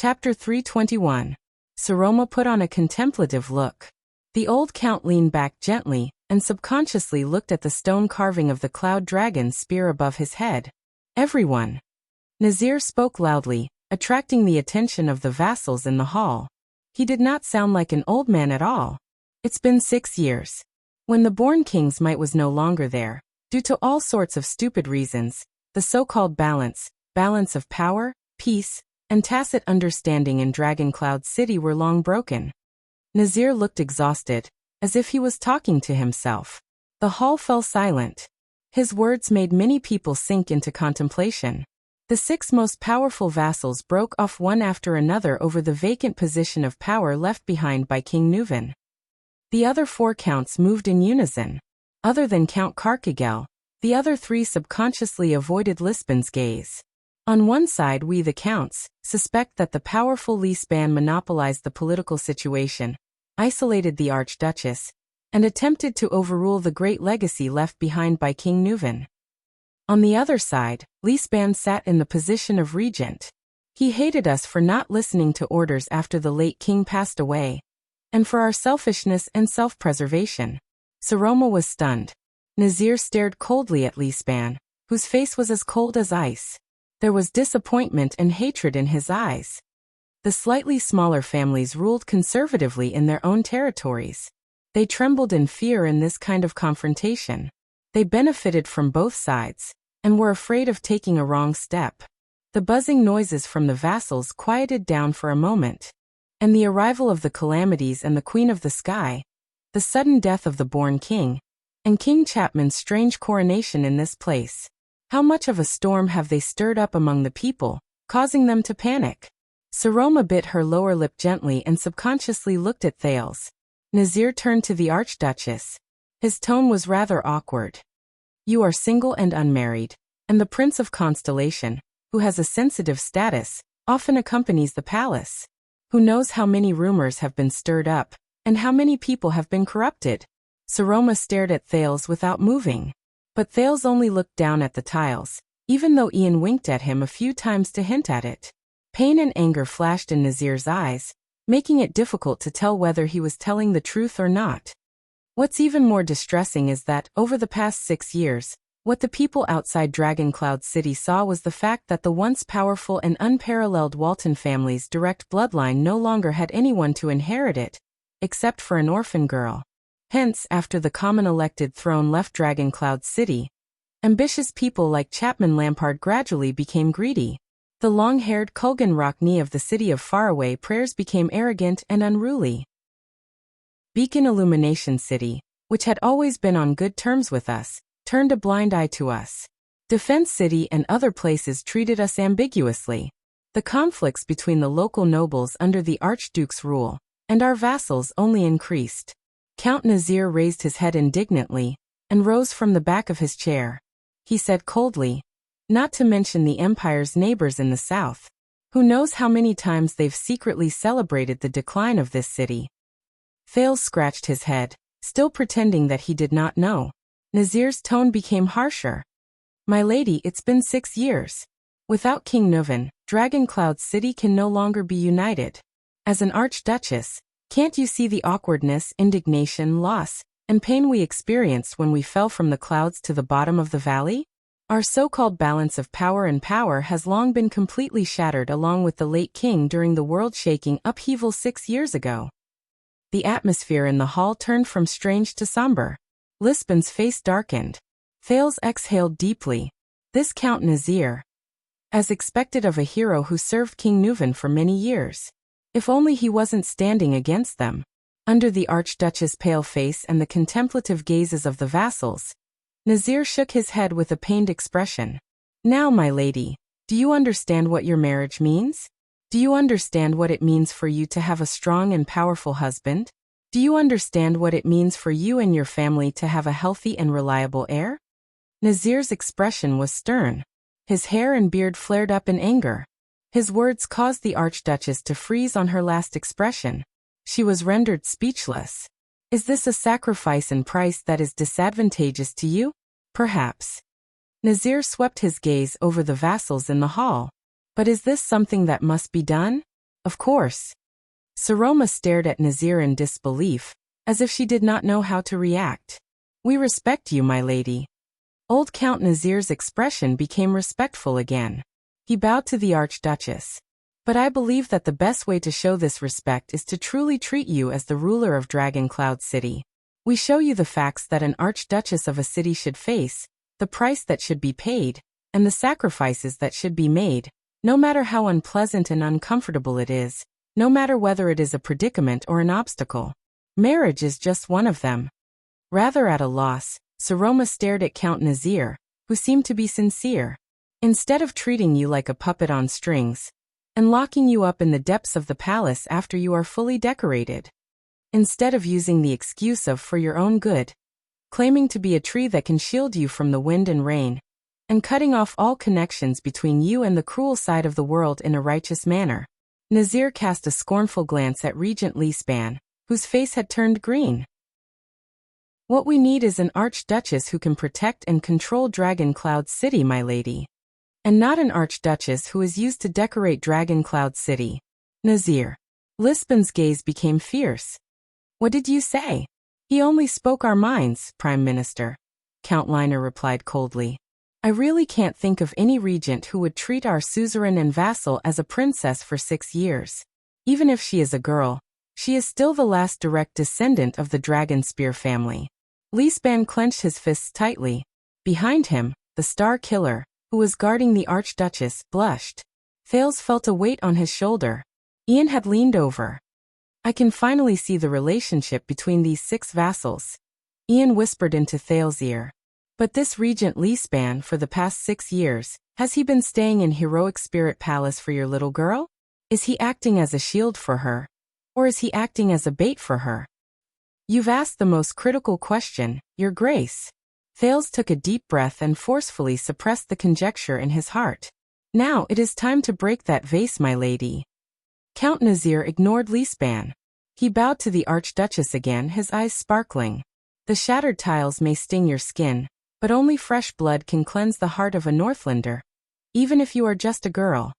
Chapter 321. Saroma put on a contemplative look. The old count leaned back gently and subconsciously looked at the stone carving of the cloud dragon's spear above his head. Everyone. Nazir spoke loudly, attracting the attention of the vassals in the hall. He did not sound like an old man at all. It's been 6 years. When the born king's might was no longer there, due to all sorts of stupid reasons, the so-called balance of power, peace, and tacit understanding in Dragon Cloud City were long broken. Nazir looked exhausted, as if he was talking to himself. The hall fell silent. His words made many people sink into contemplation. The 6 most powerful vassals broke off one after another over the vacant position of power left behind by King Nuven. The other 4 counts moved in unison. Other than Count Karkagel, the other 3 subconsciously avoided Lisbon's gaze. On one side, we the counts suspect that the powerful Lisban monopolized the political situation, isolated the Archduchess, and attempted to overrule the great legacy left behind by King Nuven. On the other side, Lisban sat in the position of regent. He hated us for not listening to orders after the late king passed away, and for our selfishness and self-preservation. Saroma was stunned. Nazir stared coldly at Lisban, whose face was as cold as ice. There was disappointment and hatred in his eyes. The slightly smaller families ruled conservatively in their own territories. They trembled in fear in this kind of confrontation. They benefited from both sides, and were afraid of taking a wrong step. The buzzing noises from the vassals quieted down for a moment. And the arrival of the calamities and the Queen of the Sky, the sudden death of the born king, and King Chapman's strange coronation in this place. How much of a storm have they stirred up among the people, causing them to panic? Saroma bit her lower lip gently and subconsciously looked at Thales. Nazir turned to the Archduchess. His tone was rather awkward. You are single and unmarried, and the Prince of Constellation, who has a sensitive status, often accompanies the palace. Who knows how many rumors have been stirred up, and how many people have been corrupted? Saroma stared at Thales without moving. But Thales only looked down at the tiles, even though Ian winked at him a few times to hint at it. Pain and anger flashed in Nazir's eyes, making it difficult to tell whether he was telling the truth or not. What's even more distressing is that, over the past 6 years, what the people outside Dragon Cloud City saw was the fact that the once powerful and unparalleled Walton family's direct bloodline no longer had anyone to inherit it, except for an orphan girl. Hence, after the common elected throne left Dragon Cloud City, ambitious people like Chapman Lampard gradually became greedy. The long-haired Kulgan Rockney of the city of Faraway Prayers became arrogant and unruly. Beacon Illumination City, which had always been on good terms with us, turned a blind eye to us. Defense City and other places treated us ambiguously. The conflicts between the local nobles under the Archduke's rule and our vassals only increased. Count Nazir raised his head indignantly and rose from the back of his chair. He said coldly, not to mention the Empire's neighbors in the south. Who knows how many times they've secretly celebrated the decline of this city? Thales scratched his head, still pretending that he did not know. Nazir's tone became harsher. My lady, it's been 6 years. Without King Nuven, Dragon Cloud City can no longer be united. As an Archduchess, can't you see the awkwardness, indignation, loss, and pain we experienced when we fell from the clouds to the bottom of the valley? Our so-called balance of power and power has long been completely shattered along with the late king during the world-shaking upheaval 6 years ago. The atmosphere in the hall turned from strange to somber. Lisbon's face darkened. Thales exhaled deeply. This Count Nazir, as expected of a hero who served King Nuven for many years. If only he wasn't standing against them. Under the Archduchess' pale face and the contemplative gazes of the vassals, Nazir shook his head with a pained expression. Now, my lady, do you understand what your marriage means? Do you understand what it means for you to have a strong and powerful husband? Do you understand what it means for you and your family to have a healthy and reliable heir? Nazir's expression was stern. His hair and beard flared up in anger. His words caused the Archduchess to freeze on her last expression. She was rendered speechless. Is this a sacrifice and price that is disadvantageous to you? Perhaps. Nazir swept his gaze over the vassals in the hall. But is this something that must be done? Of course. Saroma stared at Nazir in disbelief, as if she did not know how to react. We respect you, my lady. Old Count Nazir's expression became respectful again. He bowed to the Archduchess. But I believe that the best way to show this respect is to truly treat you as the ruler of Dragon Cloud City. We show you the facts that an Archduchess of a city should face, the price that should be paid, and the sacrifices that should be made, no matter how unpleasant and uncomfortable it is, no matter whether it is a predicament or an obstacle. Marriage is just one of them. Rather at a loss, Saroma stared at Count Nazir, who seemed to be sincere. Instead of treating you like a puppet on strings, and locking you up in the depths of the palace after you are fully decorated. Instead of using the excuse of for your own good, claiming to be a tree that can shield you from the wind and rain, and cutting off all connections between you and the cruel side of the world in a righteous manner. Nazir cast a scornful glance at Regent Leespan, whose face had turned green. What we need is an Archduchess who can protect and control Dragon Cloud City, my lady. And not an Archduchess who is used to decorate Dragon Cloud City. Nazir. Leespan's gaze became fierce. What did you say? He only spoke our minds, Prime Minister. Count Liner replied coldly. I really can't think of any regent who would treat our suzerain and vassal as a princess for 6 years. Even if she is a girl, she is still the last direct descendant of the Dragon Spear family. Leespan clenched his fists tightly. Behind him, the Star Killer, who was guarding the Archduchess, blushed. Thales felt a weight on his shoulder. Ian had leaned over. I can finally see the relationship between these 6 vassals. Ian whispered into Thales' ear. But this Regent Leespan, for the past 6 years, has he been staying in Heroic Spirit Palace for your little girl? Is he acting as a shield for her? Or is he acting as a bait for her? You've asked the most critical question, Your Grace. Thales took a deep breath and forcefully suppressed the conjecture in his heart. Now it is time to break that vase, my lady. Count Nazir ignored Leespan. He bowed to the Archduchess again, his eyes sparkling. The shattered tiles may sting your skin, but only fresh blood can cleanse the heart of a Northlander, even if you are just a girl.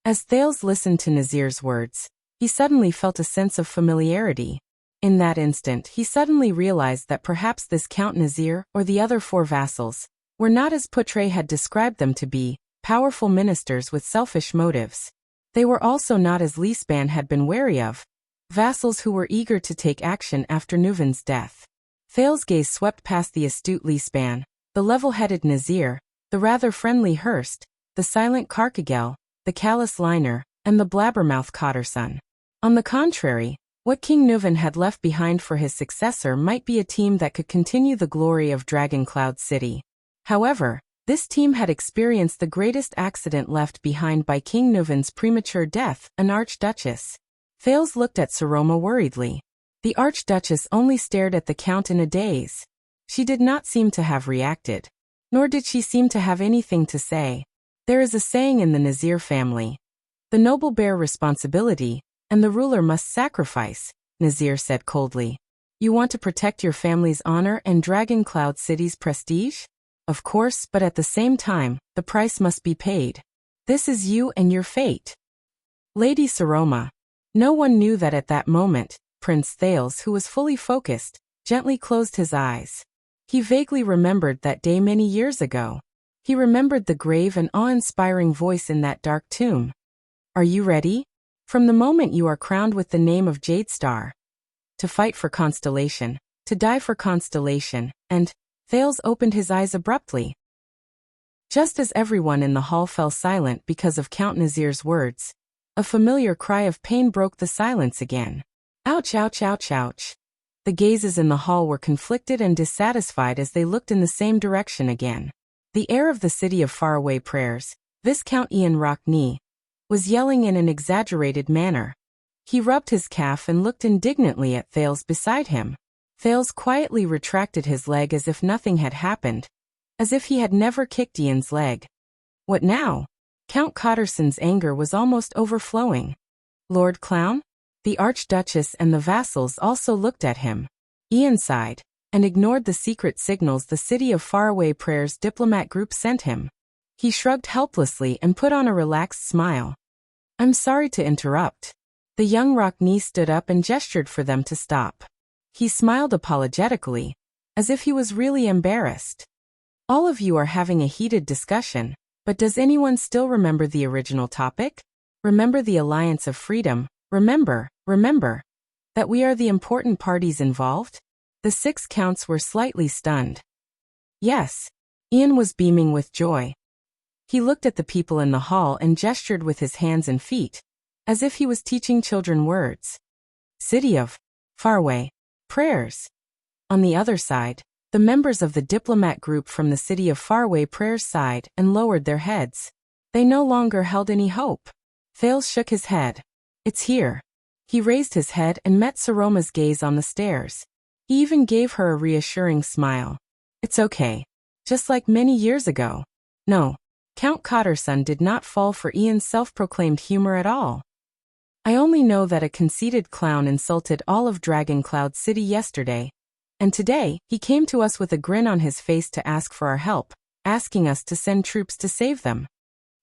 As Thales listened to Nazir's words, he suddenly felt a sense of familiarity. In that instant, he suddenly realized that perhaps this Count Nazir, or the other 4 vassals, were not as Poutre had described them to be, powerful ministers with selfish motives. They were also not, as Leespan had been wary of, vassals who were eager to take action after Neuvin's death. Thales' gaze swept past the astute Leespan, the level-headed Nazir, the rather friendly Hurst, the silent Carcagel, the callous Liner, and the blabbermouth Cotterson. On the contrary, what King Neuvin had left behind for his successor might be a team that could continue the glory of Dragon Cloud City. However, this team had experienced the greatest accident left behind by King Neuvin's premature death, an Archduchess. Thales looked at Saroma worriedly. The Archduchess only stared at the Count in a daze. She did not seem to have reacted. Nor did she seem to have anything to say. There is a saying in the Nazir family. The noble bear responsibility, and the ruler must sacrifice, Nazir said coldly. You want to protect your family's honor and Dragon Cloud City's prestige? Of course, but at the same time, the price must be paid. This is you and your fate. Lady Saroma. No one knew that at that moment, Prince Thales, who was fully focused, gently closed his eyes. He vaguely remembered that day many years ago. He remembered the grave and awe-inspiring voice in that dark tomb. Are you ready? From the moment you are crowned with the name of Jadestar. To fight for Constellation, to die for Constellation, and Thales opened his eyes abruptly. Just as everyone in the hall fell silent because of Count Nazir's words, a familiar cry of pain broke the silence again. Ouch, ouch, ouch, ouch. The gazes in the hall were conflicted and dissatisfied as they looked in the same direction again. The heir of the city of faraway prayers, Viscount Ian Rockney, was yelling in an exaggerated manner. He rubbed his calf and looked indignantly at Thales beside him. Thales quietly retracted his leg as if nothing had happened, as if he had never kicked Ian's leg. What now? Count Cotterson's anger was almost overflowing. Lord Clown? The Archduchess and the vassals also looked at him. Ian sighed, and ignored the secret signals the City of Faraway Prayers diplomat group sent him. He shrugged helplessly and put on a relaxed smile. I'm sorry to interrupt. The young Rockney stood up and gestured for them to stop. He smiled apologetically, as if he was really embarrassed. All of you are having a heated discussion, but does anyone still remember the original topic? Remember the Alliance of Freedom? Remember that we are the important parties involved? The 6 counts were slightly stunned. Yes. Ian was beaming with joy. He looked at the people in the hall and gestured with his hands and feet, as if he was teaching children words. City of Faraway Prayers. On the other side, the members of the diplomat group from the City of Faraway Prayers sighed and lowered their heads. They no longer held any hope. Thales shook his head. It's here. He raised his head and met Saroma's gaze on the stairs. He even gave her a reassuring smile. It's okay. Just like many years ago. No, Count Cotterson did not fall for Ian's self-proclaimed humor at all. I only know that a conceited clown insulted all of Dragon Cloud City yesterday, and today he came to us with a grin on his face to ask for our help, asking us to send troops to save them.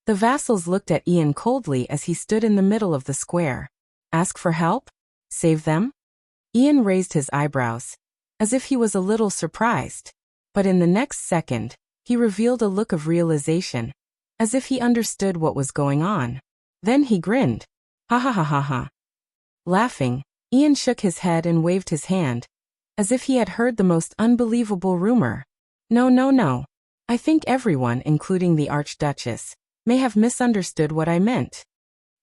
The vassals looked at Ian coldly as he stood in the middle of the square. Ask for help? Save them? Ian raised his eyebrows, as if he was a little surprised. But in the next second, he revealed a look of realization, as if he understood what was going on. Then he grinned. Ha ha ha ha ha. Laughing, Ian shook his head and waved his hand, as if he had heard the most unbelievable rumor. No. I think everyone, including the Archduchess, may have misunderstood what I meant.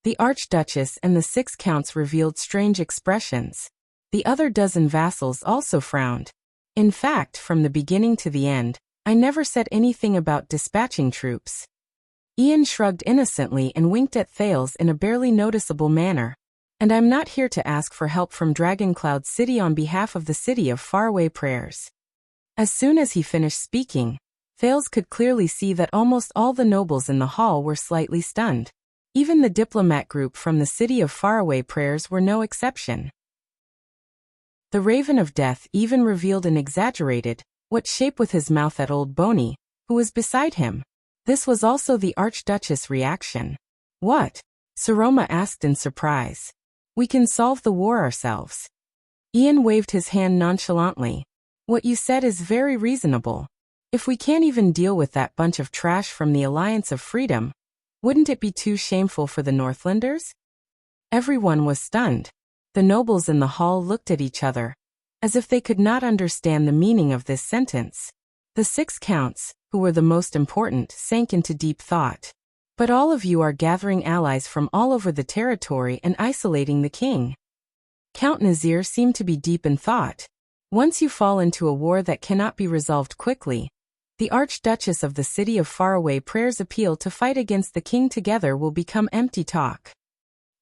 The Archduchess and the 6 counts revealed strange expressions. The other dozen vassals also frowned. In fact, from the beginning to the end, I never said anything about dispatching troops. Ian shrugged innocently and winked at Thales in a barely noticeable manner. And I'm not here to ask for help from Dragon Cloud City on behalf of the City of Faraway Prayers. As soon as he finished speaking, Thales could clearly see that almost all the nobles in the hall were slightly stunned. Even the diplomat group from the City of Faraway Prayers were no exception. The Raven of Death even revealed an exaggerated, what shape with his mouth at Old Boney, who was beside him. This was also the Archduchess' reaction. What? Saroma asked in surprise. We can solve the war ourselves. Ian waved his hand nonchalantly. What you said is very reasonable. If we can't even deal with that bunch of trash from the Alliance of Freedom, wouldn't it be too shameful for the Northlanders? Everyone was stunned. The nobles in the hall looked at each other, as if they could not understand the meaning of this sentence. The 6 counts, who were the most important, sank into deep thought. But all of you are gathering allies from all over the territory and isolating the king. Count Nazir seemed to be deep in thought. Once you fall into a war that cannot be resolved quickly, the Archduchess of the City of Faraway Prayers' appeal to fight against the king together will become empty talk.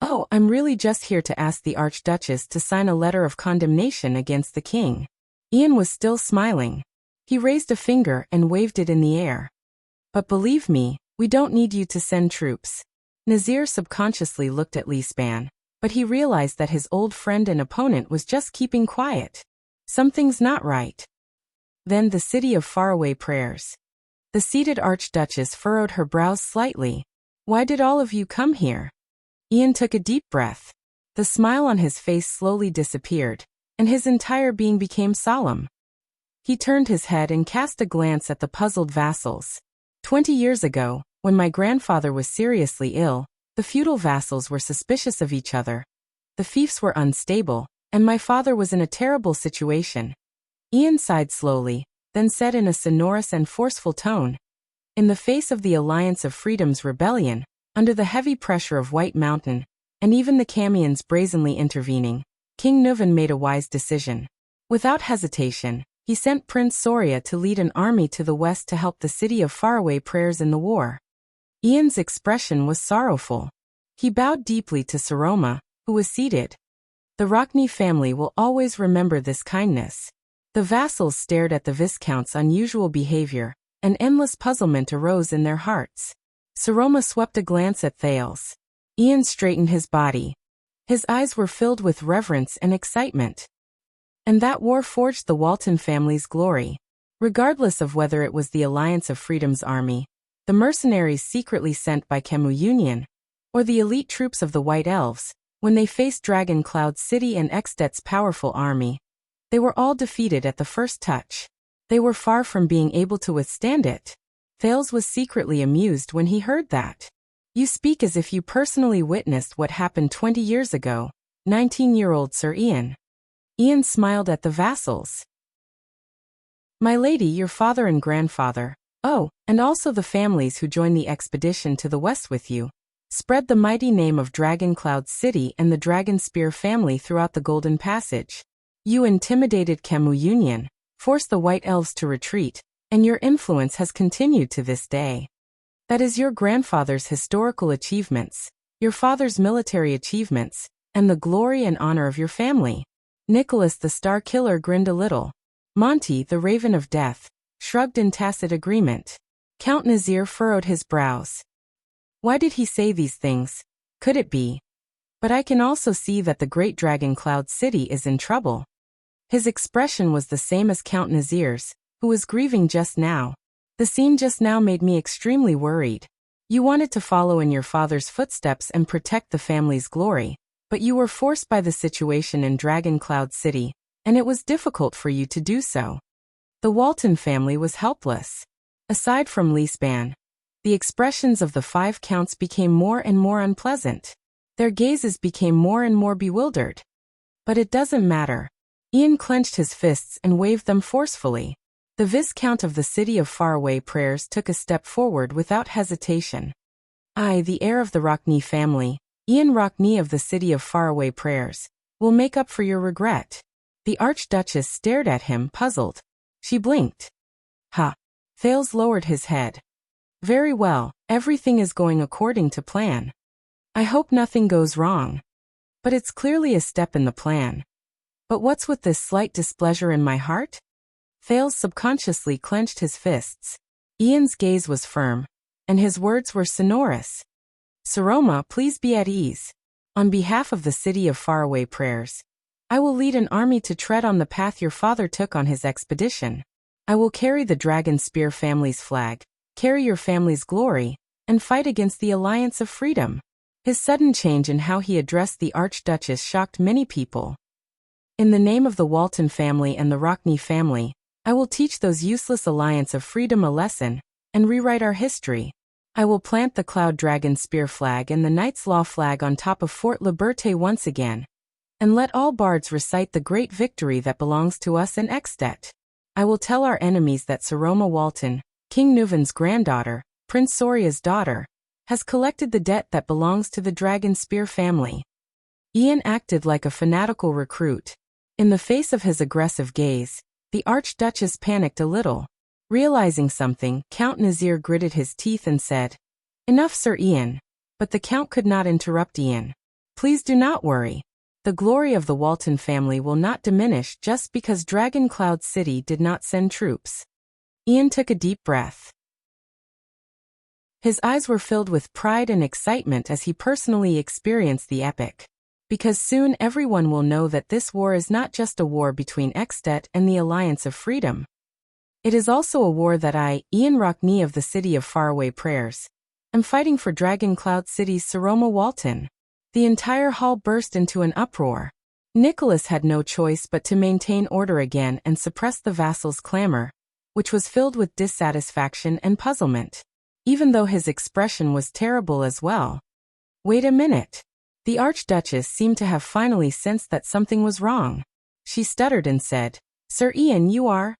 Oh, I'm really just here to ask the Archduchess to sign a letter of condemnation against the king. Ian was still smiling. He raised a finger and waved it in the air. But believe me, we don't need you to send troops. Nazir subconsciously looked at Leespan, but he realized that his old friend and opponent was just keeping quiet. Something's not right. Then the City of Faraway Prayers. The seated Archduchess furrowed her brows slightly. Why did all of you come here? Ian took a deep breath. The smile on his face slowly disappeared, and his entire being became solemn. He turned his head and cast a glance at the puzzled vassals. 20 years ago, when my grandfather was seriously ill, the feudal vassals were suspicious of each other. The fiefs were unstable, and my father was in a terrible situation. Ian sighed slowly, then said in a sonorous and forceful tone, in the face of the Alliance of Freedom's rebellion, under the heavy pressure of White Mountain, and even the Camions brazenly intervening, King Nuvan made a wise decision. Without hesitation, he sent Prince Soria to lead an army to the west to help the City of Faraway Prayers in the war. Ian's expression was sorrowful. He bowed deeply to Saroma, who was seated. The Rockney family will always remember this kindness. The vassals stared at the Viscount's unusual behavior, and endless puzzlement arose in their hearts. Saroma swept a glance at Thales. Ian straightened his body. His eyes were filled with reverence and excitement. And that war forged the Walton family's glory. Regardless of whether it was the Alliance of Freedom's army, the mercenaries secretly sent by Kemu Union, Or the elite troops of the White Elves, when they faced Dragon Cloud City and Extet's powerful army. They were all defeated at the first touch. They were far from being able to withstand it. Thales was secretly amused when he heard that. You speak as if you personally witnessed what happened 20 years ago, 19-year-old Sir Ian. Ian smiled at the vassals. My lady, your father and grandfather, oh, and also the families who joined the expedition to the west with you, spread the mighty name of Dragon Cloud City and the Dragon Spear family throughout the Golden Passage. You intimidated Kemu Union, forced the White Elves to retreat, and your influence has continued to this day. That is your grandfather's historical achievements, your father's military achievements, and the glory and honor of your family. Nicholas the Star Killer grinned a little. Monty, the Raven of Death, shrugged in tacit agreement. Count Nazir furrowed his brows. Why did he say these things? Could it be? But I can also see that the great Dragon Cloud City is in trouble. His expression was the same as Count Nazir's, who was grieving just now. The scene just now made me extremely worried. You wanted to follow in your father's footsteps and protect the family's glory, but you were forced by the situation in Dragon Cloud City, and it was difficult for you to do so. The Walton family was helpless. Aside from Leesban, the expressions of the 5 counts became more and more unpleasant. Their gazes became more and more bewildered. But it doesn't matter. Ian clenched his fists and waved them forcefully. The Viscount of the City of Faraway Prayers took a step forward without hesitation. I, the heir of the Rockney family, Ian Rockney of the City of Faraway Prayers, will make up for your regret. The Archduchess stared at him, puzzled. She blinked. Ha! Thales lowered his head. Very well, everything is going according to plan. I hope nothing goes wrong. But it's clearly a step in the plan. But what's with this slight displeasure in my heart? Thales subconsciously clenched his fists. Ian's gaze was firm, and his words were sonorous. Saroma, please be at ease. On behalf of the City of Faraway Prayers, I will lead an army to tread on the path your father took on his expedition. I will carry the Dragon Spear family's flag, carry your family's glory, and fight against the Alliance of Freedom. His sudden change in how he addressed the Archduchess shocked many people. In the name of the Walton family and the Rockney family, I will teach those useless Alliance of Freedom a lesson, and rewrite our history. I will plant the Cloud Dragon Spear flag and the Knight's Law flag on top of Fort Liberté once again, and let all bards recite the great victory that belongs to us in Extet. I will tell our enemies that Saroma Walton, King Nuvan's granddaughter, Prince Soria's daughter, has collected the debt that belongs to the Dragon Spear family. Ian acted like a fanatical recruit. In the face of his aggressive gaze, the Archduchess panicked a little. Realizing something, Count Nazir gritted his teeth and said, Enough, Sir Ian. But the Count could not interrupt Ian. Please do not worry. The glory of the Walton family will not diminish just because Dragon Cloud City did not send troops. Ian took a deep breath. His eyes were filled with pride and excitement as he personally experienced the epic. Because soon everyone will know that this war is not just a war between Extet and the Alliance of Freedom. It is also a war that I, Ian Rockney of the City of Faraway Prayers, am fighting for Dragon Cloud City's Saroma Walton. The entire hall burst into an uproar. Nicholas had no choice but to maintain order again and suppress the vassals' clamor, which was filled with dissatisfaction and puzzlement, even though his expression was terrible as well. Wait a minute. The Archduchess seemed to have finally sensed that something was wrong. She stuttered and said, Sir Ian, you are?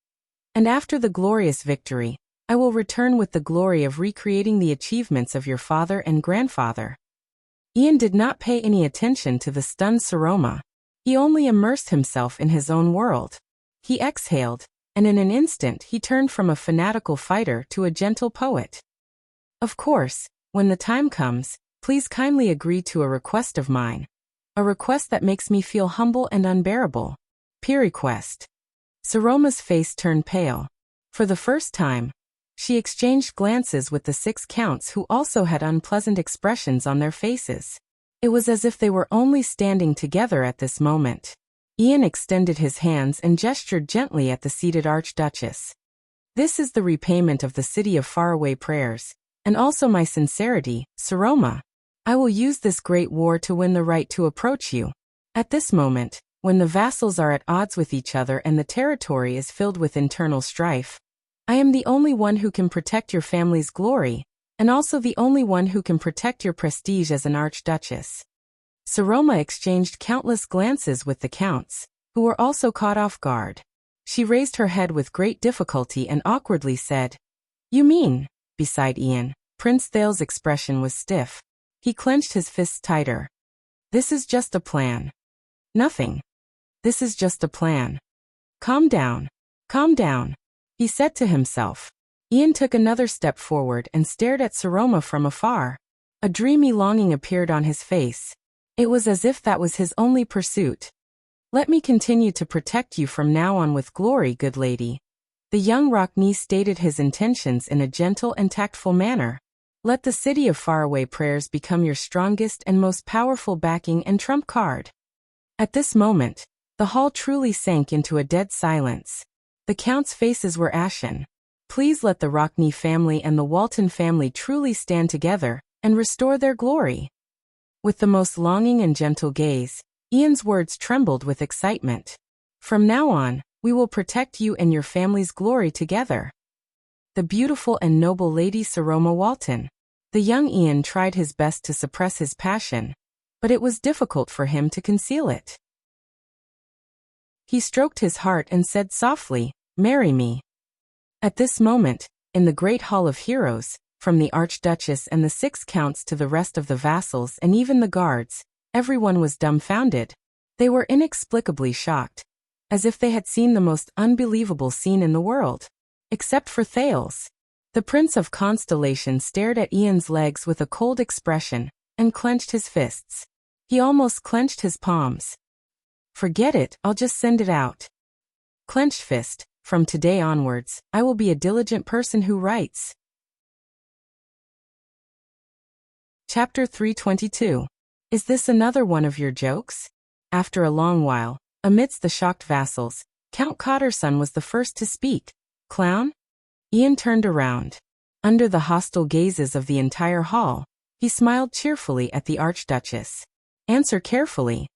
And after the glorious victory, I will return with the glory of recreating the achievements of your father and grandfather. Ian did not pay any attention to the stunned Saroma. He only immersed himself in his own world. He exhaled, and in an instant he turned from a fanatical fighter to a gentle poet. Of course, when the time comes, please kindly agree to a request of mine. A request that makes me feel humble and unbearable. Peer request. Saroma's face turned pale. For the first time, she exchanged glances with the 6 counts who also had unpleasant expressions on their faces. It was as if they were only standing together at this moment. Ian extended his hands and gestured gently at the seated Archduchess. This is the repayment of the City of Faraway Prayers, and also my sincerity, Saroma. I will use this great war to win the right to approach you. At this moment, when the vassals are at odds with each other and the territory is filled with internal strife, I am the only one who can protect your family's glory, and also the only one who can protect your prestige as an archduchess." Saroma exchanged countless glances with the counts, who were also caught off guard. She raised her head with great difficulty and awkwardly said, "You mean?" Beside Ian, Prince Thale's expression was stiff. He clenched his fists tighter. "This is just a plan." "Nothing. This is just a plan." "Calm down. Calm down," he said to himself. Ian took another step forward and stared at Saroma from afar. A dreamy longing appeared on his face. It was as if that was his only pursuit. "Let me continue to protect you from now on with glory, good lady." The young Rockney stated his intentions in a gentle and tactful manner. "Let the city of faraway prayers become your strongest and most powerful backing and trump card." At this moment, the hall truly sank into a dead silence. The counts' faces were ashen. Please let the Rockney family and the Walton family truly stand together and restore their glory. With the most longing and gentle gaze, Ian's words trembled with excitement. "From now on, we will protect you and your family's glory together." The beautiful and noble Lady Saroma Walton. The young Ian tried his best to suppress his passion, but it was difficult for him to conceal it. He stroked his heart and said softly, "Marry me." At this moment, in the great hall of heroes, from the Archduchess and the 6 counts to the rest of the vassals and even the guards, everyone was dumbfounded. They were inexplicably shocked, as if they had seen the most unbelievable scene in the world. Except for Thales. The Prince of Constellation stared at Ian's legs with a cold expression, and clenched his fists. He almost clenched his palms. "Forget it, I'll just send it out." Clenched fist, "From today onwards, I will be a diligent person who writes." Chapter 322. Is this another one of your jokes? After a long while, amidst the shocked vassals, Count Cotterson was the first to speak. "Clown?" Ian turned around. Under the hostile gazes of the entire hall, he smiled cheerfully at the Archduchess. "Answer carefully."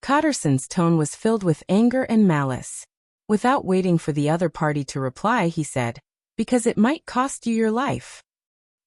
Cotterson's tone was filled with anger and malice. Without waiting for the other party to reply, he said, "Because it might cost you your life."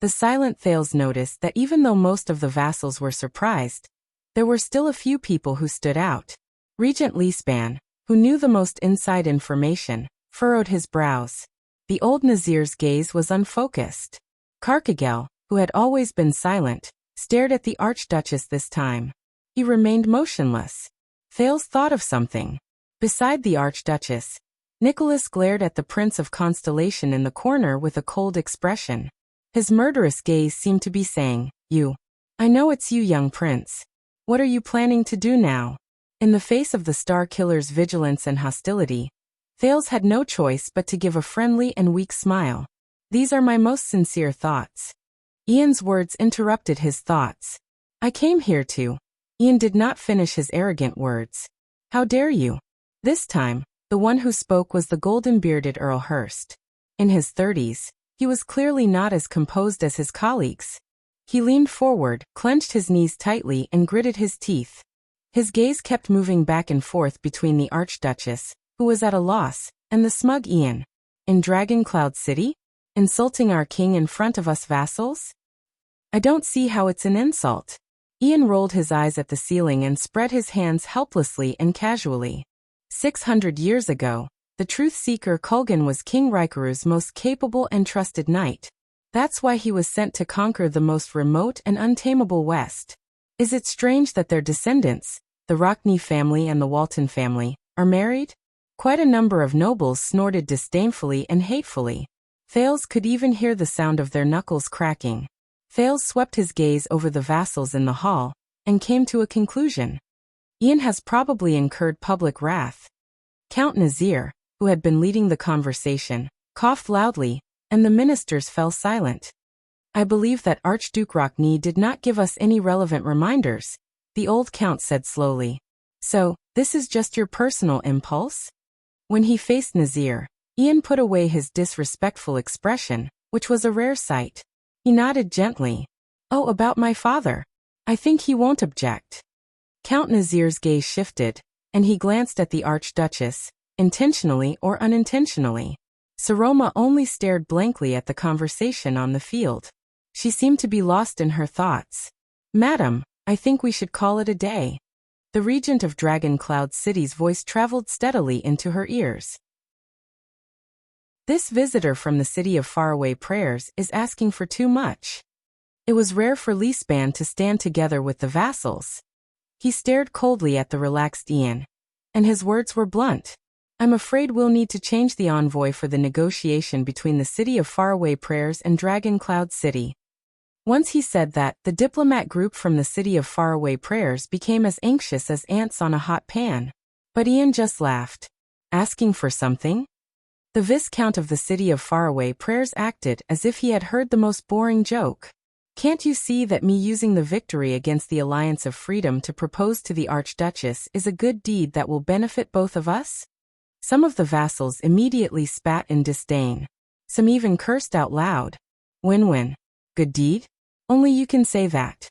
The silent Thales noticed that even though most of the vassals were surprised, there were still a few people who stood out. Regent Leespan, who knew the most inside information, furrowed his brows. The old Nazir's gaze was unfocused. Carcagel, who had always been silent, stared at the Archduchess this time. He remained motionless. Thales thought of something. Beside the Archduchess, Nicholas glared at the Prince of Constellation in the corner with a cold expression. His murderous gaze seemed to be saying, "You. I know it's you, young prince. What are you planning to do now?" In the face of the Star Killer's vigilance and hostility, Thales had no choice but to give a friendly and weak smile. "These are my most sincere thoughts." Ian's words interrupted his thoughts. "I came here to..." Ian did not finish his arrogant words. "How dare you?" This time, the one who spoke was the golden-bearded Earl Hurst. In his 30s, he was clearly not as composed as his colleagues. He leaned forward, clenched his knees tightly and gritted his teeth. His gaze kept moving back and forth between the Archduchess, who was at a loss, and the smug Ian. "In Dragon Cloud City? Insulting our king in front of us vassals? I don't see how it's an insult." Ian rolled his eyes at the ceiling and spread his hands helplessly and casually. 600 years ago, the truth-seeker Kulgan was King Rikaru's most capable and trusted knight. That's why he was sent to conquer the most remote and untamable West. Is it strange that their descendants, the Rockney family and the Walton family, are married? Quite a number of nobles snorted disdainfully and hatefully. Thales could even hear the sound of their knuckles cracking. Thales swept his gaze over the vassals in the hall, and came to a conclusion. Ian has probably incurred public wrath. Count Nazir, who had been leading the conversation, coughed loudly, and the ministers fell silent. "I believe that Archduke Rockney did not give us any relevant reminders," the old count said slowly. "So, this is just your personal impulse?" When he faced Nazir, Ian put away his disrespectful expression, which was a rare sight. He nodded gently. "Oh, about my father. I think he won't object. Count Nazir's gaze shifted, and he glanced at the Archduchess, intentionally or unintentionally. Saroma only stared blankly at the conversation on the field. She seemed to be lost in her thoughts. Madam, I think we should call it a day. The regent of Dragon Cloud City's voice traveled steadily into her ears. This visitor from the city of faraway prayers is asking for too much. It was rare for Lisban to stand together with the vassals. He stared coldly at the relaxed Ian, and his words were blunt. I'm afraid we'll need to change the envoy for the negotiation between the city of faraway prayers and Dragon Cloud City. Once he said that, the diplomat group from the city of faraway prayers became as anxious as ants on a hot pan. But Ian just laughed. Asking for something? The Viscount of the city of faraway prayers acted as if he had heard the most boring joke. Can't you see that me using the victory against the Alliance of Freedom to propose to the Archduchess is a good deed that will benefit both of us? Some of the vassals immediately spat in disdain. Some even cursed out loud. Win-win. Good deed? Only you can say that.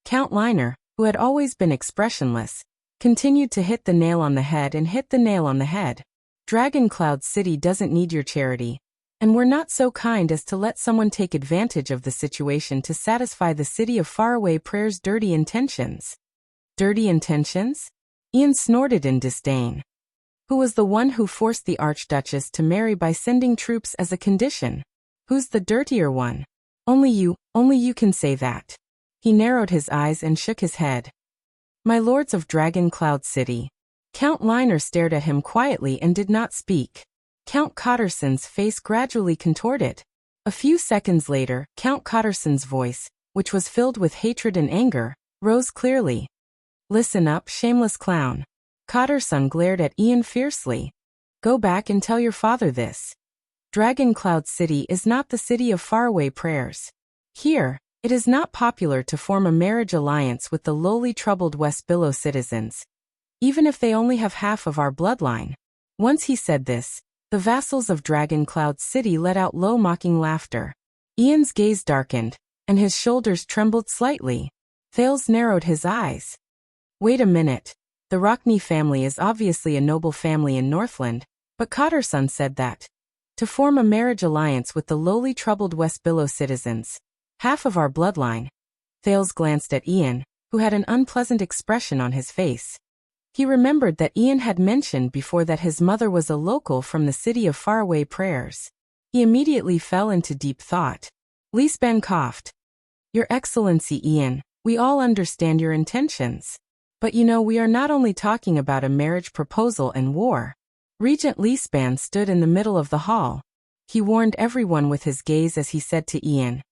Count Liner, who had always been expressionless, continued to hit the nail on the head and hit the nail on the head. Dragon Cloud City doesn't need your charity, and we're not so kind as to let someone take advantage of the situation to satisfy the city of faraway prayers' dirty intentions. Dirty intentions? Ian snorted in disdain. Who was the one who forced the Archduchess to marry by sending troops as a condition? Who's the dirtier one? Only you can say that. He narrowed his eyes and shook his head. My lords of Dragon Cloud City. Count Liner stared at him quietly and did not speak. Count Cotterson's face gradually contorted. A few seconds later, Count Cotterson's voice, which was filled with hatred and anger, rose clearly. Listen up, shameless clown. Cotterson glared at Ian fiercely. Go back and tell your father this. Dragon Cloud City is not the city of faraway prayers. Here, it is not popular to form a marriage alliance with the lowly troubled West Billow citizens, even if they only have half of our bloodline. Once he said this, the vassals of Dragon Cloud City let out low mocking laughter. Ian's gaze darkened, and his shoulders trembled slightly. Thales narrowed his eyes. Wait a minute. The Rockney family is obviously a noble family in Northland, but Cotterson said that. To form a marriage alliance with the lowly troubled West Billow citizens, half of our bloodline. Thales glanced at Ian, who had an unpleasant expression on his face. He remembered that Ian had mentioned before that his mother was a local from the city of faraway prayers. He immediately fell into deep thought. Lisban coughed. Your Excellency Ian, we all understand your intentions. But we are not only talking about a marriage proposal and war. Regent Lisban stood in the middle of the hall. He warned everyone with his gaze as he said to Ian,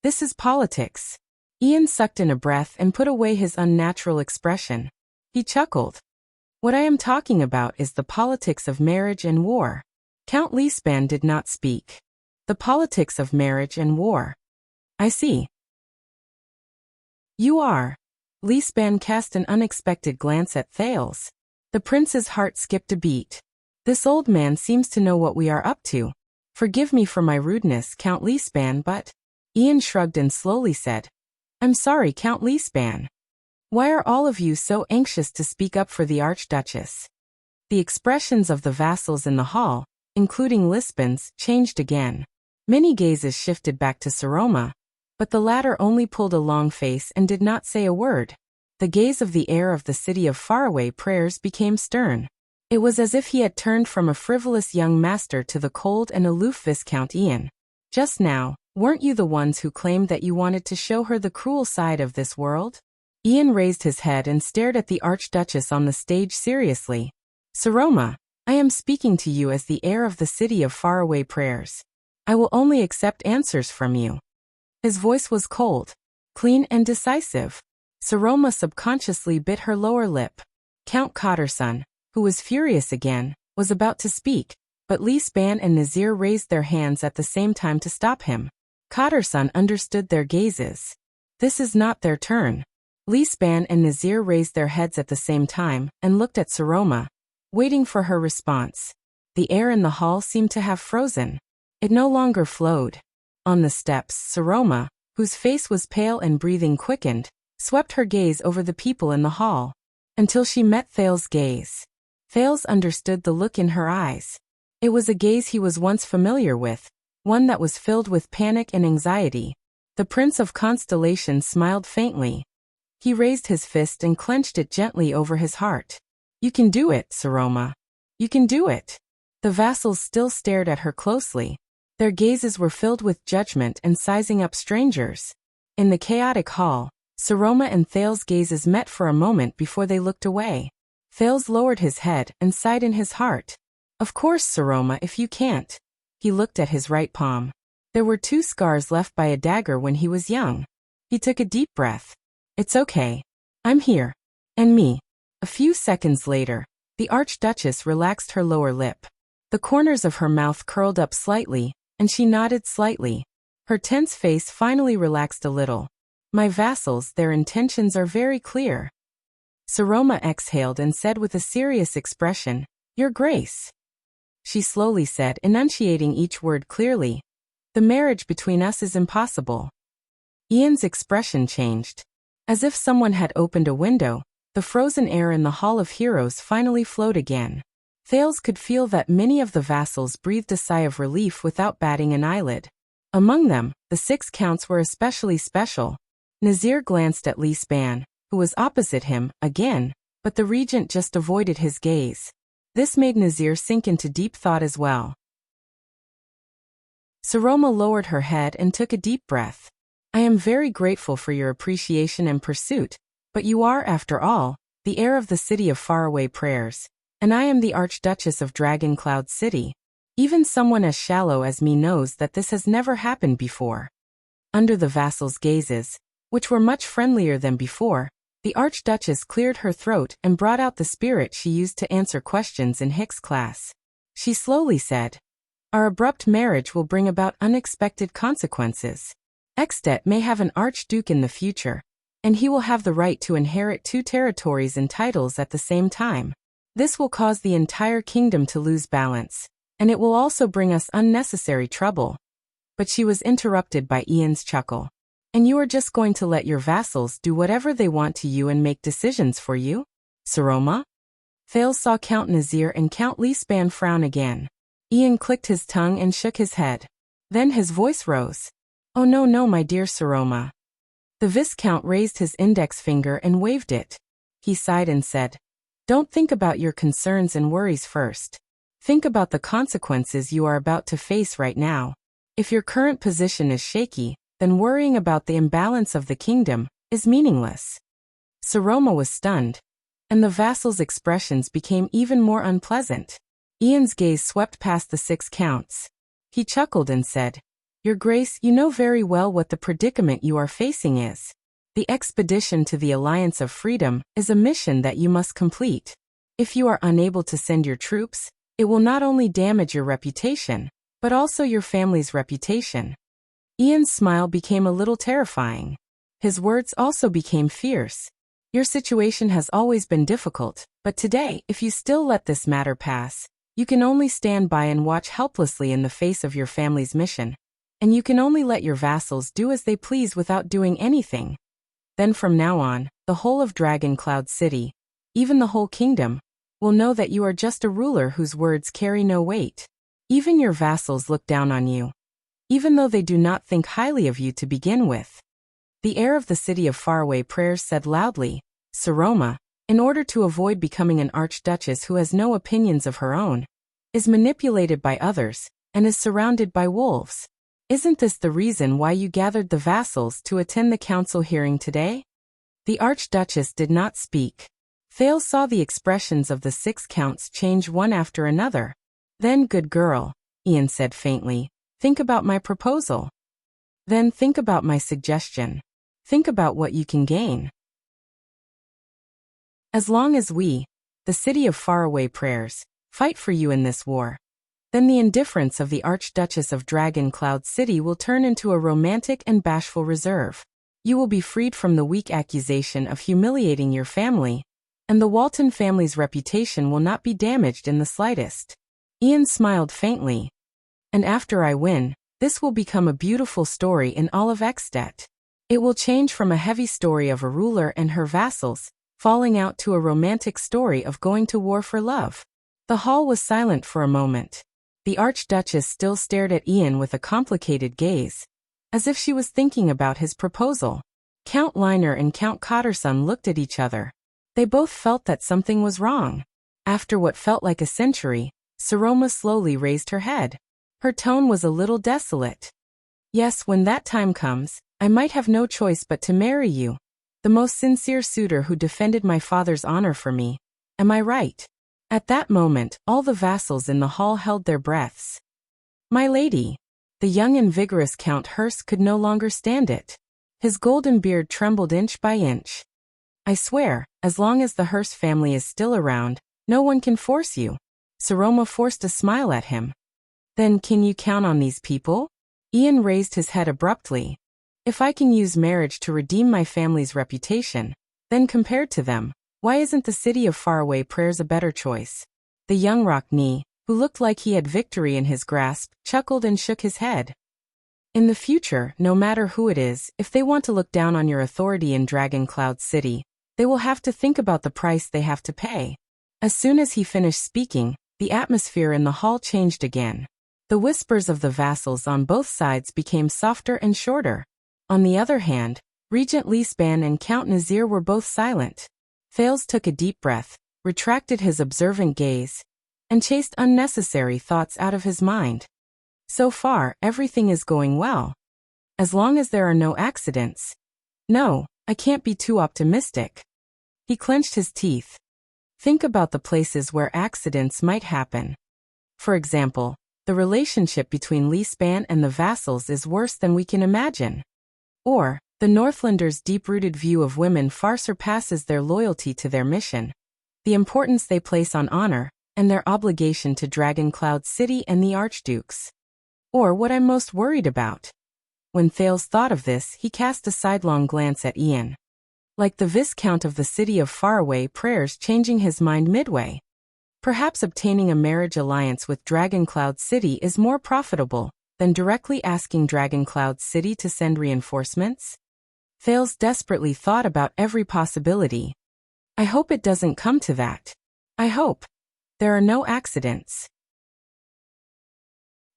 "This is politics." Ian sucked in a breath and put away his unnatural expression. He chuckled. What I am talking about is the politics of marriage and war. Count Lisban did not speak. The politics of marriage and war. I see. You are. Lisban cast an unexpected glance at Thales. The prince's heart skipped a beat. This old man seems to know what we are up to. Forgive me for my rudeness, Count Lisban, but... Ian shrugged and slowly said, I'm sorry, Count Lisban. Why are all of you so anxious to speak up for the Archduchess? The expressions of the vassals in the hall, including Lisban's, changed again. Many gazes shifted back to Saroma, but the latter only pulled a long face and did not say a word. The gaze of the heir of the city of faraway prayers became stern. It was as if he had turned from a frivolous young master to the cold and aloof Viscount Ian. Just now, weren't you the ones who claimed that you wanted to show her the cruel side of this world? Ian raised his head and stared at the Archduchess on the stage seriously. Saroma, I am speaking to you as the heir of the city of faraway prayers. I will only accept answers from you. His voice was cold, clean and decisive. Saroma subconsciously bit her lower lip. Count Cotterson, who was furious again, was about to speak, but Lisban and Nazir raised their hands at the same time to stop him. Cotterson understood their gazes. This is not their turn. Lisban and Nazir raised their heads at the same time and looked at Saroma, waiting for her response. The air in the hall seemed to have frozen. It no longer flowed. On the steps, Saroma, whose face was pale and breathing quickened, swept her gaze over the people in the hall, until she met Thales's gaze. Thales understood the look in her eyes. It was a gaze he was once familiar with, one that was filled with panic and anxiety. The Prince of Constellation smiled faintly. He raised his fist and clenched it gently over his heart. "You can do it, Saroma. You can do it." The vassals still stared at her closely. Their gazes were filled with judgment and sizing up strangers. In the chaotic hall, Saroma and Thales' gazes met for a moment before they looked away. Thales lowered his head and sighed in his heart. "Of course, Saroma, if you can't." He looked at his right palm. There were 2 scars left by a dagger when he was young. He took a deep breath. "It's okay. I'm here. And me." A few seconds later, the Archduchess relaxed her lower lip. The corners of her mouth curled up slightly, and she nodded slightly. Her tense face finally relaxed a little. "My vassals, their intentions are very clear." Saroma exhaled and said with a serious expression, "Your Grace." She slowly said, enunciating each word clearly, "The marriage between us is impossible." Ian's expression changed. As if someone had opened a window, the frozen air in the Hall of Heroes finally flowed again. Thales could feel that many of the vassals breathed a sigh of relief without batting an eyelid. Among them, the 6 counts were especially special. Nazir glanced at Lisban, who was opposite him, again, but the regent just avoided his gaze. This made Nazir sink into deep thought as well. Saroma lowered her head and took a deep breath. "I am very grateful for your appreciation and pursuit, but you are, after all, the heir of the city of faraway prayers, and I am the Archduchess of Dragon Cloud City. Even someone as shallow as me knows that this has never happened before." Under the vassals' gazes, which were much friendlier than before, the Archduchess cleared her throat and brought out the spirit she used to answer questions in Hick's class. She slowly said, "Our abrupt marriage will bring about unexpected consequences. Ekstedt may have an archduke in the future, and he will have the right to inherit 2 territories and titles at the same time. This will cause the entire kingdom to lose balance, and it will also bring us unnecessary trouble." But she was interrupted by Ian's chuckle. "And you are just going to let your vassals do whatever they want to you and make decisions for you, Saroma?" Thales saw Count Nazir and Count Lisban frown again. Ian clicked his tongue and shook his head. Then his voice rose. "Oh no, my dear Saroma." The Viscount raised his index finger and waved it. He sighed and said, "Don't think about your concerns and worries first. Think about the consequences you are about to face right now. If your current position is shaky, then worrying about the imbalance of the kingdom is meaningless." Saroma was stunned, and the vassals' expressions became even more unpleasant. Ian's gaze swept past the 6 counts. He chuckled and said, "Your Grace, you know very well what the predicament you are facing is. The expedition to the Alliance of Freedom is a mission that you must complete. If you are unable to send your troops, it will not only damage your reputation, but also your family's reputation." Ian's smile became a little terrifying. His words also became fierce. "Your situation has always been difficult, but today, if you still let this matter pass, you can only stand by and watch helplessly in the face of your family's mission. And you can only let your vassals do as they please without doing anything. Then from now on, the whole of Dragon Cloud City, even the whole kingdom, will know that you are just a ruler whose words carry no weight. Even your vassals look down on you, even though they do not think highly of you to begin with." The heir of the city of faraway prayers said loudly, "Saroma, in order to avoid becoming an archduchess who has no opinions of her own, is manipulated by others, and is surrounded by wolves. Isn't this the reason why you gathered the vassals to attend the council hearing today?" The Archduchess did not speak. Thales saw the expressions of the 6 counts change one after another. "Then, good girl," Ian said faintly, "think about my proposal. Then think about my suggestion. Think about what you can gain. As long as we, the city of faraway prayers, fight for you in this war, then the indifference of the Archduchess of Dragon Cloud City will turn into a romantic and bashful reserve. You will be freed from the weak accusation of humiliating your family, and the Walton family's reputation will not be damaged in the slightest." Ian smiled faintly. "And after I win, this will become a beautiful story in all of Ekstedt." It will change from a heavy story of a ruler and her vassals falling out to a romantic story of going to war for love. The hall was silent for a moment. The Archduchess still stared at Ian with a complicated gaze, as if she was thinking about his proposal. Count Liner and Count Cotterson looked at each other. They both felt that something was wrong. After what felt like a century, Saroma slowly raised her head. Her tone was a little desolate. Yes, when that time comes, I might have no choice but to marry you. The most sincere suitor who defended my father's honor for me. Am I right? At that moment, all the vassals in the hall held their breaths. My lady. The young and vigorous Count Hearst could no longer stand it. His golden beard trembled inch by inch. I swear, as long as the Hearst family is still around, no one can force you. Saroma forced a smile at him. Then can you count on these people? Ian raised his head abruptly. If I can use marriage to redeem my family's reputation, then compared to them, why isn't the city of faraway prayers a better choice? The young Rockney, who looked like he had victory in his grasp, chuckled and shook his head. In the future, no matter who it is, if they want to look down on your authority in Dragon Cloud City, they will have to think about the price they have to pay. As soon as he finished speaking, the atmosphere in the hall changed again. The whispers of the vassals on both sides became softer and shorter. On the other hand, Regent Leespan and Count Nazir were both silent. Thales took a deep breath, retracted his observant gaze, and chased unnecessary thoughts out of his mind. So far, everything is going well. As long as there are no accidents. No, I can't be too optimistic. He clenched his teeth. Think about the places where accidents might happen. For example, the relationship between Leespan and the vassals is worse than we can imagine. Or, the Northlanders' deep-rooted view of women far surpasses their loyalty to their mission, the importance they place on honor, and their obligation to Dragon Cloud City and the Archdukes. Or what I'm most worried about. When Thales thought of this, he cast a sidelong glance at Ian. Like the Viscount of the City of Faraway Prayers changing his mind midway. Perhaps obtaining a marriage alliance with Dragon Cloud City is more profitable than directly asking Dragon Cloud City to send reinforcements? Thales desperately thought about every possibility. I hope it doesn't come to that. I hope there are no accidents.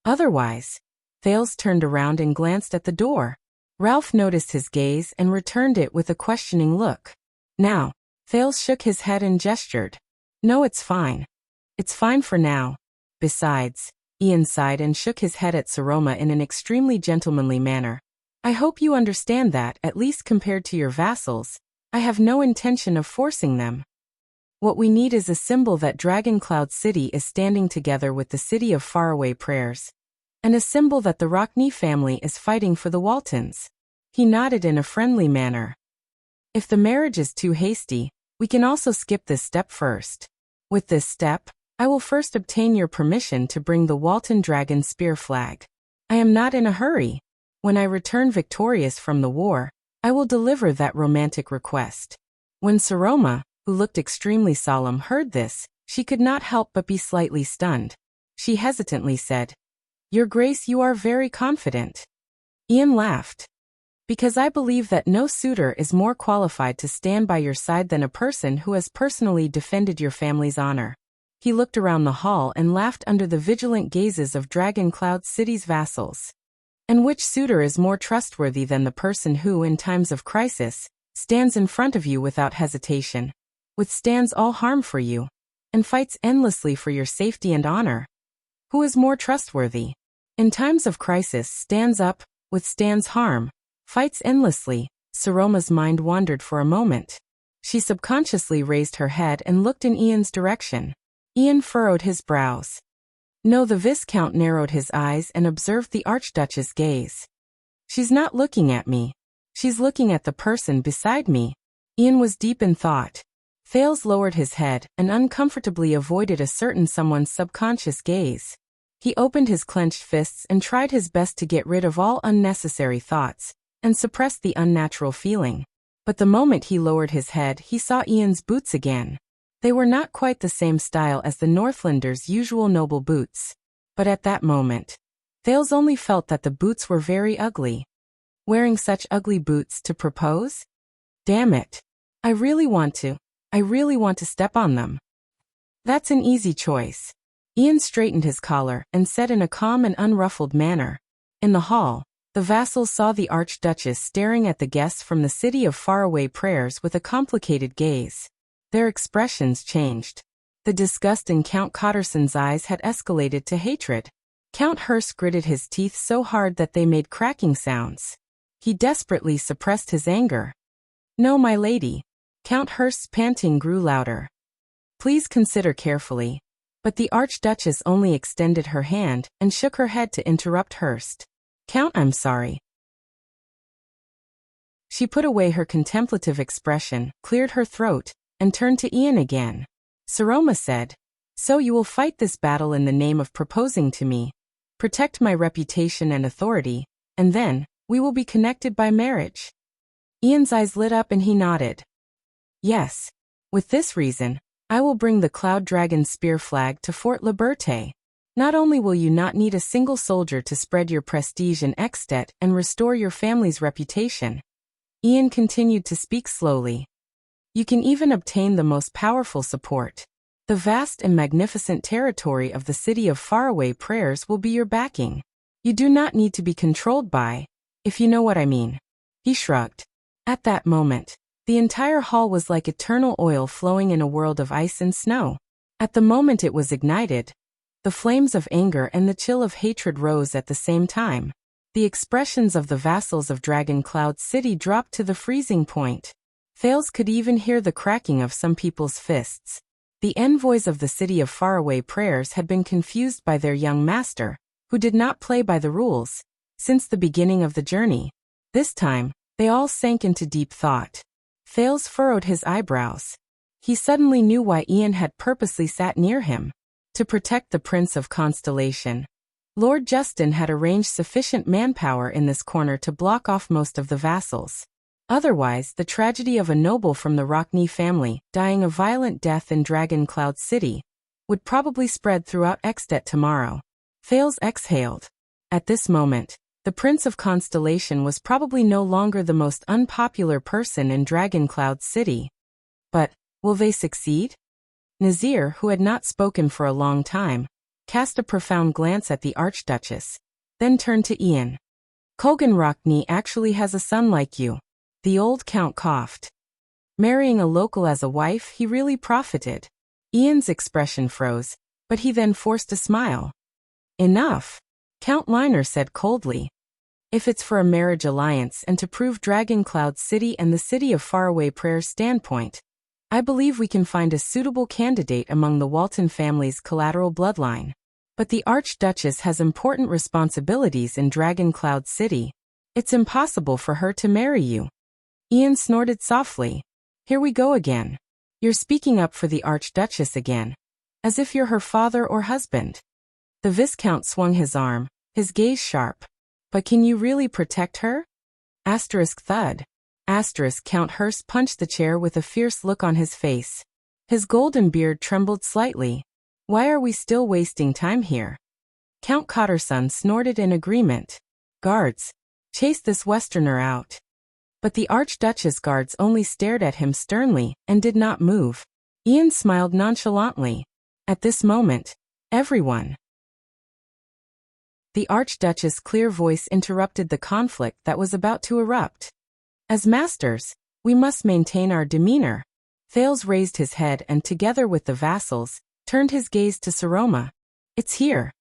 Otherwise, Thales turned around and glanced at the door. Ralph noticed his gaze and returned it with a questioning look. Now, Thales shook his head and gestured. No, it's fine. It's fine for now. Besides, Ian sighed and shook his head at Saroma in an extremely gentlemanly manner. I hope you understand that, at least compared to your vassals, I have no intention of forcing them. What we need is a symbol that Dragon Cloud City is standing together with the City of Faraway Prayers. And a symbol that the Rockney family is fighting for the Waltons. He nodded in a friendly manner. If the marriage is too hasty, we can also skip this step first. With this step, I will first obtain your permission to bring the Walton Dragon Spear flag. I am not in a hurry. When I return victorious from the war, I will deliver that romantic request. When Saroma, who looked extremely solemn, heard this, she could not help but be slightly stunned. She hesitantly said, Your Grace, you are very confident. Ian laughed. Because I believe that no suitor is more qualified to stand by your side than a person who has personally defended your family's honor. He looked around the hall and laughed under the vigilant gazes of Dragon Cloud City's vassals. And which suitor is more trustworthy than the person who, in times of crisis, stands in front of you without hesitation, withstands all harm for you, and fights endlessly for your safety and honor? Who is more trustworthy? In times of crisis, stands up, withstands harm, fights endlessly. Saroma's mind wandered for a moment. She subconsciously raised her head and looked in Ian's direction. Ian furrowed his brows. No, the Viscount narrowed his eyes and observed the Archduchess' gaze. She's not looking at me. She's looking at the person beside me. Ian was deep in thought. Thales lowered his head and uncomfortably avoided a certain someone's subconscious gaze. He opened his clenched fists and tried his best to get rid of all unnecessary thoughts and suppress the unnatural feeling. But the moment he lowered his head, he saw Ian's boots again. They were not quite the same style as the Northlanders' usual noble boots. But at that moment, Thales only felt that the boots were very ugly. Wearing such ugly boots to propose? Damn it. I really want to step on them. That's an easy choice. Ian straightened his collar and said in a calm and unruffled manner. In the hall, the vassals saw the Archduchess staring at the guests from the city of faraway prayers with a complicated gaze. Their expressions changed. The disgust in Count Cotterson's eyes had escalated to hatred. Count Hearst gritted his teeth so hard that they made cracking sounds. He desperately suppressed his anger. No, my lady. Count Hearst's panting grew louder. Please consider carefully. But the Archduchess only extended her hand and shook her head to interrupt Hearst. Count, I'm sorry. She put away her contemplative expression, cleared her throat, and turned to Ian again. Saroma said, so you will fight this battle in the name of proposing to me, protect my reputation and authority, and then, we will be connected by marriage. Ian's eyes lit up and he nodded. Yes. With this reason, I will bring the Cloud Dragon spear flag to Fort Liberté. Not only will you not need a single soldier to spread your prestige in Extet and restore your family's reputation. Ian continued to speak slowly. You can even obtain the most powerful support. The vast and magnificent territory of the city of faraway prayers will be your backing. You do not need to be controlled by, if you know what I mean. He shrugged. At that moment, the entire hall was like eternal oil flowing in a world of ice and snow. At the moment it was ignited, the flames of anger and the chill of hatred rose at the same time. The expressions of the vassals of Dragon Cloud City dropped to the freezing point. Thales could even hear the cracking of some people's fists. The envoys of the city of faraway prayers had been confused by their young master, who did not play by the rules, since the beginning of the journey. This time, they all sank into deep thought. Thales furrowed his eyebrows. He suddenly knew why Ian had purposely sat near him. To protect the Prince of Constellation. Lord Justin had arranged sufficient manpower in this corner to block off most of the vassals. Otherwise, the tragedy of a noble from the Rockney family, dying a violent death in Dragon Cloud City, would probably spread throughout Extet tomorrow. Thales exhaled. At this moment, the Prince of Constellation was probably no longer the most unpopular person in Dragon Cloud City. But, will they succeed? Nazir, who had not spoken for a long time, cast a profound glance at the Archduchess, then turned to Ian. Kogan Rockney actually has a son like you. The old Count coughed. Marrying a local as a wife, he really profited. Ian's expression froze, but he then forced a smile. Enough, Count Liner said coldly. If it's for a marriage alliance and to prove Dragon Cloud City and the city of faraway prayer's standpoint, I believe we can find a suitable candidate among the Walton family's collateral bloodline. But the Archduchess has important responsibilities in Dragon Cloud City. It's impossible for her to marry you. Ian snorted softly. Here we go again. You're speaking up for the Archduchess again. As if you're her father or husband. The Viscount swung his arm, his gaze sharp. But can you really protect her? Asterisk thud. Asterisk Count Hearst punched the chair with a fierce look on his face. His golden beard trembled slightly. Why are we still wasting time here? Count Cotterson snorted in agreement. Guards, chase this Westerner out. But the Archduchess guards only stared at him sternly and did not move. Ian smiled nonchalantly. At this moment, everyone. The Archduchess' clear voice interrupted the conflict that was about to erupt. As masters, we must maintain our demeanor. Thales raised his head and together with the vassals, turned his gaze to Saroma. It's here.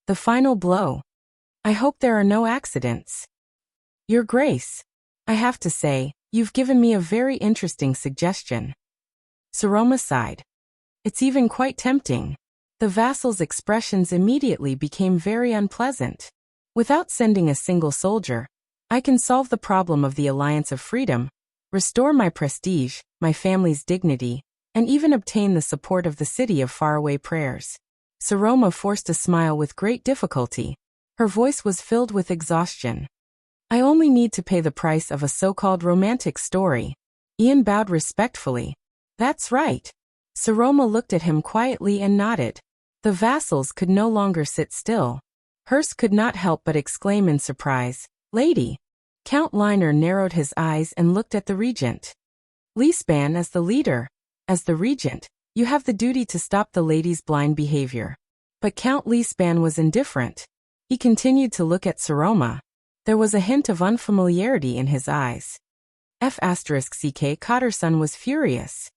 The final blow. I hope there are no accidents. Your Grace. I have to say, you've given me a very interesting suggestion. Saroma sighed. It's even quite tempting. The vassals' expressions immediately became very unpleasant. Without sending a single soldier, I can solve the problem of the Alliance of Freedom, restore my prestige, my family's dignity, and even obtain the support of the city of faraway prayers. Saroma forced a smile with great difficulty. Her voice was filled with exhaustion. I only need to pay the price of a so-called romantic story. Ian bowed respectfully. That's right. Saroma looked at him quietly and nodded. The vassals could no longer sit still. Hearst could not help but exclaim in surprise, Lady, Count Liner narrowed his eyes and looked at the regent. Leespan, as the leader, as the regent, you have the duty to stop the lady's blind behavior. But Count Leespan was indifferent. He continued to look at Saroma. There was a hint of unfamiliarity in his eyes. F***ck Cotterson was furious.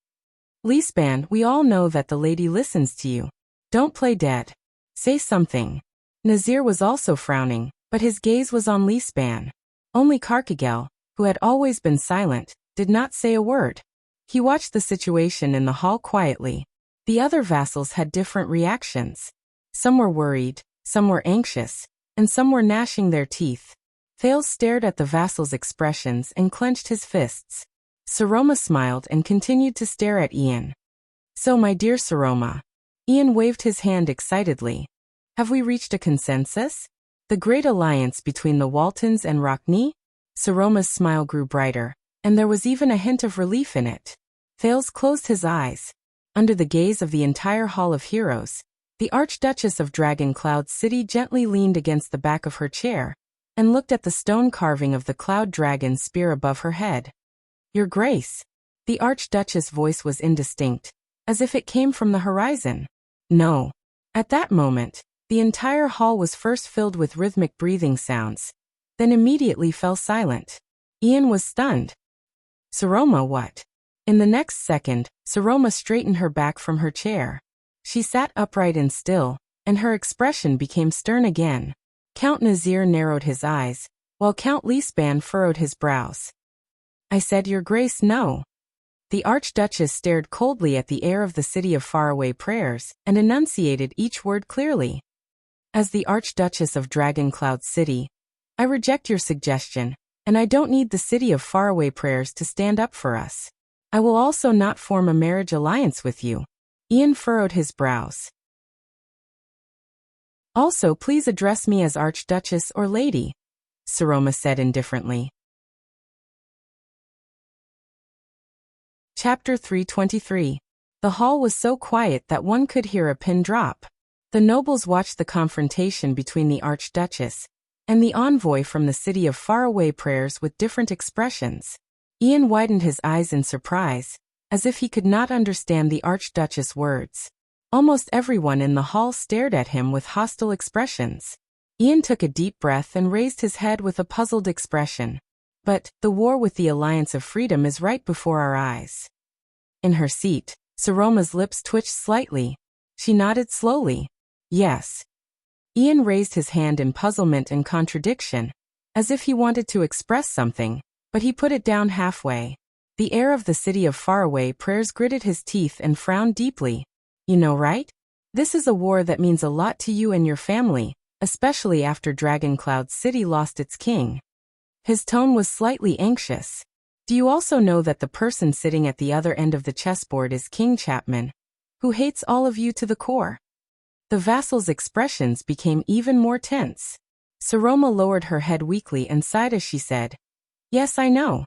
Leespan, we all know that the lady listens to you. Don't play dead. Say something. Nazir was also frowning, but his gaze was on Leespan. Only Carkigel, who had always been silent, did not say a word. He watched the situation in the hall quietly. The other vassals had different reactions. Some were worried, some were anxious, and some were gnashing their teeth. Thales stared at the vassals' expressions and clenched his fists. Saroma smiled and continued to stare at Ian. So, my dear Saroma. Ian waved his hand excitedly. Have we reached a consensus? The great alliance between the Waltons and Rockney? Saroma's smile grew brighter, and there was even a hint of relief in it. Thales closed his eyes. Under the gaze of the entire Hall of Heroes, the Archduchess of Dragon Cloud City gently leaned against the back of her chair and looked at the stone carving of the Cloud Dragon spear above her head. Your Grace. The Archduchess' voice was indistinct, as if it came from the horizon. No. At that moment, the entire hall was first filled with rhythmic breathing sounds, then immediately fell silent. Ian was stunned. Saroma, what? In the next second, Saroma straightened her back from her chair. She sat upright and still, and her expression became stern again. Count Nazir narrowed his eyes, while Count Leespan furrowed his brows. I said, Your Grace, no. The Archduchess stared coldly at the air of the city of faraway prayers and enunciated each word clearly. As the Archduchess of Dragon Cloud City, I reject your suggestion, and I don't need the city of faraway prayers to stand up for us. I will also not form a marriage alliance with you. Ian furrowed his brows. Also, please address me as Archduchess or Lady, Saroma said indifferently. Chapter 323. The hall was so quiet that one could hear a pin drop. The nobles watched the confrontation between the Archduchess and the envoy from the city of faraway prayers with different expressions. Ian widened his eyes in surprise, as if he could not understand the Archduchess' words. Almost everyone in the hall stared at him with hostile expressions. Ian took a deep breath and raised his head with a puzzled expression. But, the war with the Alliance of Freedom is right before our eyes. In her seat, Saroma's lips twitched slightly. She nodded slowly. Yes. Ian raised his hand in puzzlement and contradiction, as if he wanted to express something, but he put it down halfway. The heir of the city of faraway prayers gritted his teeth and frowned deeply. You know, right? This is a war that means a lot to you and your family, especially after Dragon Cloud City lost its king. His tone was slightly anxious. Do you also know that the person sitting at the other end of the chessboard is King Chapman, who hates all of you to the core? The vassal's expressions became even more tense. Saroma lowered her head weakly and sighed as she said, Yes, I know.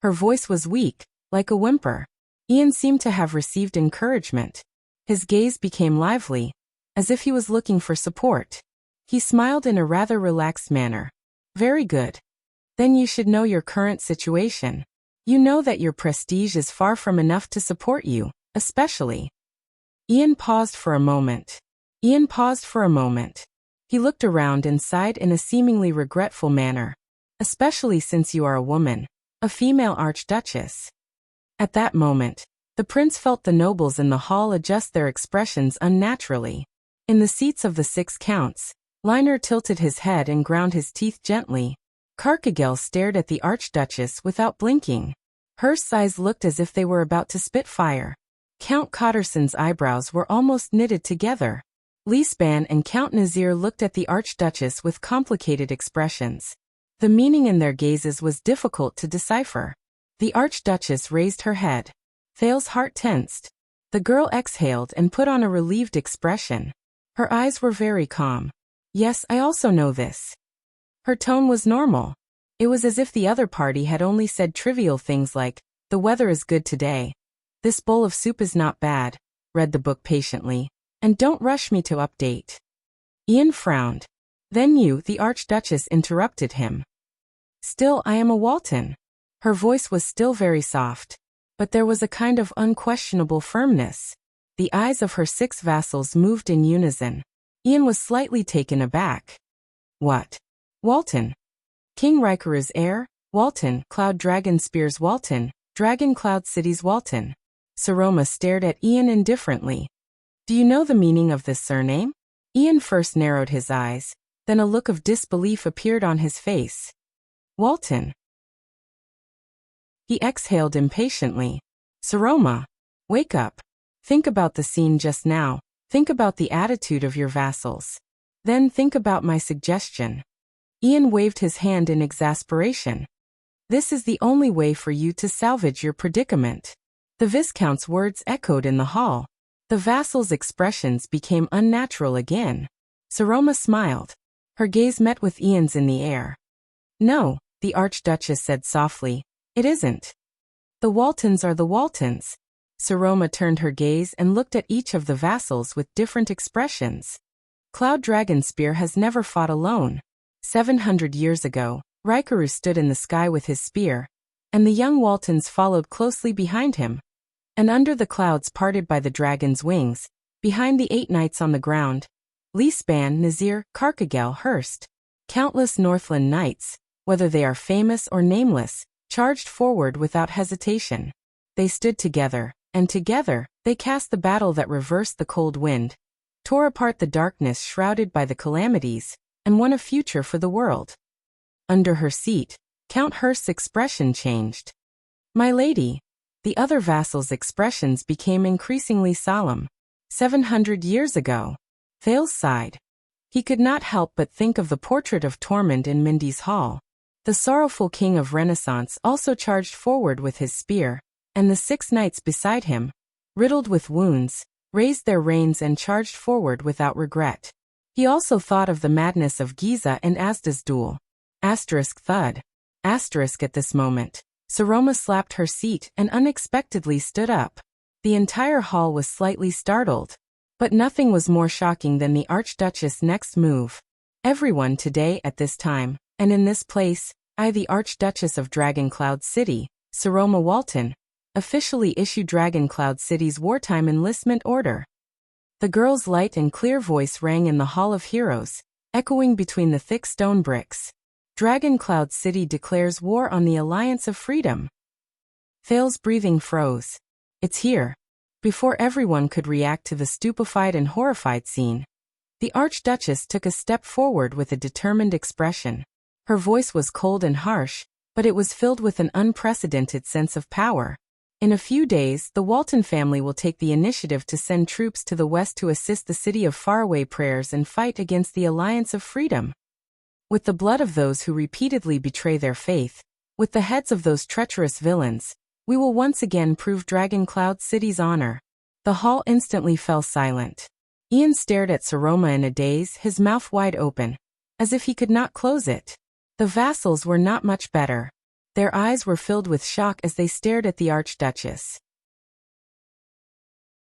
Her voice was weak, like a whimper. Ian seemed to have received encouragement. His gaze became lively, as if he was looking for support. He smiled in a rather relaxed manner. Very good. Then you should know your current situation. You know that your prestige is far from enough to support you, especially. Ian paused for a moment. He looked around and sighed in a seemingly regretful manner. Especially since you are a woman, a female archduchess. At that moment, the prince felt the nobles in the hall adjust their expressions unnaturally. In the seats of the 6 counts, Liner tilted his head and ground his teeth gently. Carkigel stared at the Archduchess without blinking. Hurst's eyes looked as if they were about to spit fire. Count Cotterson's eyebrows were almost knitted together. Leespan and Count Nazir looked at the Archduchess with complicated expressions. The meaning in their gazes was difficult to decipher. The Archduchess raised her head. Thales's heart tensed. The girl exhaled and put on a relieved expression. Her eyes were very calm. Yes, I also know this. Her tone was normal. It was as if the other party had only said trivial things like, the weather is good today. This bowl of soup is not bad. Read the book patiently. And don't rush me to update. Ian frowned. Then you, the Archduchess, interrupted him. Still, I am a Walton. Her voice was still very soft, but there was a kind of unquestionable firmness. The eyes of her 6 vassals moved in unison. Ian was slightly taken aback. What? Walton? King Rikaru's heir? Walton, Cloud Dragon Spears Walton, Dragon Cloud Cities Walton. Saroma stared at Ian indifferently. Do you know the meaning of this surname? Ian first narrowed his eyes, then a look of disbelief appeared on his face. Walton. He exhaled impatiently. Saroma, wake up. Think about the scene just now. Think about the attitude of your vassals. Then think about my suggestion. Ian waved his hand in exasperation. This is the only way for you to salvage your predicament. The Viscount's words echoed in the hall. The vassals' expressions became unnatural again. Saroma smiled. Her gaze met with Ian's in the air. No, the Archduchess said softly. It isn't. The Waltons are the Waltons. Saroma turned her gaze and looked at each of the vassals with different expressions. Cloud Dragonspear has never fought alone. 700 years ago, Rikaru stood in the sky with his spear, and the young Waltons followed closely behind him. And under the clouds parted by the dragon's wings, behind the 8 knights on the ground, Leespan, Nazir, Carcagel, Hurst, countless Northland knights, whether they are famous or nameless, charged forward without hesitation. They stood together, and together, they cast the battle that reversed the cold wind, tore apart the darkness shrouded by the calamities, and won a future for the world. Under her seat, Count Hurst's expression changed. My lady. The other vassals' expressions became increasingly solemn. 700 years ago. Thales sighed. He could not help but think of the portrait of Tormund in Mindy's hall. The sorrowful king of Renaissance also charged forward with his spear, and the 6 knights beside him, riddled with wounds, raised their reins and charged forward without regret. He also thought of the madness of Giza and Asda's duel. Thud. At this moment, Saroma slapped her seat and unexpectedly stood up. The entire hall was slightly startled. But nothing was more shocking than the Archduchess' next move. Everyone today at this time, and in this place, I, the Archduchess of Dragoncloud City, Saroma Walton, officially issue Dragoncloud City's wartime enlistment order. The girl's light and clear voice rang in the Hall of Heroes, echoing between the thick stone bricks. Dragoncloud City declares war on the Alliance of Freedom. Thale's breathing froze. It's here. Before everyone could react to the stupefied and horrified scene, the Archduchess took a step forward with a determined expression. Her voice was cold and harsh, but it was filled with an unprecedented sense of power. In a few days, the Walton family will take the initiative to send troops to the west to assist the city of faraway prayers and fight against the Alliance of Freedom. With the blood of those who repeatedly betray their faith, with the heads of those treacherous villains, we will once again prove Dragoncloud City's honor. The hall instantly fell silent. Ian stared at Saroma in a daze, his mouth wide open, as if he could not close it. The vassals were not much better. Their eyes were filled with shock as they stared at the Archduchess.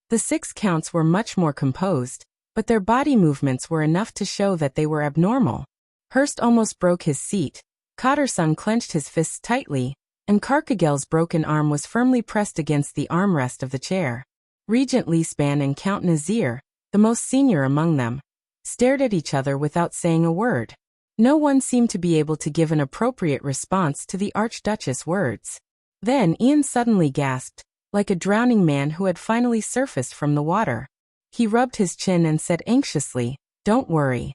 The 6 counts were much more composed, but their body movements were enough to show that they were abnormal. Hurst almost broke his seat, Cotterson clenched his fists tightly, and Carcagel's broken arm was firmly pressed against the armrest of the chair. Regent Leespan and Count Nazir, the most senior among them, stared at each other without saying a word. No one seemed to be able to give an appropriate response to the Archduchess' words. Then Ian suddenly gasped, like a drowning man who had finally surfaced from the water. He rubbed his chin and said anxiously, "Don't worry.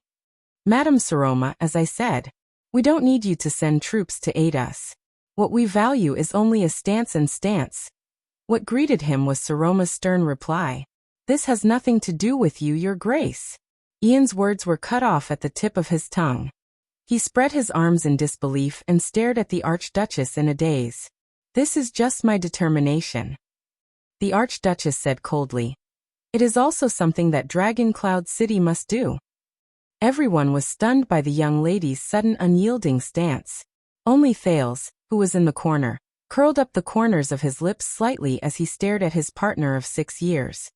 Madam Saroma, as I said, we don't need you to send troops to aid us. What we value is only a stance and stance." What greeted him was Saroma's stern reply. "This has nothing to do with you, Your Grace." Ian's words were cut off at the tip of his tongue. He spread his arms in disbelief and stared at the Archduchess in a daze. "This is just my determination," the Archduchess said coldly. "It is also something that Dragoncloud City must do." Everyone was stunned by the young lady's sudden unyielding stance. Only Thales, who was in the corner, curled up the corners of his lips slightly as he stared at his partner of 6 years.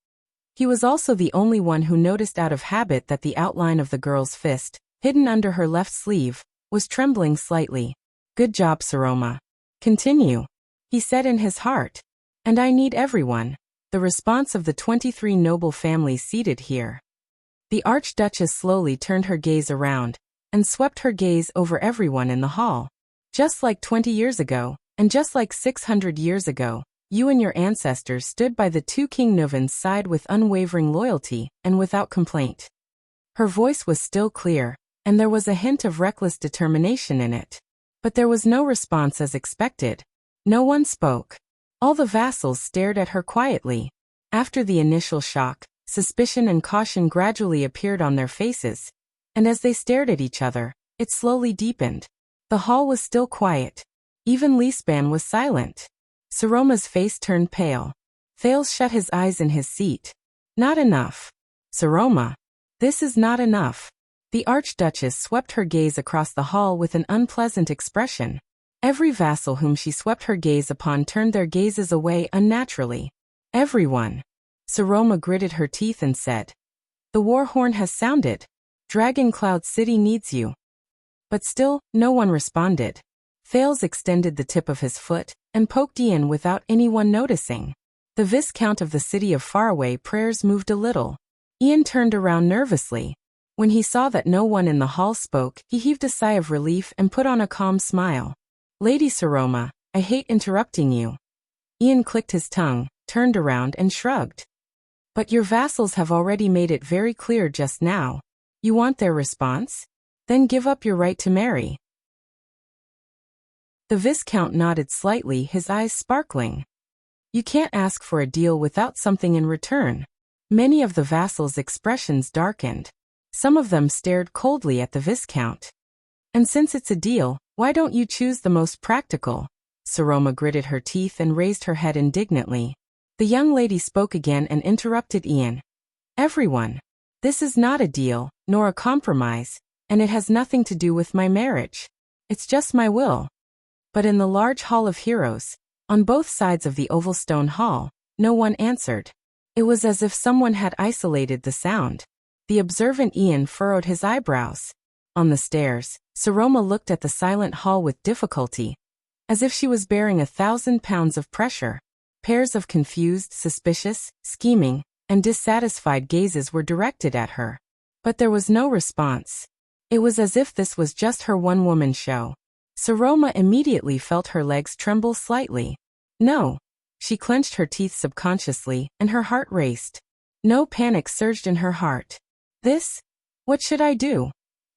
He was also the only one who noticed out of habit that the outline of the girl's fist, hidden under her left sleeve, was trembling slightly. Good job, Saroma. Continue, he said in his heart. And I need everyone. The response of the 23 noble families seated here. The Archduchess slowly turned her gaze around and swept her gaze over everyone in the hall. Just like 20 years ago, and just like 600 years ago, you and your ancestors stood by the two King Nuvan's side with unwavering loyalty and without complaint. Her voice was still clear, and there was a hint of reckless determination in it. But there was no response as expected. No one spoke. All the vassals stared at her quietly. After the initial shock, suspicion and caution gradually appeared on their faces, and as they stared at each other, it slowly deepened. The hall was still quiet. Even Leespan was silent. Saroma's face turned pale. Thales shut his eyes in his seat. Not enough. Saroma. This is not enough. The Archduchess swept her gaze across the hall with an unpleasant expression. Every vassal whom she swept her gaze upon turned their gazes away unnaturally. Everyone. Saroma gritted her teeth and said, "The war horn has sounded. Dragon Cloud City needs you." But still, no one responded. Thales extended the tip of his foot and poked Ian without anyone noticing. The Viscount of the city of Faraway Prayers moved a little. Ian turned around nervously. When he saw that no one in the hall spoke, he heaved a sigh of relief and put on a calm smile. "Lady Saroma, I hate interrupting you." Ian clicked his tongue, turned around and shrugged. "But your vassals have already made it very clear just now. You want their response? Then give up your right to marry." The Viscount nodded slightly, his eyes sparkling. "You can't ask for a deal without something in return." Many of the vassals' expressions darkened. Some of them stared coldly at the Viscount. "And since it's a deal, why don't you choose the most practical?" Saroma gritted her teeth and raised her head indignantly. The young lady spoke again and interrupted Ian. "Everyone. This is not a deal, nor a compromise, and it has nothing to do with my marriage. It's just my will." But in the large hall of heroes, on both sides of the oval stone hall, no one answered. It was as if someone had isolated the sound. The observant Ian furrowed his eyebrows. On the stairs, Saroma looked at the silent hall with difficulty, as if she was bearing 1,000 pounds of pressure. Pairs of confused, suspicious, scheming, and dissatisfied gazes were directed at her. But there was no response. It was as if this was just her one-woman show. Saroma immediately felt her legs tremble slightly. No. She clenched her teeth subconsciously, and her heart raced. No panic surged in her heart. What should I do?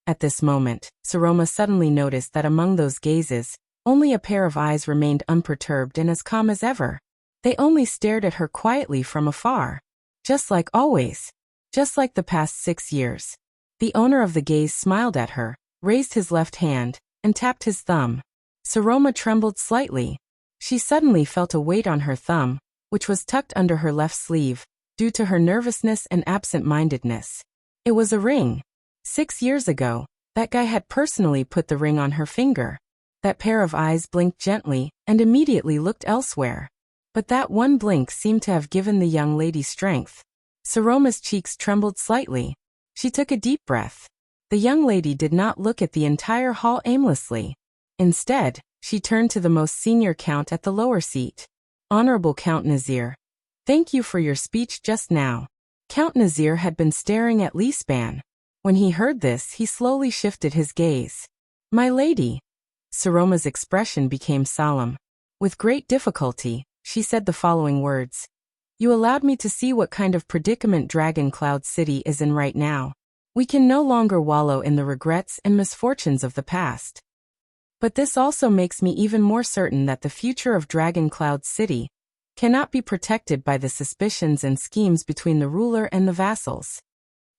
At this moment, Saroma suddenly noticed that among those gazes, only a pair of eyes remained unperturbed and as calm as ever. They only stared at her quietly from afar. Just like always. Just like the past 6 years. The owner of the gaze smiled at her, raised his left hand, and tapped his thumb. Saroma trembled slightly. She suddenly felt a weight on her thumb, which was tucked under her left sleeve, due to her nervousness and absent-mindedness. It was a ring. 6 years ago, that guy had personally put the ring on her finger. That pair of eyes blinked gently and immediately looked elsewhere. But that one blink seemed to have given the young lady strength. Saroma's cheeks trembled slightly. She took a deep breath. The young lady did not look at the entire hall aimlessly. Instead, she turned to the most senior count at the lower seat. "Honorable Count Nazir. Thank you for your speech just now." Count Nazir had been staring at Leespan. When he heard this, he slowly shifted his gaze. "My lady." Saroma's expression became solemn. With great difficulty, she said the following words. "You allowed me to see what kind of predicament Dragon Cloud City is in right now. We can no longer wallow in the regrets and misfortunes of the past. But this also makes me even more certain that the future of Dragon Cloud City cannot be protected by the suspicions and schemes between the ruler and the vassals."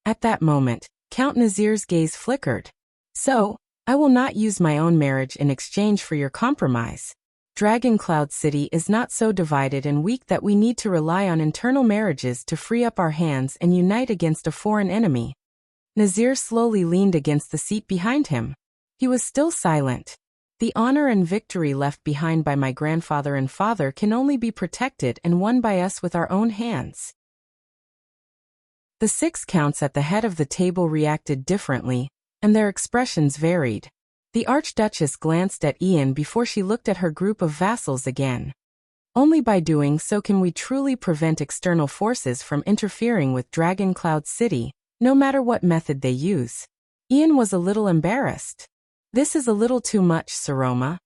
At that moment, Count Nazir's gaze flickered. "So, I will not use my own marriage in exchange for your compromise. Dragon Cloud City is not so divided and weak that we need to rely on internal marriages to free up our hands and unite against a foreign enemy." Nazir slowly leaned against the seat behind him. He was still silent. "The honor and victory left behind by my grandfather and father can only be protected and won by us with our own hands." The 6 counts at the head of the table reacted differently, and their expressions varied. The Archduchess glanced at Ian before she looked at her group of vassals again. Only by doing so can we truly prevent external forces from interfering with Dragon Cloud City, no matter what method they use. Ian was a little embarrassed. This is a little too much, Saroma.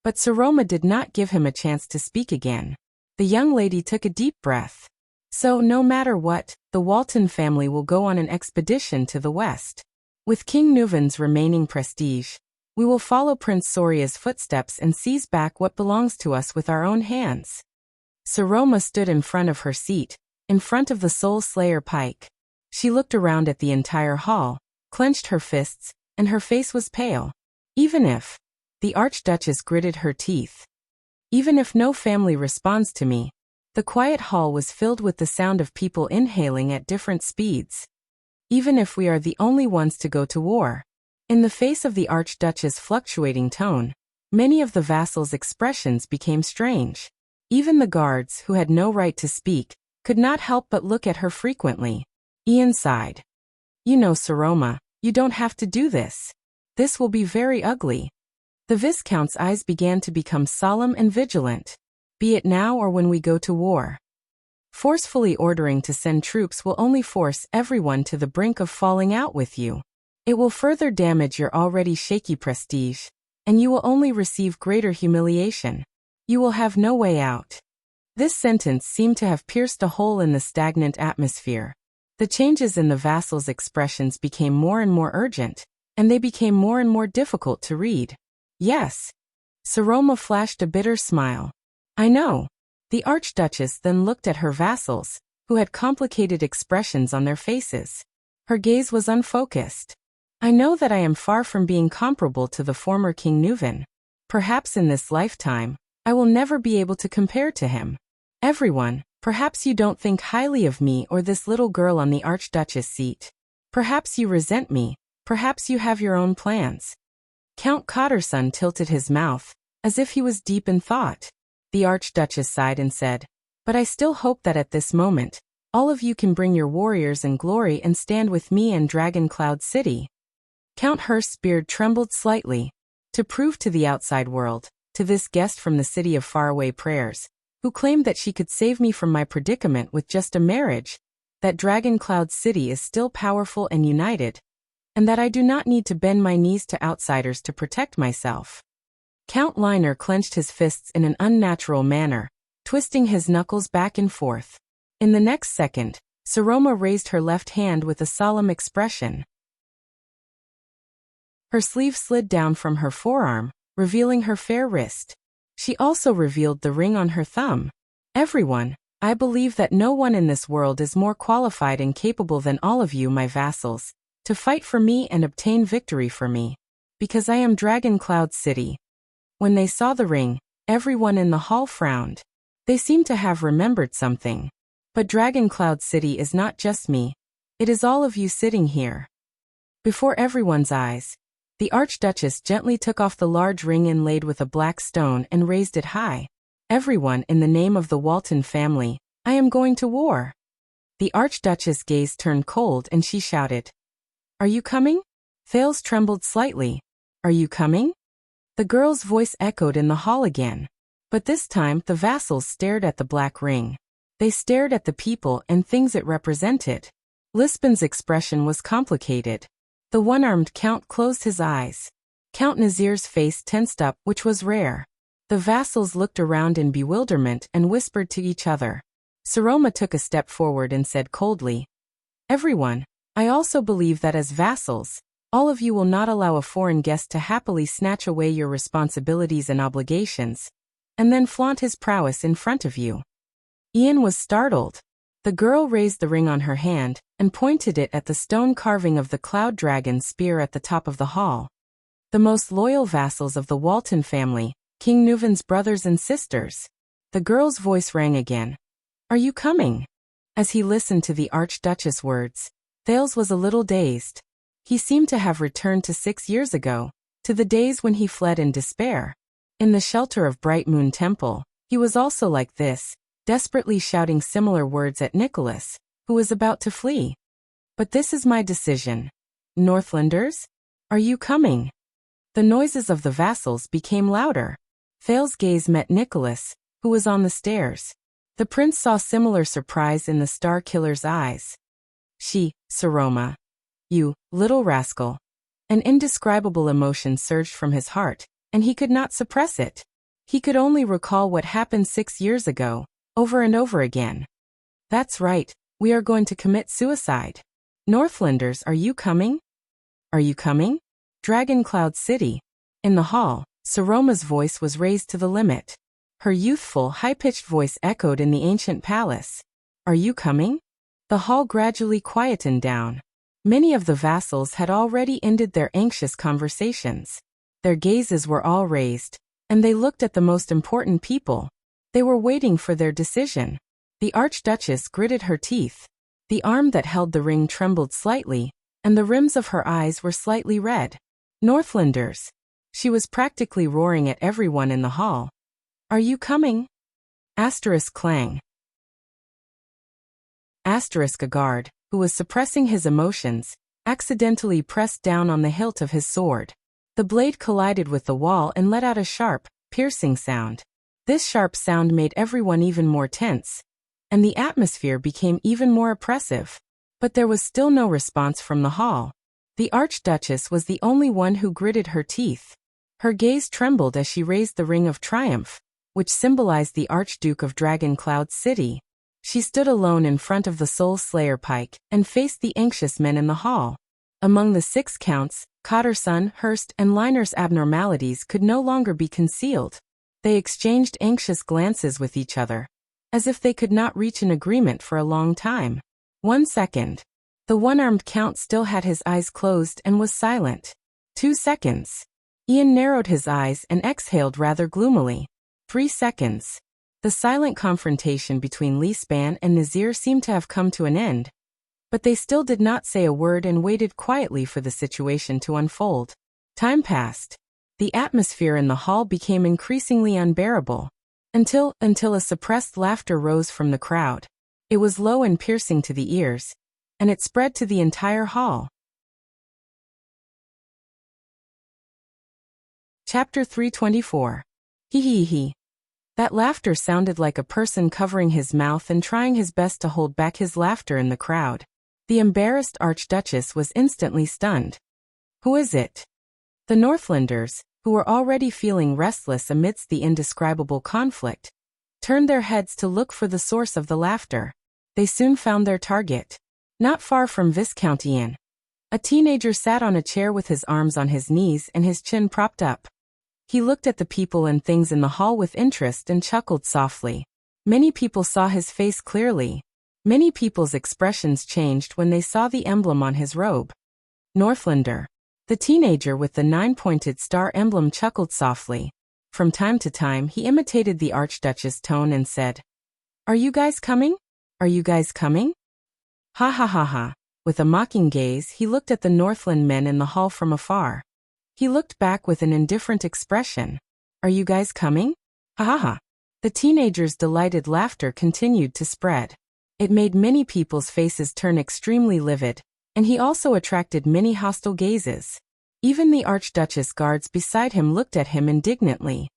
But Saroma did not give him a chance to speak again. The young lady took a deep breath. So, no matter what, the Walton family will go on an expedition to the west. With King Nuven's remaining prestige, we will follow Prince Soria's footsteps and seize back what belongs to us with our own hands. Saroma stood in front of her seat, in front of the Soul Slayer Pike. She looked around at the entire hall, clenched her fists, and her face was pale. Even if, the Archduchess gritted her teeth. Even if no family responds to me, the quiet hall was filled with the sound of people inhaling at different speeds. Even if we are the only ones to go to war. In the face of the Archduchess' fluctuating tone, many of the vassals' expressions became strange. Even the guards, who had no right to speak, could not help but look at her frequently. Ian sighed. You know, Saroma, you don't have to do this. This will be very ugly. The Viscount's eyes began to become solemn and vigilant. Be it now or when we go to war. Forcefully ordering to send troops will only force everyone to the brink of falling out with you. It will further damage your already shaky prestige, and you will only receive greater humiliation. You will have no way out. This sentence seemed to have pierced a hole in the stagnant atmosphere. The changes in the vassals' expressions became more and more urgent, and they became more and more difficult to read. Yes. Saroma flashed a bitter smile. I know. The Archduchess then looked at her vassals, who had complicated expressions on their faces. Her gaze was unfocused. I know that I am far from being comparable to the former King Nuven. Perhaps in this lifetime, I will never be able to compare to him. Everyone, perhaps you don't think highly of me or this little girl on the Archduchess seat. Perhaps you resent me, perhaps you have your own plans. Count Cotterson tilted his mouth, as if he was deep in thought. The Archduchess sighed and said, but I still hope that at this moment, all of you can bring your warriors in glory and stand with me in Dragon Cloud City. Count Hurst's beard trembled slightly. To prove to the outside world, to this guest from the city of faraway prayers, who claimed that she could save me from my predicament with just a marriage, that Dragon Cloud City is still powerful and united, and that I do not need to bend my knees to outsiders to protect myself. Count Liner clenched his fists in an unnatural manner, twisting his knuckles back and forth. In the next second, Saroma raised her left hand with a solemn expression. Her sleeve slid down from her forearm, revealing her fair wrist. She also revealed the ring on her thumb. Everyone, I believe that no one in this world is more qualified and capable than all of you, my vassals, to fight for me and obtain victory for me. Because I am Dragon Cloud City. When they saw the ring, everyone in the hall frowned. They seemed to have remembered something. But Dragon Cloud City is not just me. It is all of you sitting here. Before everyone's eyes, the Archduchess gently took off the large ring inlaid with a black stone and raised it high. Everyone, in the name of the Walton family, I am going to war. The Archduchess' gaze turned cold and she shouted, Are you coming? Thales trembled slightly. Are you coming? The girl's voice echoed in the hall again. But this time the vassals stared at the black ring. They stared at the people and things it represented. Lisbon's expression was complicated. The one-armed count closed his eyes. Count Nazir's face tensed up, which was rare. The vassals looked around in bewilderment and whispered to each other. Saroma took a step forward and said coldly, Everyone, I also believe that as vassals, all of you will not allow a foreign guest to happily snatch away your responsibilities and obligations, and then flaunt his prowess in front of you. Ian was startled. The girl raised the ring on her hand and pointed it at the stone carving of the cloud dragon spear at the top of the hall. The most loyal vassals of the Walton family, King Nuven's brothers and sisters. The girl's voice rang again. Are you coming? As he listened to the Archduchess' words, Thales was a little dazed. He seemed to have returned to 6 years ago, to the days when he fled in despair. In the shelter of Bright Moon Temple, he was also like this, desperately shouting similar words at Nicholas, who was about to flee. But this is my decision. Northlanders? Are you coming? The noises of the vassals became louder. Thal's gaze met Nicholas, who was on the stairs. The prince saw similar surprise in the Star Killer's eyes. Saroma. You, little rascal. An indescribable emotion surged from his heart, and he could not suppress it. He could only recall what happened 6 years ago, over and over again. That's right, we are going to commit suicide. Northlanders, are you coming? Are you coming? Dragon Cloud City. In the hall, Saroma's voice was raised to the limit. Her youthful, high-pitched voice echoed in the ancient palace. Are you coming? The hall gradually quietened down. Many of the vassals had already ended their anxious conversations. Their gazes were all raised, and they looked at the most important people. They were waiting for their decision. The Archduchess gritted her teeth. The arm that held the ring trembled slightly, and the rims of her eyes were slightly red. Northlanders. She was practically roaring at everyone in the hall. Are you coming? Clang. A guard, who was suppressing his emotions, accidentally pressed down on the hilt of his sword. The blade collided with the wall and let out a sharp, piercing sound. This sharp sound made everyone even more tense, and the atmosphere became even more oppressive. But there was still no response from the hall. The Archduchess was the only one who gritted her teeth. Her gaze trembled as she raised the Ring of Triumph, which symbolized the Archduke of Dragon Cloud City. She stood alone in front of the Soul Slayer pike and faced the anxious men in the hall. Among the 6 counts, Cotterson, Hurst, and Liner's abnormalities could no longer be concealed. They exchanged anxious glances with each other, as if they could not reach an agreement for a long time. 1 second. The one-armed count still had his eyes closed and was silent. 2 seconds. Ian narrowed his eyes and exhaled rather gloomily. 3 seconds. The silent confrontation between Lee Span and Nazir seemed to have come to an end, but they still did not say a word and waited quietly for the situation to unfold. Time passed. The atmosphere in the hall became increasingly unbearable, until a suppressed laughter rose from the crowd. It was low and piercing to the ears, and it spread to the entire hall. Chapter 324. Hee hee hee. That laughter sounded like a person covering his mouth and trying his best to hold back his laughter in the crowd. The embarrassed Archduchess was instantly stunned. Who is it? The Northlanders, who were already feeling restless amidst the indescribable conflict, turned their heads to look for the source of the laughter. They soon found their target. Not far from Viscount Ian. A teenager sat on a chair with his arms on his knees and his chin propped up. He looked at the people and things in the hall with interest and chuckled softly. Many people saw his face clearly. Many people's expressions changed when they saw the emblem on his robe. Northlander. The teenager with the 9-pointed star emblem chuckled softly. From time to time he imitated the Archduchess' tone and said, "Are you guys coming? Are you guys coming?" Ha ha ha ha. With a mocking gaze he looked at the Northland men in the hall from afar. He looked back with an indifferent expression. Are you guys coming? Ha ha ha. The teenager's delighted laughter continued to spread. It made many people's faces turn extremely livid, and he also attracted many hostile gazes. Even the Archduchess guards beside him looked at him indignantly.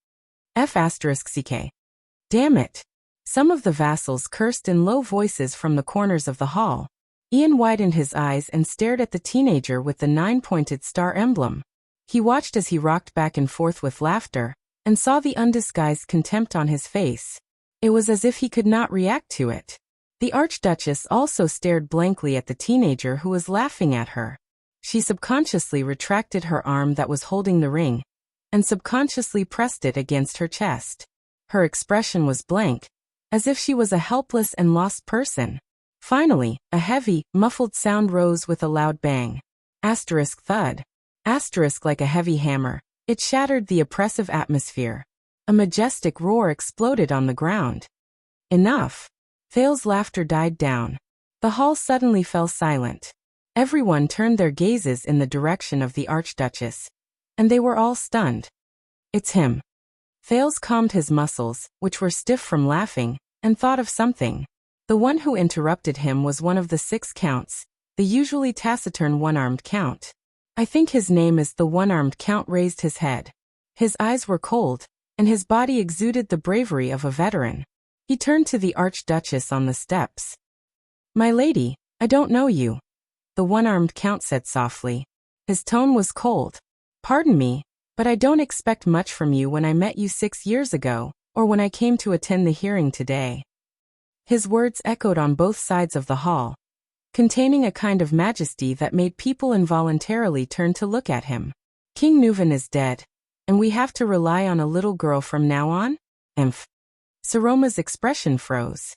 F***ck. Damn it. Some of the vassals cursed in low voices from the corners of the hall. Ian widened his eyes and stared at the teenager with the 9-pointed star emblem. He watched as he rocked back and forth with laughter, and saw the undisguised contempt on his face. It was as if he could not react to it. The Archduchess also stared blankly at the teenager who was laughing at her. She subconsciously retracted her arm that was holding the ring, and subconsciously pressed it against her chest. Her expression was blank, as if she was a helpless and lost person. Finally, a heavy, muffled sound rose with a loud bang. Thud. Like a heavy hammer, it shattered the oppressive atmosphere. A majestic roar exploded on the ground. Enough. Thal's laughter died down. The hall suddenly fell silent. Everyone turned their gazes in the direction of the Archduchess, and they were all stunned. It's him. Thales calmed his muscles, which were stiff from laughing, and thought of something. The one who interrupted him was one of the 6 counts, the usually taciturn one-armed count. I think his name is the one-armed Count raised his head. His eyes were cold, and his body exuded the bravery of a veteran. He turned to the Archduchess on the steps. My lady, I don't know you. The one-armed Count said softly. His tone was cold. Pardon me, but I don't expect much from you when I met you 6 years ago, or when I came to attend the hearing today. His words echoed on both sides of the hall, containing a kind of majesty that made people involuntarily turn to look at him. King Nuvan is dead, and we have to rely on a little girl from now on? Saroma's expression froze.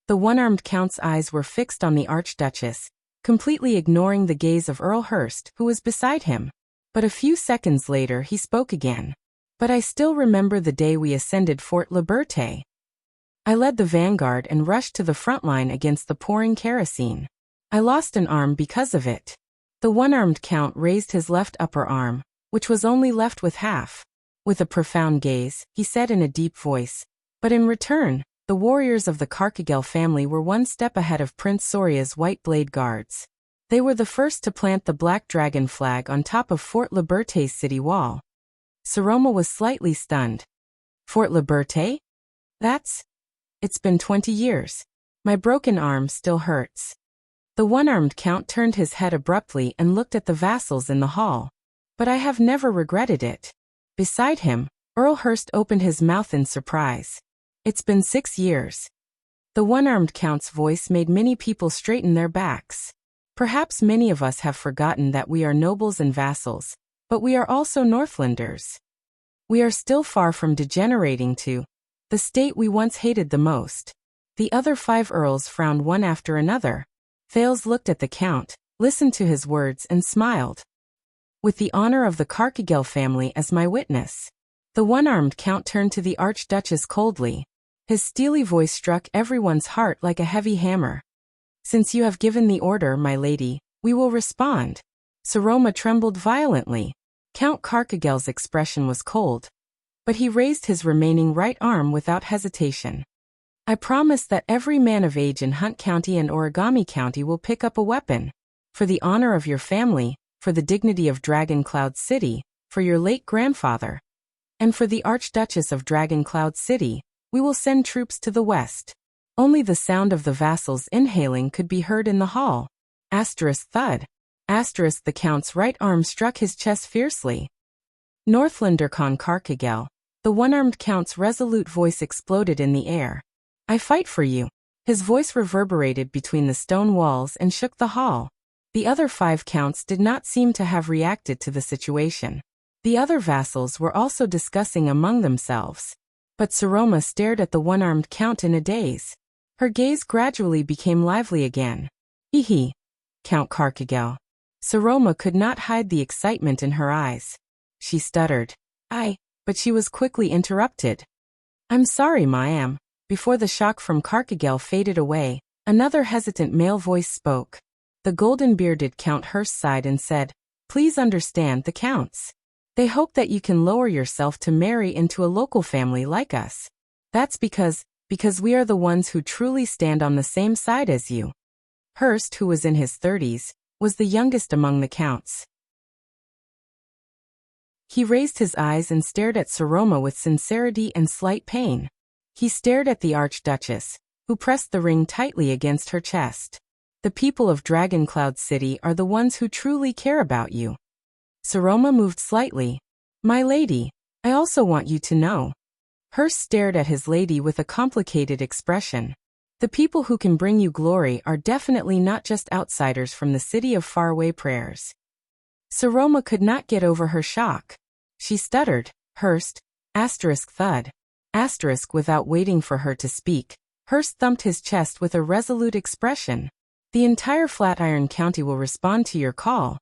The one-armed Count's eyes were fixed on the Archduchess, completely ignoring the gaze of Earl Hurst, who was beside him. But a few seconds later he spoke again. But I still remember the day we ascended Fort Liberté. I led the vanguard and rushed to the front line against the pouring kerosene. I lost an arm because of it. The one-armed Count raised his left upper arm, which was only left with half. With a profound gaze, he said in a deep voice, but in return, the warriors of the Carcagel family were one step ahead of Prince Soria's White Blade Guards. They were the first to plant the Black Dragon flag on top of Fort Liberté's city wall. Saroma was slightly stunned. Fort Liberté? It's been 20 years. My broken arm still hurts. The one-armed Count turned his head abruptly and looked at the vassals in the hall. But I have never regretted it. Beside him, Earl Hurst opened his mouth in surprise. It's been 6 years. The one-armed Count's voice made many people straighten their backs. Perhaps many of us have forgotten that we are nobles and vassals, but we are also Northlanders. We are still far from degenerating to the state we once hated the most. The other 5 earls frowned one after another. Thales looked at the Count, listened to his words and smiled. With the honor of the Carcagel family as my witness. The one-armed Count turned to the Archduchess coldly. His steely voice struck everyone's heart like a heavy hammer. Since you have given the order, my lady, we will respond. Saroma trembled violently. Count Carcagel's expression was cold, but he raised his remaining right arm without hesitation. I promise that every man of age in Hunt County and Origami County will pick up a weapon. For the honor of your family, for the dignity of Dragon Cloud City, for your late grandfather, and for the Archduchess of Dragon Cloud City, we will send troops to the west. Only the sound of the vassals inhaling could be heard in the hall. Thud. The Count's right arm struck his chest fiercely. Northlander Con Carcagel. The one-armed Count's resolute voice exploded in the air. I fight for you. His voice reverberated between the stone walls and shook the hall. The other 5 counts did not seem to have reacted to the situation. The other vassals were also discussing among themselves. But Saroma stared at the one-armed Count in a daze. Her gaze gradually became lively again. Count Carcagel. Saroma could not hide the excitement in her eyes. She stuttered. But she was quickly interrupted. I'm sorry, ma'am. Before the shock from Carcagel faded away, another hesitant male voice spoke. The golden-bearded Count Hurst sighed and said, Please understand the Counts. They hope that you can lower yourself to marry into a local family like us. That's because we are the ones who truly stand on the same side as you. Hurst, who was in his 30s, was the youngest among the Counts. He raised his eyes and stared at Saroma with sincerity and slight pain. He stared at the Archduchess, who pressed the ring tightly against her chest. The people of Dragon Cloud City are the ones who truly care about you. Saroma moved slightly. My lady, I also want you to know. Hurst stared at his lady with a complicated expression. The people who can bring you glory are definitely not just outsiders from the city of faraway prayers. Saroma could not get over her shock. She stuttered, Hurst, thud. Without waiting for her to speak, Hurst thumped his chest with a resolute expression. The entire Flatiron County will respond to your call.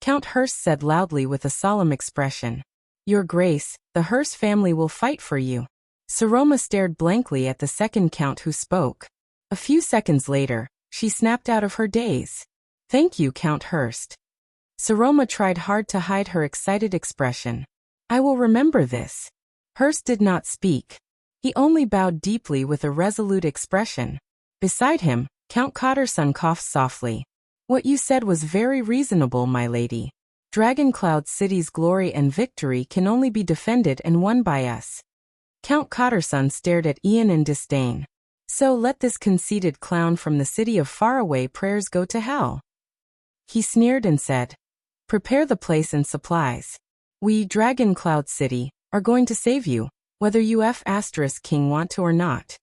Count Hurst said loudly with a solemn expression. Your Grace, the Hurst family will fight for you. Saroma stared blankly at the second Count who spoke. A few seconds later, she snapped out of her daze. Thank you, Count Hurst. Saroma tried hard to hide her excited expression. I will remember this. Hurst did not speak. He only bowed deeply with a resolute expression. Beside him, Count Cotterson coughed softly. What you said was very reasonable, my lady. Dragoncloud City's glory and victory can only be defended and won by us. Count Cotterson stared at Ian in disdain. So let this conceited clown from the city of faraway prayers go to hell. He sneered and said, prepare the place and supplies. We, Dragoncloud City, are going to save you, whether you King want to or not.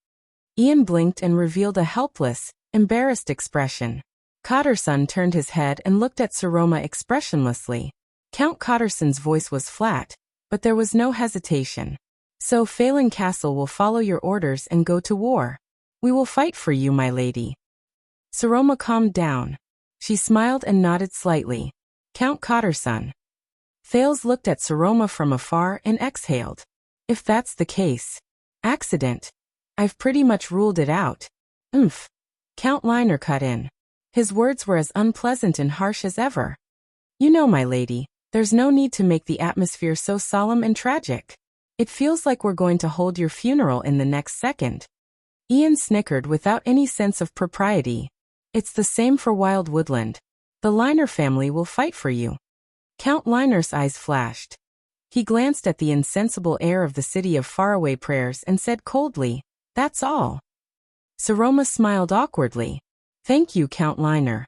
Ian blinked and revealed a helpless, embarrassed expression. Cotterson turned his head and looked at Saroma expressionlessly. Count Cotterson's voice was flat, but there was no hesitation. So Phelan Castle will follow your orders and go to war. We will fight for you, my lady. Saroma calmed down. She smiled and nodded slightly. Count Cotterson. Thales looked at Saroma from afar and exhaled. If that's the case. Accident. I've pretty much ruled it out. Count Liner cut in. His words were as unpleasant and harsh as ever. You know, my lady, there's no need to make the atmosphere so solemn and tragic. It feels like we're going to hold your funeral in the next second. Ian snickered without any sense of propriety. It's the same for Wild Woodland. The Liner family will fight for you. Count Liner's eyes flashed. He glanced at the insensible air of the city of faraway prayers and said coldly, that's all. Saroma smiled awkwardly. Thank you, Count Liner.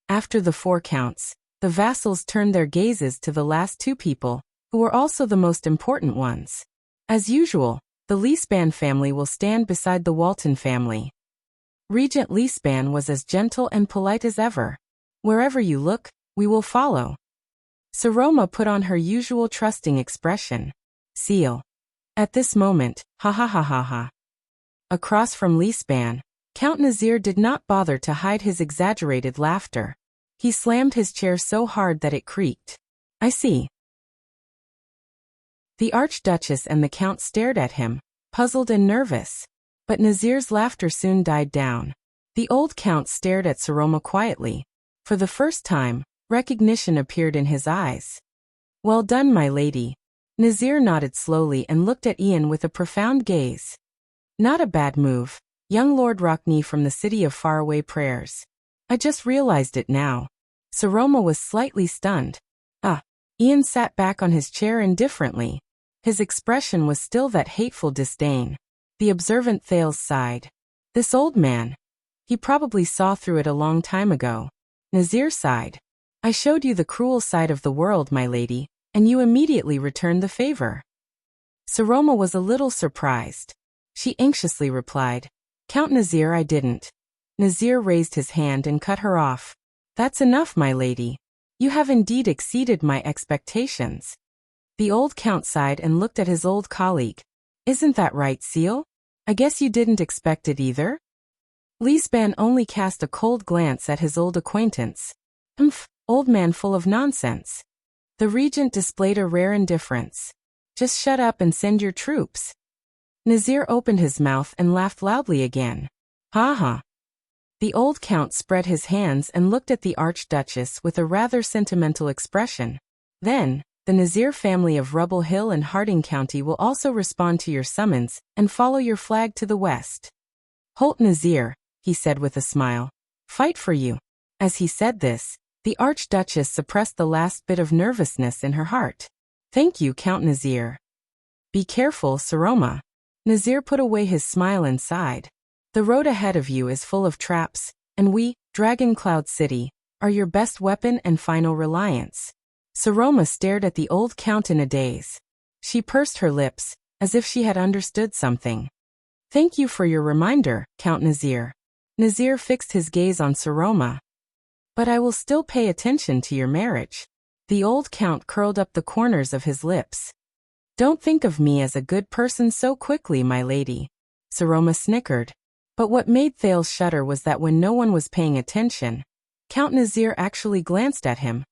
After the 4 counts, the vassals turned their gazes to the last 2 people, who were also the most important ones. As usual, the Leespan family will stand beside the Walton family. Regent Leespan was as gentle and polite as ever. Wherever you look, we will follow. Saroma put on her usual trusting expression. Seal. At this moment, ha ha ha ha ha. Across from Leespan, Count Nazir did not bother to hide his exaggerated laughter. He slammed his chair so hard that it creaked. I see. The Archduchess and the Count stared at him, puzzled and nervous. But Nazir's laughter soon died down. The old Count stared at Saroma quietly. For the first time, recognition appeared in his eyes. Well done, my lady. Nazir nodded slowly and looked at Ian with a profound gaze. Not a bad move, young Lord Rockney from the city of faraway prayers. I just realized it now. Saroma was slightly stunned. Ian sat back on his chair indifferently. His expression was still that hateful disdain. The observant Thales sighed. This old man. He probably saw through it a long time ago. Nazir sighed. I showed you the cruel side of the world, my lady, and you immediately returned the favor. Saroma was a little surprised. She anxiously replied, Count Nazir, I didn't. Nazir raised his hand and cut her off. That's enough, my lady. You have indeed exceeded my expectations. The old Count sighed and looked at his old colleague. Isn't that right, Seal? I guess you didn't expect it either? Leespan only cast a cold glance at his old acquaintance. Old man full of nonsense. The regent displayed a rare indifference. Just shut up and send your troops. Nazir opened his mouth and laughed loudly again. Ha ha. The old Count spread his hands and looked at the Archduchess with a rather sentimental expression. Then, the Nazir family of Rubble Hill and Harding County will also respond to your summons and follow your flag to the west. Holt Nazir, he said with a smile. Fight for you. As he said this, the Archduchess suppressed the last bit of nervousness in her heart. Thank you, Count Nazir. Be careful, Saroma. Nazir put away his smile and sighed. The road ahead of you is full of traps, and we, Dragoncloud City, are your best weapon and final reliance. Saroma stared at the old Count in a daze. She pursed her lips, as if she had understood something. Thank you for your reminder, Count Nazir. Nazir fixed his gaze on Saroma. But I will still pay attention to your marriage. The old Count curled up the corners of his lips. Don't think of me as a good person so quickly, my lady. Saroma snickered. But what made Thales shudder was that when no one was paying attention, Count Nazir actually glanced at him,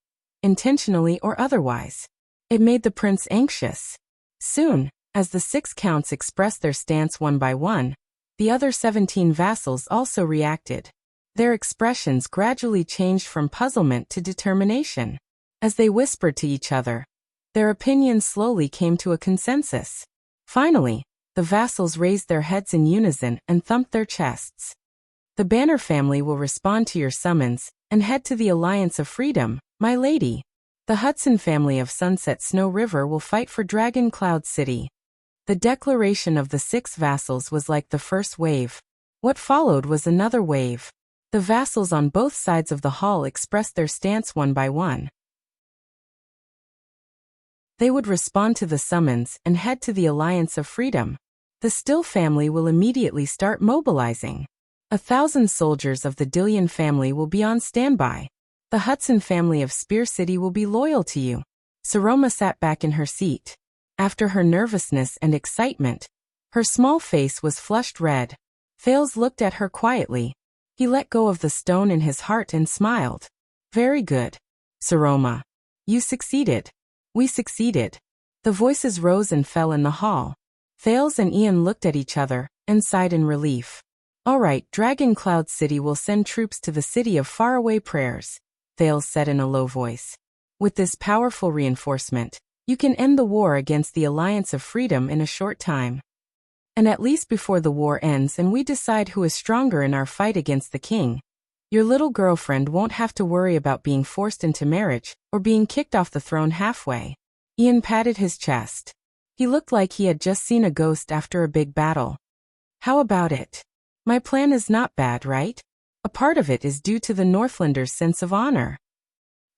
intentionally or otherwise. It made the prince anxious. Soon, as the 6 counts expressed their stance one by one, the other 17 vassals also reacted. Their expressions gradually changed from puzzlement to determination. As they whispered to each other, their opinions slowly came to a consensus. Finally, the vassals raised their heads in unison and thumped their chests. The Banner family will respond to your summons and head to the Alliance of Freedom, my lady. The Hudson family of Sunset Snow River will fight for Dragon Cloud City. The declaration of the 6 vassals was like the first wave. What followed was another wave. The vassals on both sides of the hall expressed their stance one by one. They would respond to the summons and head to the Alliance of Freedom. The Still family will immediately start mobilizing. 1,000 soldiers of the Dillion family will be on standby. The Hudson family of Spear City will be loyal to you. Saroma sat back in her seat. After her nervousness and excitement, her small face was flushed red. Thales looked at her quietly. He let go of the stone in his heart and smiled. Very good, Saroma. You succeeded. We succeeded. The voices rose and fell in the hall. Thales and Ian looked at each other and sighed in relief. All right, Dragon Cloud City will send troops to the city of faraway prayers, Thales said in a low voice. With this powerful reinforcement, you can end the war against the Alliance of Freedom in a short time. And at least before the war ends and we decide who is stronger in our fight against the king, your little girlfriend won't have to worry about being forced into marriage or being kicked off the throne halfway. Ian patted his chest. He looked like he had just seen a ghost after a big battle. How about it? My plan is not bad, right? A part of it is due to the Northlanders' sense of honor.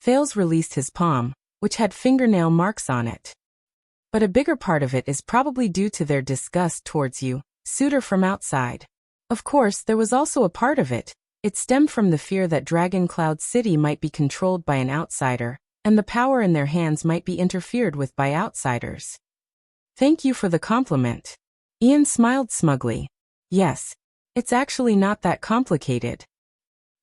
Thales released his palm, which had fingernail marks on it. But a bigger part of it is probably due to their disgust towards you, suitor from outside. Of course, there was also a part of it. It stemmed from the fear that Dragon Cloud City might be controlled by an outsider, and the power in their hands might be interfered with by outsiders. Thank you for the compliment. Ian smiled smugly. Yes, it's actually not that complicated.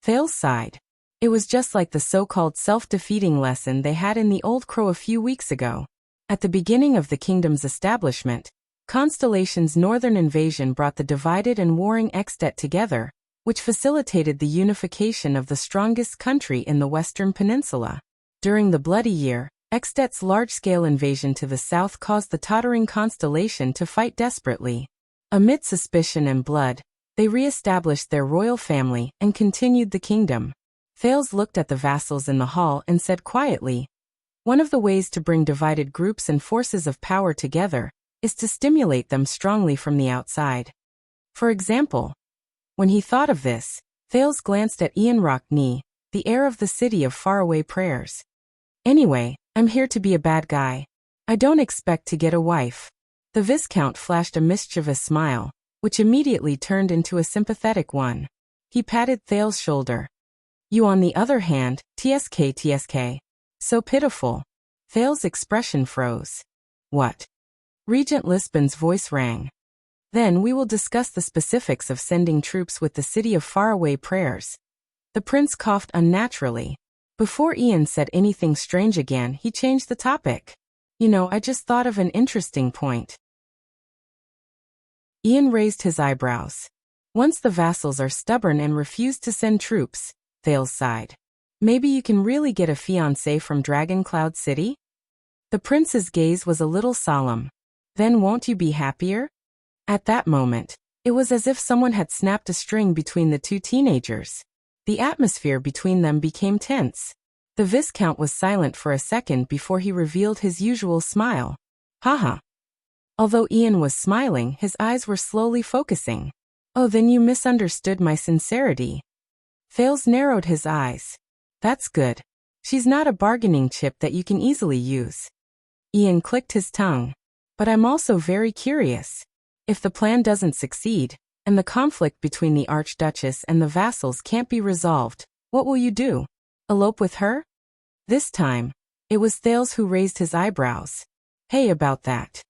Thales sighed. It was just like the so-called self-defeating lesson they had in the Old Crow a few weeks ago. At the beginning of the kingdom's establishment, Constellation's northern invasion brought the divided and warring Extet together, which facilitated the unification of the strongest country in the Western Peninsula. During the Bloody Year, Extet's large-scale invasion to the south caused the tottering Constellation to fight desperately. Amid suspicion and blood, they re-established their royal family and continued the kingdom. Thales looked at the vassals in the hall and said quietly, one of the ways to bring divided groups and forces of power together is to stimulate them strongly from the outside. For example, when he thought of this, Thales glanced at Ian Rockney, the heir of the city of faraway prayers. Anyway, I'm here to be a bad guy. I don't expect to get a wife. The Viscount flashed a mischievous smile, which immediately turned into a sympathetic one. He patted Thales' shoulder. You on the other hand, TSK. So pitiful. Thales' expression froze. What? Regent Lisbon's voice rang. Then we will discuss the specifics of sending troops with the city of faraway prayers. The prince coughed unnaturally. Before Ian said anything strange again, he changed the topic. I just thought of an interesting point. Ian raised his eyebrows. Once the vassals are stubborn and refuse to send troops, Thales sighed. Maybe you can really get a fiancé from Dragon Cloud City? The prince's gaze was a little solemn. Then won't you be happier? At that moment, it was as if someone had snapped a string between the two teenagers. The atmosphere between them became tense. The Viscount was silent for a second before he revealed his usual smile. Haha. Although Ian was smiling, his eyes were slowly focusing. Oh, then you misunderstood my sincerity. Thales narrowed his eyes. That's good. She's not a bargaining chip that you can easily use. Ian clicked his tongue. But I'm also very curious. If the plan doesn't succeed, and the conflict between the Archduchess and the vassals can't be resolved, what will you do? Elope with her? This time, it was Thales who raised his eyebrows. Hey, about that.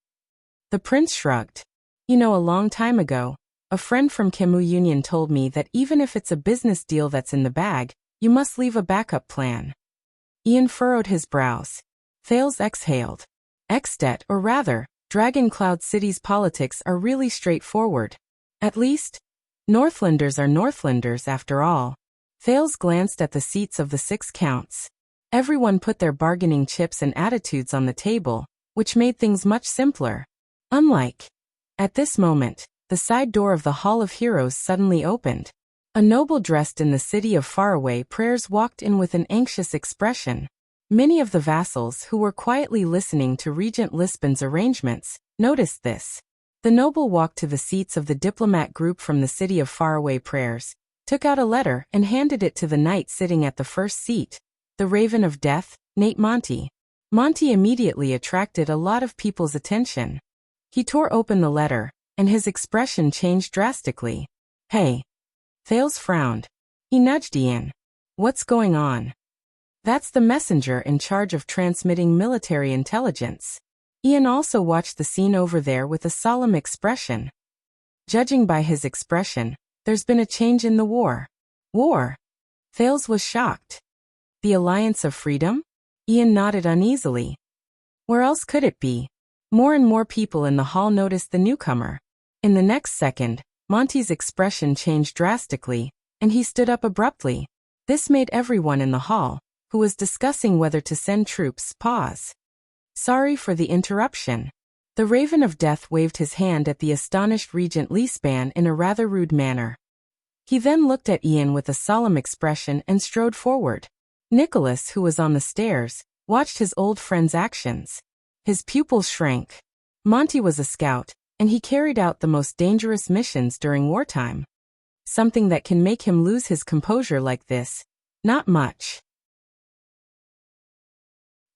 The prince shrugged. A long time ago, a friend from Kemu Union told me that even if it's a business deal that's in the bag, you must leave a backup plan. Ian furrowed his brows. Thales exhaled. Extet, or rather, Dragon Cloud City's politics are really straightforward. At least, Northlanders are Northlanders after all. Thales glanced at the seats of the 6 counts. Everyone put their bargaining chips and attitudes on the table, which made things much simpler. At this moment, the side door of the Hall of Heroes suddenly opened. A noble dressed in the city of faraway prayers walked in with an anxious expression. Many of the vassals who were quietly listening to Regent Lisbon's arrangements noticed this. The noble walked to the seats of the diplomat group from the city of faraway prayers, took out a letter and handed it to the knight sitting at the first seat, the Raven of Death, Nate Monty. Monty immediately attracted a lot of people's attention. He tore open the letter, and his expression changed drastically. Hey. Thales frowned. He nudged Ian. What's going on? That's the messenger in charge of transmitting military intelligence. Ian also watched the scene over there with a solemn expression. Judging by his expression, there's been a change in the war. War? Thales was shocked. The Alliance of Freedom? Ian nodded uneasily. Where else could it be? More and more people in the hall noticed the newcomer. In the next second, Monty's expression changed drastically, and he stood up abruptly. This made everyone in the hall, who was discussing whether to send troops, pause. Sorry for the interruption. The Raven of Death waved his hand at the astonished Regent Lisban in a rather rude manner. He then looked at Ian with a solemn expression and strode forward. Nicholas, who was on the stairs, watched his old friend's actions. His pupils shrank. Monty was a scout, and he carried out the most dangerous missions during wartime. Something that can make him lose his composure like this? Not much.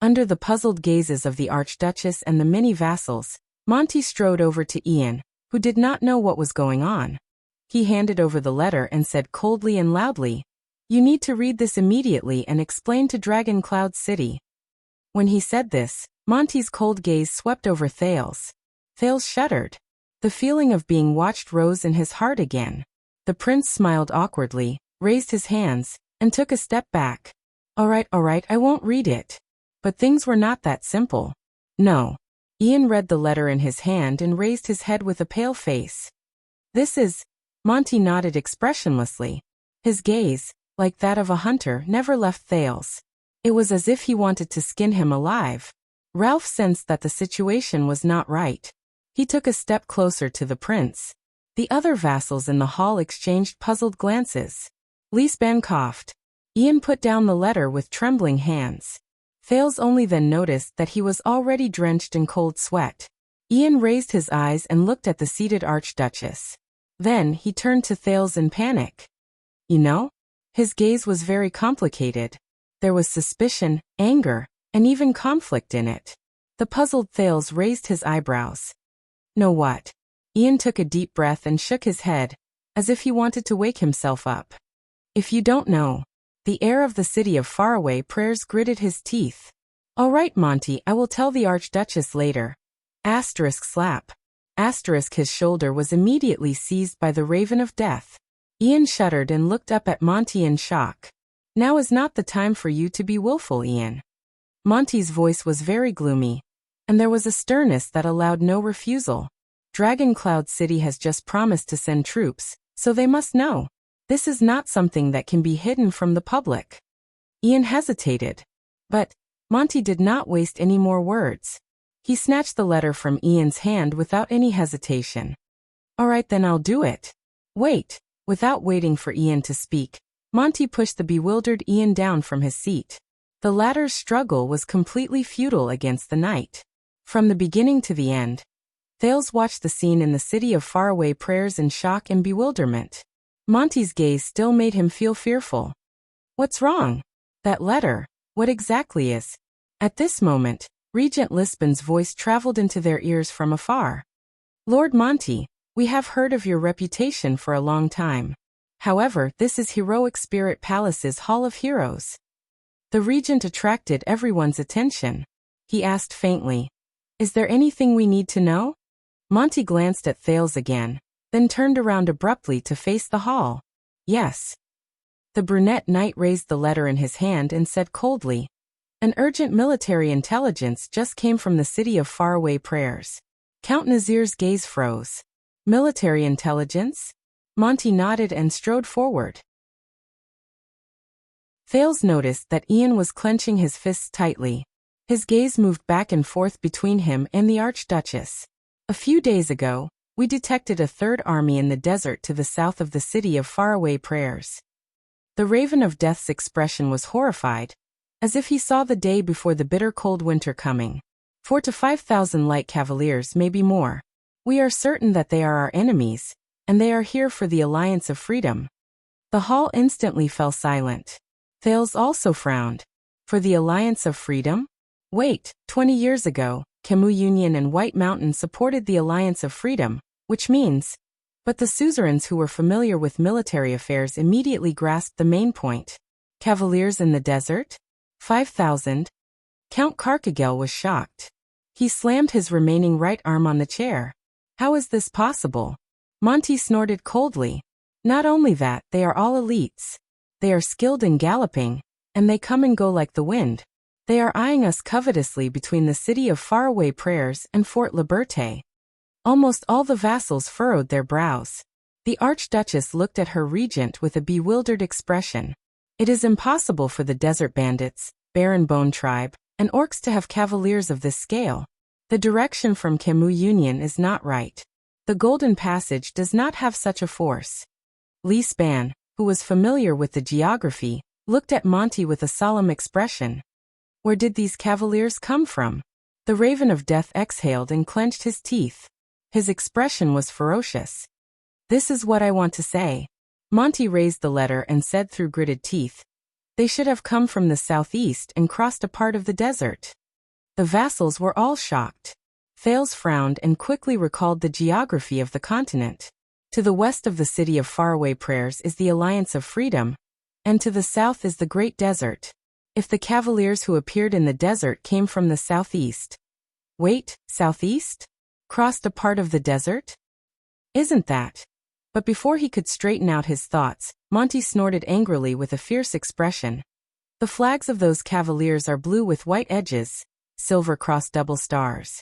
Under the puzzled gazes of the Archduchess and the many vassals, Monty strode over to Ian, who did not know what was going on. He handed over the letter and said coldly and loudly, "You need to read this immediately and explain to Dragon Cloud City." When he said this, Monty's cold gaze swept over Thales. Thales shuddered. The feeling of being watched rose in his heart again. The prince smiled awkwardly, raised his hands, and took a step back. All right, I won't read it. But things were not that simple. No. Ian read the letter in his hand and raised his head with a pale face. This is... Monty nodded expressionlessly. His gaze, like that of a hunter, never left Thales. It was as if he wanted to skin him alive. Ralph sensed that the situation was not right. He took a step closer to the prince. The other vassals in the hall exchanged puzzled glances. Lisban coughed. Ian put down the letter with trembling hands. Thales only then noticed that he was already drenched in cold sweat. Ian raised his eyes and looked at the seated Archduchess. Then he turned to Thales in panic. You know? His gaze was very complicated. There was suspicion, anger, and even conflict in it. The puzzled Thales raised his eyebrows. Know what? Ian took a deep breath and shook his head, as if he wanted to wake himself up. If you don't know. The heir of the city of faraway prayers gritted his teeth. All right, Monty, I will tell the Archduchess later. Asterisk slap. Asterisk his shoulder was immediately seized by the Raven of Death. Ian shuddered and looked up at Monty in shock. Now is not the time for you to be willful, Ian. Monty's voice was very gloomy, and there was a sternness that allowed no refusal. Dragon Cloud City has just promised to send troops, so they must know. This is not something that can be hidden from the public. Ian hesitated. But Monty did not waste any more words. He snatched the letter from Ian's hand without any hesitation. All right, then I'll do it. Wait. Without waiting for Ian to speak, Monty pushed the bewildered Ian down from his seat. The latter's struggle was completely futile against the knight. From the beginning to the end, Thales watched the scene in the city of faraway prayers in shock and bewilderment. Monty's gaze still made him feel fearful. What's wrong? That letter, what exactly is? At this moment, Regent Lisbon's voice traveled into their ears from afar. Lord Monty, we have heard of your reputation for a long time. However, this is Heroic Spirit Palace's Hall of Heroes. The regent attracted everyone's attention. He asked faintly, Is there anything we need to know? Monty glanced at Thales again, then turned around abruptly to face the hall. Yes. The brunette knight raised the letter in his hand and said coldly, An urgent military intelligence just came from the city of faraway prayers. Count Nazir's gaze froze. Military intelligence? Monty nodded and strode forward. Thales noticed that Ian was clenching his fists tightly. His gaze moved back and forth between him and the Archduchess. A few days ago, We detected a third army in the desert to the south of the city of faraway prayers. The Raven of Death's expression was horrified, as if he saw the day before the bitter cold winter coming. 4 to 5,000 light cavaliers, maybe more. We are certain that they are our enemies, and they are here for the Alliance of Freedom. The hall instantly fell silent. Thales also frowned. For the Alliance of Freedom? Wait, 20 years ago, Camus Union and White Mountain supported the Alliance of Freedom, which means... But the suzerains who were familiar with military affairs immediately grasped the main point. Cavaliers in the desert? 5,000? Count Carcagel was shocked. He slammed his remaining right arm on the chair. How is this possible? Monty snorted coldly. Not only that, they are all elites. They are skilled in galloping, and they come and go like the wind. They are eyeing us covetously between the city of faraway prayers and Fort Liberté. Almost all the vassals furrowed their brows. The Archduchess looked at her regent with a bewildered expression. It is impossible for the desert bandits, Baron Bone tribe, and orcs to have cavaliers of this scale. The direction from Camus Union is not right. The Golden Passage does not have such a force. Lee Span, who was familiar with the geography, looked at Monty with a solemn expression. Where did these cavaliers come from? The Raven of Death exhaled and clenched his teeth. His expression was ferocious. This is what I want to say. Monty raised the letter and said through gritted teeth. They should have come from the southeast and crossed a part of the desert. The vassals were all shocked. Thales frowned and quickly recalled the geography of the continent. To the west of the city of faraway prayers is the Alliance of Freedom, and to the south is the Great Desert. If the cavaliers who appeared in the desert came from the southeast. Wait, southeast? Crossed a part of the desert? Isn't that? But before he could straighten out his thoughts, Monty snorted angrily with a fierce expression. The flags of those cavaliers are blue with white edges, silver-crossed double stars.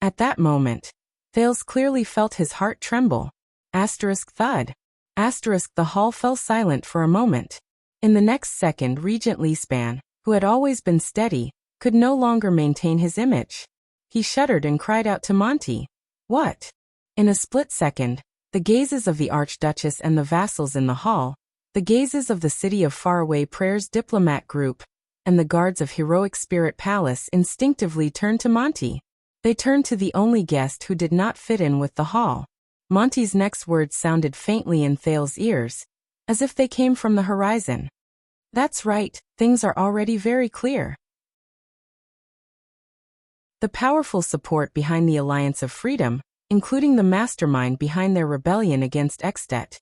At that moment, Thales clearly felt his heart tremble. Asterisk thud. Asterisk the hall fell silent for a moment. In the next second Regent Leespan, who had always been steady, could no longer maintain his image. He shuddered and cried out to Monty. What? In a split second, the gazes of the Archduchess and the vassals in the hall, the gazes of the City of Faraway Prayers diplomat group, and the guards of Heroic Spirit Palace instinctively turned to Monty. They turned to the only guest who did not fit in with the hall. Monty's next words sounded faintly in Thales' ears, as if they came from the horizon. That's right, things are already very clear. The powerful support behind the Alliance of Freedom, including the mastermind behind their rebellion against Extet.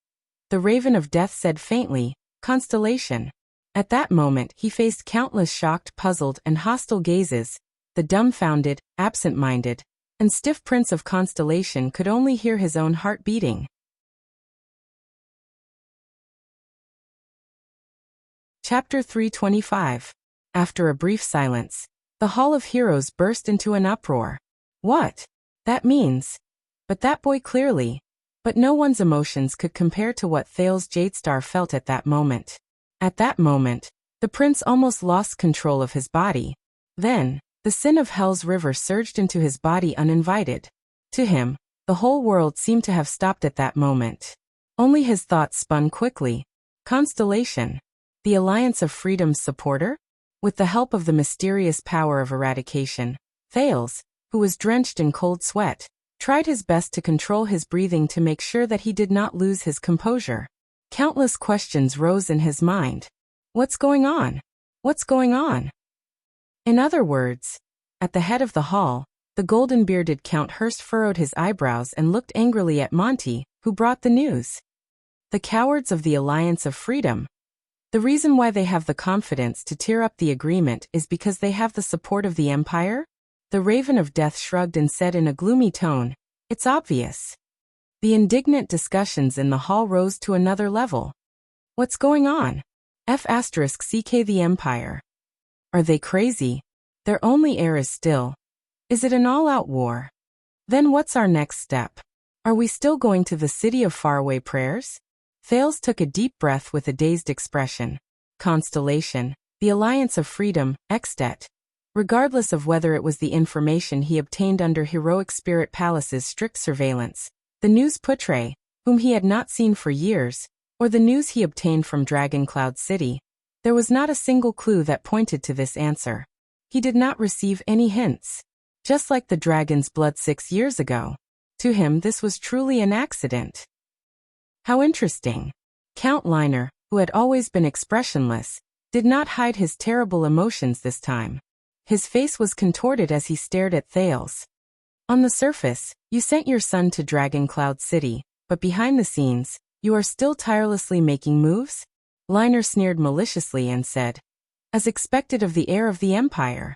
The Raven of Death said faintly, Constellation. At that moment he faced countless shocked, puzzled, and hostile gazes. The dumbfounded, absent-minded, and stiff Prince of Constellation could only hear his own heart beating. Chapter 325. After a brief silence, the Hall of Heroes burst into an uproar. What? That means. But that boy clearly. But no one's emotions could compare to what Thales Jadestar felt at that moment. At that moment, the prince almost lost control of his body. Then, the sin of Hell's river surged into his body uninvited. To him, the whole world seemed to have stopped at that moment. Only his thoughts spun quickly. Constellation. The Alliance of Freedom's supporter? With the help of the mysterious power of eradication, Thales, who was drenched in cold sweat, tried his best to control his breathing to make sure that he did not lose his composure. Countless questions rose in his mind. What's going on? What's going on? In other words, at the head of the hall, the golden-bearded Count Hurst furrowed his eyebrows and looked angrily at Monty, who brought the news. The cowards of the Alliance of Freedom. The reason why they have the confidence to tear up the agreement is because they have the support of the Empire? The Raven of Death shrugged and said in a gloomy tone, It's obvious. The indignant discussions in the hall rose to another level. What's going on? *CK the Empire. Are they crazy? Their only heir is still. Is it an all-out war? Then what's our next step? Are we still going to the City of Faraway Prayers? Thales took a deep breath with a dazed expression. Constellation, the Alliance of Freedom, Extet. Regardless of whether it was the information he obtained under Heroic Spirit Palace's strict surveillance, The news putre, whom he had not seen for years, or the news he obtained from Dragon Cloud City, there was not a single clue that pointed to this answer. He did not receive any hints. Just like the dragon's blood 6 years ago. To him this was truly an accident. How interesting. Count Liner, who had always been expressionless, did not hide his terrible emotions this time. His face was contorted as he stared at Thales. On the surface, you sent your son to Dragon Cloud City, but behind the scenes, you are still tirelessly making moves? Liner sneered maliciously and said, as expected of the heir of the empire.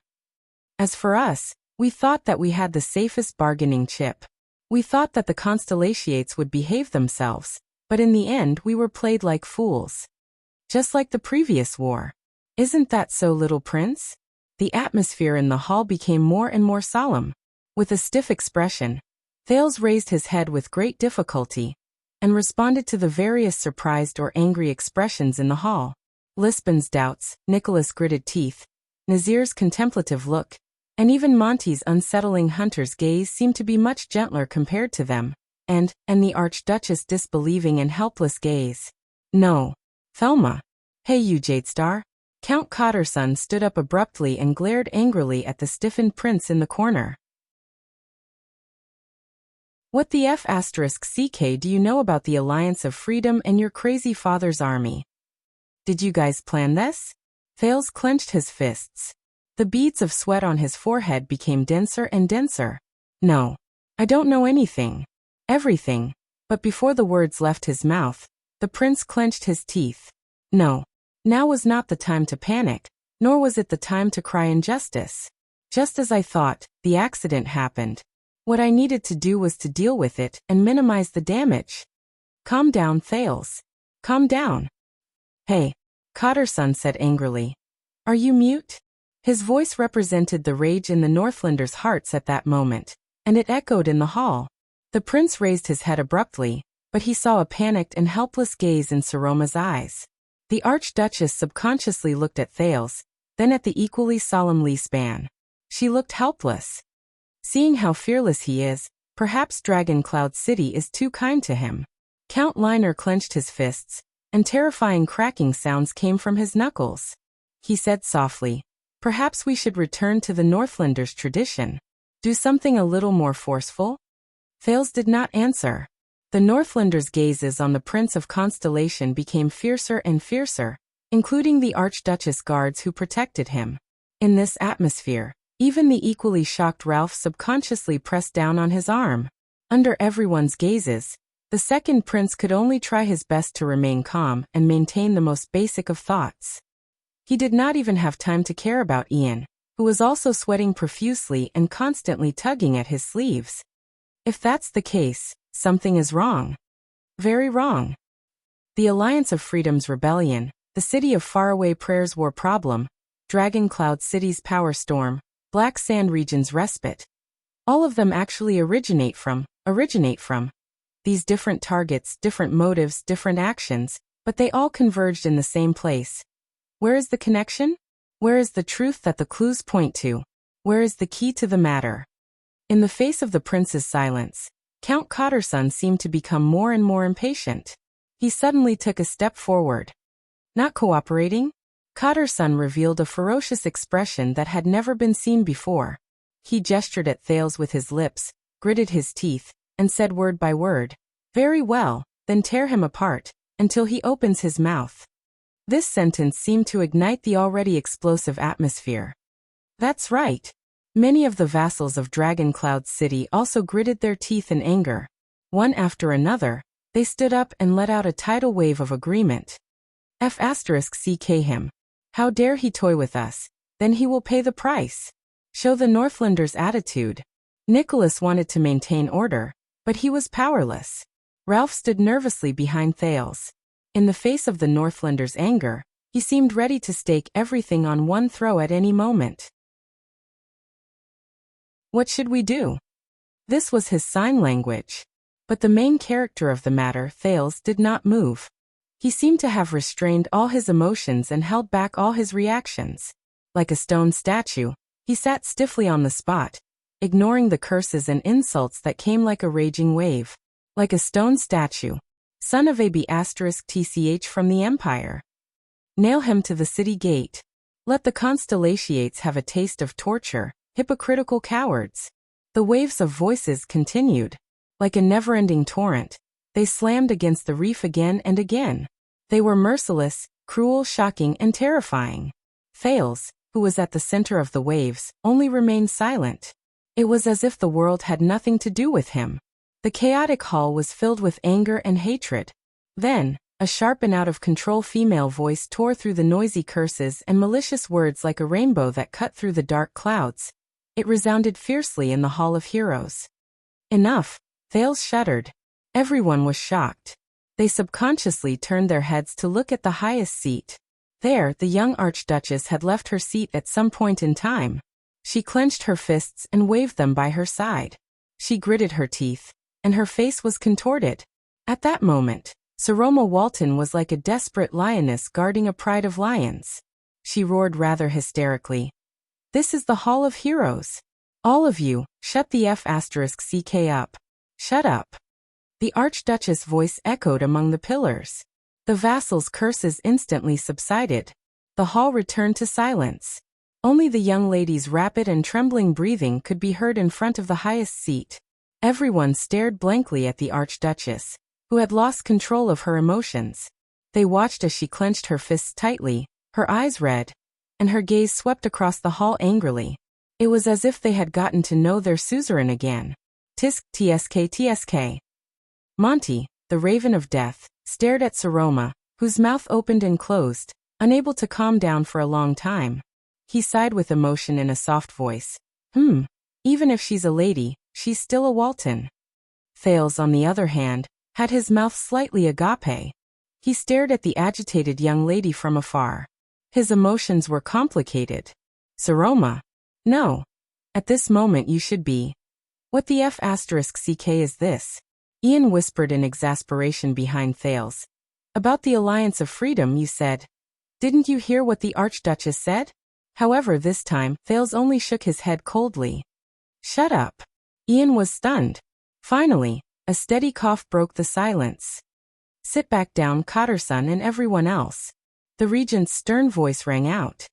As for us, we thought that we had the safest bargaining chip. We thought that the Constellations would behave themselves, but in the end we were played like fools. Just like the previous war. Isn't that so, little prince? The atmosphere in the hall became more and more solemn. With a stiff expression, Thales raised his head with great difficulty, and responded to the various surprised or angry expressions in the hall. Lisbon's doubts, Nicholas' gritted teeth, Nazir's contemplative look, and even Monty's unsettling hunter's gaze seemed to be much gentler compared to them, and the Archduchess' disbelieving and helpless gaze. No. Thelma. Hey you Jadestar. Count Cotterson stood up abruptly and glared angrily at the stiffened prince in the corner. What the F***ck do you know about the Alliance of Freedom and your crazy father's army? Did you guys plan this? Thales clenched his fists. The beads of sweat on his forehead became denser and denser. No. I don't know anything. Everything. But before the words left his mouth, the prince clenched his teeth. No. Now was not the time to panic, nor was it the time to cry injustice. Just as I thought, the accident happened. What I needed to do was to deal with it and minimize the damage. Calm down, Thales. Calm down. Hey, Cotterson said angrily. Are you mute? His voice represented the rage in the Northlanders' hearts at that moment, and it echoed in the hall. The prince raised his head abruptly, but he saw a panicked and helpless gaze in Saroma's eyes. The Archduchess subconsciously looked at Thales, then at the equally solemn Lisban. She looked helpless. Seeing how fearless he is, perhaps Dragon Cloud City is too kind to him. Count Liner clenched his fists, and terrifying cracking sounds came from his knuckles. He said softly, perhaps we should return to the Northlanders' tradition. Do something a little more forceful? Thales did not answer. The Northlanders' gazes on the Prince of Constellation became fiercer and fiercer, including the Archduchess guards who protected him. In this atmosphere, even the equally shocked Ralph subconsciously pressed down on his arm. Under everyone's gazes, the second prince could only try his best to remain calm and maintain the most basic of thoughts. He did not even have time to care about Ian, who was also sweating profusely and constantly tugging at his sleeves. If that's the case, something is wrong. Very wrong. The Alliance of Freedom's rebellion, the City of Faraway Prayer's war problem, Dragon Cloud City's power storm, Black Sand Region's respite. All of them actually originate from. These different targets, different motives, different actions, but they all converged in the same place. Where is the connection? Where is the truth that the clues point to? Where is the key to the matter? In the face of the prince's silence, Count Cotterson seemed to become more and more impatient. He suddenly took a step forward. Not cooperating? Cotterson revealed a ferocious expression that had never been seen before. He gestured at Thales with his lips, gritted his teeth, and said word by word, "Very well, then tear him apart, until he opens his mouth." This sentence seemed to ignite the already explosive atmosphere. That's right. Many of the vassals of Dragon Cloud City also gritted their teeth in anger. One after another, they stood up and let out a tidal wave of agreement. F***ck him. How dare he toy with us? Then he will pay the price. Show the Northlanders' attitude. Nicholas wanted to maintain order, but he was powerless. Ralph stood nervously behind Thales. In the face of the Northlanders' anger, he seemed ready to stake everything on one throw at any moment. What should we do? This was his sign language. But the main character of the matter, Thales, did not move. He seemed to have restrained all his emotions and held back all his reactions. Like a stone statue, he sat stiffly on the spot, ignoring the curses and insults that came like a raging wave. like a stone statue. Son of AB *TCH from the Empire. Nail him to the city gate. Let the constellations have a taste of torture, hypocritical cowards. The waves of voices continued. Like a never-ending torrent, they slammed against the reef again and again. They were merciless, cruel, shocking, and terrifying. Thales, who was at the center of the waves, only remained silent. It was as if the world had nothing to do with him. The chaotic hall was filled with anger and hatred. Then, a sharp and out-of-control female voice tore through the noisy curses and malicious words like a rainbow that cut through the dark clouds. It resounded fiercely in the Hall of Heroes. Enough! Thales shuddered. Everyone was shocked. They subconsciously turned their heads to look at the highest seat. There, the young Archduchess had left her seat at some point in time. She clenched her fists and waved them by her side. She gritted her teeth, and her face was contorted. At that moment, Saroma Walton was like a desperate lioness guarding a pride of lions. She roared rather hysterically. This is the Hall of Heroes. All of you, shut the *CK up. Shut up. The Archduchess' voice echoed among the pillars. The vassals' curses instantly subsided. The hall returned to silence. Only the young lady's rapid and trembling breathing could be heard in front of the highest seat. Everyone stared blankly at the Archduchess, who had lost control of her emotions. They watched as she clenched her fists tightly, her eyes red, and her gaze swept across the hall angrily. It was as if they had gotten to know their suzerain again. Tisk tsk. Monty, the Raven of Death, stared at Saroma, whose mouth opened and closed, unable to calm down for a long time. He sighed with emotion in a soft voice. Even if she's a lady, she's still a Walton. Thales, on the other hand, had his mouth slightly agape. He stared at the agitated young lady from afar. His emotions were complicated. Saroma. No. At this moment you should be. What the *CK is this? Ian whispered in exasperation behind Thales. About the Alliance of Freedom, you said. Didn't you hear what the Archduchess said? However, this time, Thales only shook his head coldly. Shut up. Ian was stunned. Finally, a steady cough broke the silence. Sit back down, Cotterson and everyone else. The regent's stern voice rang out.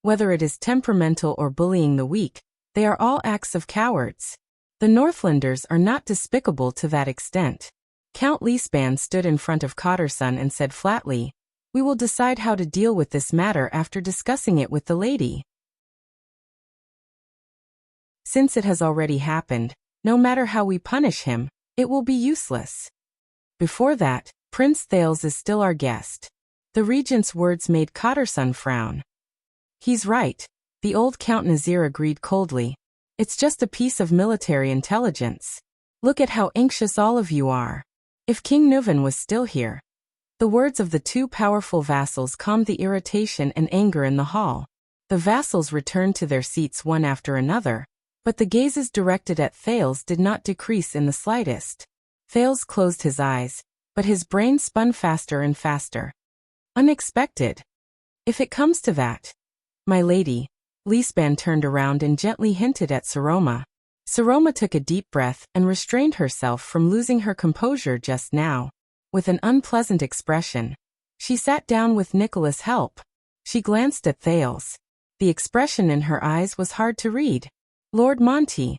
Whether it is temperamental or bullying the weak, they are all acts of cowards. The Northlanders are not despicable to that extent. Count Leespan stood in front of Cotterson and said flatly, We will decide how to deal with this matter after discussing it with the lady. Since it has already happened, no matter how we punish him, it will be useless. Before that, Prince Thales is still our guest. The regent's words made Cotterson frown. He's right, the old Count Nazir agreed coldly. It's just a piece of military intelligence. Look at how anxious all of you are. If King Nuvan was still here. The words of the two powerful vassals calmed the irritation and anger in the hall. The vassals returned to their seats one after another, but the gazes directed at Thales did not decrease in the slightest. Thales closed his eyes, but his brain spun faster and faster. Unexpected. If it comes to that. My lady. Leespan turned around and gently hinted at Saroma. Saroma took a deep breath and restrained herself from losing her composure just now. With an unpleasant expression, she sat down with Nicholas' help. She glanced at Thales. The expression in her eyes was hard to read. Lord Monty.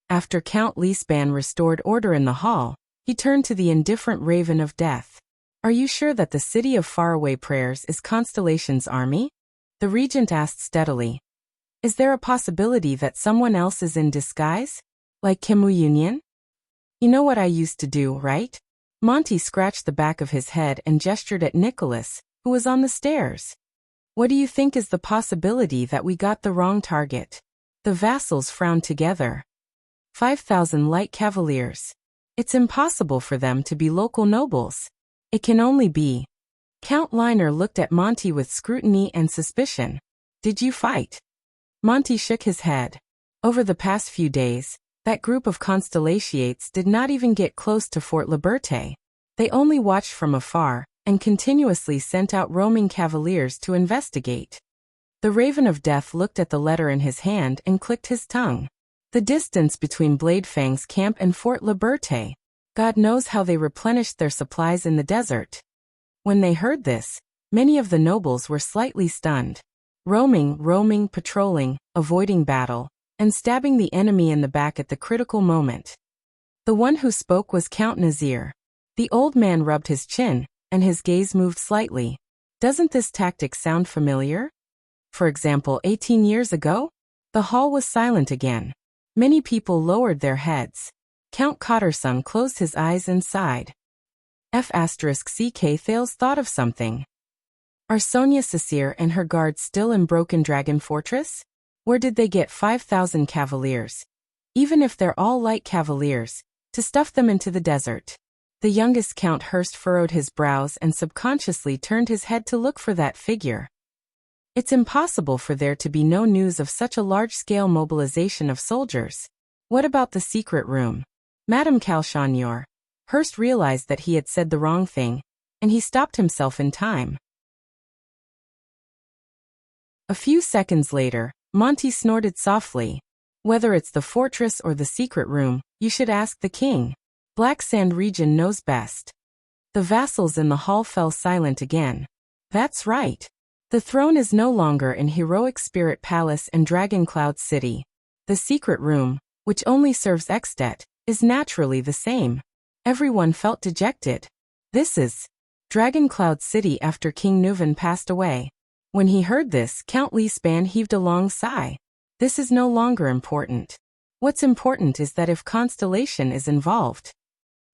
After Count Leespan restored order in the hall, he turned to the indifferent Raven of Death. Are you sure that the City of Faraway Prayers is Constellation's army? The regent asked steadily. Is there a possibility that someone else is in disguise? Like Kimu Union? You know what I used to do, right? Monty scratched the back of his head and gestured at Nicholas, who was on the stairs. What do you think is the possibility that we got the wrong target? The vassals frowned together. 5,000 light cavaliers. It's impossible for them to be local nobles. It can only be. Count Liner looked at Monty with scrutiny and suspicion. Did you fight? Monty shook his head. Over the past few days, that group of Constellations did not even get close to Fort Liberté. They only watched from afar, and continuously sent out roaming cavaliers to investigate. The Raven of Death looked at the letter in his hand and clicked his tongue. The distance between Bladefang's camp and Fort Liberté. God knows how they replenished their supplies in the desert. When they heard this, many of the nobles were slightly stunned. Roaming, patrolling, avoiding battle, and stabbing the enemy in the back at the critical moment. The one who spoke was Count Nazir. The old man rubbed his chin, and his gaze moved slightly. Doesn't this tactic sound familiar? For example, 18 years ago? The hall was silent again. Many people lowered their heads. Count Kottersung closed his eyes and sighed. F***ck Thales thought of something. Are Sonia Sasir and her guards still in Broken Dragon Fortress? Where did they get 5,000 cavaliers? Even if they're all light cavaliers, to stuff them into the desert. The youngest Count Hearst furrowed his brows and subconsciously turned his head to look for that figure. It's impossible for there to be no news of such a large-scale mobilization of soldiers. What about the secret room? Madame Calchagnior. Hearst realized that he had said the wrong thing, and he stopped himself in time. A few seconds later, Monty snorted softly. Whether it's the fortress or the secret room, you should ask the king. Black Sand region knows best. The vassals in the hall fell silent again. That's right. The throne is no longer in Heroic Spirit Palace and Dragon Cloud City. The secret room, which only serves Extet, is naturally the same. Everyone felt dejected. This is Dragon Cloud City after King Nuvan passed away. When he heard this, Count Li Span heaved a long sigh. This is no longer important. What's important is that if Constellation is involved.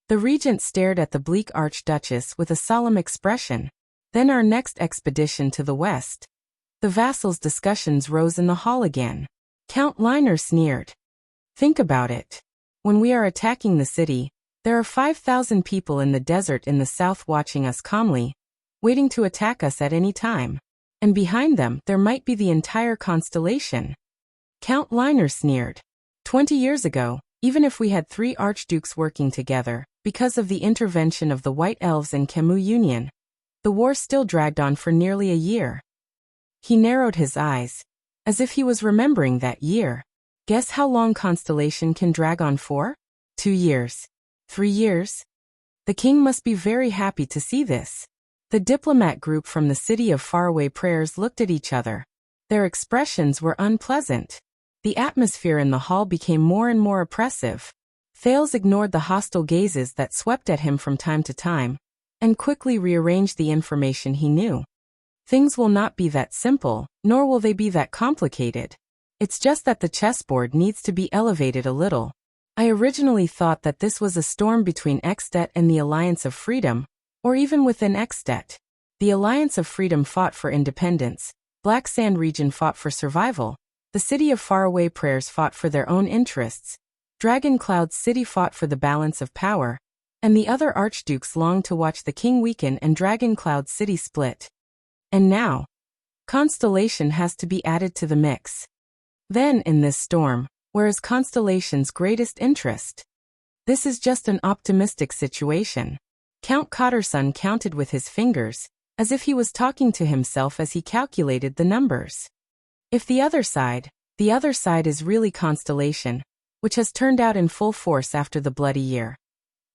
The regent stared at the bleak Archduchess with a solemn expression. Then our next expedition to the west. The vassals' discussions rose in the hall again. Count Liner sneered. Think about it. When we are attacking the city, there are 5,000 people in the desert in the south watching us calmly, waiting to attack us at any time. And behind them, there might be the entire constellation. Count Liner sneered. 20 years ago, even if we had 3 archdukes working together, because of the intervention of the White Elves and Camus Union, the war still dragged on for nearly a year. He narrowed his eyes, as if he was remembering that year. Guess how long Constellation can drag on for? 2 years. 3 years? The king must be very happy to see this. The diplomat group from the city of faraway prayers looked at each other. Their expressions were unpleasant. The atmosphere in the hall became more and more oppressive. Thales ignored the hostile gazes that swept at him from time to time, and quickly rearranged the information he knew. Things will not be that simple, nor will they be that complicated. It's just that the chessboard needs to be elevated a little. I originally thought that this was a storm between Extet and the Alliance of Freedom, or even within Extet. The Alliance of Freedom fought for independence, Black Sand region fought for survival, the city of faraway prayers fought for their own interests, Dragon Cloud City fought for the balance of power, and the other archdukes longed to watch the king weaken and Dragon Cloud City split. And now, Constellation has to be added to the mix. Then, in this storm, where is Constellation's greatest interest? This is just an optimistic situation. Count Kottersung counted with his fingers, as if he was talking to himself as he calculated the numbers. If the other side is really Constellation, which has turned out in full force after the bloody year.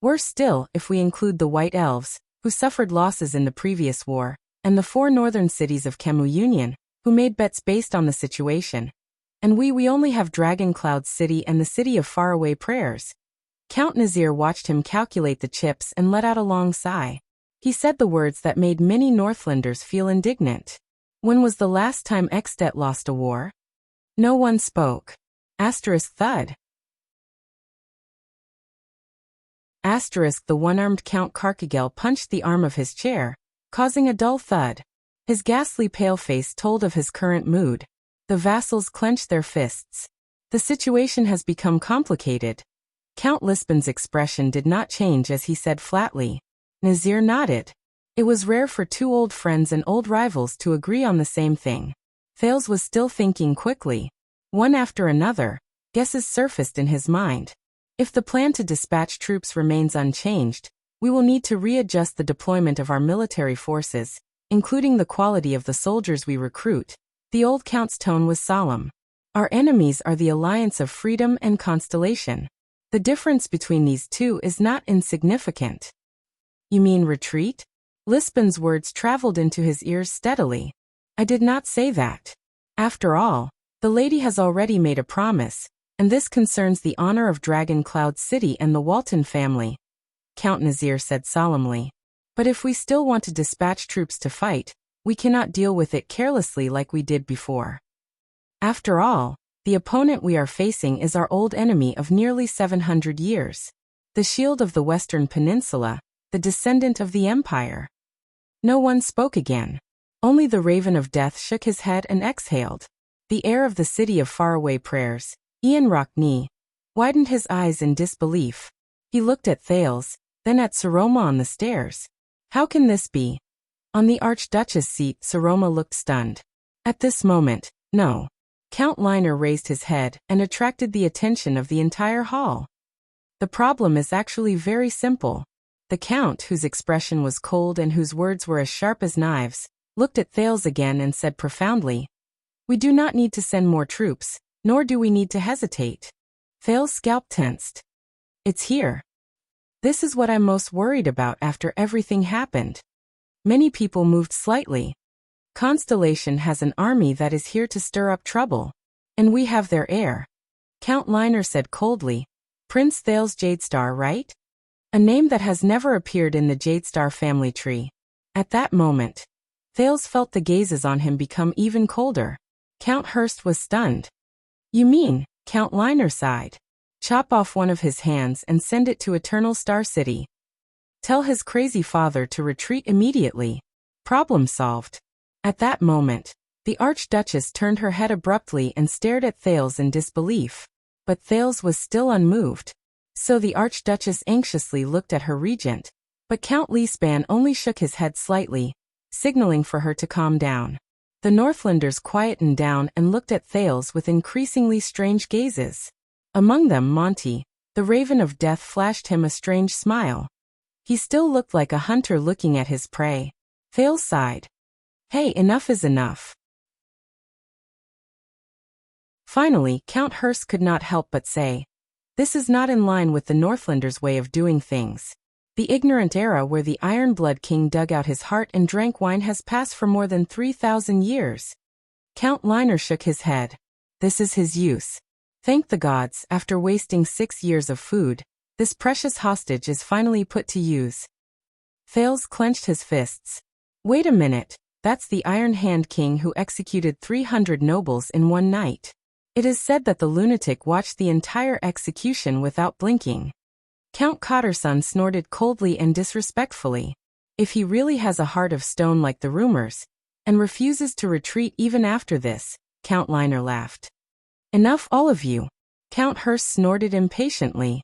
Worse still, if we include the White Elves, who suffered losses in the previous war, and the 4 northern cities of Camus Union, who made bets based on the situation. And we only have Dragon Cloud City and the city of faraway prayers. Count Nazir watched him calculate the chips and let out a long sigh. He said the words that made many Northlanders feel indignant. When was the last time Extet lost a war? No one spoke. Thud. The one-armed Count Karkagel punched the arm of his chair, causing a dull thud. His ghastly pale face told of his current mood. The vassals clenched their fists. The situation has become complicated. Count Lisbon's expression did not change as he said flatly. Nazir nodded. It was rare for 2 old friends and old rivals to agree on the same thing. Thales was still thinking quickly. One after another, guesses surfaced in his mind. If the plan to dispatch troops remains unchanged, we will need to readjust the deployment of our military forces, including the quality of the soldiers we recruit. The old count's tone was solemn. Our enemies are the Alliance of Freedom and Constellation. The difference between these two is not insignificant. You mean retreat? Lisbon's words traveled into his ears steadily. I did not say that. After all, the lady has already made a promise, and this concerns the honor of Dragon Cloud City and the Walton family, Count Nazir said solemnly. But if we still want to dispatch troops to fight, we cannot deal with it carelessly like we did before. After all, the opponent we are facing is our old enemy of nearly 700 years, the shield of the Western Peninsula, the descendant of the Empire. No one spoke again. Only the Raven of Death shook his head and exhaled. The heir of the City of Faraway Prayers, Ian Rockney, widened his eyes in disbelief. He looked at Thales, then at Saroma on the stairs. How can this be? On the Archduchess' seat, Saroma looked stunned. At this moment, no. Count Liner raised his head and attracted the attention of the entire hall. The problem is actually very simple. The Count, whose expression was cold and whose words were as sharp as knives, looked at Thales again and said profoundly, "We do not need to send more troops, nor do we need to hesitate." Thales' scalp tensed. "It's here. This is what I'm most worried about after everything happened." Many people moved slightly. Constellation has an army that is here to stir up trouble. And we have their heir. Count Liner said coldly, "Prince Thales Jadestar, right? A name that has never appeared in the Jadestar family tree." At that moment, Thales felt the gazes on him become even colder. Count Hurst was stunned. "You mean," Count Liner sighed, "chop off one of his hands and send it to Eternal Star City. Tell his crazy father to retreat immediately. Problem solved." At that moment, the Archduchess turned her head abruptly and stared at Thales in disbelief. But Thales was still unmoved. So the Archduchess anxiously looked at her regent. But Count Lisban only shook his head slightly, signaling for her to calm down. The Northlanders quietened down and looked at Thales with increasingly strange gazes. Among them Monty, the Raven of Death, flashed him a strange smile. He still looked like a hunter looking at his prey. Thales sighed. "Hey, enough is enough." Finally, Count Hurst could not help but say, "This is not in line with the Northlanders' way of doing things. The ignorant era where the Iron Blood King dug out his heart and drank wine has passed for more than 3,000 years. Count Liner shook his head. "This is his use. Thank the gods, after wasting 6 years of food, this precious hostage is finally put to use." Thales clenched his fists. "Wait a minute, that's the Iron Hand King who executed 300 nobles in one night. It is said that the lunatic watched the entire execution without blinking." Count Cotterson snorted coldly and disrespectfully. "If he really has a heart of stone like the rumors, and refuses to retreat even after this," Count Liner laughed. "Enough, all of you." Count Hurst snorted impatiently.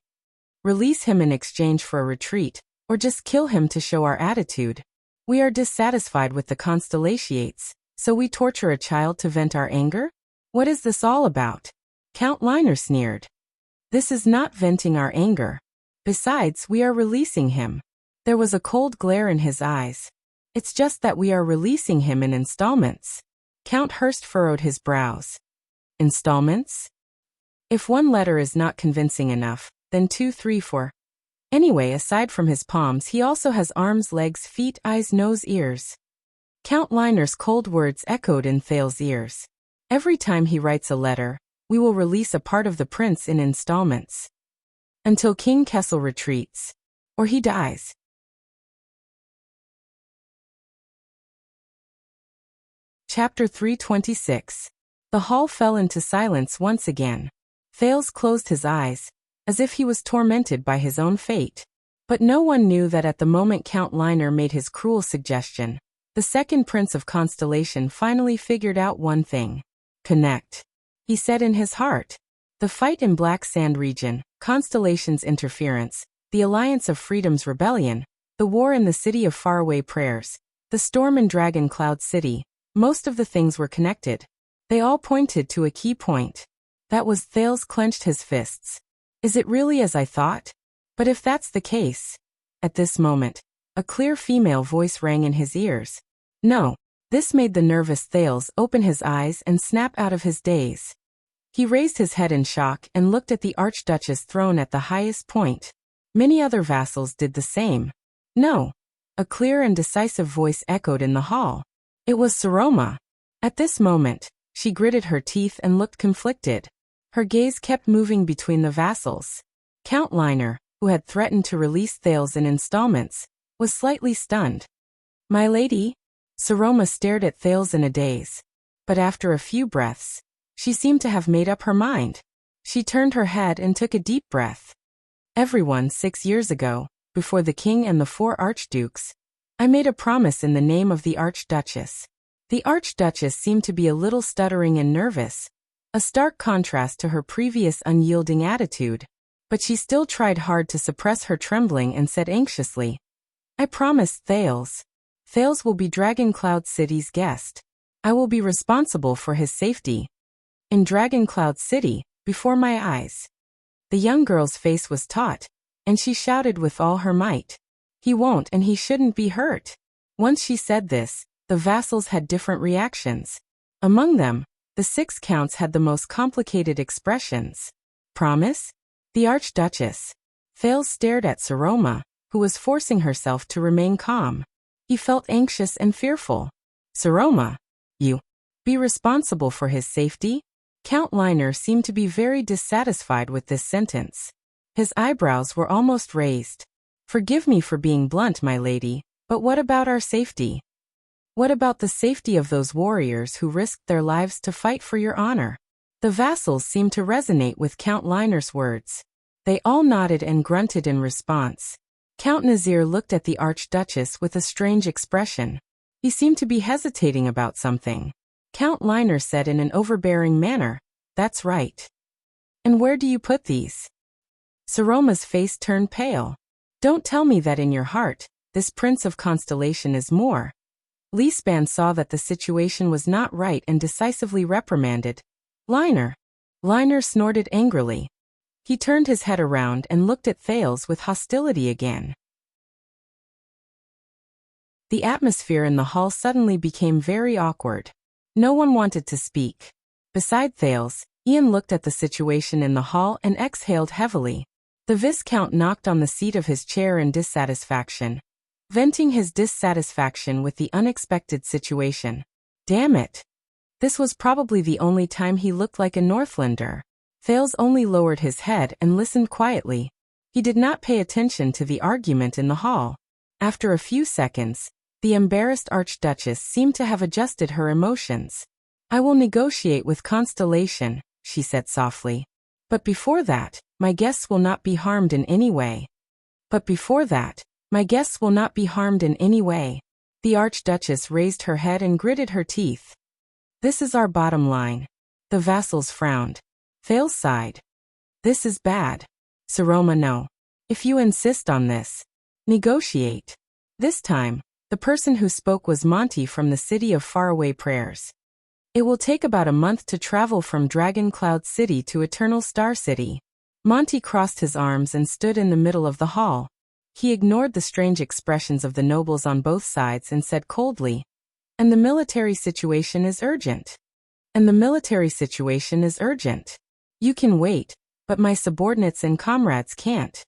"Release him in exchange for a retreat, or just kill him to show our attitude. We are dissatisfied with the Constellations, so we torture a child to vent our anger? What is this all about?" Count Liner sneered. "This is not venting our anger. Besides, we are releasing him." There was a cold glare in his eyes. "It's just that we are releasing him in installments." Count Hurst furrowed his brows. "Installments? If one letter is not convincing enough, then 2, 3, 4. Anyway, aside from his palms, he also has arms, legs, feet, eyes, nose, ears." Count Liner's cold words echoed in Thales' ears. "Every time he writes a letter, we will release a part of the prince in installments. Until King Kessel retreats. Or he dies." Chapter 326. The hall fell into silence once again. Thales closed his eyes, as if he was tormented by his own fate. But no one knew that at the moment Count Liner made his cruel suggestion, the second prince of Constellation finally figured out one thing. "Connect," he said in his heart. The fight in Black Sand region, Constellation's interference, the Alliance of Freedom's rebellion, the war in the City of Faraway Prayers, the storm in Dragon Cloud City, most of the things were connected. They all pointed to a key point. That was Thales clenched his fists. "Is it really as I thought? But if that's the case..." At this moment, a clear female voice rang in his ears. "No." This made the nervous Thales open his eyes and snap out of his daze. He raised his head in shock and looked at the Archduchess throne at the highest point. Many other vassals did the same. No. A clear and decisive voice echoed in the hall. It was Saroma. At this moment, she gritted her teeth and looked conflicted. Her gaze kept moving between the vassals. Count Liner, who had threatened to release Thales in installments, was slightly stunned. My lady? Saroma stared at Thales in a daze. But after a few breaths, she seemed to have made up her mind. She turned her head and took a deep breath. Everyone 6 years ago, before the king and the 4 archdukes, I made a promise in the name of the Archduchess. The Archduchess seemed to be a little stuttering and nervous, a stark contrast to her previous unyielding attitude, but she still tried hard to suppress her trembling and said anxiously, I promised Thales. Thales will be Dragon Cloud City's guest. I will be responsible for his safety. In Dragon Cloud City, before my eyes. The young girl's face was taut, and she shouted with all her might. He won't and he shouldn't be hurt. Once she said this, the vassals had different reactions. Among them, the 6 counts had the most complicated expressions. Promise? The Archduchess. Thales stared at Saroma, who was forcing herself to remain calm. He felt anxious and fearful. Saroma, you be responsible for his safety? Count Liner seemed to be very dissatisfied with this sentence. His eyebrows were almost raised. Forgive me for being blunt, my lady, but what about our safety? What about the safety of those warriors who risked their lives to fight for your honor? The vassals seemed to resonate with Count Liner's words. They all nodded and grunted in response. Count Nazir looked at the Archduchess with a strange expression. He seemed to be hesitating about something. Count Liner said in an overbearing manner, That's right. And where do you put these? Saroma's face turned pale. Don't tell me that in your heart, this Prince of Constellation is more. Leespan saw that the situation was not right and decisively reprimanded. Liner. Liner snorted angrily. He turned his head around and looked at Thales with hostility again. The atmosphere in the hall suddenly became very awkward. No one wanted to speak. Beside Thales, Ian looked at the situation in the hall and exhaled heavily. The Viscount knocked on the seat of his chair in dissatisfaction, venting his dissatisfaction with the unexpected situation. Damn it. This was probably the only time he looked like a Northlander. Thales only lowered his head and listened quietly. He did not pay attention to the argument in the hall. After a few seconds, the embarrassed Archduchess seemed to have adjusted her emotions. I will negotiate with Constellation, she said softly. But before that, my guests will not be harmed in any way. But before that, my guests will not be harmed in any way. The Archduchess raised her head and gritted her teeth. This is our bottom line. The vassals frowned. Thales sighed. This is bad. Saroma, no. If you insist on this, negotiate. This time, the person who spoke was Monty from the city of faraway prayers. It will take about a month to travel from Dragon Cloud City to Eternal Star City. Monty crossed his arms and stood in the middle of the hall. He ignored the strange expressions of the nobles on both sides and said coldly, And the military situation is urgent. And the military situation is urgent. You can wait, but my subordinates and comrades can't.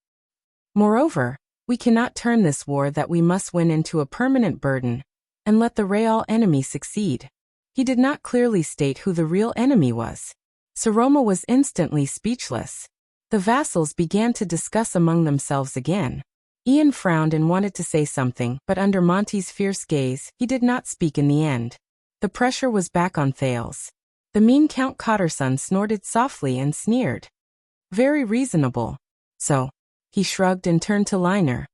Moreover, we cannot turn this war that we must win into a permanent burden, and let the real enemy succeed. He did not clearly state who the real enemy was. Saroma was instantly speechless. The vassals began to discuss among themselves again. Ian frowned and wanted to say something, but under Monty's fierce gaze, he did not speak in the end. The pressure was back on Thales. The mean Count Cotterson snorted softly and sneered. Very reasonable. So, he shrugged and turned to Liner.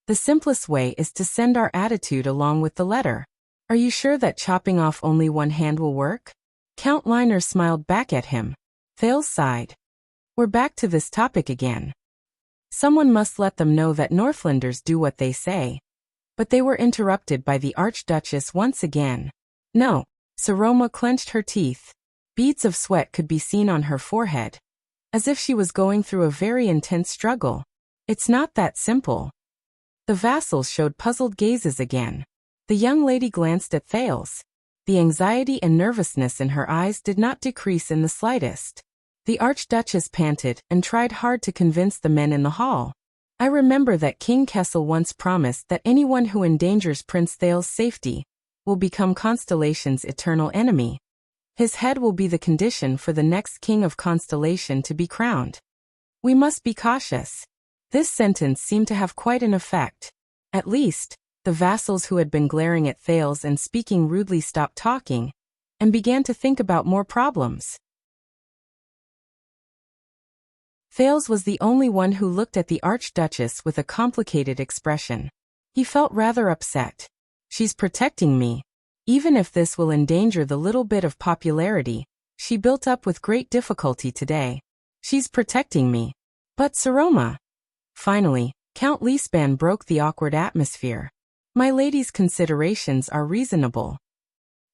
The simplest way is to send our attitude along with the letter. Are you sure that chopping off only one hand will work? Count Liner smiled back at him. Thales sighed. We're back to this topic again. Someone must let them know that Northlanders do what they say. But they were interrupted by the Archduchess once again. No. Saroma clenched her teeth. Beads of sweat could be seen on her forehead, as if she was going through a very intense struggle. It's not that simple. The vassals showed puzzled gazes again. The young lady glanced at Thales. The anxiety and nervousness in her eyes did not decrease in the slightest. The Archduchess panted and tried hard to convince the men in the hall. I remember that King Kessel once promised that anyone who endangers Prince Thales's safety will become Constellation's eternal enemy. His head will be the condition for the next king of Constellation to be crowned. We must be cautious. This sentence seemed to have quite an effect. At least, the vassals who had been glaring at Thales and speaking rudely stopped talking and began to think about more problems. Thales was the only one who looked at the Archduchess with a complicated expression. He felt rather upset. She's protecting me. Even if this will endanger the little bit of popularity she built up with great difficulty today. She's protecting me. But Saroma. Finally, Count Leespan broke the awkward atmosphere. My lady's considerations are reasonable.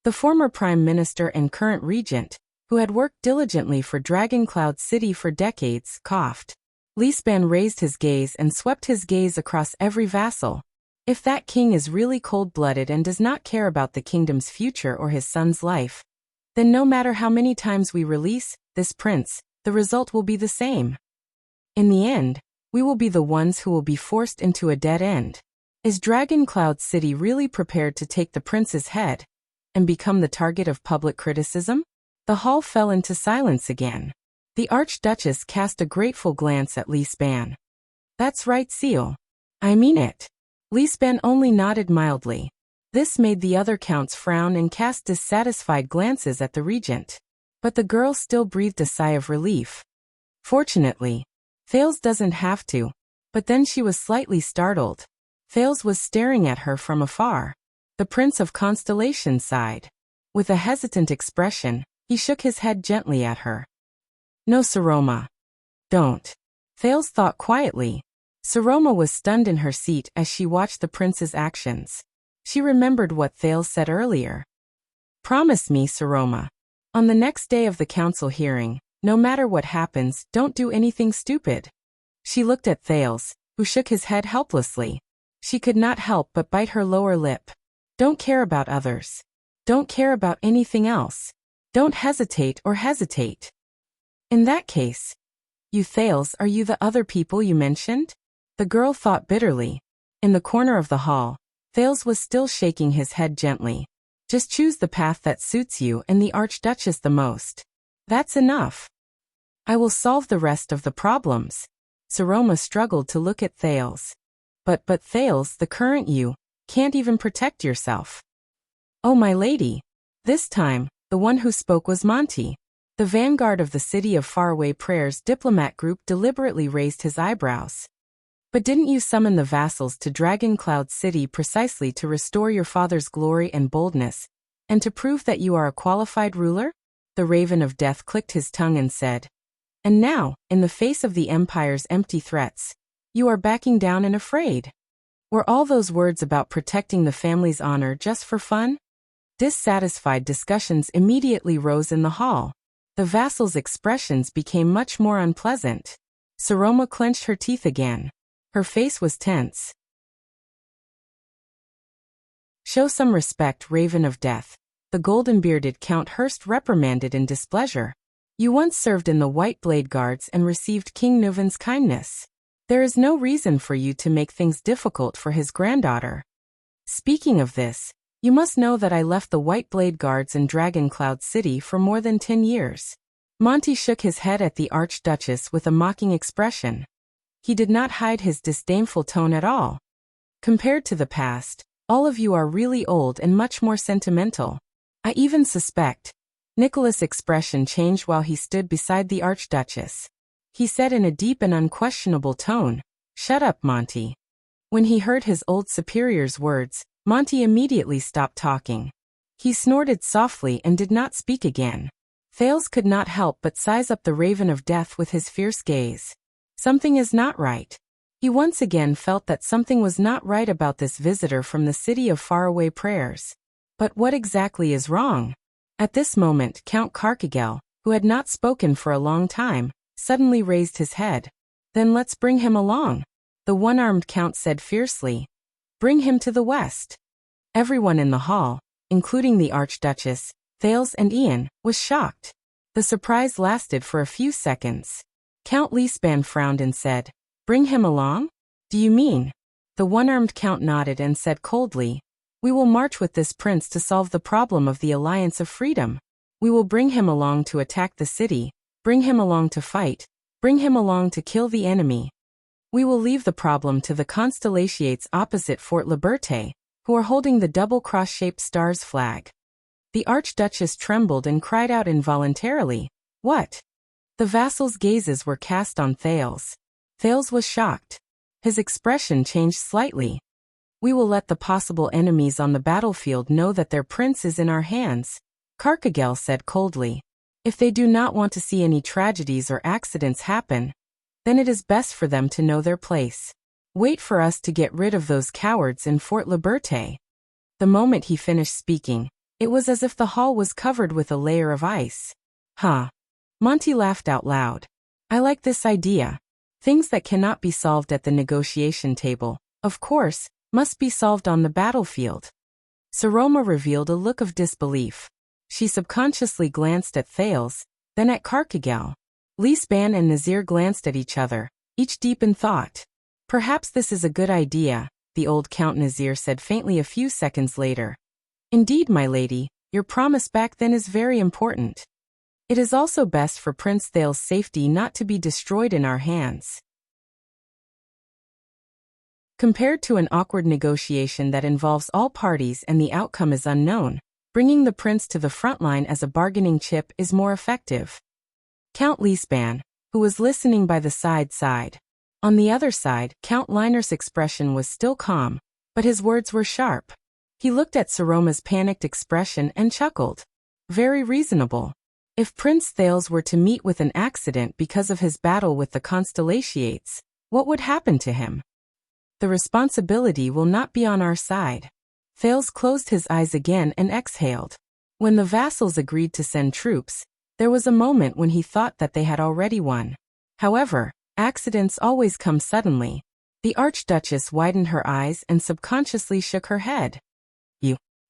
The former Prime Minister and current regent, who had worked diligently for Dragoncloud City for decades, coughed. Leespan raised his gaze and swept his gaze across every vassal. If that king is really cold-blooded and does not care about the kingdom's future or his son's life, then no matter how many times we release this prince, the result will be the same. In the end, we will be the ones who will be forced into a dead end. Is Dragoncloud City really prepared to take the prince's head and become the target of public criticism? The hall fell into silence again. The Archduchess cast a grateful glance at Leespan. That's right, Seal. I mean it. Leespan only nodded mildly. This made the other counts frown and cast dissatisfied glances at the regent. But the girl still breathed a sigh of relief. Fortunately, Thales doesn't have to. But then she was slightly startled. Thales was staring at her from afar. The Prince of Constellation sighed. With a hesitant expression, he shook his head gently at her. No, Saroma. Don't. Thales thought quietly. Saroma was stunned in her seat as she watched the prince's actions. She remembered what Thales said earlier. Promise me, Saroma. On the next day of the council hearing, no matter what happens, don't do anything stupid. She looked at Thales, who shook his head helplessly. She could not help but bite her lower lip. Don't care about others. Don't care about anything else. Don't hesitate or hesitate. In that case, you Thales, are you the other people you mentioned? The girl thought bitterly. In the corner of the hall, Thales was still shaking his head gently. Just choose the path that suits you and the Archduchess the most. That's enough. I will solve the rest of the problems. Saroma struggled to look at Thales. But Thales, the current you, can't even protect yourself. Oh, my lady. This time, the one who spoke was Monty. The vanguard of the City of Faraway Prayers diplomat group deliberately raised his eyebrows. But didn't you summon the vassals to Dragoncloud City precisely to restore your father's glory and boldness, and to prove that you are a qualified ruler? The Raven of Death clicked his tongue and said. And now, in the face of the Empire's empty threats, you are backing down and afraid. Were all those words about protecting the family's honor just for fun? Dissatisfied discussions immediately rose in the hall. The vassals' expressions became much more unpleasant. Saroma clenched her teeth again. Her face was tense. Show some respect, Raven of Death. The golden-bearded Count Hurst reprimanded in displeasure. You once served in the White Blade Guards and received King Nuvan's kindness. There is no reason for you to make things difficult for his granddaughter. Speaking of this, you must know that I left the White Blade Guards in Dragoncloud City for more than 10 years. Monty shook his head at the Archduchess with a mocking expression. He did not hide his disdainful tone at all. Compared to the past, all of you are really old and much more sentimental. I even suspect. Nicholas' expression changed while he stood beside the Archduchess. He said in a deep and unquestionable tone, "Shut up, Monty." When he heard his old superior's words, Monty immediately stopped talking. He snorted softly and did not speak again. Thales could not help but size up the Raven of Death with his fierce gaze. Something is not right. He once again felt that something was not right about this visitor from the City of Faraway Prayers. But what exactly is wrong? At this moment, Count Carcagel, who had not spoken for a long time, suddenly raised his head. Then let's bring him along, the one-armed count said fiercely. Bring him to the west. Everyone in the hall, including the Archduchess, Thales and Ian, was shocked. The surprise lasted for a few seconds. Count Lisban frowned and said, "Bring him along? Do you mean?" The one-armed count nodded and said coldly, "We will march with this prince to solve the problem of the Alliance of Freedom. We will bring him along to attack the city, bring him along to fight, bring him along to kill the enemy. We will leave the problem to the Constellations opposite Fort Liberté, who are holding the double cross-shaped stars flag." The Archduchess trembled and cried out involuntarily, "What?" The vassals' gazes were cast on Thales. Thales was shocked. His expression changed slightly. "We will let the possible enemies on the battlefield know that their prince is in our hands," Carcagel said coldly. "If they do not want to see any tragedies or accidents happen, then it is best for them to know their place. Wait for us to get rid of those cowards in Fort Liberté." The moment he finished speaking, it was as if the hall was covered with a layer of ice. "Huh." Monty laughed out loud. "I like this idea. Things that cannot be solved at the negotiation table, of course, must be solved on the battlefield." Saroma revealed a look of disbelief. She subconsciously glanced at Thales, then at Carcagel. Lisban and Nazir glanced at each other, each deep in thought. "Perhaps this is a good idea," the old Count Nazir said faintly a few seconds later. "Indeed, my lady, your promise back then is very important. It is also best for Prince Thales' safety not to be destroyed in our hands." Compared to an awkward negotiation that involves all parties and the outcome is unknown, bringing the prince to the front line as a bargaining chip is more effective. Count Lisban, who was listening by the side, sighed. On the other side, Count Liner's expression was still calm, but his words were sharp. He looked at Saroma's panicked expression and chuckled. Very reasonable. If Prince Thales were to meet with an accident because of his battle with the Constellations, what would happen to him? The responsibility will not be on our side. Thales closed his eyes again and exhaled. When the vassals agreed to send troops, there was a moment when he thought that they had already won. However, accidents always come suddenly. The Archduchess widened her eyes and subconsciously shook her head.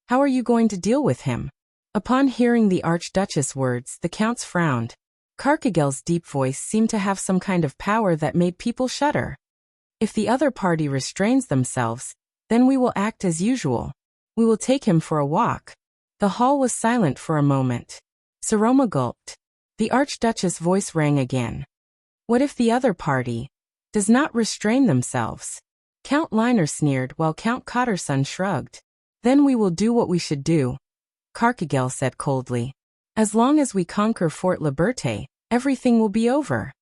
How are you going to deal with him?" Upon hearing the Archduchess' words, the counts frowned. Carcagel's deep voice seemed to have some kind of power that made people shudder. "If the other party restrains themselves, then we will act as usual. We will take him for a walk." The hall was silent for a moment. Saroma gulped. The Archduchess' voice rang again. "What if the other party does not restrain themselves?" Count Liner sneered while Count Cotterson shrugged. "Then we will do what we should do," Carcagel said coldly. "As long as we conquer Fort Liberté, everything will be over."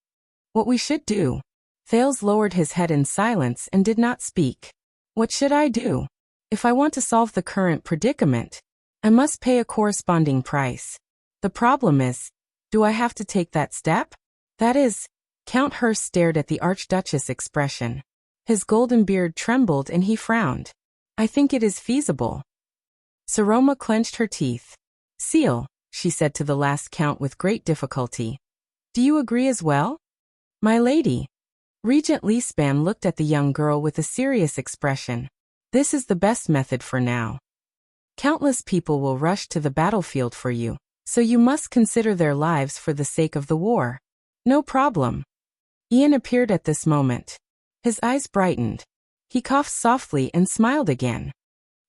"What we should do?" Thales lowered his head in silence and did not speak. "What should I do? If I want to solve the current predicament, I must pay a corresponding price. The problem is, do I have to take that step? That is," Count Hearst stared at the Archduchess' expression. His golden beard trembled and he frowned. "I think it is feasible." Saroma clenched her teeth. "Seal," she said to the last count with great difficulty. "Do you agree as well?" "My lady." Regent Lisban looked at the young girl with a serious expression. "This is the best method for now. Countless people will rush to the battlefield for you, so you must consider their lives for the sake of the war." "No problem." Ian appeared at this moment. His eyes brightened. He coughed softly and smiled again.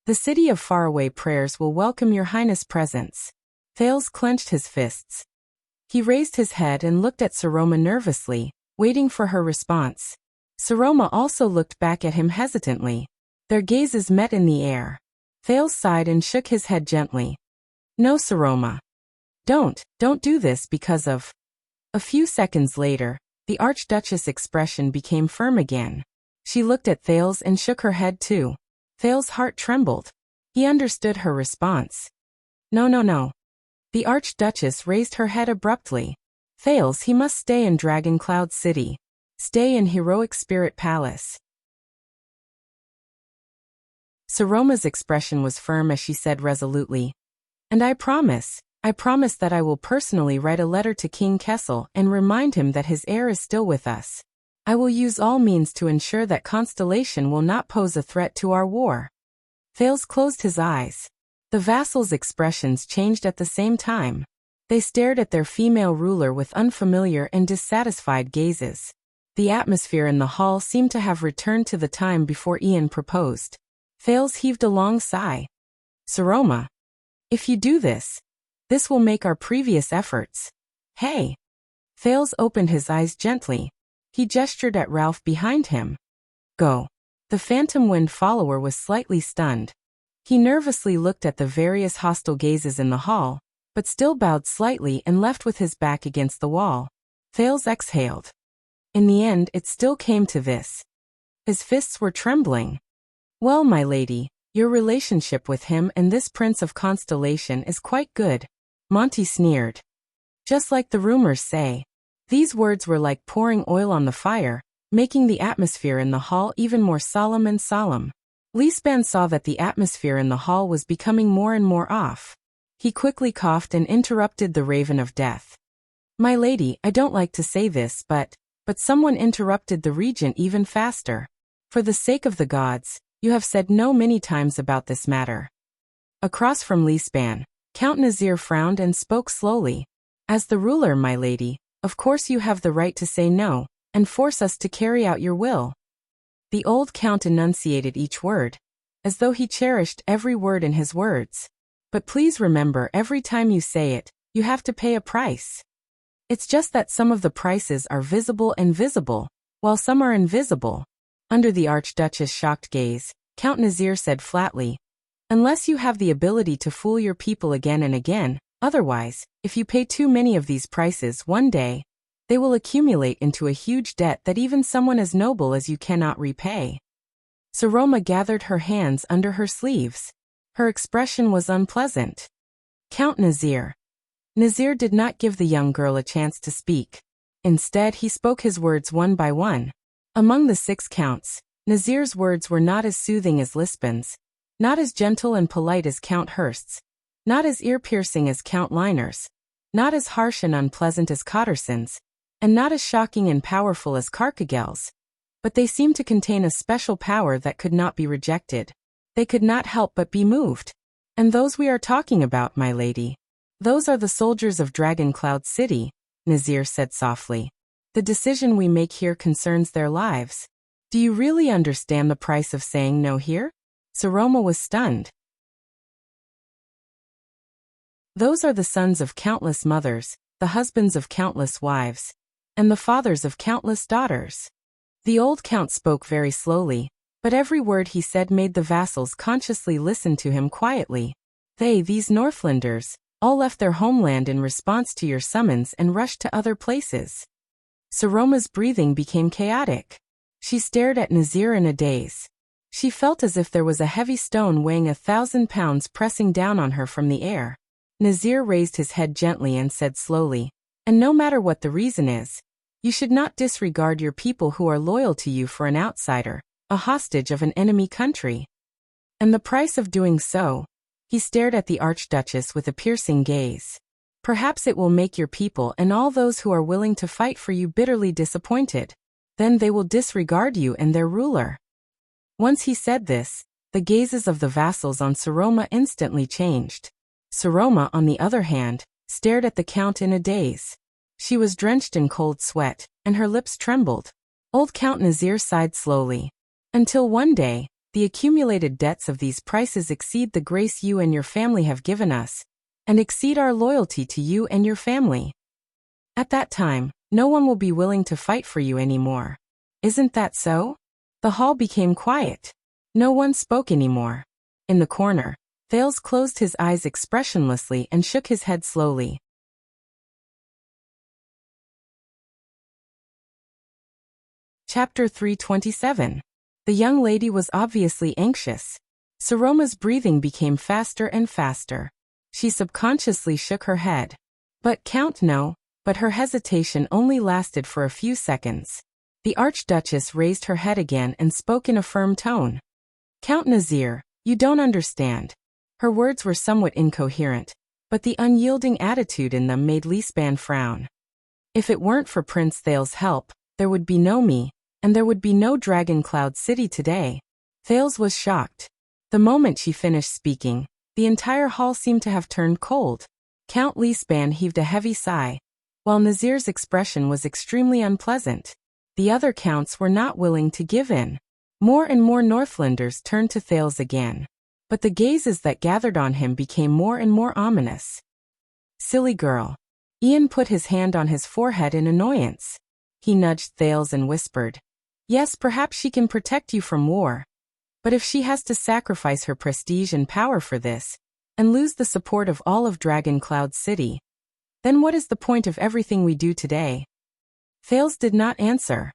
"The city of faraway prayers will welcome your highness' presence." Thales clenched his fists. He raised his head and looked at Saroma nervously, waiting for her response. Saroma also looked back at him hesitantly. Their gazes met in the air. Thales sighed and shook his head gently. "No, Saroma. Don't do this because of..." A few seconds later, the Archduchess' expression became firm again. She looked at Thales and shook her head too. Thales' heart trembled. He understood her response. No. The Archduchess raised her head abruptly. "Thales, he must stay in Dragon Cloud City. Stay in Heroic Spirit Palace." Saroma's expression was firm as she said resolutely, "And I promise that I will personally write a letter to King Kessel and remind him that his heir is still with us. I will use all means to ensure that Constellation will not pose a threat to our war." Thales closed his eyes. The vassals' expressions changed at the same time. They stared at their female ruler with unfamiliar and dissatisfied gazes. The atmosphere in the hall seemed to have returned to the time before Ian proposed. Thales heaved a long sigh. Saroma, if you do this will make our previous efforts. Hey! Thales opened his eyes gently. He gestured at Ralph behind him. Go. The phantom wind follower was slightly stunned. He nervously looked at the various hostile gazes in the hall, but still bowed slightly and left with his back against the wall. Thales exhaled. In the end, it still came to this. His fists were trembling. Well, my lady, your relationship with him and this Prince of Constellation is quite good, Monty sneered. Just like the rumors say. These words were like pouring oil on the fire, making the atmosphere in the hall even more solemn and solemn. Leespan saw that the atmosphere in the hall was becoming more and more off. He quickly coughed and interrupted the Raven of Death. My lady, I don't like to say this, but someone interrupted the regent even faster. For the sake of the gods, you have said no many times about this matter. Across from Leespan, Count Nazir frowned and spoke slowly. As the ruler, my lady, of course you have the right to say no, and force us to carry out your will. The old count enunciated each word, as though he cherished every word in his words. But please remember, every time you say it, you have to pay a price. It's just that some of the prices are visible and visible, while some are invisible. Under the Archduchess' shocked gaze, Count Nazir said flatly, unless you have the ability to fool your people again and again, otherwise, if you pay too many of these prices one day, they will accumulate into a huge debt that even someone as noble as you cannot repay. Saroma gathered her hands under her sleeves. Her expression was unpleasant. Count Nazir. Nazir did not give the young girl a chance to speak. Instead, he spoke his words one by one. Among the 6 counts, Nazir's words were not as soothing as Lispan's, not as gentle and polite as Count Hurst's, not as ear-piercing as Count Liner's, not as harsh and unpleasant as Cotterson's, and not as shocking and powerful as Carcagel's. But they seemed to contain a special power that could not be rejected. They could not help but be moved. And those we are talking about, my lady. Those are the soldiers of Dragon Cloud City, Nazir said softly. The decision we make here concerns their lives. Do you really understand the price of saying no here? Saroma was stunned. Those are the sons of countless mothers, the husbands of countless wives, and the fathers of countless daughters. The old count spoke very slowly, but every word he said made the vassals consciously listen to him quietly. These Northlanders, all left their homeland in response to your summons and rushed to other places. Saroma's breathing became chaotic. She stared at Nazir in a daze. She felt as if there was a heavy stone weighing 1,000 pounds pressing down on her from the air. Nazir raised his head gently and said slowly, and no matter what the reason is, you should not disregard your people who are loyal to you for an outsider, a hostage of an enemy country. And the price of doing so? He stared at the Archduchess with a piercing gaze. Perhaps it will make your people and all those who are willing to fight for you bitterly disappointed. Then they will disregard you and their ruler. Once he said this, the gazes of the vassals on Saroma instantly changed. Saroma, on the other hand, stared at the count in a daze. She was drenched in cold sweat, and her lips trembled. Old Count Nazir sighed slowly. Until one day, the accumulated debts of these prices exceed the grace you and your family have given us, and exceed our loyalty to you and your family. At that time, no one will be willing to fight for you anymore. Isn't that so? The hall became quiet. No one spoke anymore. In the corner, Thales closed his eyes expressionlessly and shook his head slowly. Chapter 327. The young lady was obviously anxious. Saroma's breathing became faster and faster. She subconsciously shook her head. But Count, no. But her hesitation only lasted for a few seconds. The Archduchess raised her head again and spoke in a firm tone. Count Nazir, you don't understand. Her words were somewhat incoherent, but the unyielding attitude in them made Leespan frown. If it weren't for Prince Thales' help, there would be no me, and there would be no Dragon Cloud City today. Thales was shocked. The moment she finished speaking, the entire hall seemed to have turned cold. Count Leespan heaved a heavy sigh, while Nazir's expression was extremely unpleasant. The other counts were not willing to give in. More and more Northlanders turned to Thales again, but the gazes that gathered on him became more and more ominous. Silly girl. Ian put his hand on his forehead in annoyance. He nudged Thales and whispered, "Yes, perhaps she can protect you from war. But if she has to sacrifice her prestige and power for this, and lose the support of all of Dragon Cloud City, then what is the point of everything we do today?" Thales did not answer.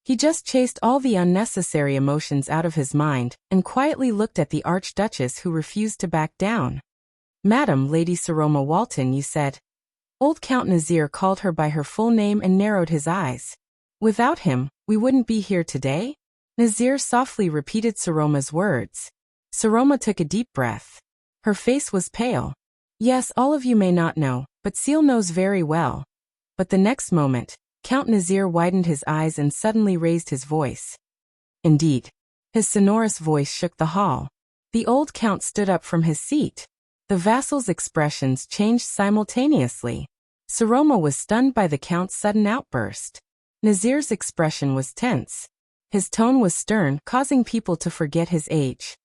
He just chased all the unnecessary emotions out of his mind and quietly looked at the Archduchess, who refused to back down. "Madam, Lady Saroma Walton, you said." Old Count Nazir called her by her full name and narrowed his eyes. "Without him, we wouldn't be here today?" Nazir softly repeated Saroma's words. Saroma took a deep breath. Her face was pale. "Yes, all of you may not know, but Seal knows very well." But the next moment, Count Nazir widened his eyes and suddenly raised his voice. "Indeed." His sonorous voice shook the hall. The old count stood up from his seat. The vassals' expressions changed simultaneously. Saroma was stunned by the count's sudden outburst. Nazir's expression was tense. His tone was stern, causing people to forget his age.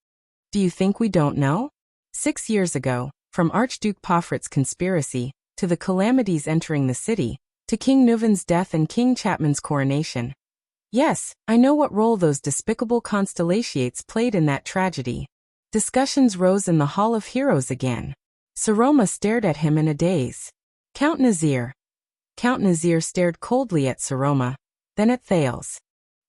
"Do you think we don't know? 6 years ago, from Archduke Pofrit's conspiracy, to the calamities entering the city, to King Nuvan's death and King Chapman's coronation. Yes, I know what role those despicable constellations played in that tragedy." Discussions rose in the Hall of Heroes again. Saroma stared at him in a daze. "Count Nazir." Count Nazir stared coldly at Saroma, then at Thales.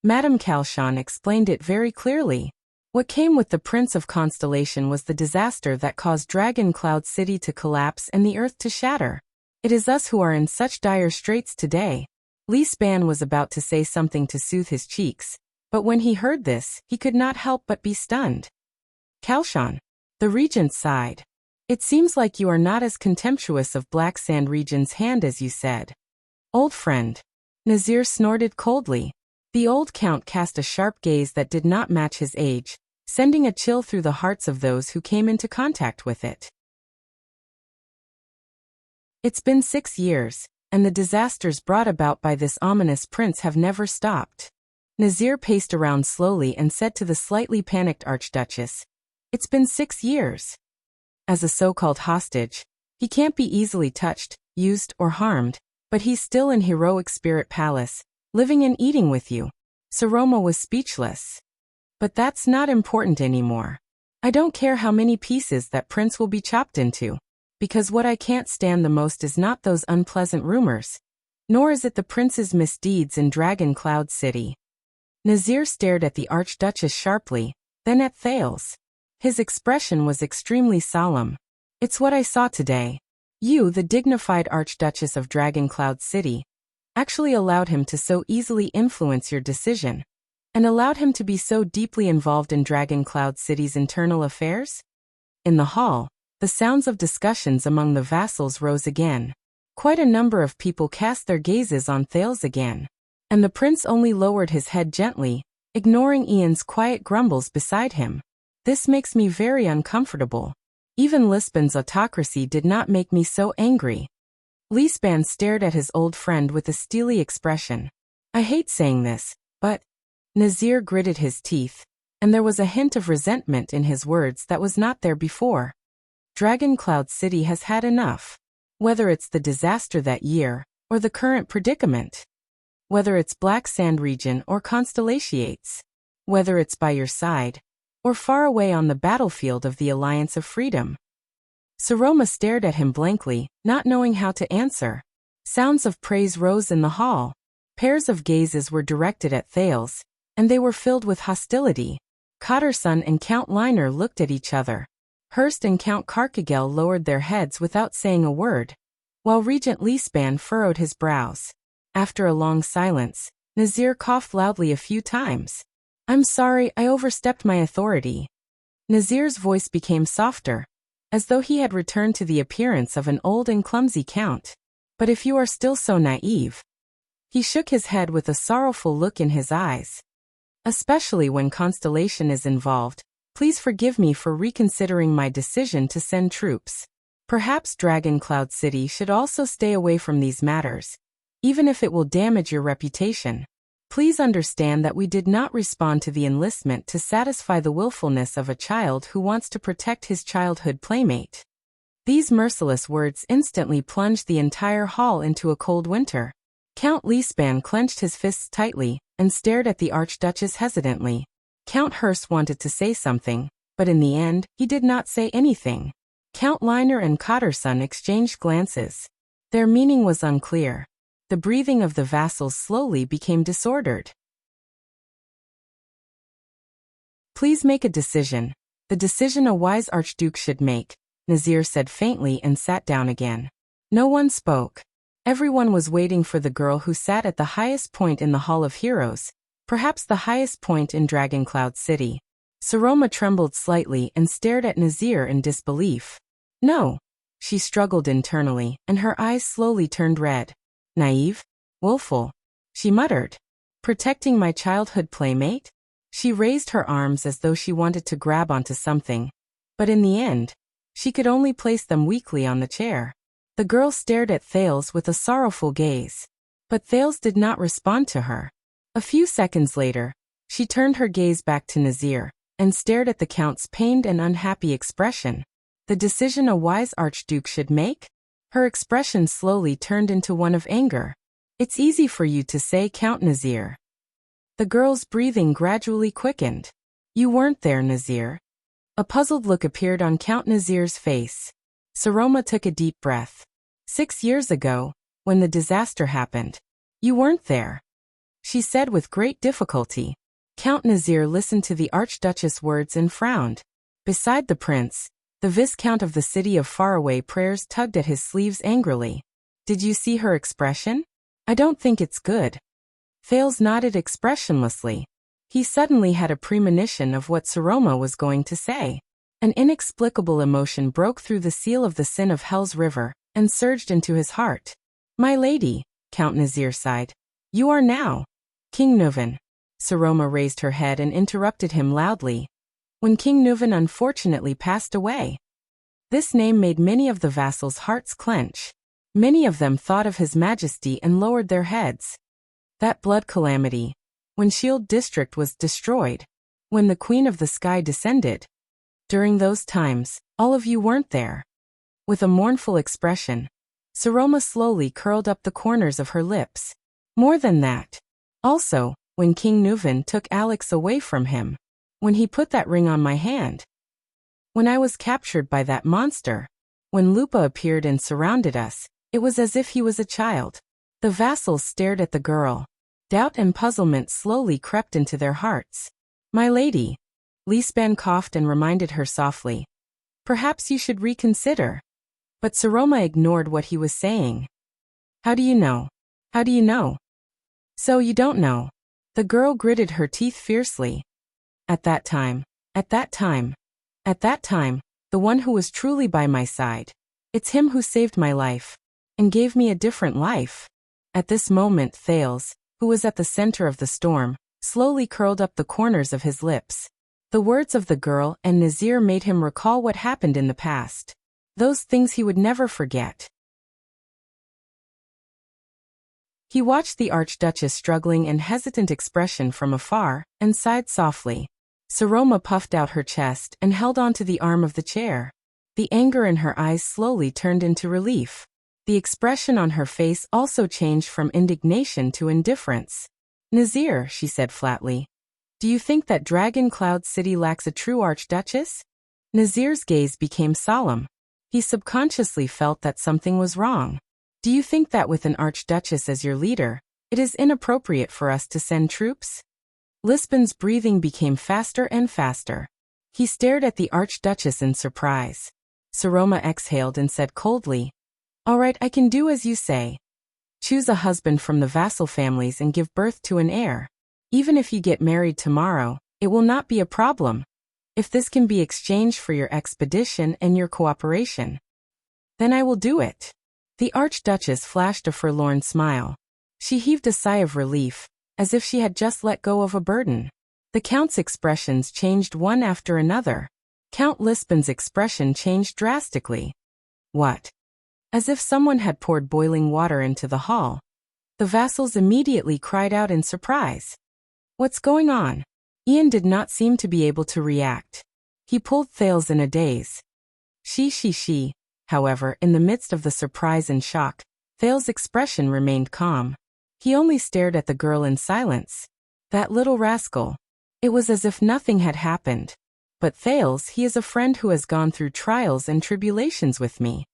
Madame Kalshan explained it very clearly. What came with the Prince of Constellation was the disaster that caused Dragon Cloud City to collapse and the earth to shatter. It is us who are in such dire straits today. Leespan was about to say something to soothe his cheeks, but when he heard this, he could not help but be stunned. "Kalshan." The regent sighed. "It seems like you are not as contemptuous of Black Sand Region's hand as you said." "Old friend." Nazir snorted coldly. The old count cast a sharp gaze that did not match his age, sending a chill through the hearts of those who came into contact with it. It's been 6 years, and the disasters brought about by this ominous prince have never stopped. Nazir paced around slowly and said to the slightly panicked Archduchess, "It's been 6 years. As a so-called hostage, he can't be easily touched, used, or harmed, but he's still in Heroic Spirit Palace, living and eating with you." Saroma was speechless. "But that's not important anymore. I don't care how many pieces that prince will be chopped into, because what I can't stand the most is not those unpleasant rumors, nor is it the prince's misdeeds in Dragon Cloud City." Nazir stared at the Archduchess sharply, then at Thales. His expression was extremely solemn. "It's what I saw today. You, the dignified Archduchess of Dragon Cloud City, actually allowed him to so easily influence your decision, and allowed him to be so deeply involved in Dragon Cloud City's internal affairs?" In the hall, the sounds of discussions among the vassals rose again. Quite a number of people cast their gazes on Thales again, and the prince only lowered his head gently, ignoring Ian's quiet grumbles beside him. "This makes me very uncomfortable. Even Lisbon's autocracy did not make me so angry." Leespan stared at his old friend with a steely expression. "I hate saying this, but..." Nazir gritted his teeth, and there was a hint of resentment in his words that was not there before. Dragon Cloud City has had enough. Whether it's the disaster that year, or the current predicament. Whether it's Black Sand Region or Constellations. Whether it's by your side, or far away on the battlefield of the Alliance of Freedom. Saroma stared at him blankly, not knowing how to answer. Sounds of praise rose in the hall. Pairs of gazes were directed at Thales, and they were filled with hostility. Cotterson and Count Liner looked at each other. Hurst and Count Carcagel lowered their heads without saying a word, while Regent Leespan furrowed his brows. After a long silence, Nazir coughed loudly a few times. "I'm sorry, I overstepped my authority." Nazir's voice became softer, as though he had returned to the appearance of an old and clumsy count. "But if you are still so naive..." He shook his head with a sorrowful look in his eyes. "Especially when Constellation is involved, please forgive me for reconsidering my decision to send troops." Perhaps Dragon Cloud City should also stay away from these matters, even if it will damage your reputation. Please understand that we did not respond to the enlistment to satisfy the willfulness of a child who wants to protect his childhood playmate." These merciless words instantly plunged the entire hall into a cold winter. Count Lisban clenched his fists tightly and stared at the Archduchess hesitantly. Count Hearst wanted to say something, but in the end, he did not say anything. Count Leiner and Cotterson exchanged glances. Their meaning was unclear. The breathing of the vassals slowly became disordered. "Please make a decision. The decision a wise archduke should make," Nazir said faintly and sat down again. No one spoke. Everyone was waiting for the girl who sat at the highest point in the Hall of Heroes, perhaps the highest point in Dragon Cloud City. Saroma trembled slightly and stared at Nazir in disbelief. "No." She struggled internally, and her eyes slowly turned red. "Naive? Willful?" she muttered. "Protecting my childhood playmate?" She raised her arms as though she wanted to grab onto something, but in the end, she could only place them weakly on the chair. The girl stared at Thales with a sorrowful gaze. But Thales did not respond to her. A few seconds later, she turned her gaze back to Nazir, and stared at the Count's pained and unhappy expression. The decision a wise archduke should make? Her expression slowly turned into one of anger. "It's easy for you to say, Count Nazir." The girl's breathing gradually quickened. "You weren't there, Nazir." A puzzled look appeared on Count Nazir's face. Saroma took a deep breath. 6 years ago, when the disaster happened, you weren't there," she said with great difficulty. Count Nazir listened to the Archduchess' words and frowned. Beside the prince, the Viscount of the city of Faraway Prayers tugged at his sleeves angrily. "Did you see her expression? I don't think it's good." Thales nodded expressionlessly. He suddenly had a premonition of what Saroma was going to say. An inexplicable emotion broke through the seal of the sin of Hell's River and surged into his heart. "My lady," Count Nazir sighed, "you are now King Nuvan." Saroma raised her head and interrupted him loudly. "When King Nuvan unfortunately passed away." This name made many of the vassals' hearts clench. Many of them thought of His Majesty and lowered their heads. That blood calamity, when Shield District was destroyed, when the Queen of the Sky descended. During those times, all of you weren't there. With a mournful expression, Saroma slowly curled up the corners of her lips. More than that. Also, when King Nuvan took Alex away from him. When he put that ring on my hand. When I was captured by that monster. When Lupa appeared and surrounded us, it was as if he was a child. The vassals stared at the girl. Doubt and puzzlement slowly crept into their hearts. "My lady," Lisban coughed and reminded her softly. "Perhaps you should reconsider." But Saroma ignored what he was saying. "How do you know? How do you know?" "So you don't know." The girl gritted her teeth fiercely. At that time, the one who was truly by my side. It's him who saved my life. And gave me a different life." At this moment Thales, who was at the center of the storm, slowly curled up the corners of his lips. The words of the girl and Nazir made him recall what happened in the past. Those things he would never forget. He watched the Archduchess' struggling and hesitant expression from afar, and sighed softly. Saroma puffed out her chest and held onto the arm of the chair. The anger in her eyes slowly turned into relief. The expression on her face also changed from indignation to indifference. "Nazir," she said flatly, "do you think that Dragon Cloud City lacks a true Archduchess?" Nazir's gaze became solemn. He subconsciously felt that something was wrong. "Do you think that with an Archduchess as your leader, it is inappropriate for us to send troops?" Lisban's breathing became faster and faster. He stared at the Archduchess in surprise. Saroma exhaled and said coldly, "All right, I can do as you say. Choose a husband from the vassal families and give birth to an heir. Even if you get married tomorrow, it will not be a problem. If this can be exchanged for your expedition and your cooperation, then I will do it." The Archduchess flashed a forlorn smile. She heaved a sigh of relief, as if she had just let go of a burden. The Count's expressions changed one after another. Count Lisban's expression changed drastically. What? As if someone had poured boiling water into the hall. The vassals immediately cried out in surprise. What's going on? Ian did not seem to be able to react. He pulled Thales in a daze. She. However, in the midst of the surprise and shock, Thales' expression remained calm. He only stared at the girl in silence. That little rascal. It was as if nothing had happened. But Thales, he is a friend who has gone through trials and tribulations with me.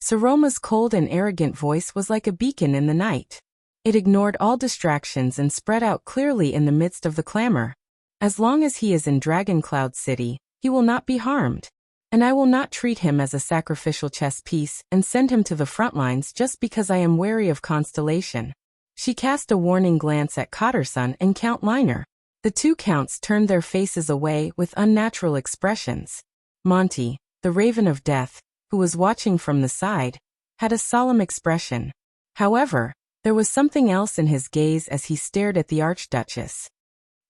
Saroma's cold and arrogant voice was like a beacon in the night. It ignored all distractions and spread out clearly in the midst of the clamor. As long as he is in Dragoncloud City, he will not be harmed. And I will not treat him as a sacrificial chess piece and send him to the front lines just because I am wary of Constellation. She cast a warning glance at Cotterson and Count Liner. The two counts turned their faces away with unnatural expressions. Monty, the Raven of Death, who was watching from the side, had a solemn expression. However, there was something else in his gaze as he stared at the Archduchess.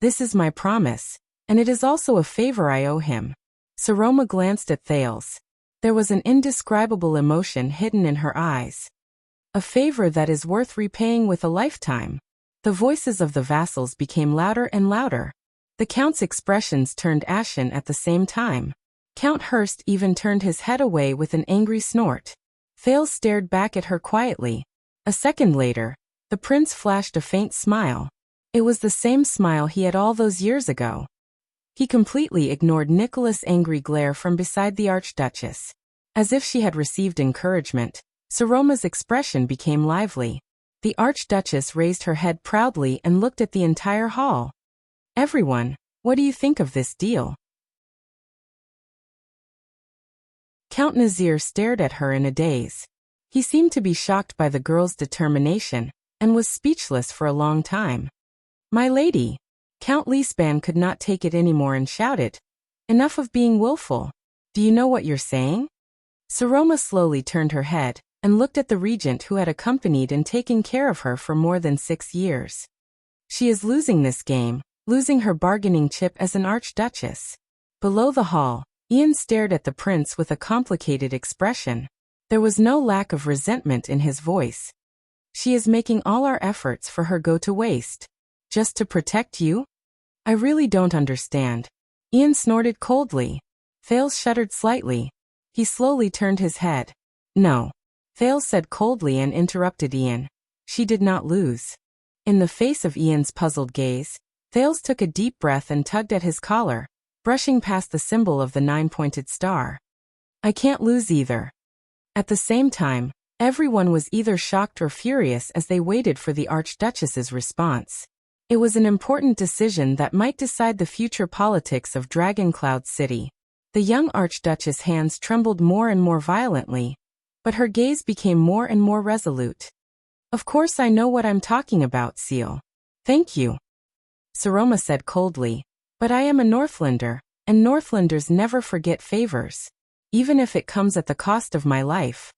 This is my promise, and it is also a favor I owe him. Saroma glanced at Thales. There was an indescribable emotion hidden in her eyes. A favor that is worth repaying with a lifetime. The voices of the vassals became louder and louder. The Count's expressions turned ashen at the same time. Count Hurst even turned his head away with an angry snort. Thales stared back at her quietly. A second later, the prince flashed a faint smile. It was the same smile he had all those years ago. He completely ignored Nicholas' angry glare from beside the Archduchess. As if she had received encouragement, Saroma's expression became lively. The Archduchess raised her head proudly and looked at the entire hall. Everyone, what do you think of this deal? Count Nazir stared at her in a daze. He seemed to be shocked by the girl's determination, and was speechless for a long time. My lady! Count Leespan could not take it anymore and shouted. Enough of being willful. Do you know what you're saying? Saroma slowly turned her head, and looked at the regent who had accompanied and taken care of her for more than 6 years. She is losing this game, losing her bargaining chip as an archduchess. Below the hall, Ian stared at the prince with a complicated expression. There was no lack of resentment in his voice. She is making all our efforts for her go to waste. Just to protect you? I really don't understand. Ian snorted coldly. Thales shuddered slightly. He slowly turned his head. No. Thales said coldly and interrupted Ian. She did not lose. In the face of Ian's puzzled gaze, Thales took a deep breath and tugged at his collar, brushing past the symbol of the 9-pointed star. I can't lose either. At the same time, everyone was either shocked or furious as they waited for the Archduchess's response. It was an important decision that might decide the future politics of Dragoncloud City. The young Archduchess' hands trembled more and more violently, but her gaze became more and more resolute. Of course I know what I'm talking about, Seal. Thank you. Saroma said coldly. But I am a Northlander, and Northlanders never forget favors, even if it comes at the cost of my life.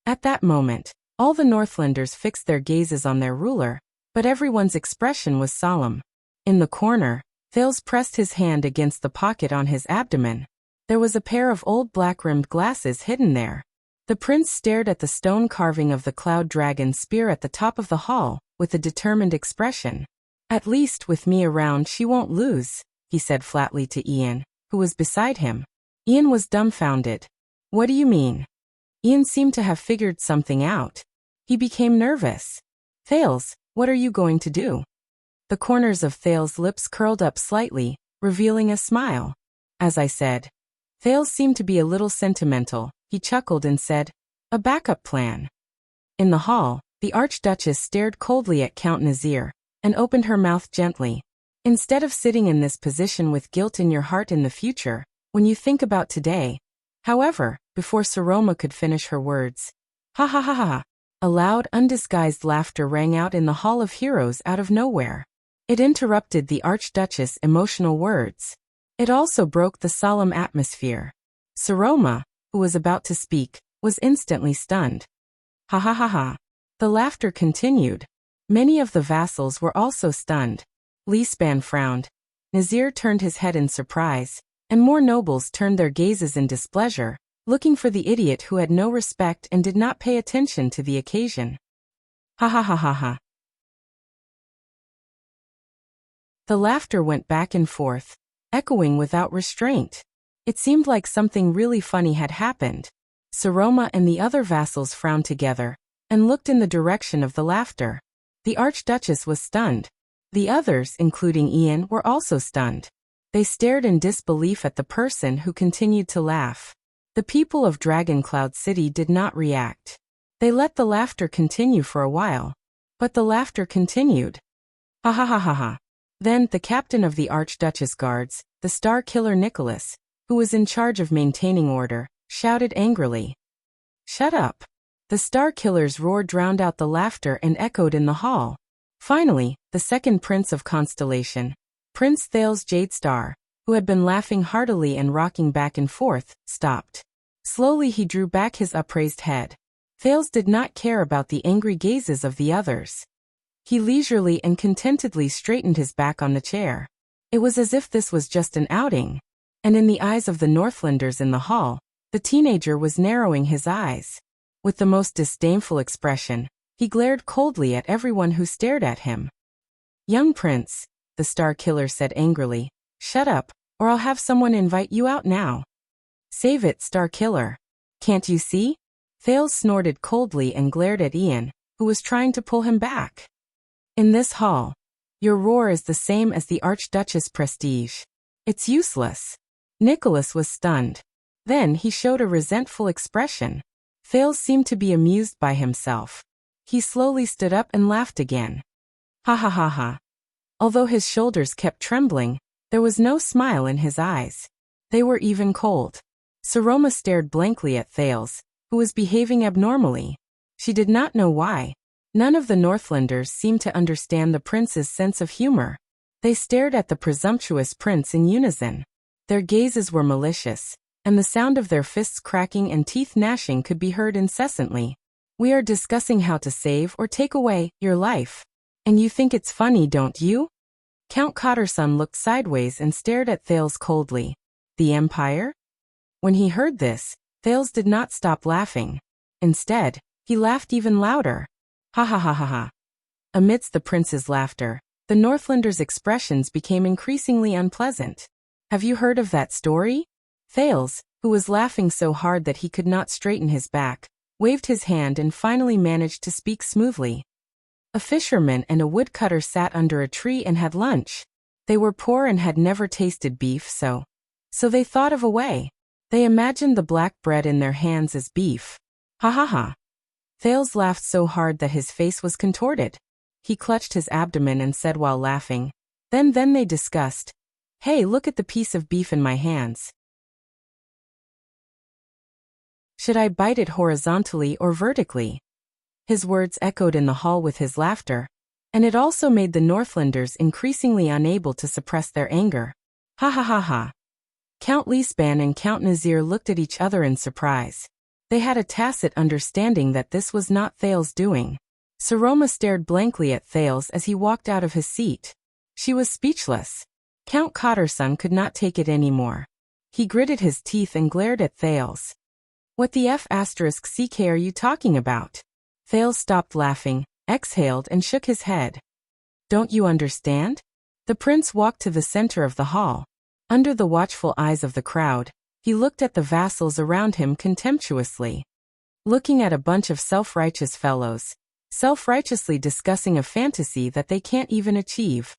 At that moment, all the Northlanders fixed their gazes on their ruler, but everyone's expression was solemn. In the corner, Thales pressed his hand against the pocket on his abdomen. There was a pair of old black-rimmed glasses hidden there. The prince stared at the stone carving of the cloud dragon spear at the top of the hall, with a determined expression. At least with me around she won't lose, he said flatly to Ian, who was beside him. Ian was dumbfounded. What do you mean? Ian seemed to have figured something out. He became nervous. Thales, what are you going to do? The corners of Thales' lips curled up slightly, revealing a smile. As I said. Thales seemed to be a little sentimental. He chuckled and said, a backup plan. In the hall, the Archduchess stared coldly at Count Nazir, and opened her mouth gently. Instead of sitting in this position with guilt in your heart in the future, when you think about today. However, before Saroma could finish her words, ha ha ha ha, a loud, undisguised laughter rang out in the Hall of Heroes out of nowhere. It interrupted the Archduchess' emotional words. It also broke the solemn atmosphere. Saroma, who was about to speak, was instantly stunned. Ha ha ha ha. The laughter continued. Many of the vassals were also stunned. Leespan frowned. Nazir turned his head in surprise, and more nobles turned their gazes in displeasure. looking for the idiot who had no respect and did not pay attention to the occasion. Ha ha ha ha ha. The laughter went back and forth, echoing without restraint. It seemed like something really funny had happened. Saroma and the other vassals frowned together and looked in the direction of the laughter. The Archduchess was stunned. The others, including Ian, were also stunned. They stared in disbelief at the person who continued to laugh. The people of Dragoncloud City did not react. They let the laughter continue for a while. But the laughter continued. Ha ha ha ha ha. Then, the captain of the Archduchess Guards, the Star Killer Nicholas, who was in charge of maintaining order, shouted angrily. Shut up. The Star Killer's roar drowned out the laughter and echoed in the hall. Finally, the second prince of Constellation, Prince Thales Jadestar, who had been laughing heartily and rocking back and forth, stopped. Slowly he drew back his upraised head. Thales did not care about the angry gazes of the others. He leisurely and contentedly straightened his back on the chair. It was as if this was just an outing. And in the eyes of the Northlanders in the hall, the teenager was narrowing his eyes. With the most disdainful expression, he glared coldly at everyone who stared at him. Young prince, the Star Killer said angrily, shut up, or I'll have someone invite you out now. Save it, Star Killer. Can't you see? Thales snorted coldly and glared at Ian, who was trying to pull him back. In this hall, your roar is the same as the Archduchess' prestige. It's useless. Nicholas was stunned. Then he showed a resentful expression. Thales seemed to be amused by himself. He slowly stood up and laughed again. Ha ha ha ha. Although his shoulders kept trembling, there was no smile in his eyes. They were even cold. Saroma stared blankly at Thales, who was behaving abnormally. She did not know why. None of the Northlanders seemed to understand the prince's sense of humor. They stared at the presumptuous prince in unison. Their gazes were malicious, and the sound of their fists cracking and teeth gnashing could be heard incessantly. We are discussing how to save or take away your life. And you think it's funny, don't you? Count Cotterson looked sideways and stared at Thales coldly. The Empire? When he heard this, Thales did not stop laughing. Instead, he laughed even louder. Ha ha ha ha ha. Amidst the prince's laughter, the Northlanders' expressions became increasingly unpleasant. Have you heard of that story? Thales, who was laughing so hard that he could not straighten his back, waved his hand and finally managed to speak smoothly. A fisherman and a woodcutter sat under a tree and had lunch. They were poor and had never tasted beef, so they thought of a way. They imagined the black bread in their hands as beef. Ha ha ha. Thales laughed so hard that his face was contorted. He clutched his abdomen and said while laughing. Then they discussed. Hey, look at the piece of beef in my hands. Should I bite it horizontally or vertically? His words echoed in the hall with his laughter, and it also made the Northlanders increasingly unable to suppress their anger. Ha ha ha ha. Count Leespan and Count Nazir looked at each other in surprise. They had a tacit understanding that this was not Thales' doing. Saroma stared blankly at Thales as he walked out of his seat. She was speechless. Count Cotterson could not take it anymore. He gritted his teeth and glared at Thales. What the F***ck are you talking about? Thales stopped laughing, exhaled and shook his head. Don't you understand? The prince walked to the center of the hall. Under the watchful eyes of the crowd, he looked at the vassals around him contemptuously. Looking at a bunch of self-righteous fellows, self-righteously discussing a fantasy that they can't even achieve.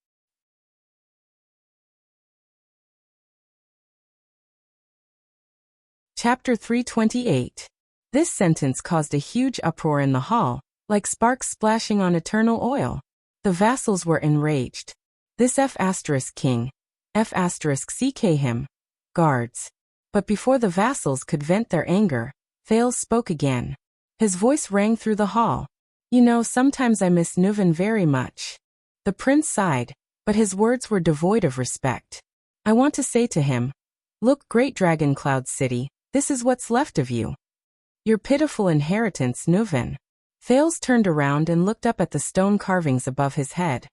Chapter 328. This sentence caused a huge uproar in the hall, like sparks splashing on eternal oil. The vassals were enraged. This F***king. F***ck him. Guards. But before the vassals could vent their anger, Thales spoke again. His voice rang through the hall. You know, sometimes I miss Nuven very much. The prince sighed, but his words were devoid of respect. I want to say to him, look, great Dragoncloud City, this is what's left of you. Your pitiful inheritance, Nuven. Thales turned around and looked up at the stone carvings above his head.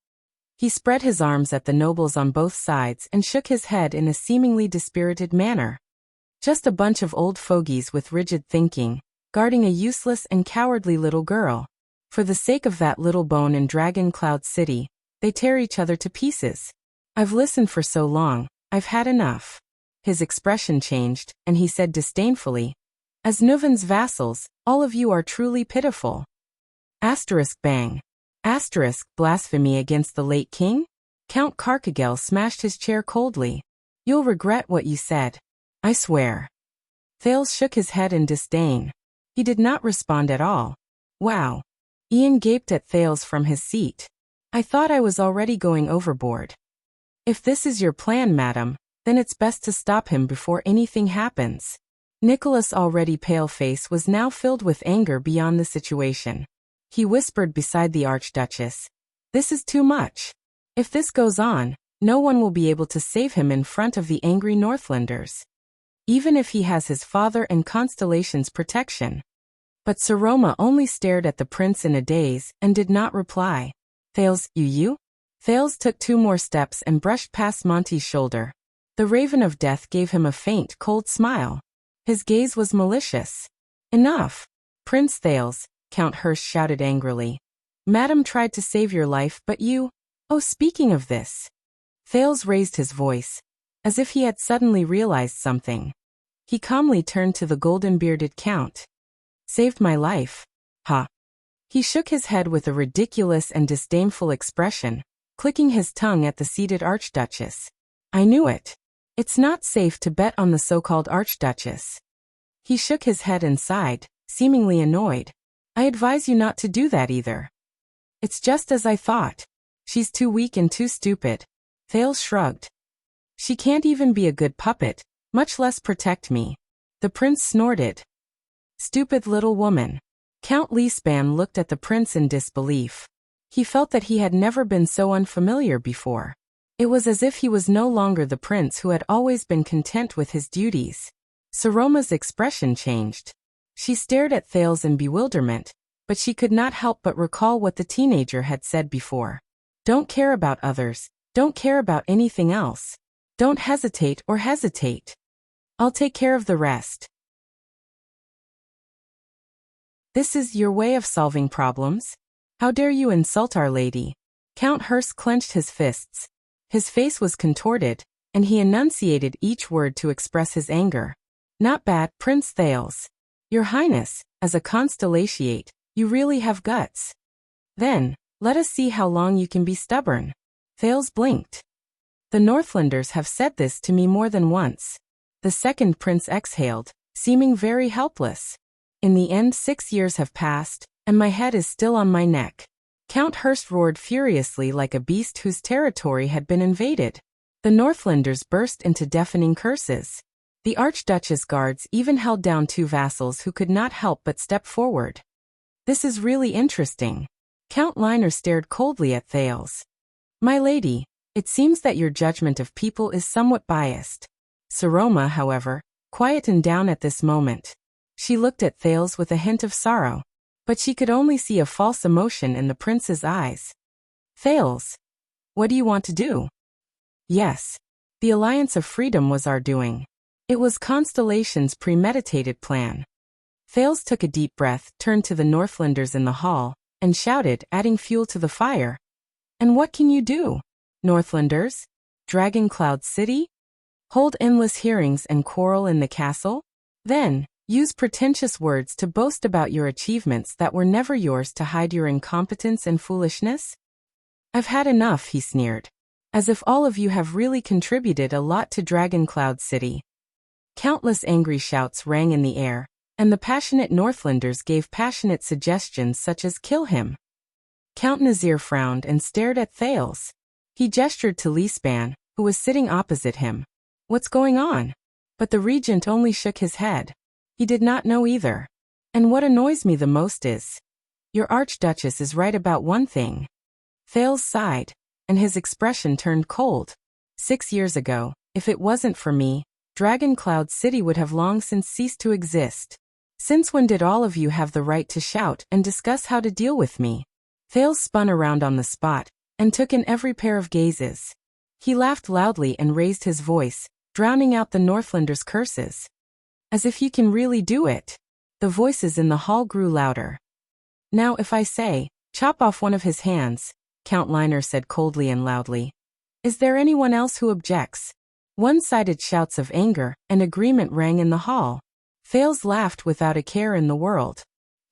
He spread his arms at the nobles on both sides and shook his head in a seemingly dispirited manner. Just a bunch of old fogies with rigid thinking, guarding a useless and cowardly little girl. For the sake of that little bone in Dragon Cloud City, they tear each other to pieces. I've listened for so long, I've had enough. His expression changed, and he said disdainfully, as Nuven's vassals, all of you are truly pitiful. Asterisk bang. Asterisk blasphemy against the late king? Count Carcagel smashed his chair coldly. You'll regret what you said. I swear. Thales shook his head in disdain. He did not respond at all. Wow. Ian gaped at Thales from his seat. I thought I was already going overboard. If this is your plan, madam, then it's best to stop him before anything happens. Nicholas' already pale face was now filled with anger beyond the situation. He whispered beside the Archduchess, "This is too much. If this goes on, no one will be able to save him in front of the angry Northlanders. Even if he has his father and Constellation's protection." But Saroma only stared at the prince in a daze and did not reply. Thales, you? Thales took 2 more steps and brushed past Monty's shoulder. The Raven of Death gave him a faint, cold smile. His gaze was malicious. Enough. Prince Thales, Count Hirsch shouted angrily. Madam tried to save your life, but you... Oh, speaking of this. Thales raised his voice, as if he had suddenly realized something. He calmly turned to the golden-bearded count. Saved my life. Ha. He shook his head with a ridiculous and disdainful expression, clicking his tongue at the seated Archduchess. I knew it. It's not safe to bet on the so-called Archduchess. He shook his head and sighed, seemingly annoyed. I advise you not to do that either. It's just as I thought. She's too weak and too stupid. Thales shrugged. She can't even be a good puppet, much less protect me. The prince snorted. Stupid little woman. Count Leespan looked at the prince in disbelief. He felt that he had never been so unfamiliar before. It was as if he was no longer the prince who had always been content with his duties. Saroma's expression changed. She stared at Thales in bewilderment, but she could not help but recall what the teenager had said before. Don't care about others, don't care about anything else. Don't hesitate or hesitate. I'll take care of the rest. This is your way of solving problems? How dare you insult Our Lady? Count Hirsch clenched his fists. His face was contorted, and he enunciated each word to express his anger. Not bad, Prince Thales. Your Highness, as a constellatiate, you really have guts. Then, let us see how long you can be stubborn. Thales blinked. The Northlanders have said this to me more than once. The second prince exhaled, seeming very helpless. In the end 6 years have passed, and my head is still on my neck. Count Hirsch roared furiously like a beast whose territory had been invaded. The Northlanders burst into deafening curses. The Archduchess guards even held down 2 vassals who could not help but step forward. This is really interesting. Count Liner stared coldly at Thales. My lady, it seems that your judgment of people is somewhat biased. Saroma, however, quietened down at this moment. She looked at Thales with a hint of sorrow, but she could only see a false emotion in the prince's eyes. Thales, what do you want to do? Yes, the Alliance of Freedom was our doing. It was Constellation's premeditated plan. Thales took a deep breath, turned to the Northlanders in the hall, and shouted, adding fuel to the fire. And what can you do? Northlanders? Dragon Cloud City? Hold endless hearings and quarrel in the castle? Then, use pretentious words to boast about your achievements that were never yours to hide your incompetence and foolishness? I've had enough, he sneered. As if all of you have really contributed a lot to Dragon Cloud City. Countless angry shouts rang in the air, and the passionate Northlanders gave passionate suggestions such as kill him. Count Nazir frowned and stared at Thales. He gestured to Leespan, who was sitting opposite him. What's going on? But the regent only shook his head. He did not know either. And what annoys me the most is, your Archduchess is right about one thing. Thales sighed, and his expression turned cold. 6 years ago, if it wasn't for me, Dragon Cloud City would have long since ceased to exist. Since when did all of you have the right to shout and discuss how to deal with me? Thales spun around on the spot, and took in every pair of gazes. He laughed loudly and raised his voice, drowning out the Northlanders' curses. As if you can really do it. The voices in the hall grew louder. Now if I say, chop off one of his hands, Count Liner said coldly and loudly. Is there anyone else who objects? One-sided shouts of anger and agreement rang in the hall. Thales laughed without a care in the world.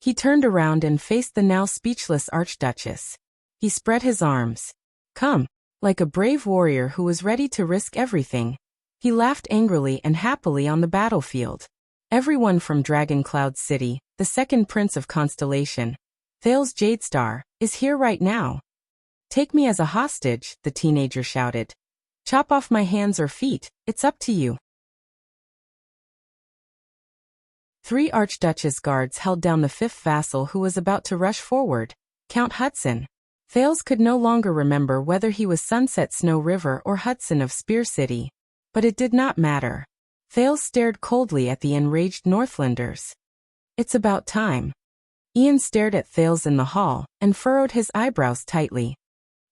He turned around and faced the now speechless Archduchess. He spread his arms. Come, like a brave warrior who was ready to risk everything. He laughed angrily and happily on the battlefield. Everyone from Dragon Cloud City, the second prince of Constellation, Thales Jadestar, is here right now. Take me as a hostage, the teenager shouted. Chop off my hands or feet, it's up to you. 3 Archduchess guards held down the 5th vassal who was about to rush forward, Count Hudson. Thales could no longer remember whether he was Sunset Snow River or Hudson of Spear City. But it did not matter. Thales stared coldly at the enraged Northlanders. It's about time. Ian stared at Thales in the hall and furrowed his eyebrows tightly.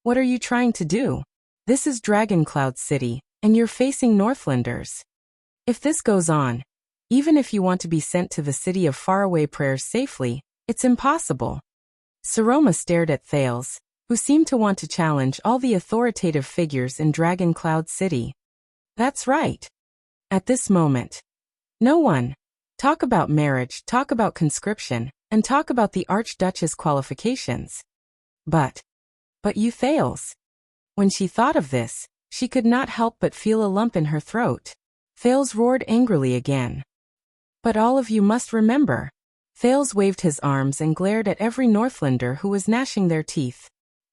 What are you trying to do? This is Dragon Cloud City, and you're facing Northlanders. If this goes on, even if you want to be sent to the city of faraway prayers safely, it's impossible. Saroma stared at Thales, who seemed to want to challenge all the authoritative figures in Dragon Cloud City. That's right. At this moment, no one. Talk about marriage, talk about conscription, and talk about the Archduchess qualifications. But you Thales. When she thought of this, she could not help but feel a lump in her throat. Thales roared angrily again. But all of you must remember. Thales waved his arms and glared at every Northlander who was gnashing their teeth.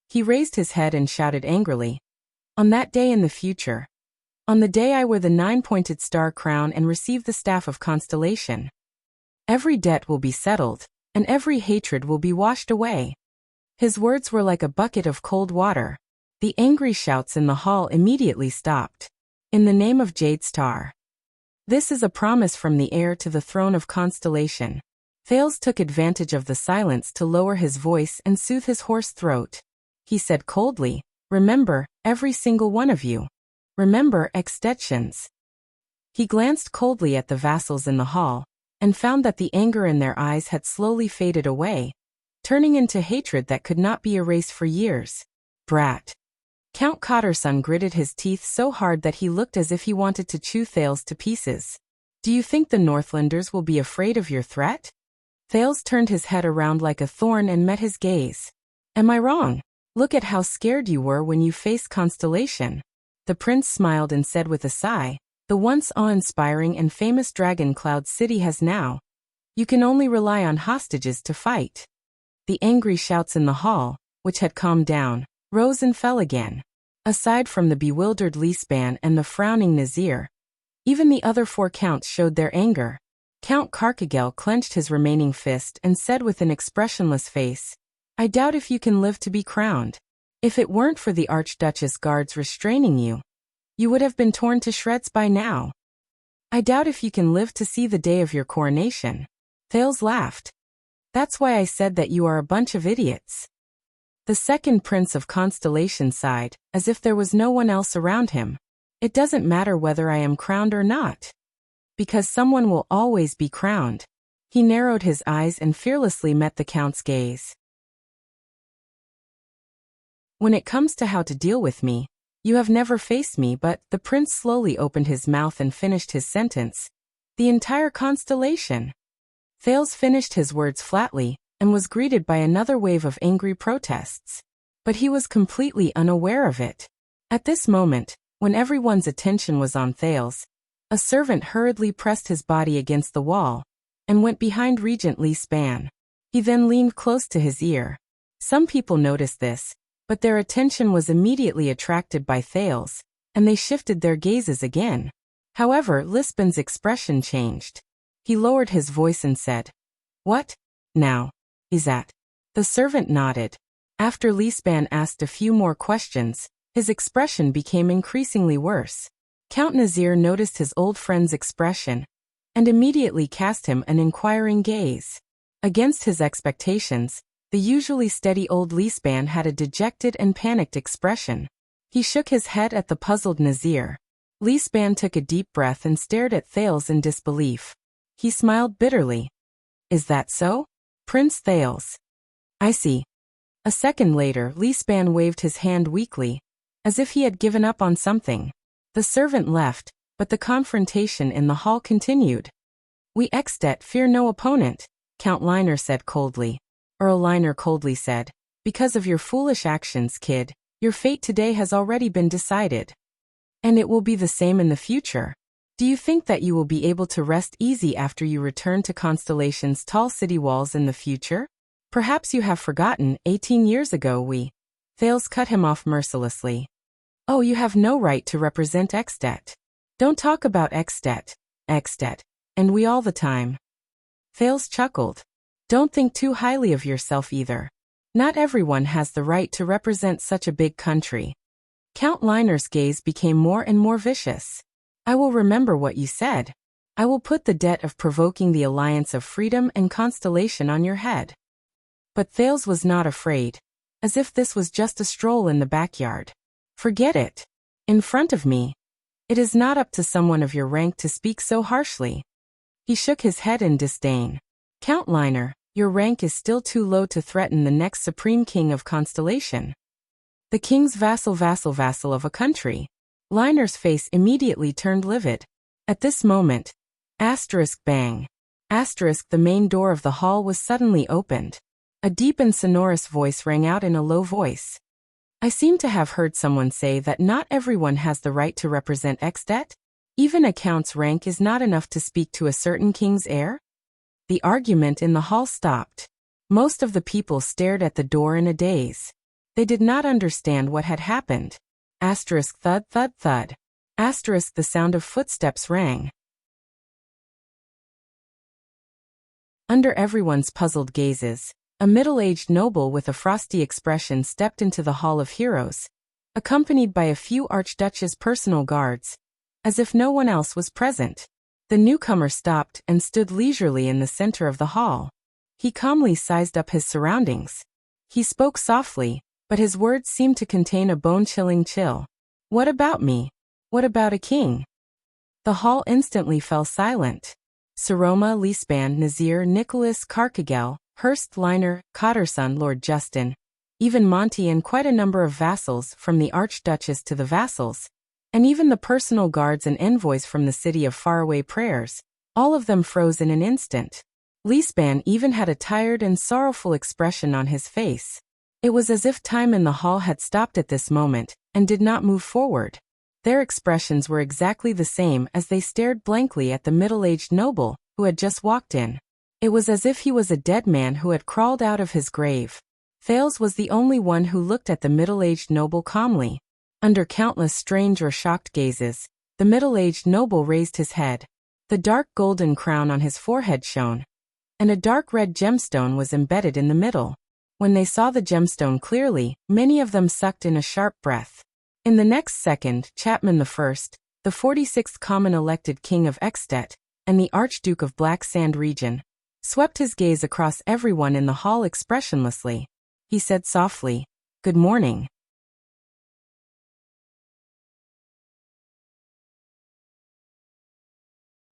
He raised his head and shouted angrily. On that day in the future. On the day I wear the 9-pointed star crown and receive the staff of Constellation. Every debt will be settled, and every hatred will be washed away. His words were like a bucket of cold water. The angry shouts in the hall immediately stopped. In the name of Jadestar. This is a promise from the heir to the throne of Constellation. Thales took advantage of the silence to lower his voice and soothe his hoarse throat. He said coldly, remember, every single one of you. Remember extensions. He glanced coldly at the vassals in the hall, and found that the anger in their eyes had slowly faded away, turning into hatred that could not be erased for years. Brat. Count Cotterson gritted his teeth so hard that he looked as if he wanted to chew Thales to pieces. Do you think the Northlanders will be afraid of your threat? Thales turned his head around like a thorn and met his gaze. Am I wrong? Look at how scared you were when you faced Constellation. The prince smiled and said with a sigh, the once awe-inspiring and famous Dragon Cloud City has now. You can only rely on hostages to fight. The angry shouts in the hall, which had calmed down, rose and fell again. Aside from the bewildered Leespan and the frowning Nazir, even the other 4 counts showed their anger. Count Carcagel clenched his remaining fist and said with an expressionless face, I doubt if you can live to be crowned. If it weren't for the Archduchess guards restraining you, you would have been torn to shreds by now. I doubt if you can live to see the day of your coronation. Thales laughed. That's why I said that you are a bunch of idiots. The second prince of Constellation sighed, as if there was no one else around him. It doesn't matter whether I am crowned or not. Because someone will always be crowned. He narrowed his eyes and fearlessly met the count's gaze. When it comes to how to deal with me, you have never faced me, but the prince slowly opened his mouth and finished his sentence. The entire constellation. Thales finished his words flatly, and was greeted by another wave of angry protests. But he was completely unaware of it. At this moment, when everyone's attention was on Thales, a servant hurriedly pressed his body against the wall, and went behind Regent Leespan. He then leaned close to his ear. Some people noticed this, but their attention was immediately attracted by Thales, and they shifted their gazes again. However, Leespan's expression changed. He lowered his voice and said, What? Now? Is that? The servant nodded. After Leespan asked a few more questions, his expression became increasingly worse. Count Nazir noticed his old friend's expression, and immediately cast him an inquiring gaze. Against his expectations, the usually steady old Leespan had a dejected and panicked expression. He shook his head at the puzzled Nazir. Leespan took a deep breath and stared at Thales in disbelief. He smiled bitterly. Is that so? Prince Thales. I see. A second later, Leespan waved his hand weakly, as if he had given up on something. The servant left, but the confrontation in the hall continued. We Extet fear no opponent, Count Liner said coldly. Earl Liner coldly said, because of your foolish actions, kid, your fate today has already been decided. And it will be the same in the future. Do you think that you will be able to rest easy after you return to Constellation's tall city walls in the future? Perhaps you have forgotten, 18 years ago Thales cut him off mercilessly. Oh, you have no right to represent Extet. Don't talk about Extet, and we all the time. Thales chuckled. Don't think too highly of yourself either. Not everyone has the right to represent such a big country. Count Liner's gaze became more and more vicious. I will remember what you said. I will put the debt of provoking the alliance of freedom and Constellation on your head. But Thales was not afraid, as if this was just a stroll in the backyard. Forget it. In front of me. It is not up to someone of your rank to speak so harshly. He shook his head in disdain. Count Liner, your rank is still too low to threaten the next supreme king of Constellation. The king's vassal of a country. Liner's face immediately turned livid. At this moment, bang. The main door of the hall was suddenly opened. A deep and sonorous voice rang out in a low voice. I seem to have heard someone say that not everyone has the right to represent Extet. Even a count's rank is not enough to speak to a certain king's heir? The argument in the hall stopped. Most of the people stared at the door in a daze. They did not understand what had happened. Thud, thud, thud. The sound of footsteps rang. Under everyone's puzzled gazes, a middle-aged noble with a frosty expression stepped into the Hall of Heroes, accompanied by a few Archduchess personal guards, as if no one else was present. The newcomer stopped and stood leisurely in the center of the hall. He calmly sized up his surroundings. He spoke softly, but his words seemed to contain a bone-chilling chill. What about me? What about a king? The hall instantly fell silent. Saroma, Leespan, Nazir, Nicholas, Carcagel, Hurst, Liner, Cotterson, Lord Justin, even Monty and quite a number of vassals, from the Archduchess to the vassals, and even the personal guards and envoys from the city of faraway prayers, all of them froze in an instant. Leespan even had a tired and sorrowful expression on his face. It was as if time in the hall had stopped at this moment, and did not move forward. Their expressions were exactly the same as they stared blankly at the middle-aged noble, who had just walked in. It was as if he was a dead man who had crawled out of his grave. Thales was the only one who looked at the middle-aged noble calmly. Under countless strange or shocked gazes, the middle-aged noble raised his head. The dark golden crown on his forehead shone, and a dark red gemstone was embedded in the middle. When they saw the gemstone clearly, many of them sucked in a sharp breath. In the next second, Chapman I, the 46th common elected king of Extet, and the Archduke of Black Sand region, swept his gaze across everyone in the hall expressionlessly. He said softly, "Good morning."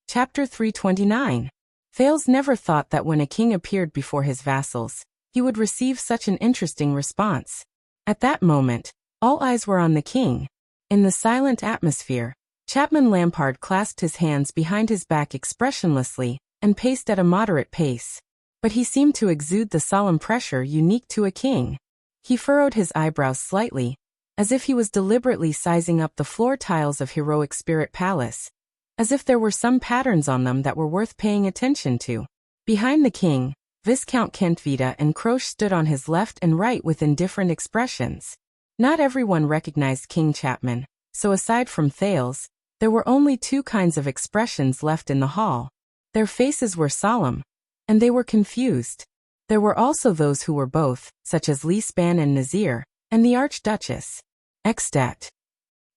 Chapter 329. Thales never thought that when a king appeared before his vassals, he would receive such an interesting response. At that moment, all eyes were on the king. In the silent atmosphere, Chapman Lampard clasped his hands behind his back expressionlessly, and paced at a moderate pace. But he seemed to exude the solemn pressure unique to a king. He furrowed his eyebrows slightly, as if he was deliberately sizing up the floor tiles of Heroic Spirit Palace, as if there were some patterns on them that were worth paying attention to. Behind the king, Viscount Kentvita and Croce stood on his left and right with indifferent expressions. Not everyone recognized King Chapman, so aside from Thales, there were only two kinds of expressions left in the hall. Their faces were solemn, and they were confused. There were also those who were both, such as Leespan and Nazir, and the Archduchess. Extet.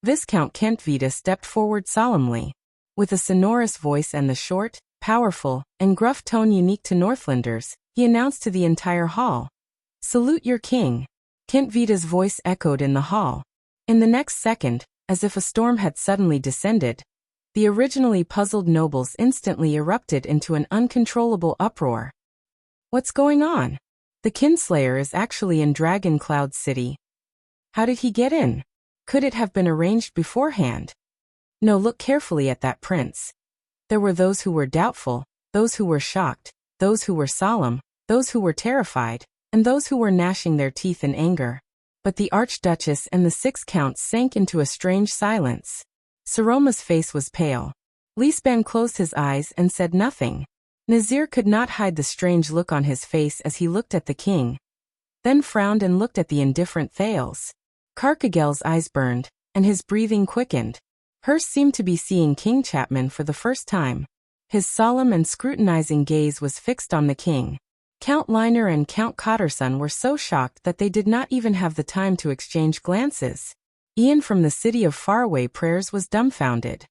Viscount Kentvita stepped forward solemnly. With a sonorous voice and the short, powerful, and gruff tone unique to Northlanders, he announced to the entire hall, "Salute your king." Kentvita's voice echoed in the hall. In the next second, as if a storm had suddenly descended, The originally puzzled nobles instantly erupted into an uncontrollable uproar. What's going on? The Kinslayer is actually in Dragon Cloud City. How did he get in? Could it have been arranged beforehand? No, look carefully at that prince. There were those who were doubtful, those who were shocked, those who were solemn, those who were terrified, and those who were gnashing their teeth in anger. But the Archduchess and the 6 counts sank into a strange silence. Saroma's face was pale. Lisban closed his eyes and said nothing. Nazir could not hide the strange look on his face as he looked at the king, then frowned and looked at the indifferent Thales. Carcagel's eyes burned, and his breathing quickened. Hurst seemed to be seeing King Chapman for the first time. His solemn and scrutinizing gaze was fixed on the king. Count Liner and Count Cotterson were so shocked that they did not even have the time to exchange glances. Ian from the city of faraway prayers was dumbfounded.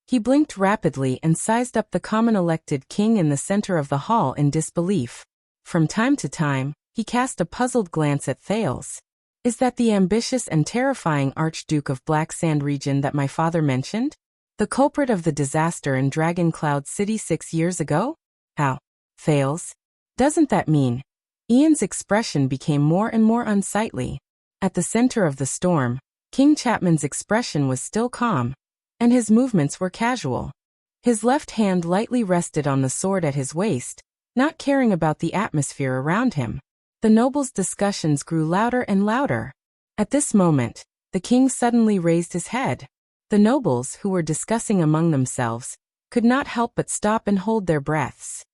He blinked rapidly and sized up the common elected king in the center of the hall in disbelief. From time to time, he cast a puzzled glance at Thales. Is that the ambitious and terrifying Archduke of Black Sand region that my father mentioned? The culprit of the disaster in Dragon Cloud City 6 years ago? How? Thales? Doesn't that mean? Ian's expression became more and more unsightly. At the center of the storm, King Chapman's expression was still calm, and his movements were casual. His left hand lightly rested on the sword at his waist, not caring about the atmosphere around him. The nobles' discussions grew louder and louder. At this moment, the king suddenly raised his head. The nobles, who were discussing among themselves, could not help but stop and hold their breaths.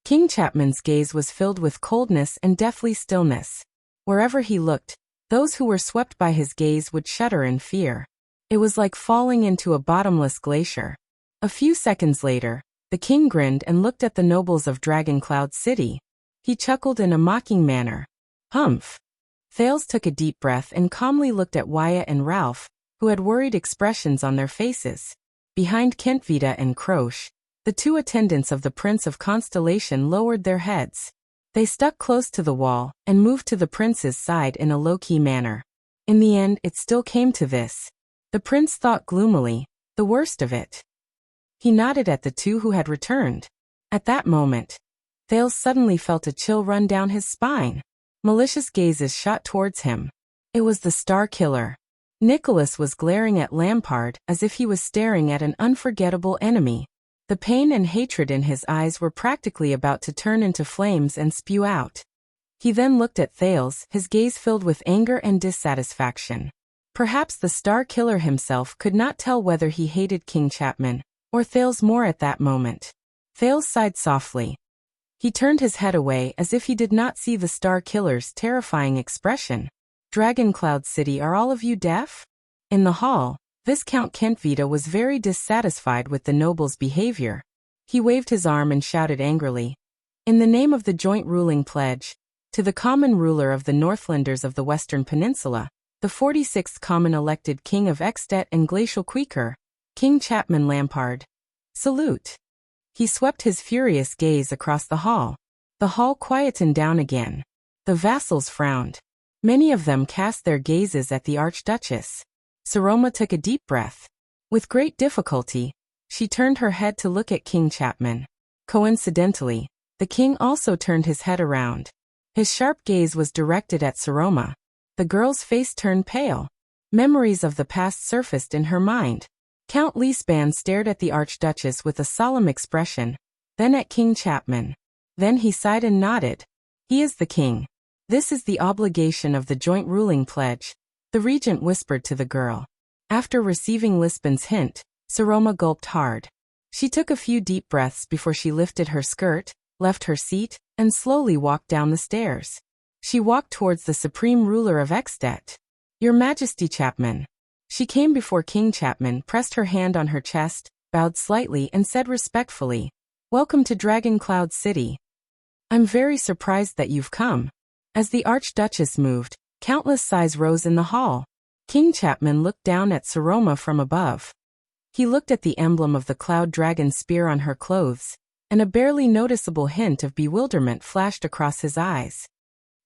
King Chapman's gaze was filled with coldness and deathly stillness. Wherever he looked, those who were swept by his gaze would shudder in fear. It was like falling into a bottomless glacier. A few seconds later, the king grinned and looked at the nobles of Dragon Cloud City. He chuckled in a mocking manner. Humph. Thales took a deep breath and calmly looked at Wyatt and Ralph, who had worried expressions on their faces. Behind Kentvita and Croche, the 2 attendants of the Prince of Constellation lowered their heads. They stuck close to the wall and moved to the prince's side in a low-key manner. In the end, it still came to this. The prince thought gloomily, the worst of it. He nodded at the 2 who had returned. At that moment, Thales suddenly felt a chill run down his spine. Malicious gazes shot towards him. It was the Star Killer. Nicholas was glaring at Lampard as if he was staring at an unforgettable enemy. The pain and hatred in his eyes were practically about to turn into flames and spew out. He then looked at Thales, his gaze filled with anger and dissatisfaction. Perhaps the Star Killer himself could not tell whether he hated King Chapman, or Thales more at that moment. Thales sighed softly. He turned his head away as if he did not see the Star Killer's terrifying expression. Dragon Cloud City, are all of you deaf? In the hall, Viscount Kentvita was very dissatisfied with the noble's behavior. He waved his arm and shouted angrily, in the name of the joint ruling pledge, to the common ruler of the Northlanders of the Western Peninsula, the 46th common elected King of Extet and Glacial Queeker, King Chapman Lampard. Salute. He swept his furious gaze across the hall. The hall quietened down again. The vassals frowned. Many of them cast their gazes at the Archduchess. Saroma took a deep breath. With great difficulty, she turned her head to look at King Chapman. Coincidentally, the king also turned his head around. His sharp gaze was directed at Saroma. The girl's face turned pale. Memories of the past surfaced in her mind. Count Lisban stared at the Archduchess with a solemn expression, then at King Chapman. Then he sighed and nodded. He is the king. This is the obligation of the joint ruling pledge, the regent whispered to the girl. After receiving Lisban's hint, Saroma gulped hard. She took a few deep breaths before she lifted her skirt, left her seat, and slowly walked down the stairs. She walked towards the supreme ruler of Extet. Your Majesty Chapman. She came before King Chapman, pressed her hand on her chest, bowed slightly and said respectfully, Welcome to Dragon Cloud City. I'm very surprised that you've come. As the Archduchess moved, countless sighs rose in the hall. King Chapman looked down at Saroma from above. He looked at the emblem of the cloud dragon spear on her clothes, and a barely noticeable hint of bewilderment flashed across his eyes.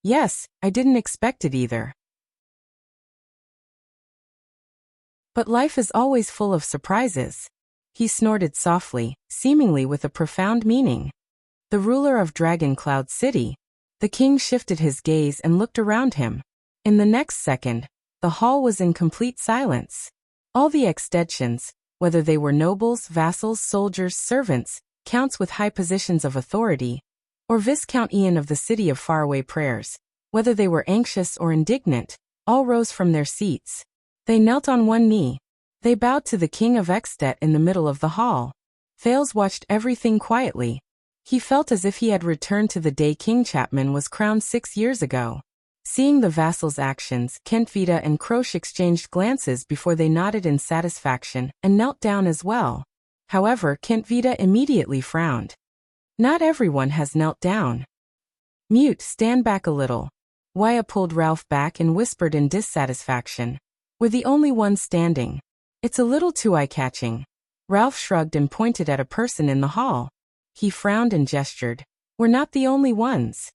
Yes, I didn't expect it either. But life is always full of surprises. He snorted softly, seemingly with a profound meaning. The ruler of Dragon Cloud City. The king shifted his gaze and looked around him. In the next second, the hall was in complete silence. All the extensions, whether they were nobles, vassals, soldiers, servants, counts with high positions of authority, or Viscount Ian of the City of Faraway Prayers, whether they were anxious or indignant, all rose from their seats. They knelt on one knee. They bowed to the King of Extet in the middle of the hall. Thales watched everything quietly. He felt as if he had returned to the day King Chapman was crowned 6 years ago. Seeing the vassals' actions, Kentvita and Croce exchanged glances before they nodded in satisfaction and knelt down as well. However, Kentvita immediately frowned. Not everyone has knelt down. Mute, stand back a little. Waya pulled Ralph back and whispered in dissatisfaction. We're the only ones standing. It's a little too eye-catching. Ralph shrugged and pointed at a person in the hall. He frowned and gestured. We're not the only ones.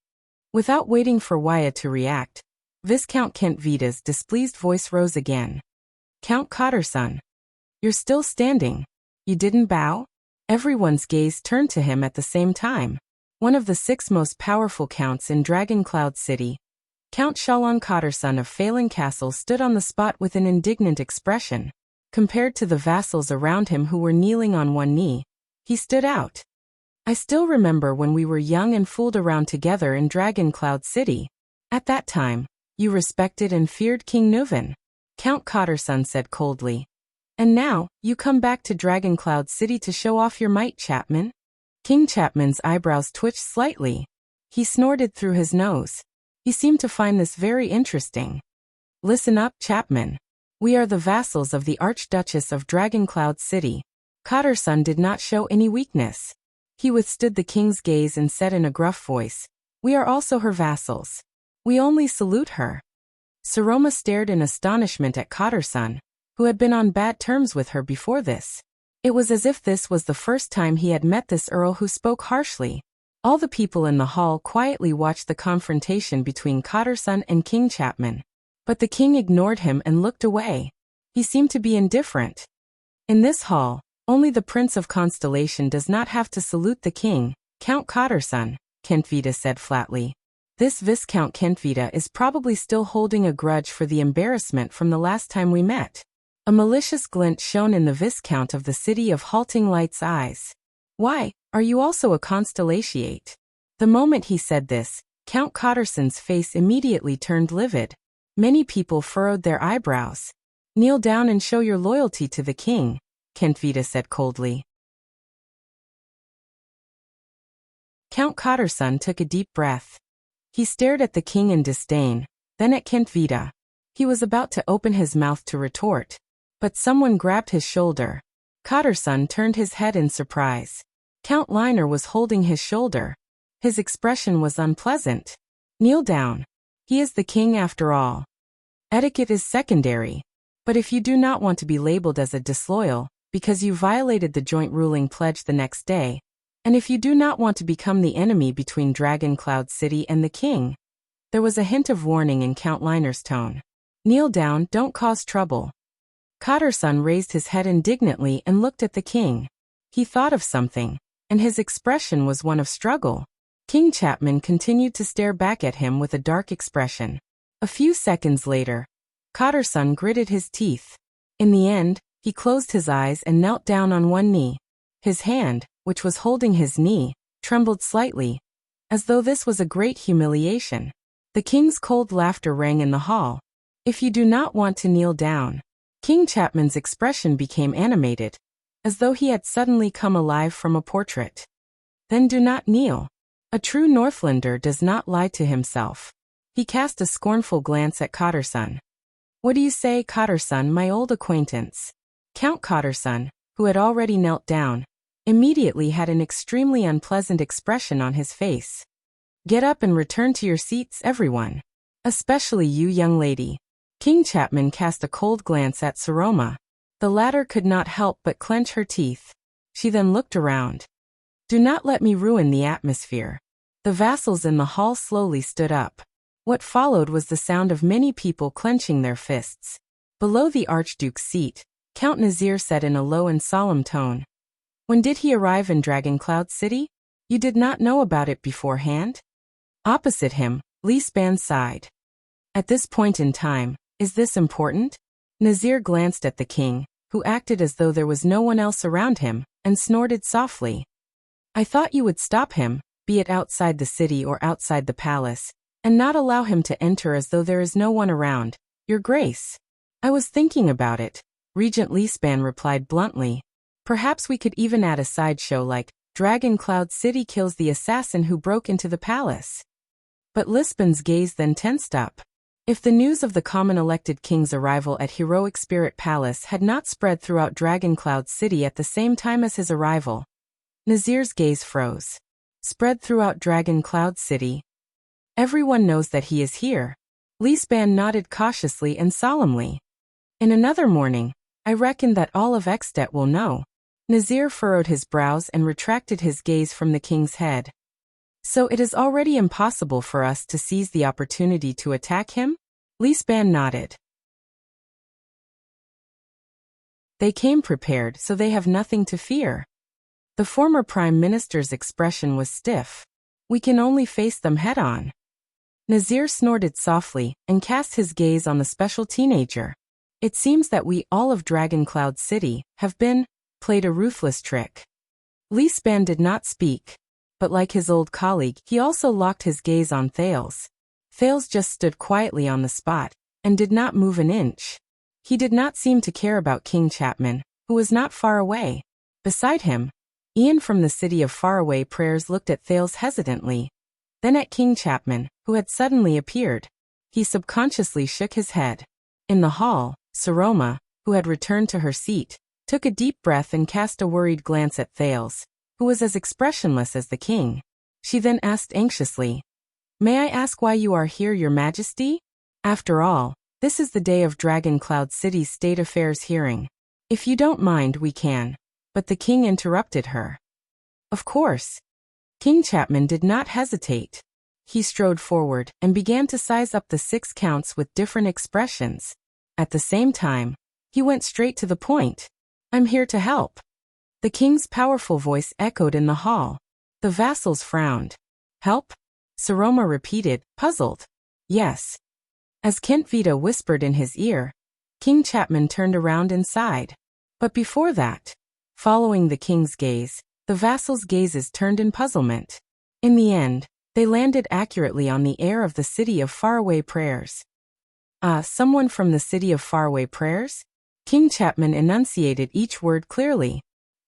Without waiting for Waya to react, Viscount Kentvita's displeased voice rose again. Count Cotterson. You're still standing. You didn't bow? Everyone's gaze turned to him at the same time. One of the 6 most powerful counts in Dragon Cloud City, Count Shalon Cotterson of Phelan Castle, stood on the spot with an indignant expression. Compared to the vassals around him who were kneeling on one knee, he stood out. I still remember when we were young and fooled around together in Dragon Cloud City. At that time, you respected and feared King Nuvan, Count Cotterson said coldly. And now, you come back to Dragon Cloud City to show off your might, Chapman? King Chapman's eyebrows twitched slightly. He snorted through his nose. He seemed to find this very interesting. Listen up, Chapman. We are the vassals of the Archduchess of Dragon Cloud City. Cotterson did not show any weakness. He withstood the king's gaze and said in a gruff voice, we are also her vassals. We only salute her. Saroma stared in astonishment at Cotterson, who had been on bad terms with her before this. It was as if this was the first time he had met this earl who spoke harshly. All the people in the hall quietly watched the confrontation between Cotterson and King Chapman. But the king ignored him and looked away. He seemed to be indifferent. In this hall, only the Prince of Constellation does not have to salute the king, Count Cotterson, Kentvita said flatly. This Viscount Kentvita is probably still holding a grudge for the embarrassment from the last time we met. A malicious glint shone in the Viscount of the City of Halting Light's eyes. Why, are you also a Constellatiate? The moment he said this, Count Cotterson's face immediately turned livid. Many people furrowed their eyebrows. Kneel down and show your loyalty to the king, Kentvita said coldly. Count Cotterson took a deep breath. He stared at the king in disdain, then at Kentvita. He was about to open his mouth to retort, but someone grabbed his shoulder. Cotterson turned his head in surprise. Count Liner was holding his shoulder. His expression was unpleasant. Kneel down. He is the king after all. Etiquette is secondary. But if you do not want to be labeled as a disloyal, because you violated the joint ruling pledge the next day, and if you do not want to become the enemy between Dragon Cloud City and the king, there was a hint of warning in Count Liner's tone. Kneel down, don't cause trouble. Cotterson raised his head indignantly and looked at the king. He thought of something, and his expression was one of struggle. King Chapman continued to stare back at him with a dark expression. A few seconds later, Cotterson gritted his teeth. In the end, he closed his eyes and knelt down on one knee. His hand, which was holding his knee, trembled slightly, as though this was a great humiliation. The king's cold laughter rang in the hall. If you do not want to kneel down. King Chapman's expression became animated, as though he had suddenly come alive from a portrait. Then do not kneel. A true Northlander does not lie to himself. He cast a scornful glance at Cotterson. What do you say, Cotterson, my old acquaintance? Count Cotterson, who had already knelt down, immediately had an extremely unpleasant expression on his face. Get up and return to your seats, everyone. Especially you, young lady. King Chapman cast a cold glance at Saroma. The latter could not help but clench her teeth. She then looked around. Do not let me ruin the atmosphere. The vassals in the hall slowly stood up. What followed was the sound of many people clenching their fists. Below the Archduke's seat, Count Nazir said in a low and solemn tone. When did he arrive in Dragon Cloud City? You did not know about it beforehand? Opposite him, Li Span sighed. At this point in time, is this important? Nazir glanced at the king, who acted as though there was no one else around him, and snorted softly. I thought you would stop him, be it outside the city or outside the palace, and not allow him to enter as though there is no one around, Your Grace. I was thinking about it, Regent Li Span replied bluntly. Perhaps we could even add a sideshow like, Dragon Cloud City kills the assassin who broke into the palace. But Lispan's gaze then tensed up. If the news of the common elected king's arrival at Heroic Spirit Palace had not spread throughout Dragon Cloud City at the same time as his arrival, Nazir's gaze froze. Spread throughout Dragon Cloud City. Everyone knows that he is here. Li Span nodded cautiously and solemnly. In another morning, I reckon that all of Extet will know. Nazir furrowed his brows and retracted his gaze from the king's head. So it is already impossible for us to seize the opportunity to attack him? Li Span nodded. They came prepared, so they have nothing to fear. The former prime minister's expression was stiff. We can only face them head-on. Nazir snorted softly and cast his gaze on the special teenager. It seems that we all of Dragon Cloud City have played a ruthless trick. Li Span did not speak, but like his old colleague, he also locked his gaze on Thales. Thales just stood quietly on the spot, and did not move an inch. He did not seem to care about King Chapman, who was not far away. Beside him, Ian from the city of Faraway Prayers looked at Thales hesitantly, then at King Chapman, who had suddenly appeared. He subconsciously shook his head. In the hall, Saroma, who had returned to her seat, took a deep breath and cast a worried glance at Thales, who was as expressionless as the king. She then asked anxiously, May I ask why you are here, Your Majesty? After all, this is the day of Dragon Cloud City's State Affairs hearing. If you don't mind, we can. But the king interrupted her. Of course. King Chapman did not hesitate. He strode forward and began to size up the 6 counts with different expressions. At the same time, he went straight to the point. I'm here to help. The king's powerful voice echoed in the hall. The vassals frowned. Help? Saroma repeated, puzzled. Yes. As Kent Vita whispered in his ear, King Chapman turned around and sighed. But before that, following the king's gaze, the vassals' gazes turned in puzzlement. In the end, they landed accurately on the heir of the city of Faraway Prayers. Someone from the city of Faraway Prayers? King Chapman enunciated each word clearly.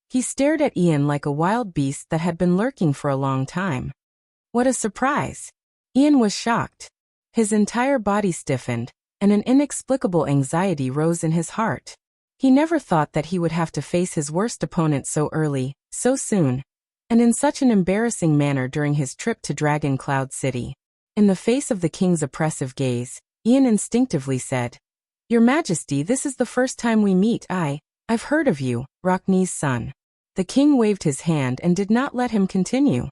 He stared at Ian like a wild beast that had been lurking for a long time. What a surprise! Ian was shocked. His entire body stiffened, and an inexplicable anxiety rose in his heart. He never thought that he would have to face his worst opponent so early, so soon, and in such an embarrassing manner during his trip to Dragon Cloud City. In the face of the king's oppressive gaze, Ian instinctively said, Your Majesty, this is the first time we meet. I've heard of you, Rocknee's son. The king waved his hand and did not let him continue.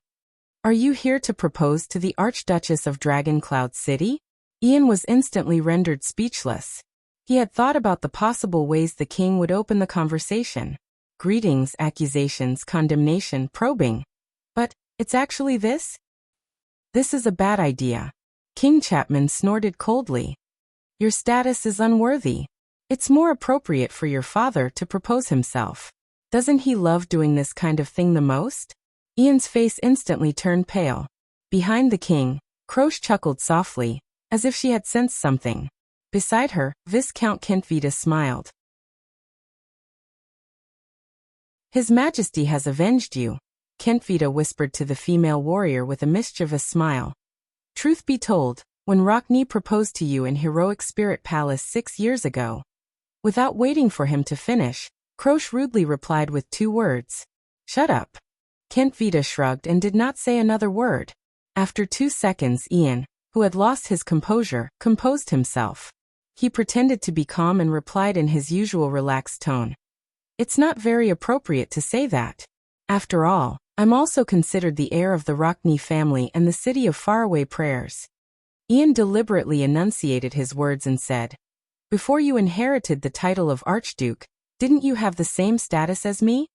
Are you here to propose to the Archduchess of Dragon Cloud City? Ian was instantly rendered speechless. He had thought about the possible ways the king would open the conversation. Greetings, accusations, condemnation, probing. But, it's actually this? This is a bad idea. King Chapman snorted coldly. Your status is unworthy. It's more appropriate for your father to propose himself. Doesn't he love doing this kind of thing the most? Ian's face instantly turned pale. Behind the king, Croce chuckled softly, as if she had sensed something. Beside her, Viscount Kentvita smiled. His Majesty has avenged you, Kentvita whispered to the female warrior with a mischievous smile. Truth be told, when Rocknee proposed to you in Heroic Spirit Palace 6 years ago. Without waiting for him to finish, Croce rudely replied with 2 words. Shut up. Kentvita shrugged and did not say another word. After 2 seconds, Ian, who had lost his composure, composed himself. He pretended to be calm and replied in his usual relaxed tone. It's not very appropriate to say that. After all, I'm also considered the heir of the Rocknee family and the city of Faraway Prayers. Ian deliberately enunciated his words and said, Before you inherited the title of Archduke, Didn't you have the same status as me?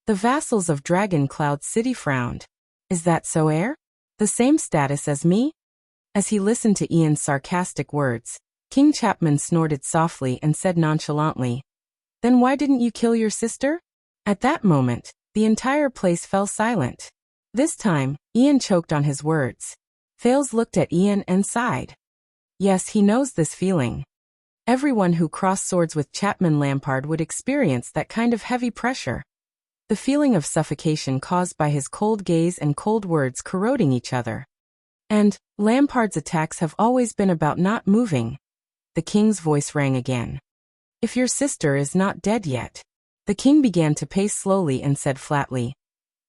The vassals of Dragon Cloud City frowned. Is that so, Heir? The same status as me? As he listened to Ian's sarcastic words, King Chapman snorted softly and said nonchalantly, Then why didn't you kill your sister? At that moment, the entire place fell silent. This time, Ian choked on his words. Thales looked at Ian and sighed. Yes, he knows this feeling. Everyone who crossed swords with Chapman Lampard would experience that kind of heavy pressure. The feeling of suffocation caused by his cold gaze and cold words corroding each other. And Lampard's attacks have always been about not moving. The king's voice rang again. If your sister is not dead yet. The king began to pace slowly and said flatly,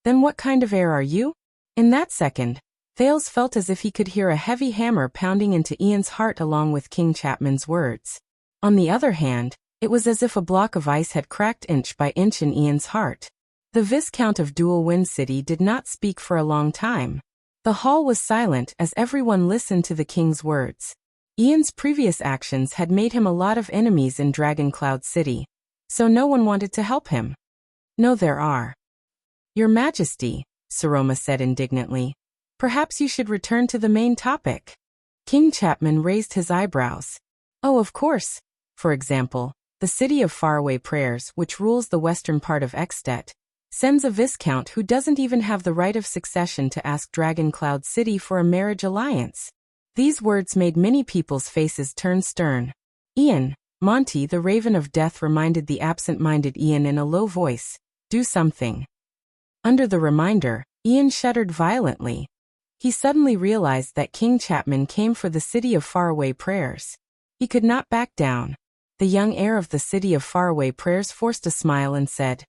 Then what kind of heir are you? In that second, Thales felt as if he could hear a heavy hammer pounding into Ian's heart along with King Chapman's words. On the other hand, it was as if a block of ice had cracked inch by inch in Ian's heart. The Viscount of Dual Wind City did not speak for a long time. The hall was silent as everyone listened to the king's words. Ian's previous actions had made him a lot of enemies in Dragon Cloud City, so no one wanted to help him. No, there are. Your Majesty, Saroma said indignantly. Perhaps you should return to the main topic. King Chapman raised his eyebrows. Oh, of course. For example, the city of Faraway Prayers, which rules the western part of Extet, sends a viscount who doesn't even have the right of succession to ask Dragon Cloud City for a marriage alliance. These words made many people's faces turn stern. Ian, Monty the Raven of Death reminded the absent-minded Ian in a low voice, do something. Under the reminder, Ian shuddered violently. He suddenly realized that King Chapman came for the city of Faraway Prayers. He could not back down. The young heir of the city of Faraway Prayers forced a smile and said,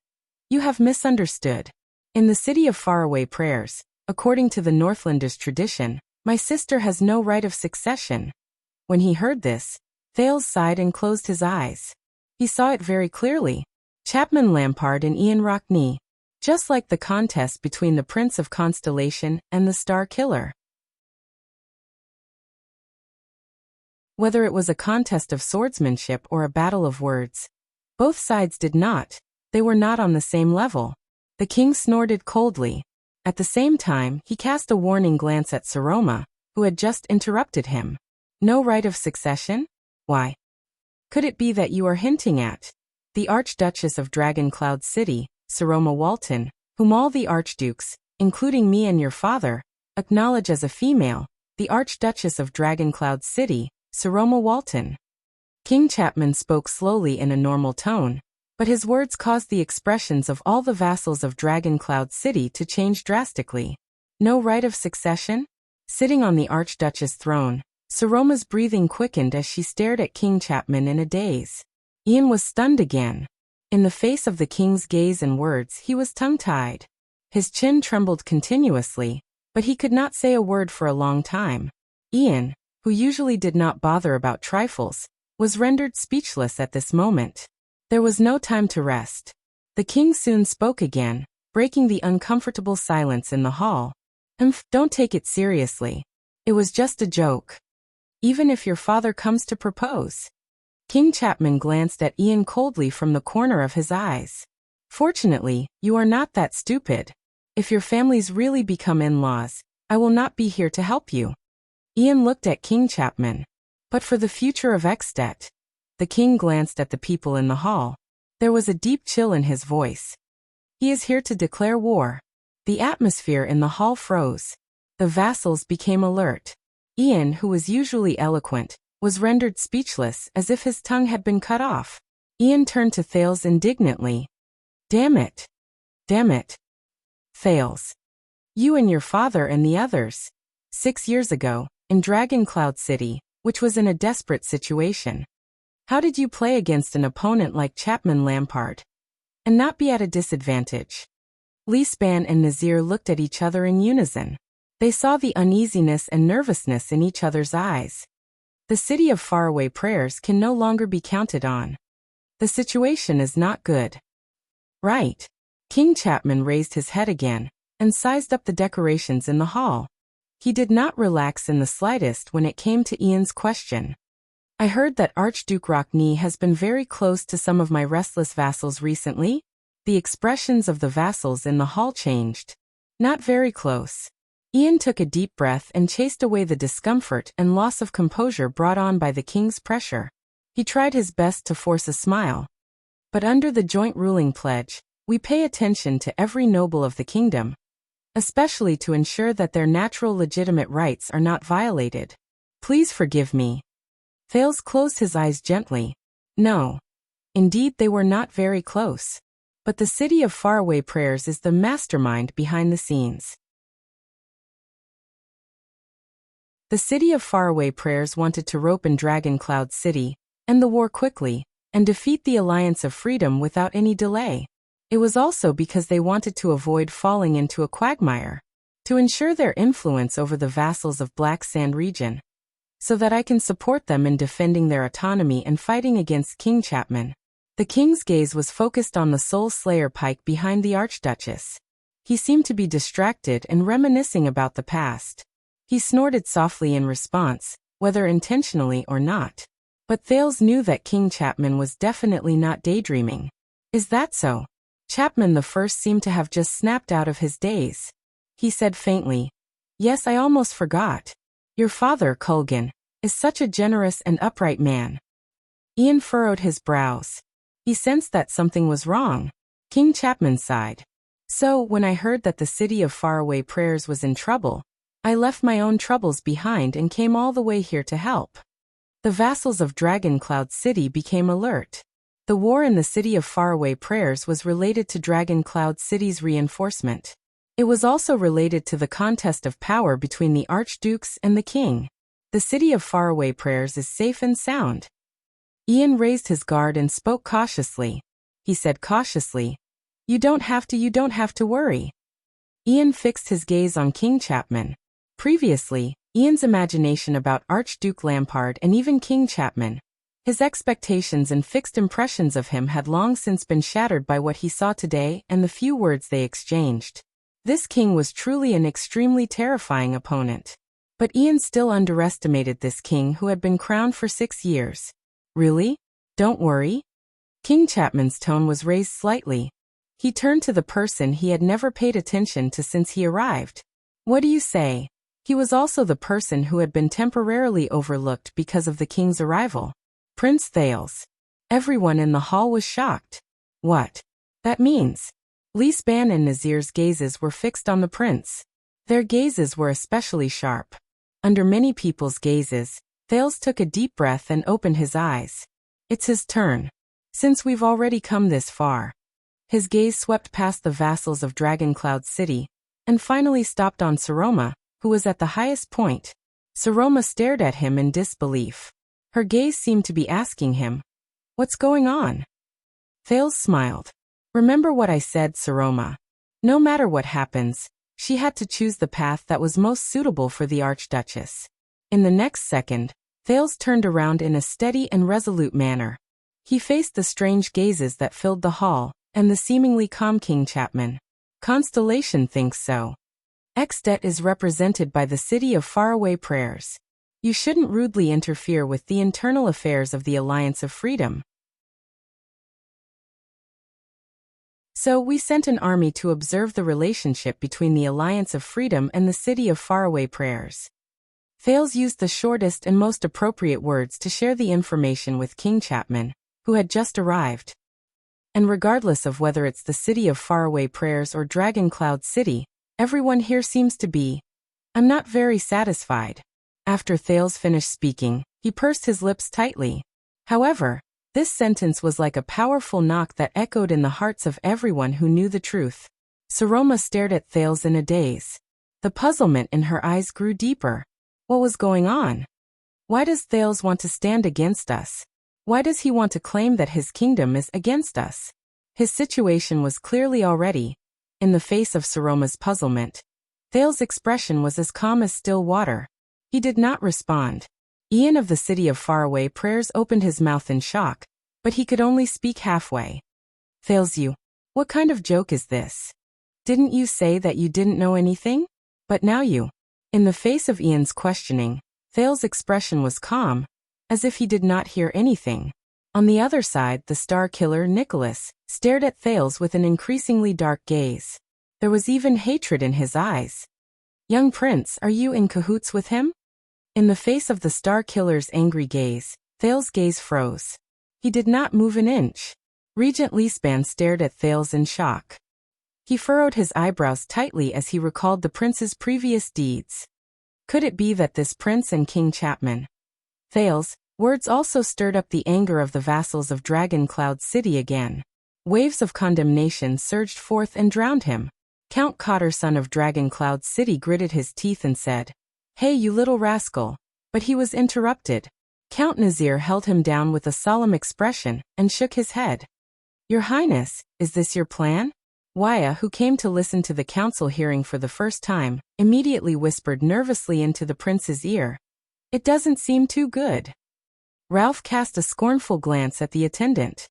You have misunderstood. In the city of Faraway Prayers, according to the Northlanders' tradition, my sister has no right of succession. When he heard this, Thales sighed and closed his eyes. He saw it very clearly. Chapman Lampard and Ian Rockney. Just like the contest between the Prince of Constellation and the Star Killer. Whether it was a contest of swordsmanship or a battle of words, both sides did not. They were not on the same level. The king snorted coldly. At the same time, he cast a warning glance at Saroma, who had just interrupted him. No right of succession? Why? Could it be that you are hinting at the Archduchess of Dragon Cloud City, Saroma Walton, whom all the archdukes, including me and your father, acknowledge as a female, the Archduchess of Dragon Cloud City, Saroma Walton? King Chapman spoke slowly in a normal tone, but his words caused the expressions of all the vassals of Dragon Cloud City to change drastically. No right of succession? Sitting on the Archduchess throne, Saroma's breathing quickened as she stared at King Chapman in a daze. Ian was stunned again. In the face of the king's gaze and words, he was tongue-tied. His chin trembled continuously, but he could not say a word for a long time. Ian, who usually did not bother about trifles, was rendered speechless at this moment. There was no time to rest. The king soon spoke again, breaking the uncomfortable silence in the hall. Don't take it seriously. It was just a joke. Even if your father comes to propose. King Chapman glanced at Ian coldly from the corner of his eyes. Fortunately, you are not that stupid. If your families really become in-laws, I will not be here to help you. Ian looked at King Chapman. But for the future of Extet. The king glanced at the people in the hall. There was a deep chill in his voice. He is here to declare war. The atmosphere in the hall froze. The vassals became alert. Ian, who was usually eloquent, was rendered speechless as if his tongue had been cut off. Ian turned to Thales indignantly. Damn it. Damn it. Thales. You and your father and the others. 6 years ago, in Dragon Cloud City, which was in a desperate situation. How did you play against an opponent like Chapman Lampard? And not be at a disadvantage? Lee Span and Nazir looked at each other in unison. They saw the uneasiness and nervousness in each other's eyes. The city of Faraway Prayers can no longer be counted on. The situation is not good. Right. King Chapman raised his head again and sized up the decorations in the hall. He did not relax in the slightest when it came to Ian's question. I heard that Archduke Rockney has been very close to some of my restless vassals recently. The expressions of the vassals in the hall changed. Not very close. Ian took a deep breath and chased away the discomfort and loss of composure brought on by the king's pressure. He tried his best to force a smile. But under the joint ruling pledge, we pay attention to every noble of the kingdom, especially to ensure that their natural legitimate rights are not violated. Please forgive me. Thales closed his eyes gently. No. Indeed, they were not very close. But the city of faraway prayers is the mastermind behind the scenes. The city of faraway prayers wanted to rope and Dragon Cloud City, end the war quickly, and defeat the Alliance of Freedom without any delay. It was also because they wanted to avoid falling into a quagmire, to ensure their influence over the vassals of Black Sand region, so that I can support them in defending their autonomy and fighting against King Chapman. The king's gaze was focused on the Soul Slayer pike behind the Archduchess. He seemed to be distracted and reminiscing about the past. He snorted softly in response, whether intentionally or not. But Thales knew that King Chapman was definitely not daydreaming. Is that so? Chapman the First seemed to have just snapped out of his daze. He said faintly, "Yes, I almost forgot. Your father, Culgan, is such a generous and upright man." Ian furrowed his brows. He sensed that something was wrong. King Chapman sighed. "So, when I heard that the city of faraway prayers was in trouble, I left my own troubles behind and came all the way here to help." The vassals of Dragon Cloud City became alert. The war in the city of faraway prayers was related to Dragon Cloud City's reinforcement. It was also related to the contest of power between the archdukes and the king. The city of faraway prayers is safe and sound. Ian raised his guard and spoke cautiously. He said cautiously, You don't have to worry." Ian fixed his gaze on King Chapman. Previously, Ian's imagination about Archduke Lampard and even King Chapman, his expectations and fixed impressions of him had long since been shattered by what he saw today and the few words they exchanged. This king was truly an extremely terrifying opponent. But Ian still underestimated this king who had been crowned for 6 years. "Really? Don't worry?" King Chapman's tone was raised slightly. He turned to the person he had never paid attention to since he arrived. "What do you say?" He was also the person who had been temporarily overlooked because of the king's arrival. Prince Thales. Everyone in the hall was shocked. What? That means. Lisban and Nazir's gazes were fixed on the prince. Their gazes were especially sharp. Under many people's gazes, Thales took a deep breath and opened his eyes. It's his turn. Since we've already come this far. His gaze swept past the vassals of Dragon Cloud City, and finally stopped on Saroma, who was at the highest point. Saroma stared at him in disbelief. Her gaze seemed to be asking him, "What's going on?" Thales smiled. "Remember what I said, Saroma. No matter what happens, she had to choose the path that was most suitable for the Archduchess." In the next second, Thales turned around in a steady and resolute manner. He faced the strange gazes that filled the hall, and the seemingly calm King Chapman. Constellation thinks so. Exdet is represented by the city of faraway prayers. You shouldn't rudely interfere with the internal affairs of the Alliance of Freedom. So we sent an army to observe the relationship between the Alliance of Freedom and the city of faraway prayers. Thales used the shortest and most appropriate words to share the information with King Chapman, who had just arrived. And regardless of whether it's the city of faraway prayers or Dragon Cloud City, everyone here seems to be. I'm not very satisfied. After Thales finished speaking, he pursed his lips tightly. However, this sentence was like a powerful knock that echoed in the hearts of everyone who knew the truth. Saroma stared at Thales in a daze. The puzzlement in her eyes grew deeper. What was going on? Why does Thales want to stand against us? Why does he want to claim that his kingdom is against us? His situation was clearly already. In the face of Saroma's puzzlement, Thales' expression was as calm as still water. He did not respond. Ian of the city of faraway prayers opened his mouth in shock, but he could only speak halfway. Thales, what kind of joke is this? Didn't you say that you didn't know anything? But now you. In the face of Ian's questioning, Thales' expression was calm. as if he did not hear anything. On the other side, the star killer, Nicholas, stared at Thales with an increasingly dark gaze. There was even hatred in his eyes. "Young prince, are you in cahoots with him?" In the face of the star killer's angry gaze, Thales' gaze froze. He did not move an inch. Regent Leespan stared at Thales in shock. He furrowed his eyebrows tightly as he recalled the prince's previous deeds. Could it be that this prince and King Chapman? Thales' words also stirred up the anger of the vassals of Dragon Cloud City again. Waves of condemnation surged forth and drowned him. Count Cotter, son of Dragon Cloud City, gritted his teeth and said, "Hey, you little rascal." But he was interrupted. Count Nazir held him down with a solemn expression and shook his head. "Your Highness, is this your plan?" Waya, who came to listen to the council hearing for the first time, immediately whispered nervously into the prince's ear. "It doesn't seem too good." Ralph cast a scornful glance at the attendant.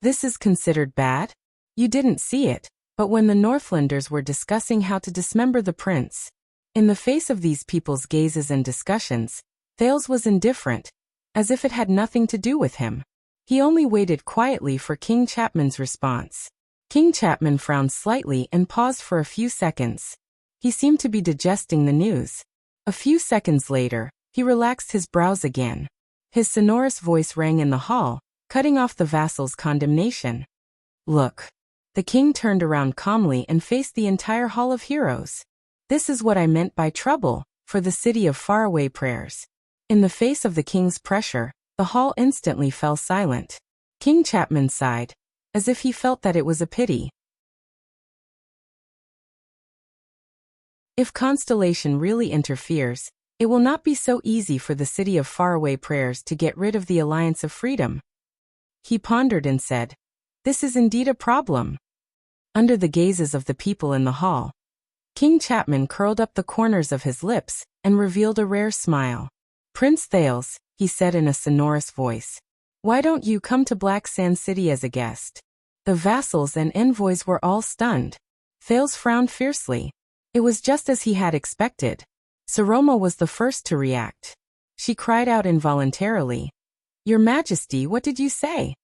"This is considered bad? You didn't see it, but when the Northlanders were discussing how to dismember the prince." In the face of these people's gazes and discussions, Thales was indifferent, as if it had nothing to do with him. He only waited quietly for King Chapman's response. King Chapman frowned slightly and paused for a few seconds. He seemed to be digesting the news. A few seconds later, he relaxed his brows again. His sonorous voice rang in the hall, cutting off the vassal's condemnation. "Look." The king turned around calmly and faced the entire hall of heroes. "This is what I meant by trouble for the city of faraway prayers." In the face of the king's pressure, the hall instantly fell silent. King Chapman sighed, as if he felt that it was a pity. If Constellation really interferes, it will not be so easy for the city of faraway prayers to get rid of the Alliance of Freedom. He pondered and said, "This is indeed a problem." Under the gazes of the people in the hall, King Chapman curled up the corners of his lips and revealed a rare smile. "Prince Thales," he said in a sonorous voice, "why don't you come to Black Sand City as a guest?" The vassals and envoys were all stunned. Thales frowned fiercely. It was just as he had expected. Saroma was the first to react. She cried out involuntarily, "Your Majesty, what did you say?"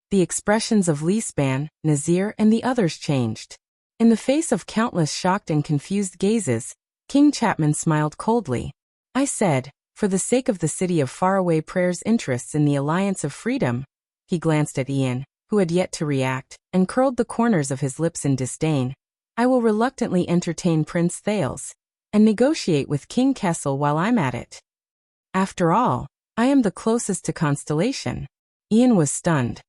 The expressions of Leespan, Nazir, and the others changed. In the face of countless shocked and confused gazes, King Chapman smiled coldly. "I said, for the sake of the city of faraway prayers' interests in the Alliance of Freedom." He glanced at Ian, who had yet to react, and curled the corners of his lips in disdain. "I will reluctantly entertain Prince Thales and negotiate with King Kessel while I'm at it. After all, I am the closest to Constellation." Ian was stunned.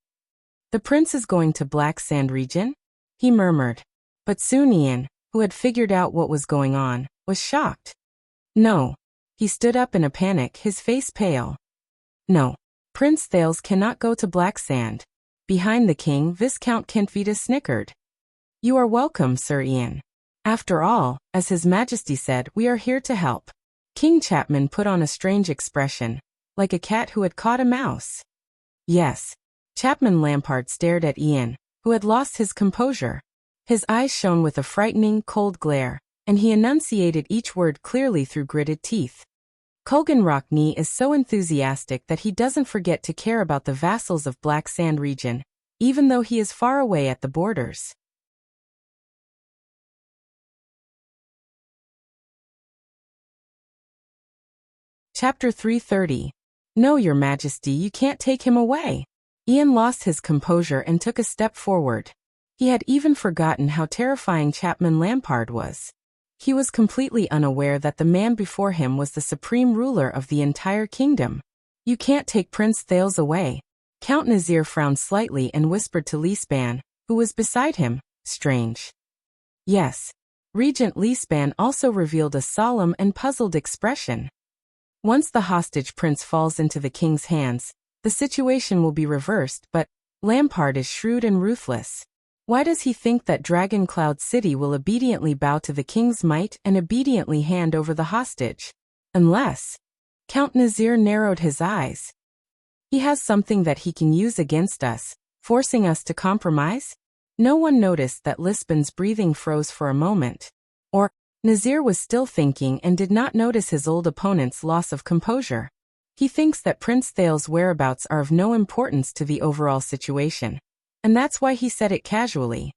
"The prince is going to Black Sand region?" he murmured. But soon Ian, who had figured out what was going on, was shocked. "No." He stood up in a panic, his face pale. "No. Prince Thales cannot go to Black Sand." Behind the king, Viscount Kentvita snickered. "You are welcome, Sir Ian. After all, as His Majesty said, we are here to help." King Chapman put on a strange expression, like a cat who had caught a mouse. "Yes." Chapman Lampard stared at Ian, who had lost his composure. His eyes shone with a frightening, cold glare, and he enunciated each word clearly through gritted teeth. "Colgan Rockney is so enthusiastic that he doesn't forget to care about the vassals of Black Sand region, even though he is far away at the borders." Chapter 330. "No, Your Majesty, you can't take him away." Ian lost his composure and took a step forward. He had even forgotten how terrifying Chapman Lampard was. He was completely unaware that the man before him was the supreme ruler of the entire kingdom. "You can't take Prince Thales away." Count Nazir frowned slightly and whispered to Leespan, who was beside him, "Strange." "Yes." Regent Leespan also revealed a solemn and puzzled expression. "Once the hostage prince falls into the king's hands, the situation will be reversed, but Lampard is shrewd and ruthless. Why does he think that Dragon Cloud City will obediently bow to the king's might and obediently hand over the hostage? Unless..." Count Nazir narrowed his eyes. "He has something that he can use against us, forcing us to compromise?" No one noticed that Lisbon's breathing froze for a moment. Or, Nazir was still thinking and did not notice his old opponent's loss of composure. He thinks that Prince Thal's whereabouts are of no importance to the overall situation, and that's why he said it casually.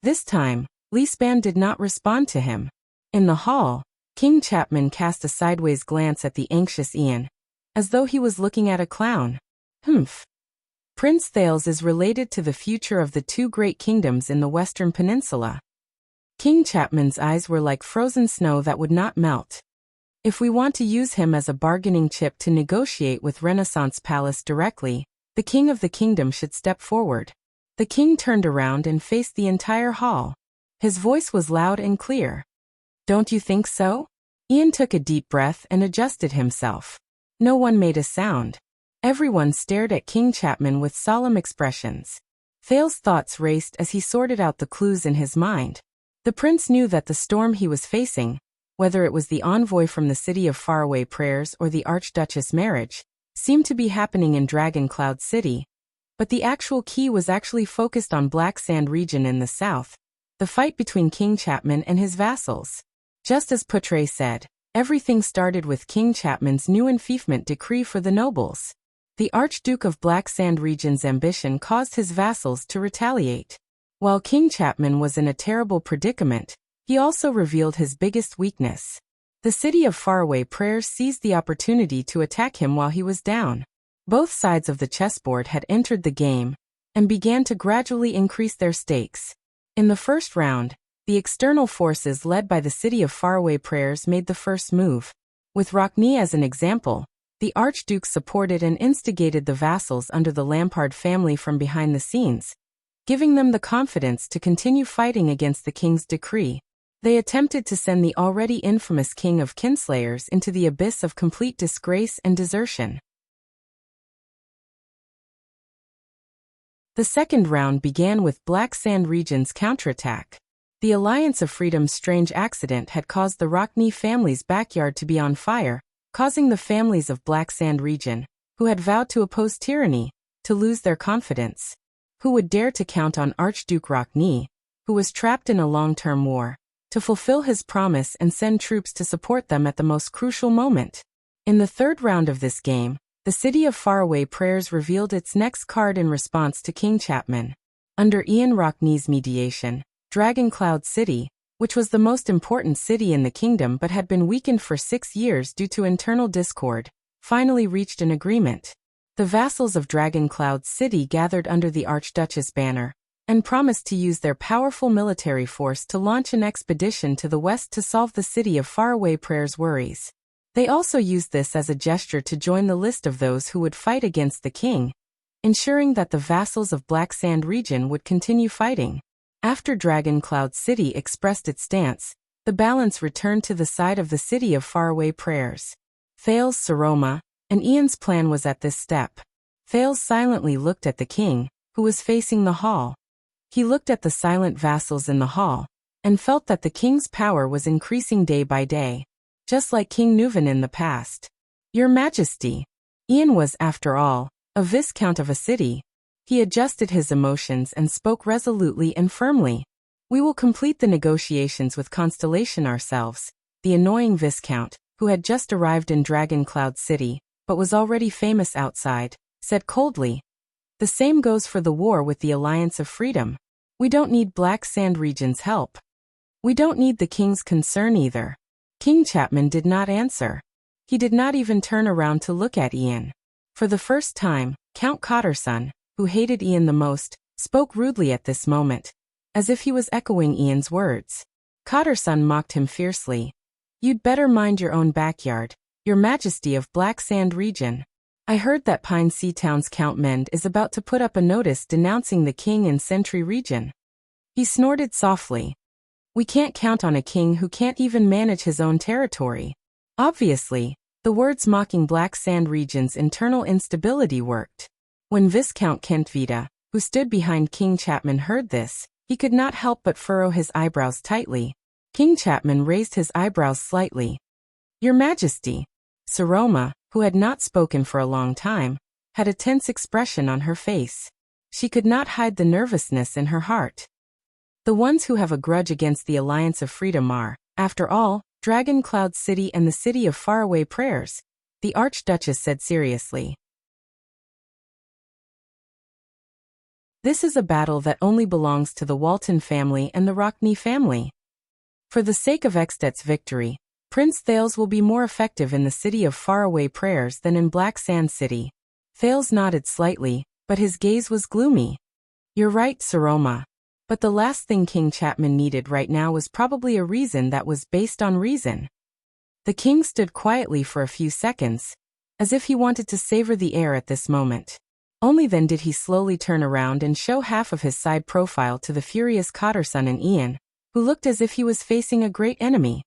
This time, Leespan did not respond to him. In the hall, King Chapman cast a sideways glance at the anxious Ian, as though he was looking at a clown. Humph. Prince Thales is related to the future of the two great kingdoms in the Western Peninsula. King Chapman's eyes were like frozen snow that would not melt. If we want to use him as a bargaining chip to negotiate with Renaissance Palace directly, the king of the kingdom should step forward. The king turned around and faced the entire hall. His voice was loud and clear. Don't you think so? Ian took a deep breath and adjusted himself. No one made a sound. Everyone stared at King Chapman with solemn expressions. Thales' thoughts raced as he sorted out the clues in his mind. The prince knew that the storm he was facing, whether it was the envoy from the city of faraway prayers or the Archduchess' marriage, seemed to be happening in Dragon Cloud City. But the actual key was actually focused on Black Sand region in the south, the fight between King Chapman and his vassals. Just as Putre said, everything started with King Chapman's new enfeoffment decree for the nobles. The Archduke of Black Sand region's ambition caused his vassals to retaliate. While King Chapman was in a terrible predicament, he also revealed his biggest weakness. The city of faraway prayers seized the opportunity to attack him while he was down. Both sides of the chessboard had entered the game and began to gradually increase their stakes. In the first round, the external forces led by the city of faraway prayers made the first move. With Rockne as an example, the Archduke supported and instigated the vassals under the Lampard family from behind the scenes, giving them the confidence to continue fighting against the king's decree. They attempted to send the already infamous king of kinslayers into the abyss of complete disgrace and desertion. The second round began with Black Sand region's counterattack. The Alliance of Freedom's strange accident had caused the Rockne family's backyard to be on fire, causing the families of Black Sand region, who had vowed to oppose tyranny, to lose their confidence. Who would dare to count on Archduke Rockne, who was trapped in a long-term war, to fulfill his promise and send troops to support them at the most crucial moment? In the third round of this game, the city of faraway prayers revealed its next card in response to King Chapman. Under Ian Rockne's mediation, Dragon Cloud City, which was the most important city in the kingdom but had been weakened for 6 years due to internal discord, finally reached an agreement. The vassals of Dragon Cloud City gathered under the Archduchess banner and promised to use their powerful military force to launch an expedition to the west to solve the city of faraway prayers' worries. They also used this as a gesture to join the list of those who would fight against the king, ensuring that the vassals of Black Sand region would continue fighting. After Dragon Cloud City expressed its stance, the balance returned to the side of the city of faraway prayers. Thales, Saroma, and Ian's plan was at this step. Thales silently looked at the king, who was facing the hall. He looked at the silent vassals in the hall, and felt that the king's power was increasing day by day, just like King Nuvan in the past. Your Majesty. Ian was, after all, a viscount of a city. He adjusted his emotions and spoke resolutely and firmly. We will complete the negotiations with Constellation ourselves. The annoying viscount, who had just arrived in Dragon Cloud City, but was already famous outside, said coldly. The same goes for the war with the Alliance of Freedom. We don't need Black Sand region's help. We don't need the king's concern either. King Chapman did not answer. He did not even turn around to look at Ian. For the first time, Count Cotterson, who hated Ian the most, spoke rudely at this moment, as if he was echoing Ian's words. Cotterson mocked him fiercely. You'd better mind your own backyard, Your Majesty of Black Sand region. I heard that Pine Sea Town's Count Mend is about to put up a notice denouncing the king in Sentry region. He snorted softly. We can't count on a king who can't even manage his own territory. Obviously, the words mocking Black Sand region's internal instability worked. When Viscount Kentvita, who stood behind King Chapman, heard this, he could not help but furrow his eyebrows tightly. King Chapman raised his eyebrows slightly. Your Majesty. Saroma, who had not spoken for a long time, had a tense expression on her face. She could not hide the nervousness in her heart. The ones who have a grudge against the Alliance of Freedom are, after all, Dragon Cloud City and the City of Faraway Prayers. the Archduchess said seriously. This is a battle that only belongs to the Walton family and the Rockney family. For the sake of Extet's victory, Prince Thales will be more effective in the city of faraway prayers than in Black Sand City. Thales nodded slightly, but his gaze was gloomy. You're right, Saroma. But the last thing King Chapman needed right now was probably a reason that was based on reason. The king stood quietly for a few seconds, as if he wanted to savor the air at this moment. Only then did he slowly turn around and show half of his side profile to the furious Cotterson and Ian, who looked as if he was facing a great enemy.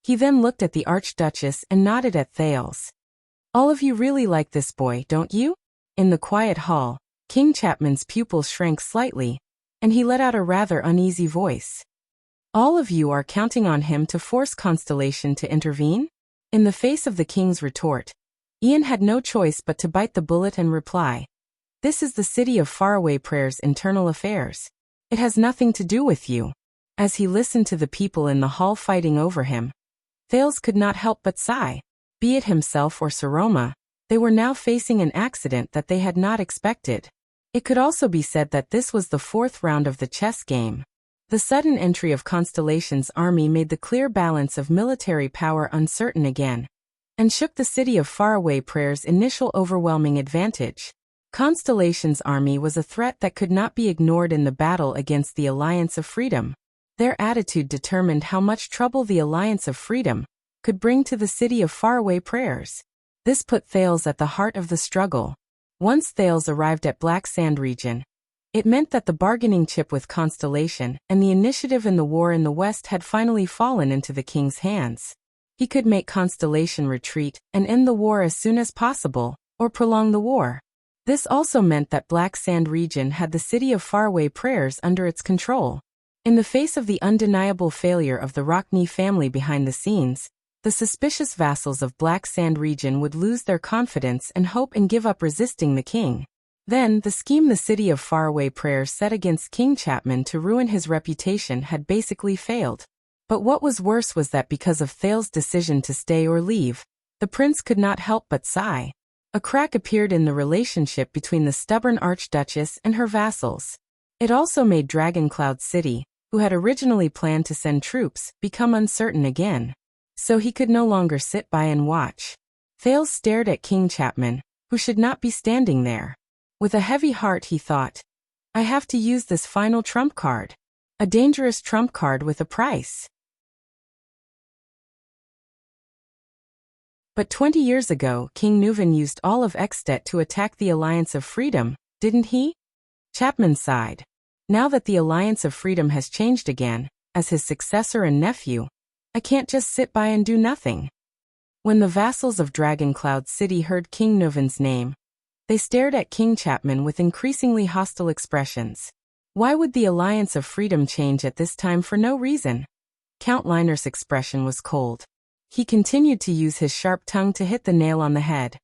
He then looked at the Archduchess and nodded at Thales. All of you really like this boy, don't you? In the quiet hall, King Chapman's pupils shrank slightly, and he let out a rather uneasy voice. All of you are counting on him to force Constellation to intervene? In the face of the king's retort, Ian had no choice but to bite the bullet and reply. This is the city of faraway prayers' internal affairs. It has nothing to do with you. As he listened to the people in the hall fighting over him, Thales could not help but sigh. Be it himself or Saroma, they were now facing an accident that they had not expected. It could also be said that this was the fourth round of the chess game. The sudden entry of Constellation's army made the clear balance of military power uncertain again, and shook the city of faraway prayers' initial overwhelming advantage. Constellation's army was a threat that could not be ignored in the battle against the Alliance of Freedom. Their attitude determined how much trouble the Alliance of Freedom could bring to the city of faraway prayers. This put Thales at the heart of the struggle. Once Thales arrived at Black Sand region, it meant that the bargaining chip with Constellation and the initiative in the war in the west had finally fallen into the king's hands. He could make Constellation retreat and end the war as soon as possible, or prolong the war. This also meant that Black Sand region had the city of faraway prayers under its control. In the face of the undeniable failure of the Rockney family behind the scenes, the suspicious vassals of Black Sand region would lose their confidence and hope and give up resisting the king. Then, the scheme the city of faraway prayers set against King Chapman to ruin his reputation had basically failed. But what was worse was that because of Thales' decision to stay or leave, the prince could not help but sigh. A crack appeared in the relationship between the stubborn Archduchess and her vassals. It also made Dragoncloud City, who had originally planned to send troops, become uncertain again. So he could no longer sit by and watch. Thales stared at King Chapman, who should not be standing there. With a heavy heart he thought, I have to use this final trump card. A dangerous trump card with a price. But 20 years ago, King Nuvan used all of Extet to attack the Alliance of Freedom, didn't he? Chapman sighed. Now that the Alliance of Freedom has changed again, as his successor and nephew, I can't just sit by and do nothing. When the vassals of Dragoncloud City heard King Nuvan's name, they stared at King Chapman with increasingly hostile expressions. Why would the Alliance of Freedom change at this time for no reason? Count Liner's expression was cold. He continued to use his sharp tongue to hit the nail on the head.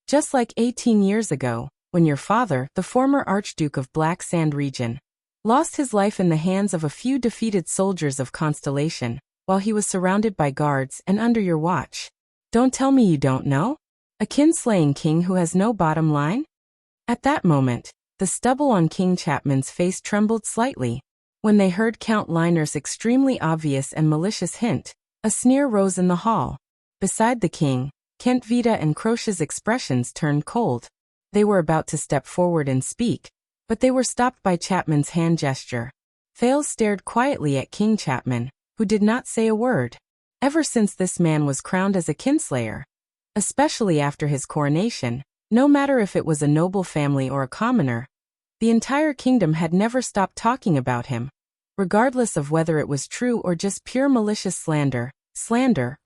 Just like 18 years ago, when your father, the former Archduke of Black Sand region, lost his life in the hands of a few defeated soldiers of Constellation, while he was surrounded by guards and under your watch. Don't tell me you don't know? A kin-slaying king who has no bottom line? At that moment, the stubble on King Chapman's face trembled slightly. When they heard Count Liner's extremely obvious and malicious hint, a sneer rose in the hall. Beside the king, Kent Vita and Croce's expressions turned cold. They were about to step forward and speak, but they were stopped by Chapman's hand gesture. Thales stared quietly at King Chapman, who did not say a word. Ever since this man was crowned as a kinslayer, especially after his coronation, no matter if it was a noble family or a commoner, the entire kingdom had never stopped talking about him, regardless of whether it was true or just pure malicious slander,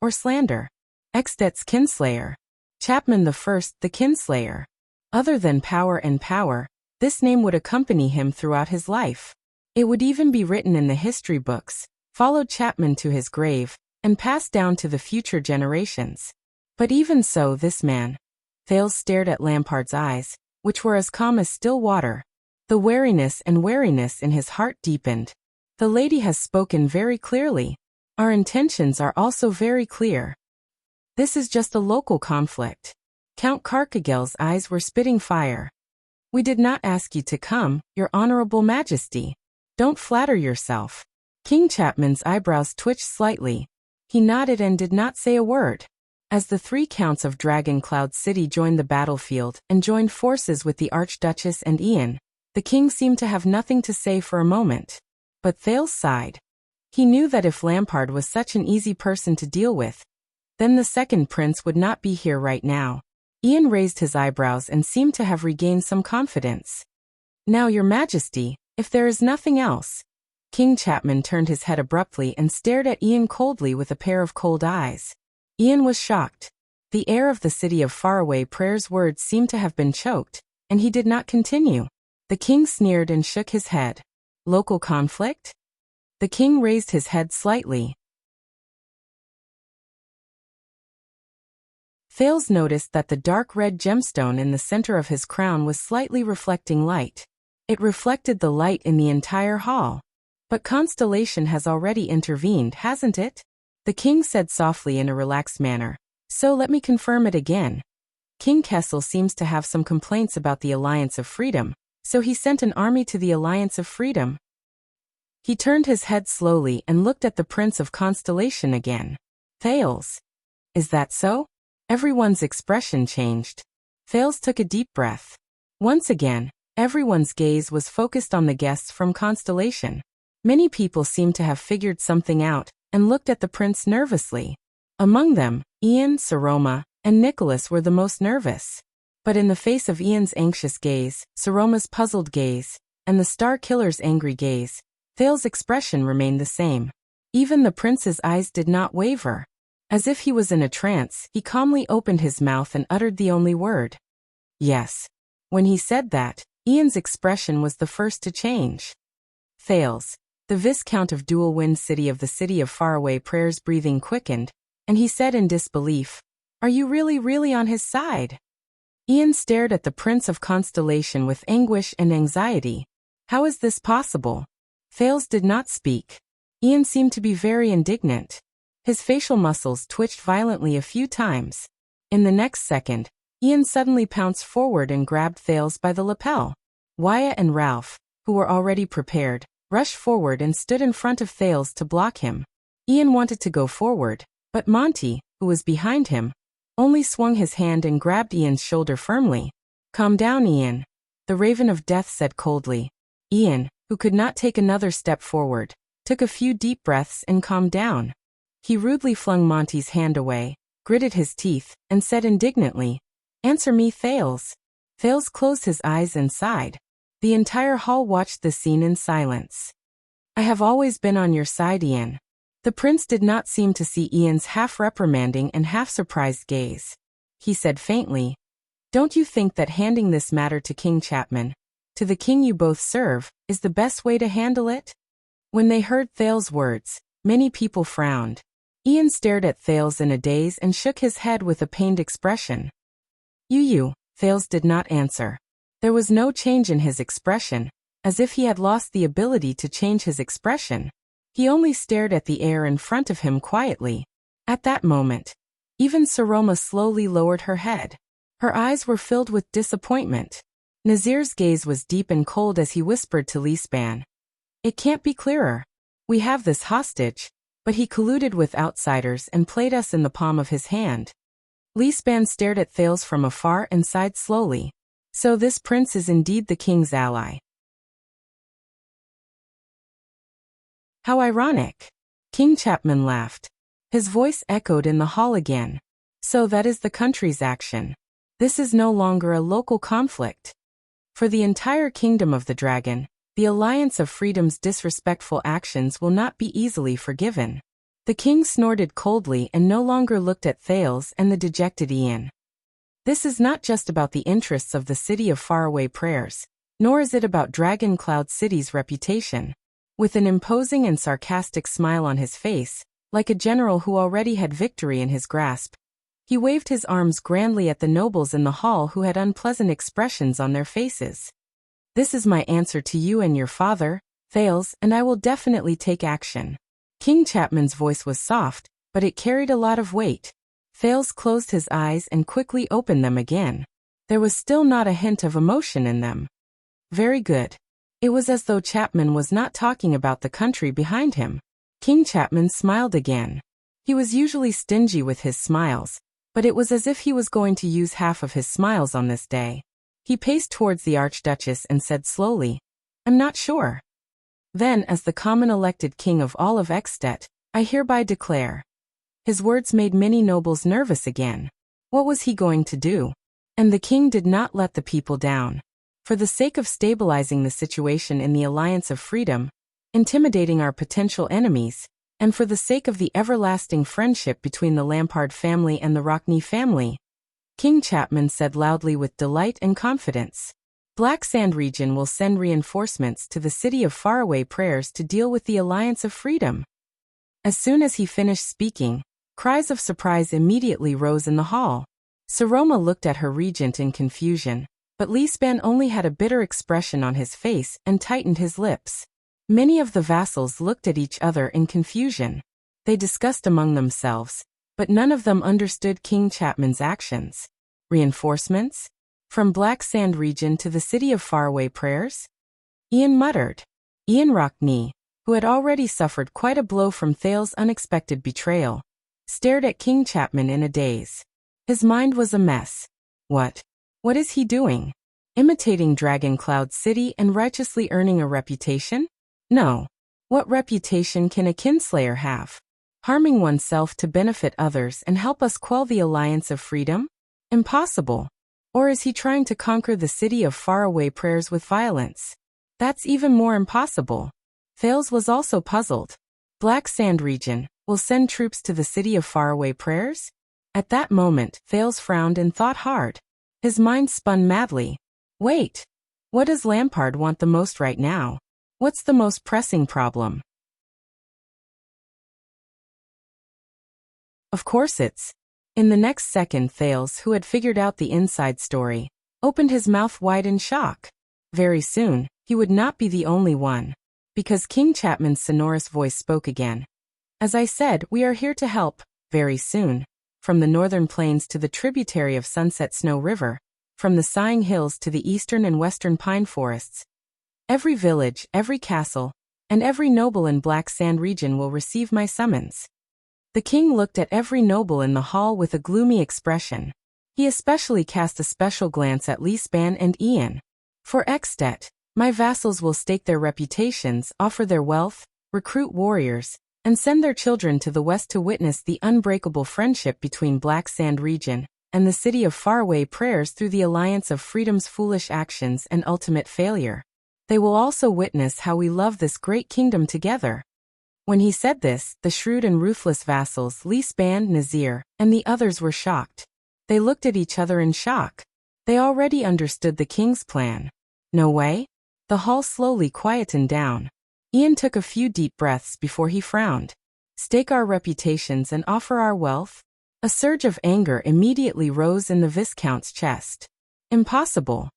or slander. Extet's kinslayer. Chapman the First, the kinslayer. Other than power, this name would accompany him throughout his life. It would even be written in the history books, followed Chapman to his grave, and passed down to the future generations. But even so, this man. Thales stared at Lampard's eyes, which were as calm as still water. The wariness in his heart deepened. The lady has spoken very clearly. Our intentions are also very clear. This is just a local conflict. Count Carcagel's eyes were spitting fire. We did not ask you to come, Your Honorable Majesty. Don't flatter yourself. King Chapman's eyebrows twitched slightly. He nodded and did not say a word. As the 3 counts of Dragon Cloud City joined the battlefield and joined forces with the Archduchess and Ian, the king seemed to have nothing to say for a moment. But Thales sighed. He knew that if Lampard was such an easy person to deal with, then the second prince would not be here right now. Ian raised his eyebrows and seemed to have regained some confidence. Now, Your Majesty, if there is nothing else. King Chapman turned his head abruptly and stared at Ian coldly with a pair of cold eyes. Ian was shocked. The heir of the city of faraway Prayer's words seemed to have been choked, and he did not continue. The king sneered and shook his head. Local conflict? The king raised his head slightly. Thales noticed that the dark red gemstone in the center of his crown was slightly reflecting light. It reflected the light in the entire hall. But Constellation has already intervened, hasn't it? The king said softly in a relaxed manner. So let me confirm it again. King Kessel seems to have some complaints about the Alliance of Freedom, so he sent an army to the Alliance of Freedom. He turned his head slowly and looked at the Prince of Constellation again. Thales. Is that so? Everyone's expression changed. Thales took a deep breath. Once again, everyone's gaze was focused on the guests from Constellation. Many people seemed to have figured something out and looked at the prince nervously. Among them, Ian, Saroma, and Nicholas were the most nervous. But in the face of Ian's anxious gaze, Saroma's puzzled gaze, and the Star Killer's angry gaze, Thales' expression remained the same. Even the prince's eyes did not waver. As if he was in a trance, he calmly opened his mouth and uttered the only word. Yes. When he said that, Ian's expression was the first to change. Thales, the Viscount of Dual Wind City of the City of Faraway Prayer's breathing quickened, and he said in disbelief, Are you really on his side? Ian stared at the Prince of Constellation with anguish and anxiety. How is this possible? Thales did not speak. Ian seemed to be very indignant. His facial muscles twitched violently a few times. In the next second, Ian suddenly pounced forward and grabbed Thales by the lapel. Wyatt and Ralph, who were already prepared, rushed forward and stood in front of Thales to block him. Ian wanted to go forward, but Monty, who was behind him, only swung his hand and grabbed Ian's shoulder firmly. Calm down, Ian, the Raven of Death said coldly. Ian, who could not take another step forward, took a few deep breaths and calmed down. He rudely flung Monty's hand away, gritted his teeth, and said indignantly, Answer me, Thales. Thales closed his eyes and sighed. The entire hall watched the scene in silence. I have always been on your side, Ian. The prince did not seem to see Ian's half-reprimanding and half-surprised gaze. He said faintly, Don't you think that handing this matter to King Chapman, to the king you both serve, is the best way to handle it? When they heard Thales' words, many people frowned. Ian stared at Thales in a daze and shook his head with a pained expression. You, Thales did not answer. There was no change in his expression, as if he had lost the ability to change his expression. He only stared at the air in front of him quietly. At that moment, even Saroma slowly lowered her head. Her eyes were filled with disappointment. Nazir's gaze was deep and cold as he whispered to Leespan. It can't be clearer. We have this hostage, but he colluded with outsiders and played us in the palm of his hand. Leespan stared at Thales from afar and sighed slowly. So this prince is indeed the king's ally. How ironic. King Chapman laughed. His voice echoed in the hall again. So that is the country's action. This is no longer a local conflict. For the entire kingdom of the dragon, the Alliance of Freedom's disrespectful actions will not be easily forgiven. The king snorted coldly and no longer looked at Thales and the dejected Ian. This is not just about the interests of the City of Faraway Prayers, nor is it about Dragon Cloud City's reputation. With an imposing and sarcastic smile on his face, like a general who already had victory in his grasp, he waved his arms grandly at the nobles in the hall who had unpleasant expressions on their faces. This is my answer to you and your father, Thales, and I will definitely take action. King Chapman's voice was soft, but it carried a lot of weight. Thales closed his eyes and quickly opened them again. There was still not a hint of emotion in them. Very good. It was as though Chapman was not talking about the country behind him. King Chapman smiled again. He was usually stingy with his smiles, but it was as if he was going to use half of his smiles on this day. He paced towards the Archduchess and said slowly, "I'm not sure." Then, as the common elected king of all of Ekstedt, I hereby declare. His words made many nobles nervous again. What was he going to do? And the king did not let the people down. For the sake of stabilizing the situation in the Alliance of Freedom, intimidating our potential enemies, and for the sake of the everlasting friendship between the Lampard family and the Rockney family, King Chapman said loudly with delight and confidence, Black Sand region will send reinforcements to the city of Faraway Prayers to deal with the Alliance of Freedom. As soon as he finished speaking, cries of surprise immediately rose in the hall. Saroma looked at her regent in confusion, but Lisban only had a bitter expression on his face and tightened his lips. Many of the vassals looked at each other in confusion. They discussed among themselves, but none of them understood King Chapman's actions. Reinforcements? From Black Sand region to the city of Faraway Prayers? Ian muttered. Ian Rockney, who had already suffered quite a blow from Thales' unexpected betrayal, stared at King Chapman in a daze. His mind was a mess. What is he doing? Imitating Dragon Cloud City and righteously earning a reputation? No. What reputation can a kinslayer have? Harming oneself to benefit others and help us quell the Alliance of Freedom? Impossible. Or is he trying to conquer the city of Faraway Prayers with violence? That's even more impossible. Thales was also puzzled. Black Sand region will send troops to the city of Faraway Prayers? At that moment, Thales frowned and thought hard. His mind spun madly. Wait. What does Lampard want the most right now? What's the most pressing problem? Of course it's. In the next second, Thales, who had figured out the inside story, opened his mouth wide in shock. Very soon, he would not be the only one. Because King Chapman's sonorous voice spoke again. As I said, we are here to help, very soon. From the northern plains to the tributary of Sunset Snow River, from the Sighing Hills to the eastern and western pine forests. Every village, every castle, and every noble in Black Sand region will receive my summons. The king looked at every noble in the hall with a gloomy expression. He especially cast a special glance at Lisban and Ian. For Ekstedt, my vassals will stake their reputations, offer their wealth, recruit warriors, and send their children to the west to witness the unbreakable friendship between Black Sand region and the city of Faraway Prayers through the Alliance of Freedom's foolish actions and ultimate failure. They will also witness how we love this great kingdom together. When he said this, the shrewd and ruthless vassals Lisban, Nazir, and the others were shocked. They looked at each other in shock. They already understood the king's plan. No way? The hall slowly quietened down. Ian took a few deep breaths before he frowned. Stake our reputations and offer our wealth? A surge of anger immediately rose in the Viscount's chest. Impossible.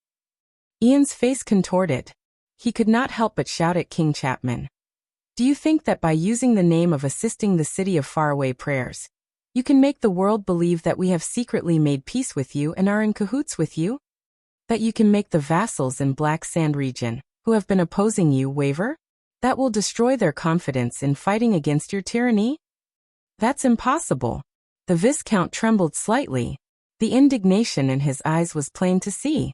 Ian's face contorted. He could not help but shout at King Chapman. Do you think that by using the name of assisting the city of Faraway Prayers, you can make the world believe that we have secretly made peace with you and are in cahoots with you? That you can make the vassals in Black Sand region, who have been opposing you, waver? That will destroy their confidence in fighting against your tyranny? That's impossible. The Viscount trembled slightly. The indignation in his eyes was plain to see.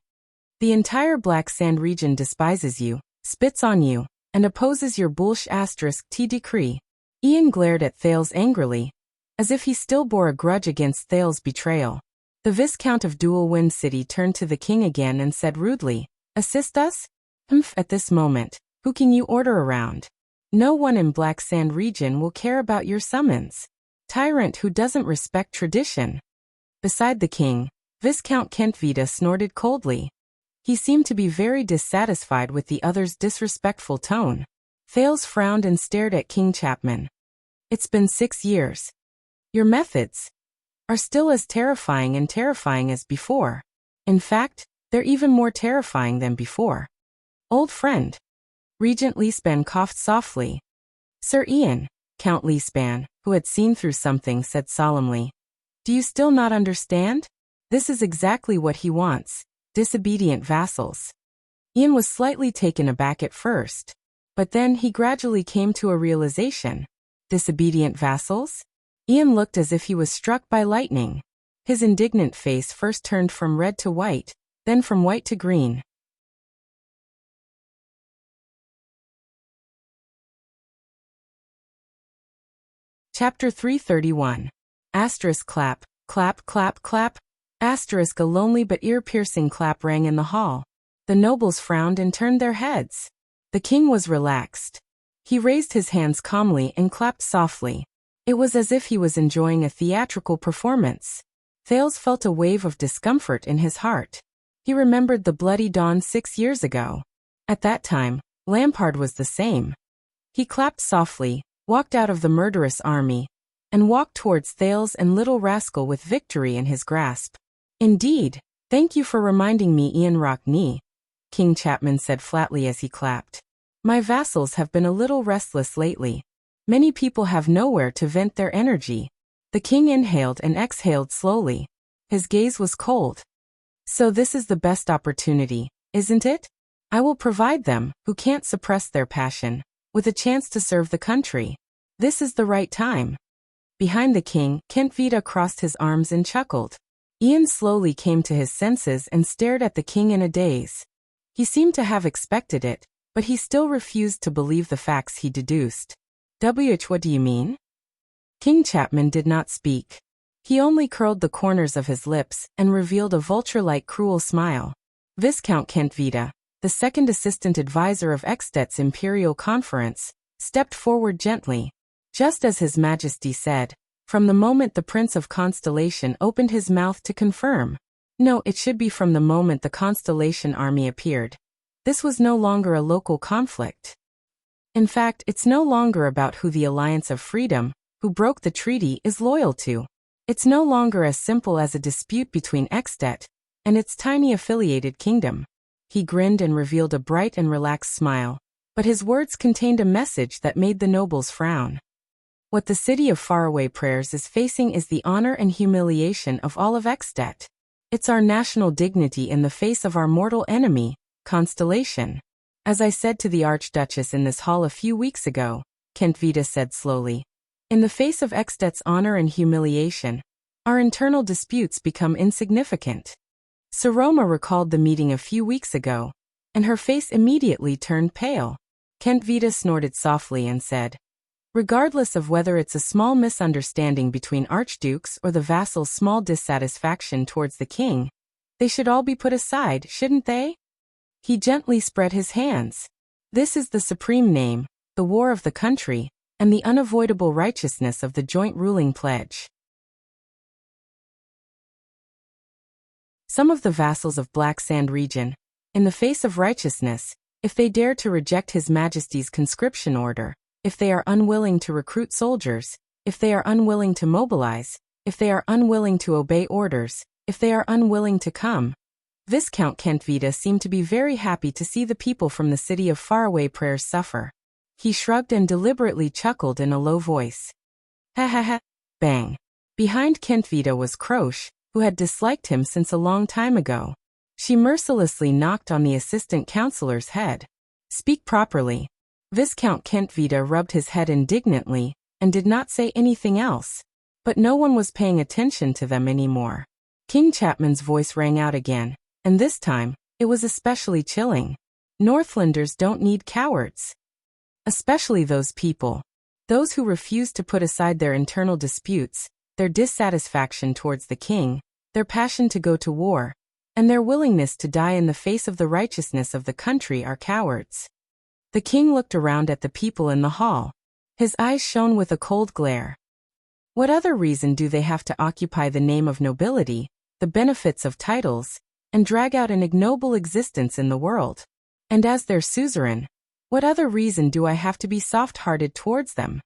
The entire Black Sand region despises you, spits on you, and opposes your *T decree. Ian glared at Thales angrily, as if he still bore a grudge against Thales' betrayal. The Viscount of Dual Wind City turned to the king again and said rudely, "Assist us?" At this moment, who can you order around? No one in Black Sand region will care about your summons. Tyrant who doesn't respect tradition. Beside the king, Viscount Kentvita snorted coldly. He seemed to be very dissatisfied with the other's disrespectful tone. Thales frowned and stared at King Chapman. It's been 6 years. Your methods are still as terrifying as before. In fact, they're even more terrifying than before. Old friend. Regent Lisban coughed softly. Sir Ian, Count Lisban, who had seen through something, said solemnly, Do you still not understand? This is exactly what he wants, disobedient vassals. Ian was slightly taken aback at first, but then he gradually came to a realization. Disobedient vassals? Ian looked as if he was struck by lightning. His indignant face first turned from red to white, then from white to green. Chapter 331. Asterisk clap, clap, clap, clap. Asterisk a lonely but ear-piercing clap rang in the hall. The nobles frowned and turned their heads. The king was relaxed. He raised his hands calmly and clapped softly. It was as if he was enjoying a theatrical performance. Thales felt a wave of discomfort in his heart. He remembered the bloody dawn 6 years ago. At that time, Lampard was the same. He clapped softly, walked out of the murderous army, and walked towards Thales and Little Rascal with victory in his grasp. Indeed, thank you for reminding me, Ian Rockney, King Chapman said flatly as he clapped. My vassals have been a little restless lately. Many people have nowhere to vent their energy. The king inhaled and exhaled slowly. His gaze was cold. So this is the best opportunity, isn't it? I will provide them, who can't suppress their passion, with a chance to serve the country. This is the right time. Behind the king, Kent Vida crossed his arms and chuckled. Ian slowly came to his senses and stared at the king in a daze. He seemed to have expected it, but he still refused to believe the facts he deduced. What do you mean? King Chapman did not speak. He only curled the corners of his lips and revealed a vulture-like cruel smile. Viscount Kent Vida, the second assistant advisor of Extet's Imperial Conference, stepped forward gently. Just as His Majesty said, from the moment the Prince of Constellation opened his mouth to confirm. No, it should be from the moment the Constellation army appeared. This was no longer a local conflict. In fact, it's no longer about who the Alliance of Freedom, who broke the treaty, is loyal to. It's no longer as simple as a dispute between Extet and its tiny affiliated kingdom. He grinned and revealed a bright and relaxed smile, but his words contained a message that made the nobles frown. What the city of Faraway Prayers is facing is the honor and humiliation of all of Extet. It's our national dignity in the face of our mortal enemy, Constellation. As I said to the Archduchess in this hall a few weeks ago, Kent Vida said slowly, in the face of Extet's honor and humiliation, our internal disputes become insignificant. Saroma recalled the meeting a few weeks ago, and her face immediately turned pale. Kent Vida snorted softly and said, regardless of whether it's a small misunderstanding between archdukes or the vassals' small dissatisfaction towards the king, they should all be put aside, shouldn't they? He gently spread his hands. This is the supreme name, the war of the country, and the unavoidable righteousness of the joint ruling pledge. Some of the vassals of Black Sand region, in the face of righteousness, if they dare to reject His Majesty's conscription order, if they are unwilling to recruit soldiers, if they are unwilling to mobilize, if they are unwilling to obey orders, if they are unwilling to come. Viscount Kent Vida seemed to be very happy to see the people from the city of Faraway Prayers suffer. He shrugged and deliberately chuckled in a low voice. Ha ha ha. Bang. Behind Kent Vida was Croche, who had disliked him since a long time ago. She mercilessly knocked on the assistant counselor's head. Speak properly. Viscount Kent Vida rubbed his head indignantly, and did not say anything else. But no one was paying attention to them anymore. King Chapman's voice rang out again, and this time, it was especially chilling. Northlanders don't need cowards. Especially those people. Those who refuse to put aside their internal disputes, their dissatisfaction towards the king, their passion to go to war, and their willingness to die in the face of the righteousness of the country are cowards. The king looked around at the people in the hall. His eyes shone with a cold glare. What other reason do they have to occupy the name of nobility, the benefits of titles, and drag out an ignoble existence in the world? And as their suzerain, what other reason do I have to be soft-hearted towards them?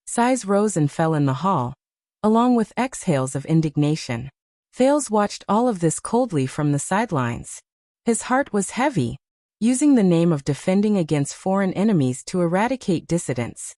Sighs rose and fell in the hall, along with exhales of indignation. Thales watched all of this coldly from the sidelines. His heart was heavy, using the name of defending against foreign enemies to eradicate dissidents.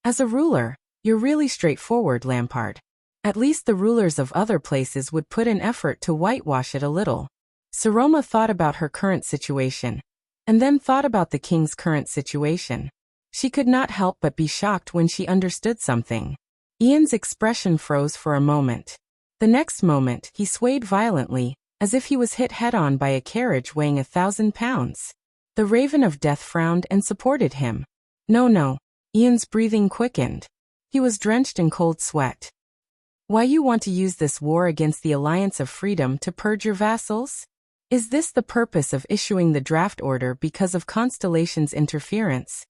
As a ruler, you're really straightforward, Lampard. At least the rulers of other places would put in effort to whitewash it a little. Saroma thought about her current situation, and then thought about the king's current situation. She could not help but be shocked when she understood something. Ian's expression froze for a moment. The next moment, he swayed violently, as if he was hit head-on by a carriage weighing 1,000 pounds. The Raven of Death frowned and supported him. No. Ian's breathing quickened. He was drenched in cold sweat. Why you want to use this war against the Alliance of Freedom to purge your vassals? Is this the purpose of issuing the draft order because of Constellation's interference?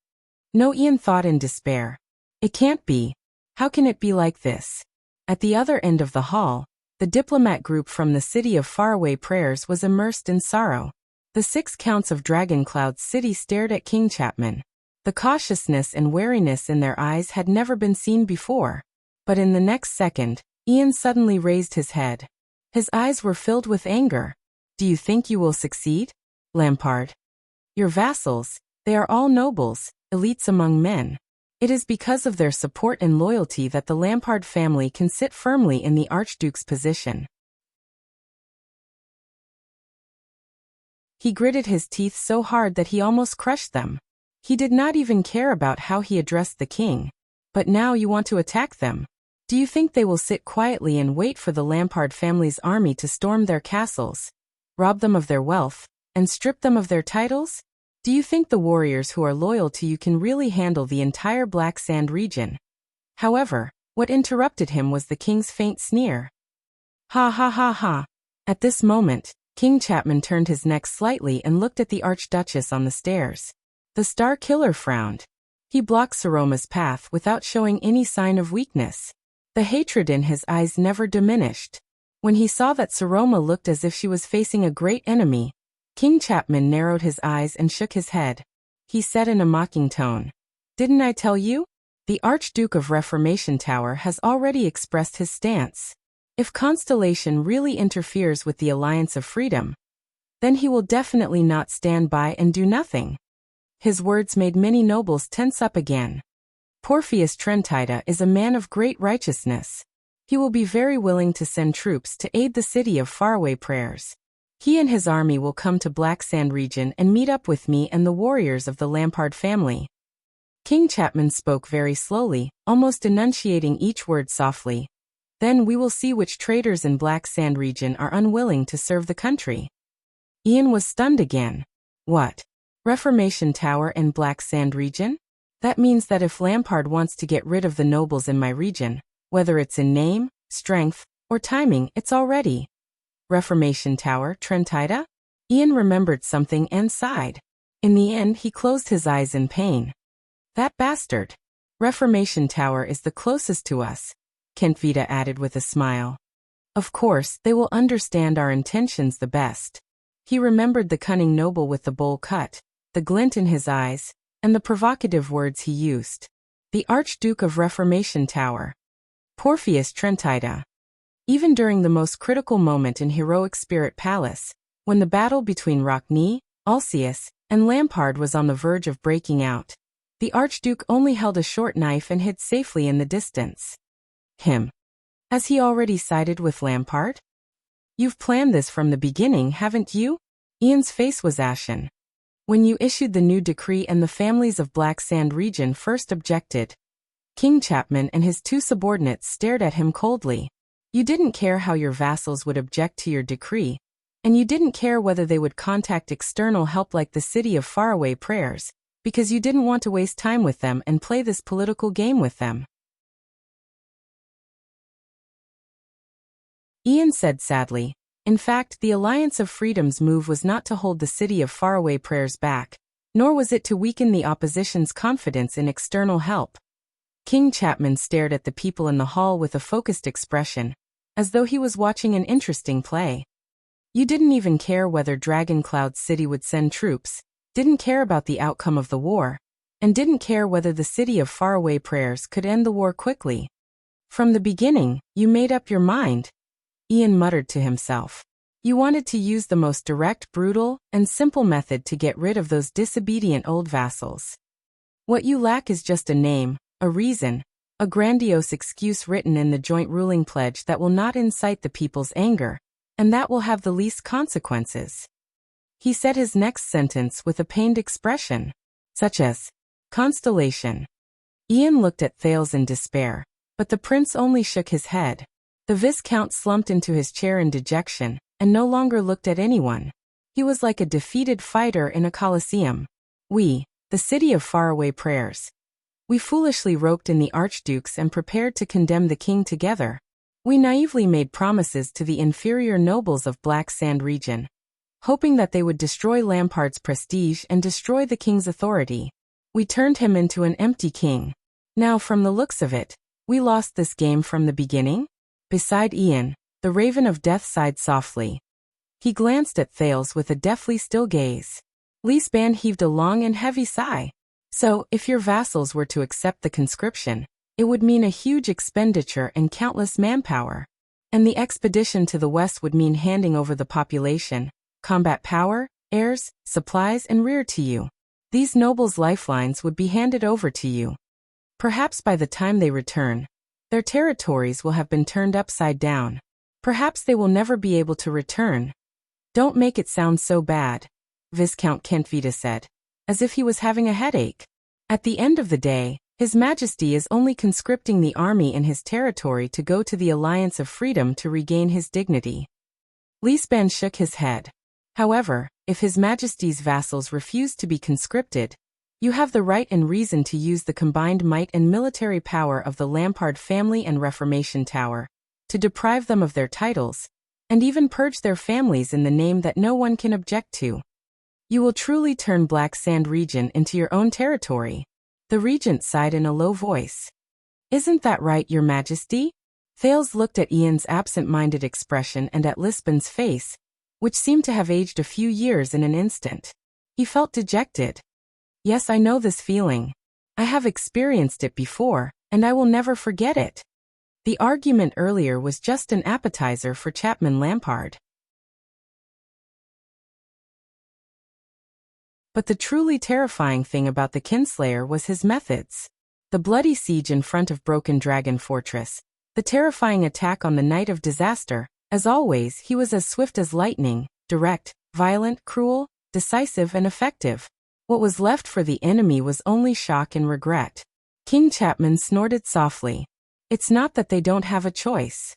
No, Ian thought in despair. It can't be. How can it be like this? At the other end of the hall, the diplomat group from the city of faraway prayers was immersed in sorrow. The 6 counts of Dragoncloud City stared at King Chapman. The cautiousness and wariness in their eyes had never been seen before. But in the next second, Ian suddenly raised his head. His eyes were filled with anger. Do you think you will succeed, Lampard? Your vassals, they are all nobles, elites among men. It is because of their support and loyalty that the Lampard family can sit firmly in the Archduke's position. He gritted his teeth so hard that he almost crushed them. He did not even care about how he addressed the king. But now you want to attack them. Do you think they will sit quietly and wait for the Lampard family's army to storm their castles, rob them of their wealth, and strip them of their titles? Do you think the warriors who are loyal to you can really handle the entire Black Sand region? However, what interrupted him was the king's faint sneer. Ha ha ha ha. At this moment, King Chapman turned his neck slightly and looked at the Archduchess on the stairs. The Star Killer frowned. He blocked Saroma's path without showing any sign of weakness. The hatred in his eyes never diminished. When he saw that Saroma looked as if she was facing a great enemy, King Chapman narrowed his eyes and shook his head. He said in a mocking tone, "Didn't I tell you? The Archduke of Reformation Tower has already expressed his stance. If Constellation really interferes with the Alliance of Freedom, then he will definitely not stand by and do nothing." His words made many nobles tense up again. Porpheus Trentida is a man of great righteousness. He will be very willing to send troops to aid the city of faraway prayers. He and his army will come to Black Sand region and meet up with me and the warriors of the Lampard family. King Chapman spoke very slowly, almost enunciating each word softly. Then we will see which traitors in Black Sand region are unwilling to serve the country. Ian was stunned again. What? Reformation Tower in Black Sand region? That means that if Lampard wants to get rid of the nobles in my region, whether it's in name, strength, or timing, it's already. Reformation Tower, Trentida? Ian remembered something and sighed. In the end, he closed his eyes in pain. That bastard. Reformation Tower is the closest to us, Kentvita added with a smile. Of course, they will understand our intentions the best. He remembered the cunning noble with the bowl cut, the glint in his eyes, and the provocative words he used. The Archduke of Reformation Tower. Porpheus Trentida. Even during the most critical moment in Heroic Spirit Palace, when the battle between Rockney, Alceus, and Lampard was on the verge of breaking out, the Archduke only held a short knife and hid safely in the distance. Him. Has he already sided with Lampard? You've planned this from the beginning, haven't you? Ian's face was ashen. When you issued the new decree and the families of Black Sand region first objected, King Chapman and his 2 subordinates stared at him coldly. You didn't care how your vassals would object to your decree, and you didn't care whether they would contact external help like the City of Faraway Prayers, because you didn't want to waste time with them and play this political game with them. Ian said sadly. In fact, the Alliance of Freedom's move was not to hold the City of Faraway Prayers back, nor was it to weaken the opposition's confidence in external help. King Chapman stared at the people in the hall with a focused expression, as though he was watching an interesting play. You didn't even care whether Dragoncloud City would send troops, didn't care about the outcome of the war, and didn't care whether the City of Faraway Prayers could end the war quickly. From the beginning, you made up your mind. Ian muttered to himself. You wanted to use the most direct, brutal, and simple method to get rid of those disobedient old vassals. What you lack is just a name, a reason, a grandiose excuse written in the joint ruling pledge that will not incite the people's anger, and that will have the least consequences. He said his next sentence with a pained expression, such as, "Constellation." Ian looked at Thales in despair, but the prince only shook his head. The Viscount slumped into his chair in dejection, and no longer looked at anyone. He was like a defeated fighter in a coliseum. We, the city of faraway prayers. We foolishly roped in the archdukes and prepared to condemn the king together. We naively made promises to the inferior nobles of Black Sand region, hoping that they would destroy Lampard's prestige and destroy the king's authority. We turned him into an empty king. Now, from the looks of it, we lost this game from the beginning? Beside Ian, the Raven of Death sighed softly. He glanced at Thales with a deathly still gaze. Leesban heaved a long and heavy sigh. So, if your vassals were to accept the conscription, it would mean a huge expenditure and countless manpower. And the expedition to the west would mean handing over the population, combat power, heirs, supplies, and rear to you. These nobles' lifelines would be handed over to you. Perhaps by the time they return, their territories will have been turned upside down. Perhaps they will never be able to return. Don't make it sound so bad, Viscount Kentvita said, as if he was having a headache. At the end of the day, His Majesty is only conscripting the army in his territory to go to the Alliance of Freedom to regain his dignity. Leesban shook his head. However, if His Majesty's vassals refuse to be conscripted, you have the right and reason to use the combined might and military power of the Lampard family and Reformation Tower, to deprive them of their titles, and even purge their families in the name that no one can object to. You will truly turn Black Sand region into your own territory. The regent sighed in a low voice. Isn't that right, Your Majesty? Thales looked at Ian's absent-minded expression and at Lisbon's face, which seemed to have aged a few years in an instant. He felt dejected. Yes, I know this feeling. I have experienced it before, and I will never forget it. The argument earlier was just an appetizer for Chapman Lampard. But the truly terrifying thing about the Kinslayer was his methods. The bloody siege in front of Broken Dragon Fortress, the terrifying attack on the night of disaster. As always, he was as swift as lightning, direct, violent, cruel, decisive, and effective. What was left for the enemy was only shock and regret. King Chapman snorted softly. It's not that they don't have a choice.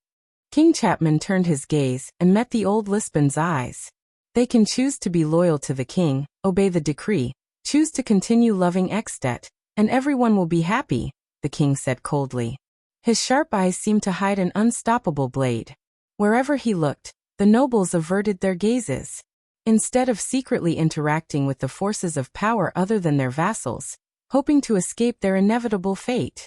King Chapman turned his gaze and met the old Lisbon's eyes. They can choose to be loyal to the king, obey the decree, choose to continue loving Extet, and everyone will be happy, the king said coldly. His sharp eyes seemed to hide an unstoppable blade. Wherever he looked, the nobles averted their gazes. Instead of secretly interacting with the forces of power other than their vassals, hoping to escape their inevitable fate.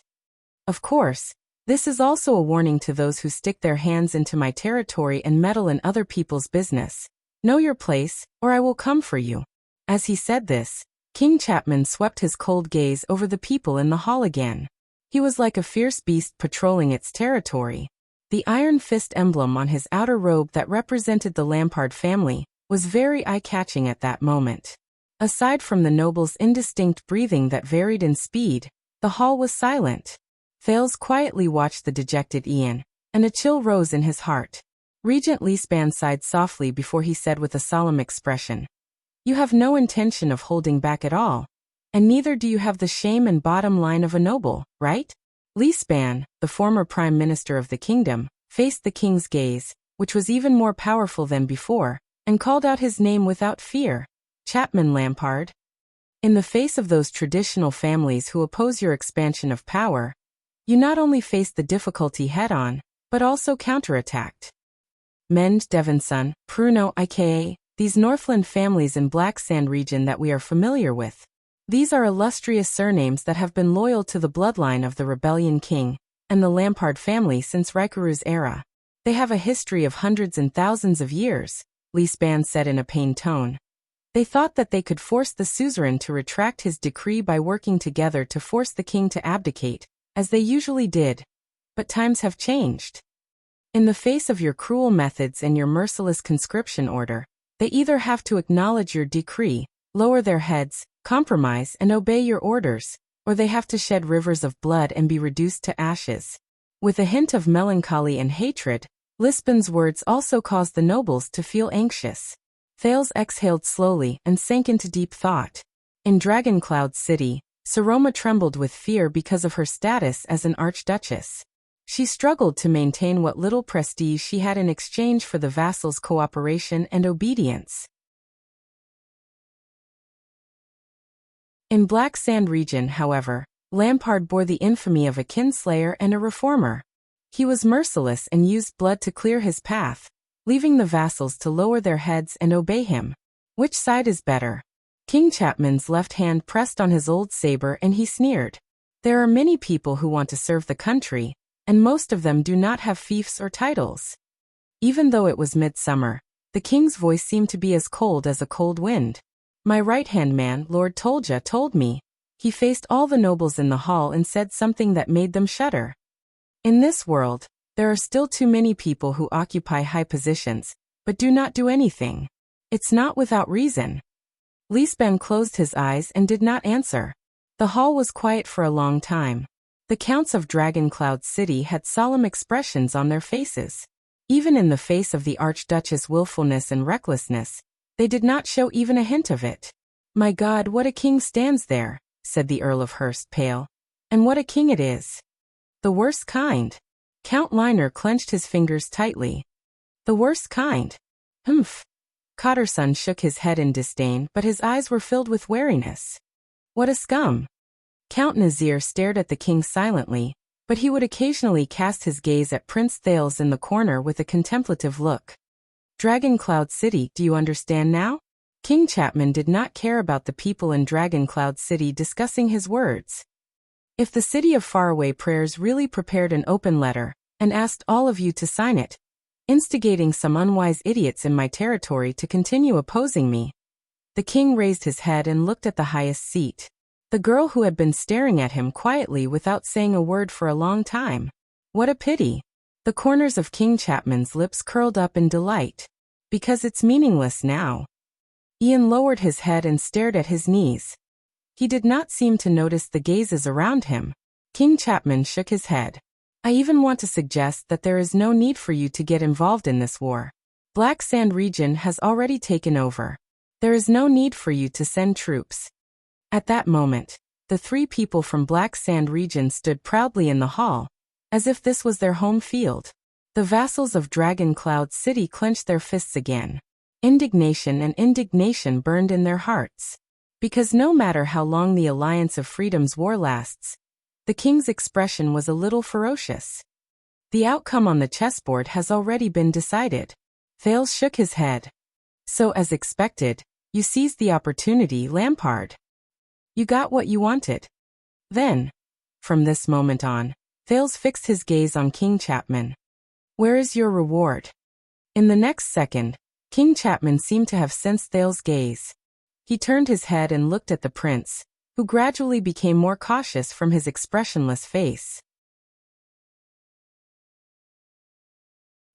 Of course, this is also a warning to those who stick their hands into my territory and meddle in other people's business. Know your place, or I will come for you. As he said this, King Chapman swept his cold gaze over the people in the hall again. He was like a fierce beast patrolling its territory. The iron fist emblem on his outer robe that represented the Lampard family was very eye-catching at that moment. Aside from the noble's indistinct breathing that varied in speed, the hall was silent. Thales quietly watched the dejected Ian, and a chill rose in his heart. Regent Leesban sighed softly before he said with a solemn expression, You have no intention of holding back at all, and neither do you have the shame and bottom line of a noble, right? Leesban, the former prime minister of the kingdom, faced the king's gaze, which was even more powerful than before, and called out his name without fear. Chapman Lampard. In the face of those traditional families who oppose your expansion of power, you not only faced the difficulty head-on, but also counterattacked. Mend Devonson, Pruno IKA, these Northland families in Black Sand region that we are familiar with. These are illustrious surnames that have been loyal to the bloodline of the Rebellion King and the Lampard family since Rikuru's era. They have a history of hundreds and thousands of years, Leesban said in a pained tone. They thought that they could force the suzerain to retract his decree by working together to force the king to abdicate, as they usually did. But times have changed. In the face of your cruel methods and your merciless conscription order, they either have to acknowledge your decree, lower their heads, compromise and obey your orders, or they have to shed rivers of blood and be reduced to ashes. With a hint of melancholy and hatred, Lisbon's words also caused the nobles to feel anxious. Thales exhaled slowly and sank into deep thought. In Dragoncloud City, Saroma trembled with fear because of her status as an archduchess. She struggled to maintain what little prestige she had in exchange for the vassals' cooperation and obedience. In Black Sand region, however, Lampard bore the infamy of a kinslayer and a reformer. He was merciless and used blood to clear his path, leaving the vassals to lower their heads and obey him. Which side is better? King Chapman's left hand pressed on his old saber and he sneered. There are many people who want to serve the country, and most of them do not have fiefs or titles. Even though it was midsummer, the king's voice seemed to be as cold as a cold wind. My right-hand man, Lord Tolja, told me. He faced all the nobles in the hall and said something that made them shudder. In this world, there are still too many people who occupy high positions, but do not do anything. It's not without reason. Lisbon closed his eyes and did not answer. The hall was quiet for a long time. The counts of Dragoncloud City had solemn expressions on their faces. Even in the face of the Archduchess' willfulness and recklessness, they did not show even a hint of it. My God, what a king stands there, said the Earl of Hurst, pale. And what a king it is. The worst kind. Count Liner clenched his fingers tightly. The worst kind. Humph. Cotterson shook his head in disdain, but his eyes were filled with wariness. What a scum. Count Nazir stared at the king silently, but he would occasionally cast his gaze at Prince Thales in the corner with a contemplative look. Dragoncloud City, do you understand now? King Chapman did not care about the people in Dragoncloud City discussing his words. If the City of Faraway Prayers really prepared an open letter, and asked all of you to sign it, instigating some unwise idiots in my territory to continue opposing me. The king raised his head and looked at the highest seat. The girl who had been staring at him quietly without saying a word for a long time. What a pity. The corners of King Chapman's lips curled up in delight. Because it's meaningless now. Ian lowered his head and stared at his knees. He did not seem to notice the gazes around him. King Chapman shook his head. I even want to suggest that there is no need for you to get involved in this war. Black Sand region has already taken over. There is no need for you to send troops. At that moment, the three people from Black Sand region stood proudly in the hall, as if this was their home field. The vassals of Dragoncloud City clenched their fists again. Indignation burned in their hearts. Because no matter how long the Alliance of Freedom's war lasts, the king's expression was a little ferocious. The outcome on the chessboard has already been decided. Thales shook his head. So as expected, you seized the opportunity, Lampard. You got what you wanted. Then, from this moment on, Thales fixed his gaze on King Chapman. Where is your reward? In the next second, King Chapman seemed to have sensed Thales' gaze. He turned his head and looked at the prince, who gradually became more cautious from his expressionless face.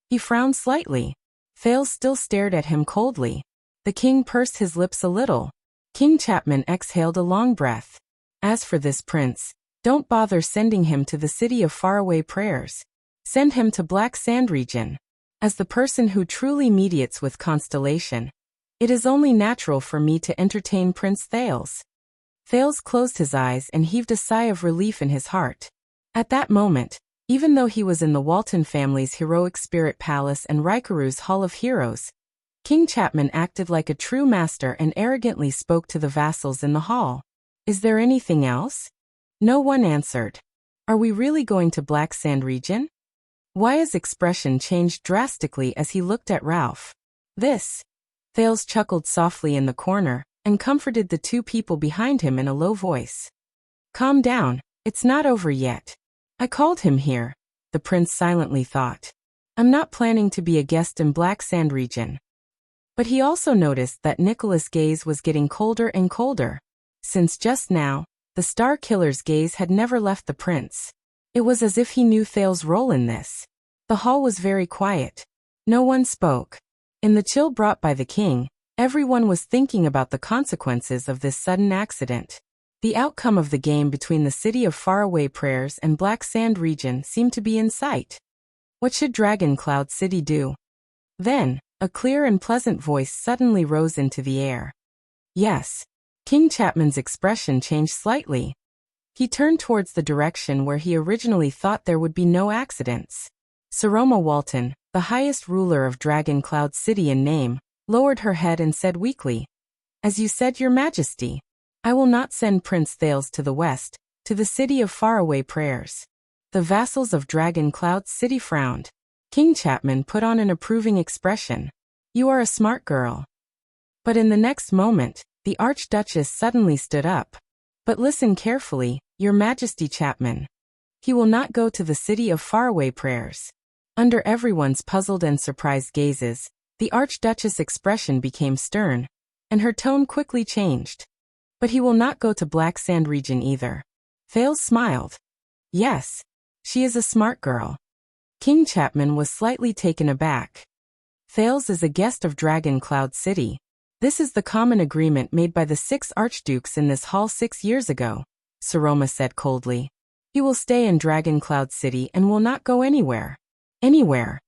He frowned slightly. Thales still stared at him coldly. The king pursed his lips a little. King Chapman exhaled a long breath. As for this prince, don't bother sending him to the City of Faraway Prayers. Send him to Black Sand region. As the person who truly mediates with Constellation, it is only natural for me to entertain Prince Thales. Thales closed his eyes and heaved a sigh of relief in his heart. At that moment, even though he was in the Walton family's heroic spirit palace and Raikaru's Hall of Heroes, King Chapman acted like a true master and arrogantly spoke to the vassals in the hall. Is there anything else? No one answered. Are we really going to Black Sand region? Wyatt's expression changed drastically as he looked at Ralph. This. Thales chuckled softly in the corner, and comforted the two people behind him in a low voice. Calm down, it's not over yet. I called him here, the prince silently thought. I'm not planning to be a guest in Black Sand region. But he also noticed that Nicholas' gaze was getting colder and colder. Since just now, the Star Killer's gaze had never left the prince. It was as if he knew Thales' role in this. The hall was very quiet. No one spoke. In the chill brought by the king, everyone was thinking about the consequences of this sudden accident. The outcome of the game between the City of Faraway Prayers and Black Sand region seemed to be in sight. What should Dragon Cloud City do? Then, a clear and pleasant voice suddenly rose into the air. Yes. King Chapman's expression changed slightly. He turned towards the direction where he originally thought there would be no accidents. Saroma Walton, the highest ruler of Dragon Cloud City in name, lowered her head and said weakly, "As you said, Your Majesty, I will not send Prince Thales to the west, to the City of Faraway Prayers." The vassals of Dragon Cloud City frowned. King Chapman put on an approving expression. "You are a smart girl." But in the next moment, the Archduchess suddenly stood up. "But listen carefully, Your Majesty Chapman. He will not go to the City of Faraway Prayers." Under everyone's puzzled and surprised gazes, the Archduchess' expression became stern, and her tone quickly changed. "But he will not go to Black Sand region either." Thales smiled. "Yes. She is a smart girl." King Chapman was slightly taken aback. "Thales is a guest of Dragon Cloud City. This is the common agreement made by the 6 archdukes in this hall 6 years ago," Saroma said coldly. "He will stay in Dragon Cloud City and will not go anywhere." Anywhere.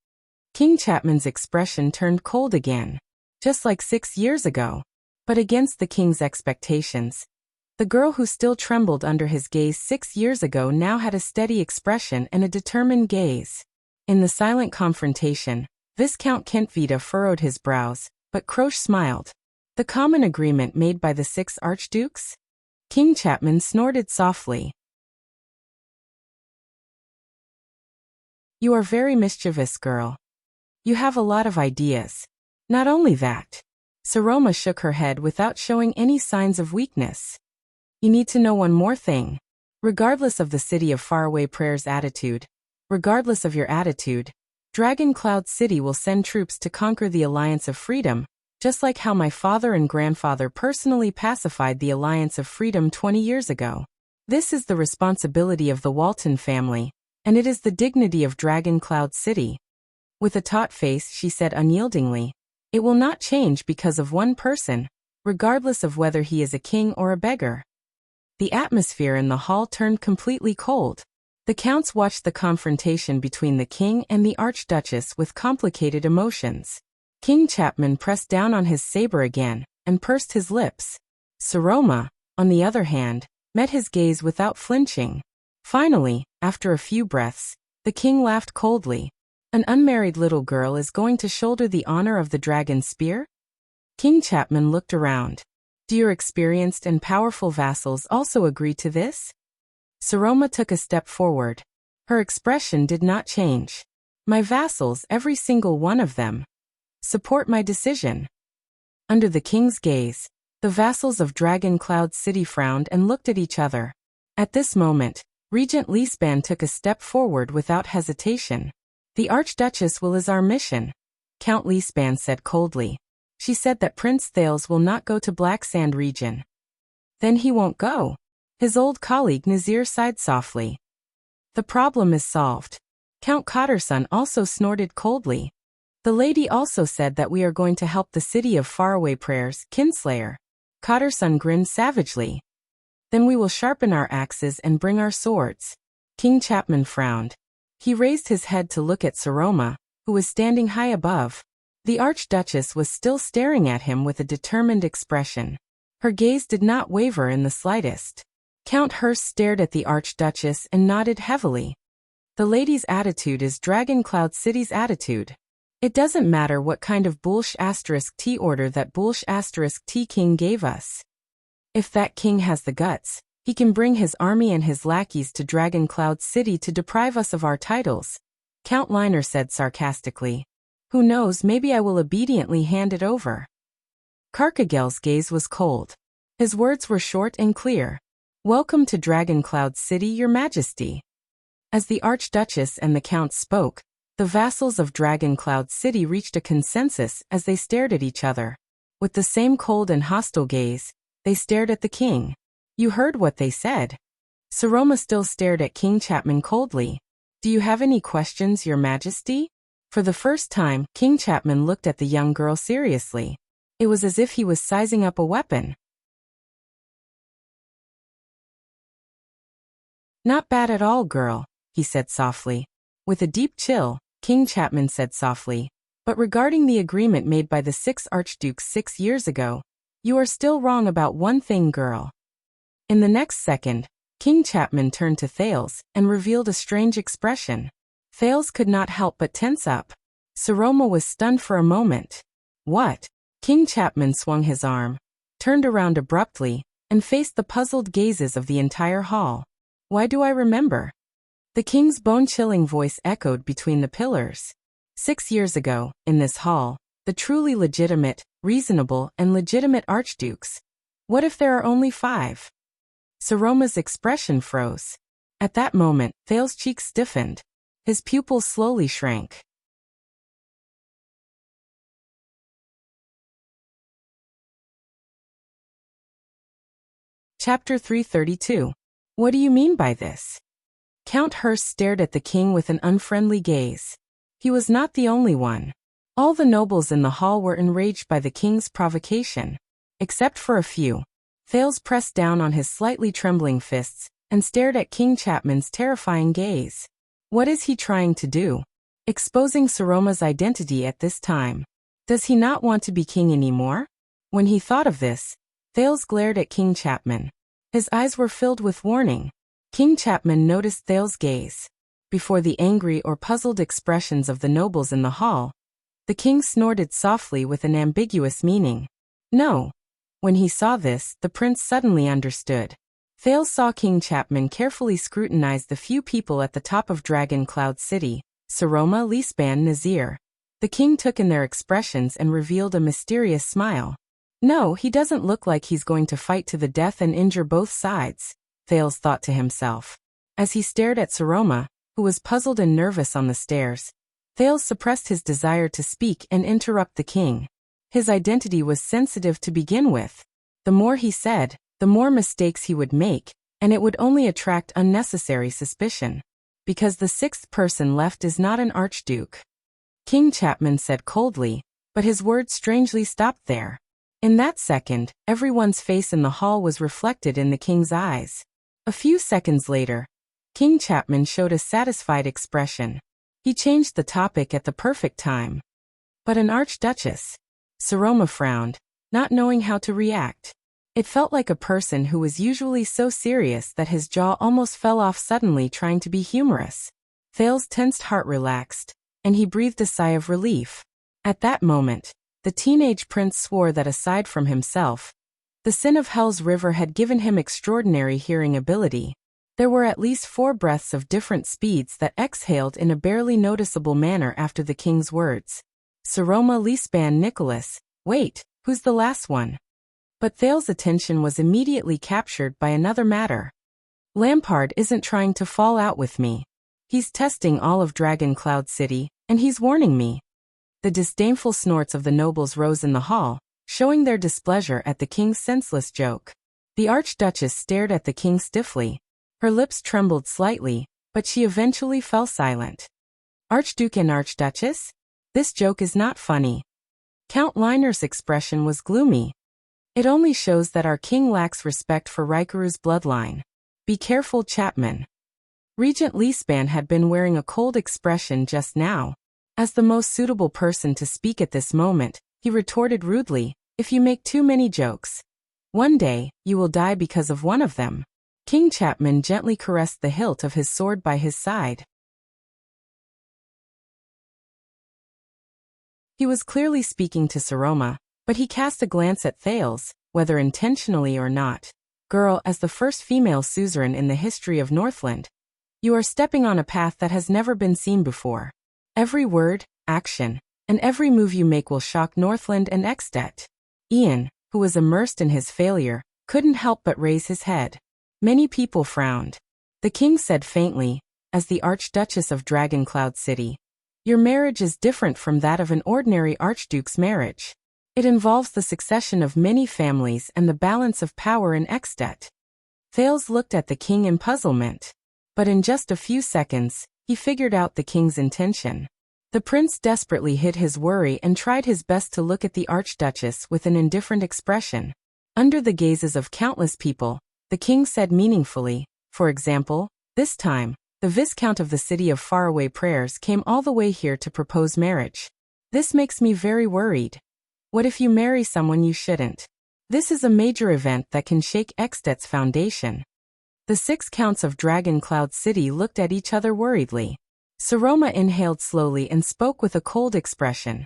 King Chapman's expression turned cold again. Just like 6 years ago. But against the king's expectations. The girl who still trembled under his gaze 6 years ago now had a steady expression and a determined gaze. In the silent confrontation, Viscount Kentvita furrowed his brows, but Croche smiled. The common agreement made by the 6 archdukes? King Chapman snorted softly. "You are very mischievous, girl. You have a lot of ideas." "Not only that." Saroma shook her head without showing any signs of weakness. "You need to know one more thing. Regardless of the City of Faraway Prayers' attitude, regardless of your attitude, Dragon Cloud City will send troops to conquer the Alliance of Freedom, just like how my father and grandfather personally pacified the Alliance of Freedom 20 years ago. This is the responsibility of the Walton family, and it is the dignity of Dragon Cloud City." With a taut face, she said unyieldingly, "It will not change because of one person, regardless of whether he is a king or a beggar." The atmosphere in the hall turned completely cold. The counts watched the confrontation between the king and the Archduchess with complicated emotions. King Chapman pressed down on his saber again, and pursed his lips. Saroma, on the other hand, met his gaze without flinching. Finally, after a few breaths, the king laughed coldly. "An unmarried little girl is going to shoulder the honor of the dragon spear?" King Chapman looked around. "Do your experienced and powerful vassals also agree to this?" Saroma took a step forward. Her expression did not change. "My vassals, every single one of them, support my decision." Under the king's gaze, the vassals of Dragon Cloud City frowned and looked at each other. At this moment, Regent Leespan took a step forward without hesitation. "The Archduchess will is our mission," Count Leespan said coldly. "She said that Prince Thales will not go to Black Sand region." "Then he won't go." His old colleague Nazir sighed softly. "The problem is solved." Count Cotterson also snorted coldly. "The lady also said that we are going to help the City of Faraway Prayers, Kinslayer." Cotterson grinned savagely. "Then we will sharpen our axes and bring our swords." King Chapman frowned. He raised his head to look at Saroma, who was standing high above. The Archduchess was still staring at him with a determined expression. Her gaze did not waver in the slightest. Count Hurst stared at the Archduchess and nodded heavily. "The lady's attitude is Dragon Cloud City's attitude. It doesn't matter what kind of *T order that *T king gave us. If that king has the guts, he can bring his army and his lackeys to Dragon Cloud City to deprive us of our titles," Count Liner said sarcastically. "Who knows, maybe I will obediently hand it over." Carcagel's gaze was cold. His words were short and clear. "Welcome to Dragon Cloud City, Your Majesty." As the Archduchess and the Count spoke, the vassals of Dragon Cloud City reached a consensus as they stared at each other. With the same cold and hostile gaze, they stared at the king. "You heard what they said." Saroma still stared at King Chapman coldly. "Do you have any questions, Your Majesty?" For the first time, King Chapman looked at the young girl seriously. It was as if he was sizing up a weapon. Not bad at all, girl, he said softly. With a deep chill, King Chapman said softly, but regarding the agreement made by the 6 archdukes 6 years ago, you are still wrong about one thing, girl. In the next second, King Chapman turned to Thales and revealed a strange expression. Thales could not help but tense up. Saroma was stunned for a moment. What? King Chapman swung his arm, turned around abruptly, and faced the puzzled gazes of the entire hall. Why do I remember? The king's bone-chilling voice echoed between the pillars. 6 years ago, in this hall, the truly legitimate, reasonable, and legitimate archdukes. What if there are only 5? Saroma's expression froze. At that moment, Thales' cheeks stiffened. His pupils slowly shrank. Chapter 332. What do you mean by this? Count Hearst stared at the king with an unfriendly gaze. He was not the only one. All the nobles in the hall were enraged by the king's provocation. Except for a few. Thales pressed down on his slightly trembling fists and stared at King Chapman's terrifying gaze. What is he trying to do? Exposing Saroma's identity at this time. Does he not want to be king anymore? When he thought of this, Thales glared at King Chapman. His eyes were filled with warning. King Chapman noticed Thales' gaze. Before the angry or puzzled expressions of the nobles in the hall, the king snorted softly with an ambiguous meaning. No. When he saw this, the prince suddenly understood. Thales saw King Chapman carefully scrutinize the few people at the top of Dragon Cloud City, Saroma, Lisban, Nazir. The king took in their expressions and revealed a mysterious smile. No, he doesn't look like he's going to fight to the death and injure both sides, Thales thought to himself. As he stared at Saroma, who was puzzled and nervous on the stairs, Thales suppressed his desire to speak and interrupt the king. His identity was sensitive to begin with. The more he said, the more mistakes he would make, and it would only attract unnecessary suspicion. Because the 6th person left is not an archduke. King Chapman said coldly, but his words strangely stopped there. In that second, everyone's face in the hall was reflected in the king's eyes. A few seconds later, King Chapman showed a satisfied expression. He changed the topic at the perfect time. But an archduchess? Saroma frowned, not knowing how to react. It felt like a person who was usually so serious that his jaw almost fell off suddenly trying to be humorous. Thales' tensed heart relaxed, and he breathed a sigh of relief. At that moment, the teenage prince swore that aside from himself, the sin of Hell's River had given him extraordinary hearing ability. There were at least 4 breaths of different speeds that exhaled in a barely noticeable manner after the king's words. Saroma, Lisban, Nicholas. Wait, who's the last one? But Thales' attention was immediately captured by another matter. Lampard isn't trying to fall out with me. He's testing all of Dragon Cloud City, and he's warning me. The disdainful snorts of the nobles rose in the hall, showing their displeasure at the king's senseless joke. The archduchess stared at the king stiffly. Her lips trembled slightly, but she eventually fell silent. Archduke and Archduchess? This joke is not funny. Count Liner's expression was gloomy. It only shows that our king lacks respect for Raikuru's bloodline. Be careful, Chapman. Regent Lisban had been wearing a cold expression just now. As the most suitable person to speak at this moment, he retorted rudely, if you make too many jokes, one day, you will die because of one of them. King Chapman gently caressed the hilt of his sword by his side. He was clearly speaking to Saroma, but he cast a glance at Thales, whether intentionally or not. Girl, as the first female suzerain in the history of Northland, you are stepping on a path that has never been seen before. Every word, action, and every move you make will shock Northland and Extet. Ian, who was immersed in his failure, couldn't help but raise his head. Many people frowned. The king said faintly, as the Archduchess of Dragon Cloud City, your marriage is different from that of an ordinary archduke's marriage. It involves the succession of many families and the balance of power in Extet. Thales looked at the king in puzzlement. But in just a few seconds, he figured out the king's intention. The prince desperately hid his worry and tried his best to look at the archduchess with an indifferent expression. Under the gazes of countless people, the king said meaningfully, for example, This time, the Viscount of the City of Faraway Prayers came all the way here to propose marriage. This makes me very worried. What if you marry someone you shouldn't? This is a major event that can shake Extet's foundation. The 6 counts of Dragon Cloud City looked at each other worriedly. Saroma inhaled slowly and spoke with a cold expression.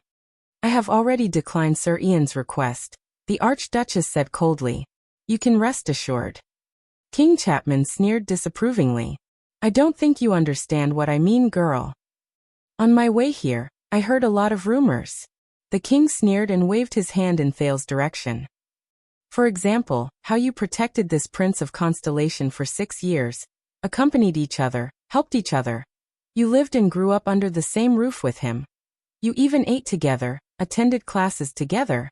I have already declined Sir Ian's request, the Archduchess said coldly. You can rest assured. King Chapman sneered disapprovingly. I don't think you understand what I mean, girl. On my way here, I heard a lot of rumors. The king sneered and waved his hand in Thale's direction. For example, how you protected this Prince of Constellation for 6 years, accompanied each other, helped each other. You lived and grew up under the same roof with him. You even ate together, attended classes together.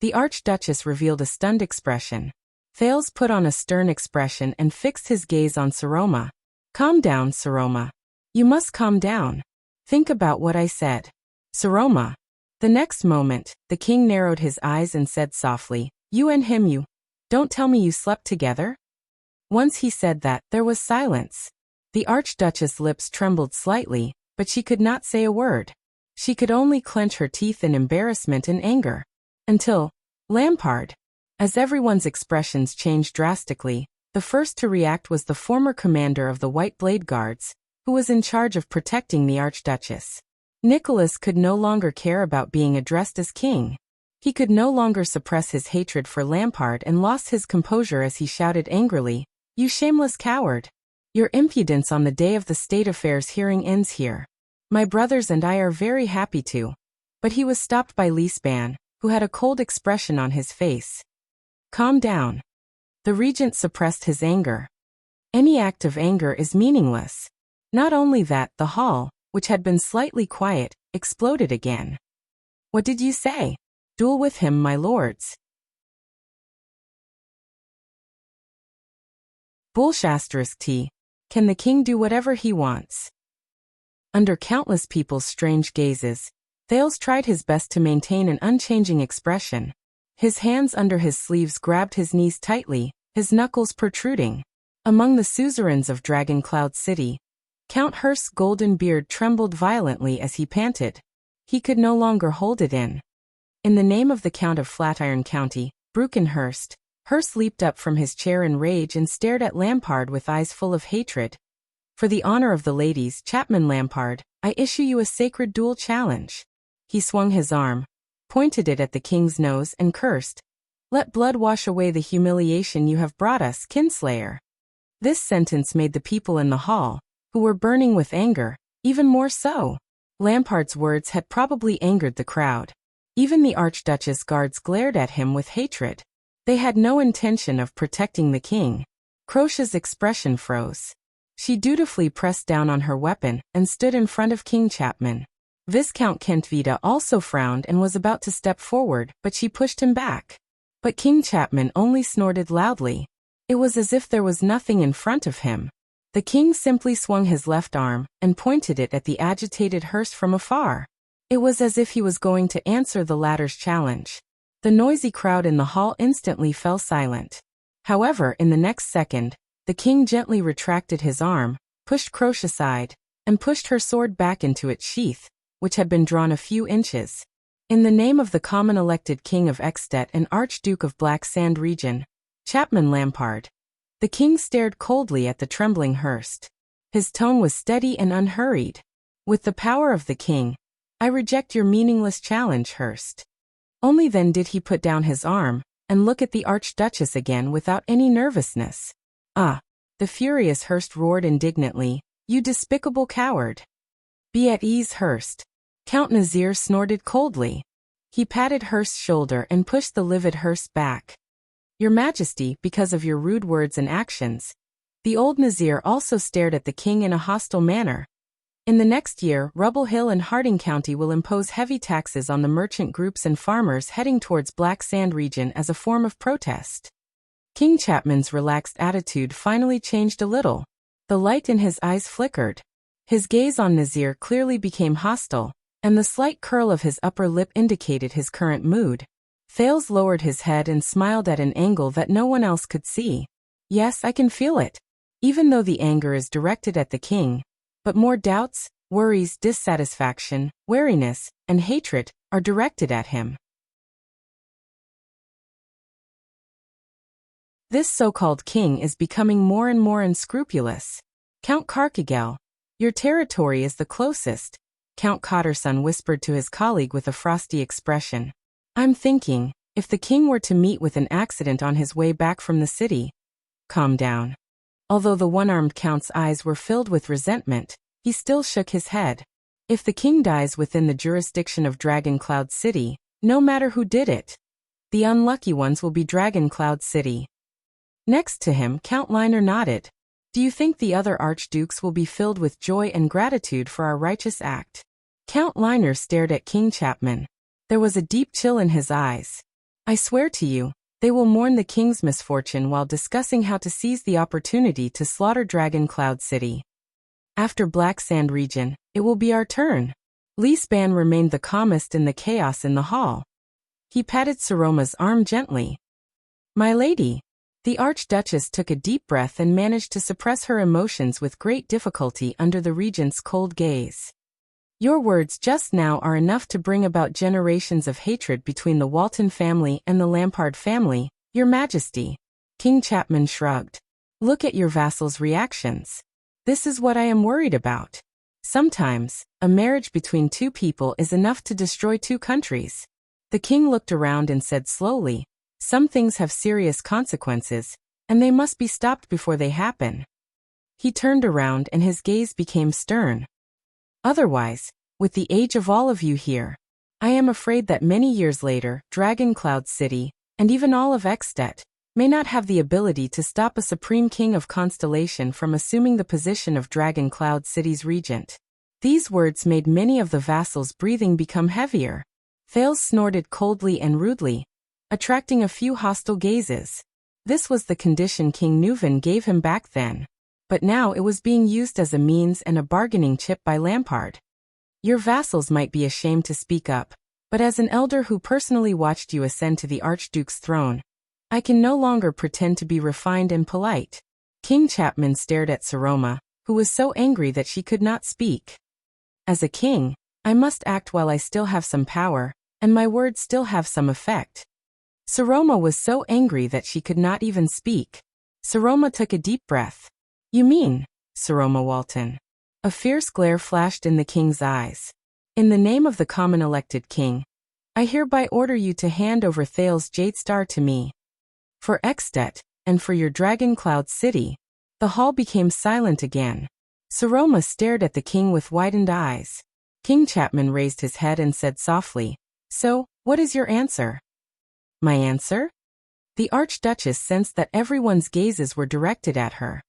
The Archduchess revealed a stunned expression. Thales put on a stern expression and fixed his gaze on Saroma. Calm down, Saroma. You must calm down. Think about what I said. Saroma. The next moment, the king narrowed his eyes and said softly, You and him, you. Don't tell me you slept together? Once he said that, there was silence. The Archduchess' lips trembled slightly, but she could not say a word. She could only clench her teeth in embarrassment and anger. Until, Lampard. As everyone's expressions changed drastically, the first to react was the former commander of the White Blade Guards, who was in charge of protecting the Archduchess. Nicholas could no longer care about being addressed as king. He could no longer suppress his hatred for Lampard and lost his composure as he shouted angrily, You shameless coward! Your impudence on the day of the state affairs hearing ends here. My brothers and I are very happy to. But he was stopped by Leespan, who had a cold expression on his face. Calm down. The regent suppressed his anger. Any act of anger is meaningless. Not only that, the hall, which had been slightly quiet, exploded again. What did you say? Duel with him, my lords. Bullshasterisk. Can the king do whatever he wants? Under countless people's strange gazes, Thales tried his best to maintain an unchanging expression. His hands under his sleeves grabbed his knees tightly, his knuckles protruding. Among the suzerains of Dragon Cloud City, Count Hearst's golden beard trembled violently as he panted. He could no longer hold it in. In the name of the Count of Flatiron County, Brookenhurst, Hearst leaped up from his chair in rage and stared at Lampard with eyes full of hatred. For the honor of the ladies, Chapman Lampard, I issue you a sacred duel challenge. He swung his arm, pointed it at the king's nose and cursed. Let blood wash away the humiliation you have brought us, kinslayer. This sentence made the people in the hall, who were burning with anger, even more so. Lampard's words had probably angered the crowd. Even the Archduchess guards glared at him with hatred. They had no intention of protecting the king. Croce's expression froze. She dutifully pressed down on her weapon and stood in front of King Chapman. Viscount Kentvita also frowned and was about to step forward, but she pushed him back. But King Chapman only snorted loudly. It was as if there was nothing in front of him. The king simply swung his left arm and pointed it at the agitated Hearst from afar. It was as if he was going to answer the latter's challenge. The noisy crowd in the hall instantly fell silent. However, in the next second, the king gently retracted his arm, pushed Croce aside, and pushed her sword back into its sheath, which had been drawn a few inches. In the name of the common elected king of Extet and Archduke of Black Sand Region, Chapman Lampard. The king stared coldly at the trembling Hearst. His tone was steady and unhurried. With the power of the king, I reject your meaningless challenge, Hearst. Only then did he put down his arm and look at the Archduchess again without any nervousness. Ah! The furious Hearst roared indignantly, You despicable coward! Be at ease, Hearst. Count Nazir snorted coldly. He patted Hearst's shoulder and pushed the livid Hearst back. Your Majesty, because of your rude words and actions. The old Nazir also stared at the king in a hostile manner. In the next year, Rubble Hill and Harding County will impose heavy taxes on the merchant groups and farmers heading towards Black Sand Region as a form of protest. King Chapman's relaxed attitude finally changed a little. The light in his eyes flickered. His gaze on Nazir clearly became hostile, and the slight curl of his upper lip indicated his current mood. Thales lowered his head and smiled at an angle that no one else could see. Yes, I can feel it. even though the anger is directed at the king, but more doubts, worries, dissatisfaction, wariness, and hatred are directed at him. This so-called king is becoming more and more unscrupulous. Count Carcagel, your territory is the closest, Count Cotterson whispered to his colleague with a frosty expression. I'm thinking, if the king were to meet with an accident on his way back from the city. Calm down. Although the one-armed count's eyes were filled with resentment, he still shook his head. If the king dies within the jurisdiction of Dragon Cloud City, no matter who did it, the unlucky ones will be Dragon Cloud City. Next to him, Count Liner nodded. Do you think the other archdukes will be filled with joy and gratitude for our righteous act? Count Liner stared at King Chapman. There was a deep chill in his eyes. I swear to you, they will mourn the king's misfortune while discussing how to seize the opportunity to slaughter Dragon Cloud City. After Black Sand region, it will be our turn. Leespan remained the calmest in the chaos in the hall. He patted Saroma's arm gently. My lady. The Archduchess took a deep breath and managed to suppress her emotions with great difficulty under the regent's cold gaze. Your words just now are enough to bring about generations of hatred between the Walton family and the Lampard family, Your Majesty. King Chapman shrugged. Look at your vassals' reactions. This is what I am worried about. Sometimes, a marriage between two people is enough to destroy two countries. The king looked around and said slowly, some things have serious consequences, and they must be stopped before they happen. He turned around and his gaze became stern. Otherwise, with the age of all of you here, I am afraid that many years later, Dragon Cloud City, and even all of Ekstedt, may not have the ability to stop a supreme king of Constellation from assuming the position of Dragon Cloud City's regent. These words made many of the vassals' breathing become heavier. Thales snorted coldly and rudely, attracting a few hostile gazes. This was the condition King Neuven gave him back then. But now it was being used as a means and a bargaining chip by Lampard. Your vassals might be ashamed to speak up, but as an elder who personally watched you ascend to the Archduke's throne, I can no longer pretend to be refined and polite. King Chapman stared at Saroma, who was so angry that she could not speak. As a king, I must act while I still have some power, and my words still have some effect. Saroma was so angry that she could not even speak. Saroma took a deep breath. You mean, Saroma Walton? A fierce glare flashed in the king's eyes. In the name of the common elected king, I hereby order you to hand over Thales Jadestar to me. For Ekstedt, and for your Dragon Cloud City. The hall became silent again. Saroma stared at the king with widened eyes. King Chapman raised his head and said softly, So, what is your answer? My answer? The Archduchess sensed that everyone's gazes were directed at her.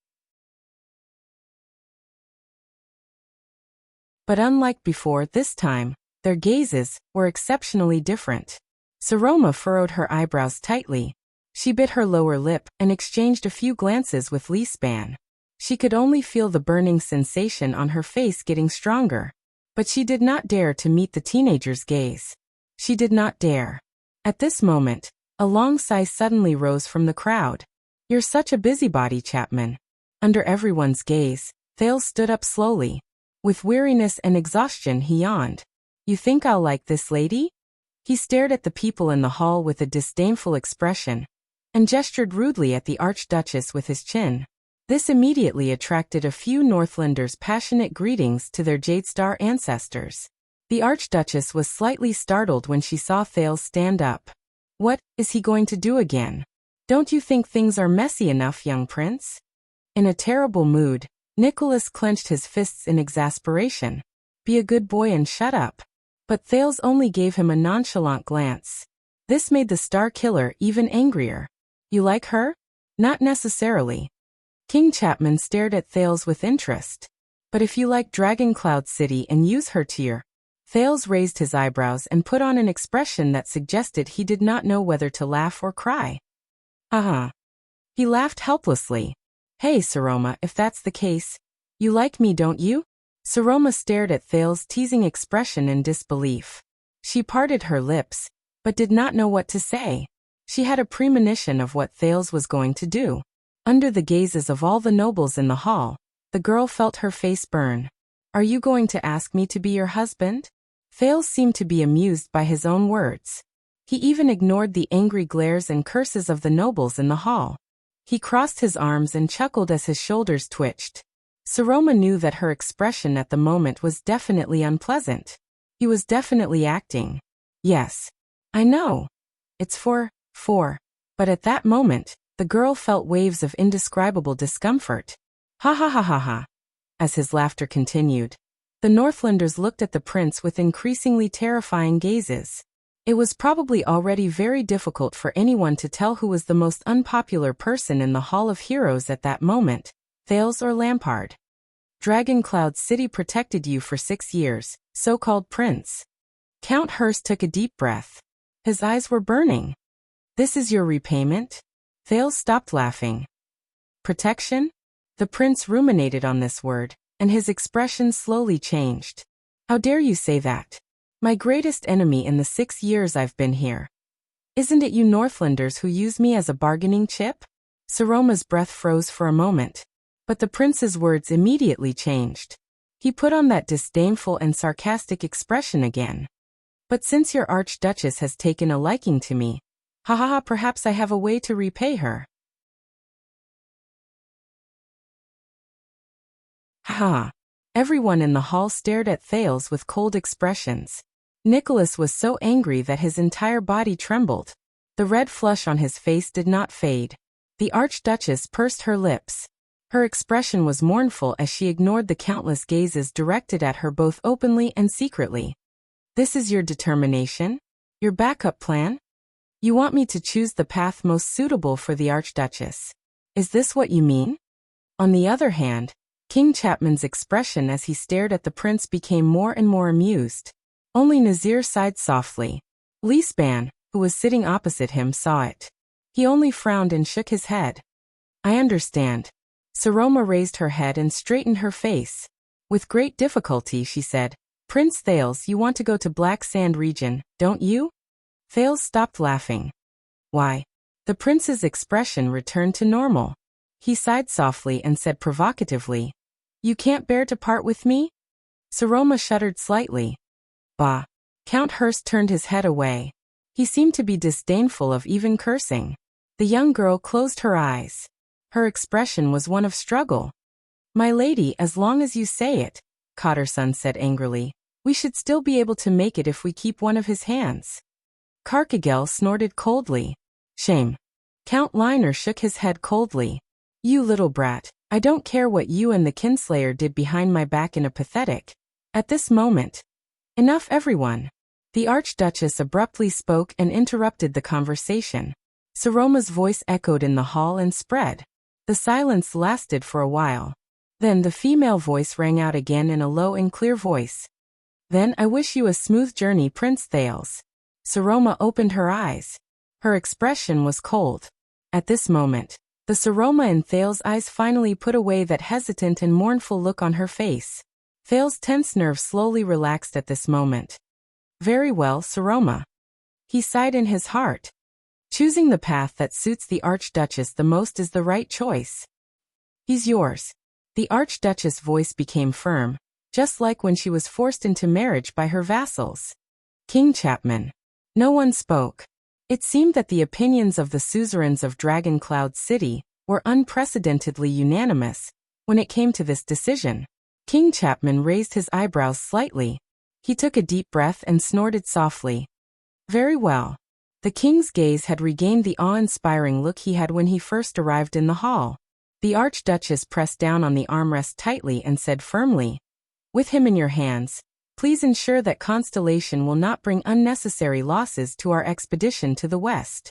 But unlike before, this time, their gazes were exceptionally different. Saroma furrowed her eyebrows tightly. She bit her lower lip and exchanged a few glances with Leespan. She could only feel the burning sensation on her face getting stronger. But she did not dare to meet the teenager's gaze. She did not dare. At this moment, a long sigh suddenly rose from the crowd. You're such a busybody, Chapman. Under everyone's gaze, Thales stood up slowly. With weariness and exhaustion he yawned. You think I'll like this lady? He stared at the people in the hall with a disdainful expression, and gestured rudely at the Archduchess with his chin. This immediately attracted a few Northlanders' passionate greetings to their Jadestar ancestors. The Archduchess was slightly startled when she saw Thales stand up. What is he going to do again? Don't you think things are messy enough, young prince? In a terrible mood, Nicholas clenched his fists in exasperation. Be a good boy and shut up. But Thales only gave him a nonchalant glance. This made the Star Killer even angrier. You like her? Not necessarily. King Chapman stared at Thales with interest. But if you like Dragon Cloud City and use her to your... Thales raised his eyebrows and put on an expression that suggested he did not know whether to laugh or cry. He laughed helplessly. Hey Saroma, if that's the case, you like me, don't you? Saroma stared at Thales' teasing expression in disbelief. She parted her lips, but did not know what to say. She had a premonition of what Thales was going to do. Under the gazes of all the nobles in the hall, the girl felt her face burn. Are you going to ask me to be your husband? Thales seemed to be amused by his own words. He even ignored the angry glares and curses of the nobles in the hall. He crossed his arms and chuckled as his shoulders twitched. Saroma knew that her expression at the moment was definitely unpleasant. He was definitely acting. Yes. I know. It's for. But at that moment, the girl felt waves of indescribable discomfort. Ha ha ha ha ha. As his laughter continued, the Northlanders looked at the prince with increasingly terrifying gazes. It was probably already very difficult for anyone to tell who was the most unpopular person in the Hall of Heroes at that moment, Thales or Lampard. Dragoncloud City protected you for 6 years, so-called prince. Count Hurst took a deep breath. His eyes were burning. This is your repayment? Thales stopped laughing. Protection? The prince ruminated on this word, and his expression slowly changed. How dare you say that? My greatest enemy in the 6 years I've been here. Isn't it you Northlanders who use me as a bargaining chip? Saroma's breath froze for a moment, but the prince's words immediately changed. He put on that disdainful and sarcastic expression again. But since your Archduchess has taken a liking to me, perhaps I have a way to repay her. Everyone in the hall stared at Thales with cold expressions. Nicholas was so angry that his entire body trembled. The red flush on his face did not fade. The Archduchess pursed her lips. Her expression was mournful as she ignored the countless gazes directed at her both openly and secretly. This is your determination? Your backup plan? You want me to choose the path most suitable for the Archduchess? Is this what you mean? On the other hand, King Chapman's expression as he stared at the prince became more and more amused. Only Nazir sighed softly. Leesban, who was sitting opposite him, saw it. He only frowned and shook his head. I understand. Saroma raised her head and straightened her face. With great difficulty she said, Prince Thales, you want to go to Black Sand region, don't you? Thales stopped laughing. Why? The prince's expression returned to normal. He sighed softly and said provocatively, You can't bear to part with me? Saroma shuddered slightly. Bah. Count Hurst turned his head away. He seemed to be disdainful of even cursing. The young girl closed her eyes. Her expression was one of struggle. My lady, as long as you say it, Cotterson said angrily, we should still be able to make it if we keep one of his hands. Carcagel snorted coldly. Shame. Count Liner shook his head coldly. You little brat, I don't care what you and the Kinslayer did behind my back in a pathetic. At this moment. Enough everyone. The Archduchess abruptly spoke and interrupted the conversation. Saroma's voice echoed in the hall and spread. The silence lasted for a while. Then the female voice rang out again in a low and clear voice. Then I wish you a smooth journey, Prince Thales. Saroma opened her eyes. Her expression was cold. At this moment, the Saroma in Thales' eyes finally put away that hesitant and mournful look on her face. Thales' tense nerves slowly relaxed at this moment. Very well, Saroma. He sighed in his heart. Choosing the path that suits the Archduchess the most is the right choice. He's yours. The Archduchess' voice became firm, just like when she was forced into marriage by her vassals. King Chapman. No one spoke. It seemed that the opinions of the suzerains of Dragoncloud City were unprecedentedly unanimous when it came to this decision. King Chapman raised his eyebrows slightly. He took a deep breath and snorted softly. Very well. The king's gaze had regained the awe-inspiring look he had when he first arrived in the hall. The Archduchess pressed down on the armrest tightly and said firmly, With him in your hands, please ensure that Constellation will not bring unnecessary losses to our expedition to the west.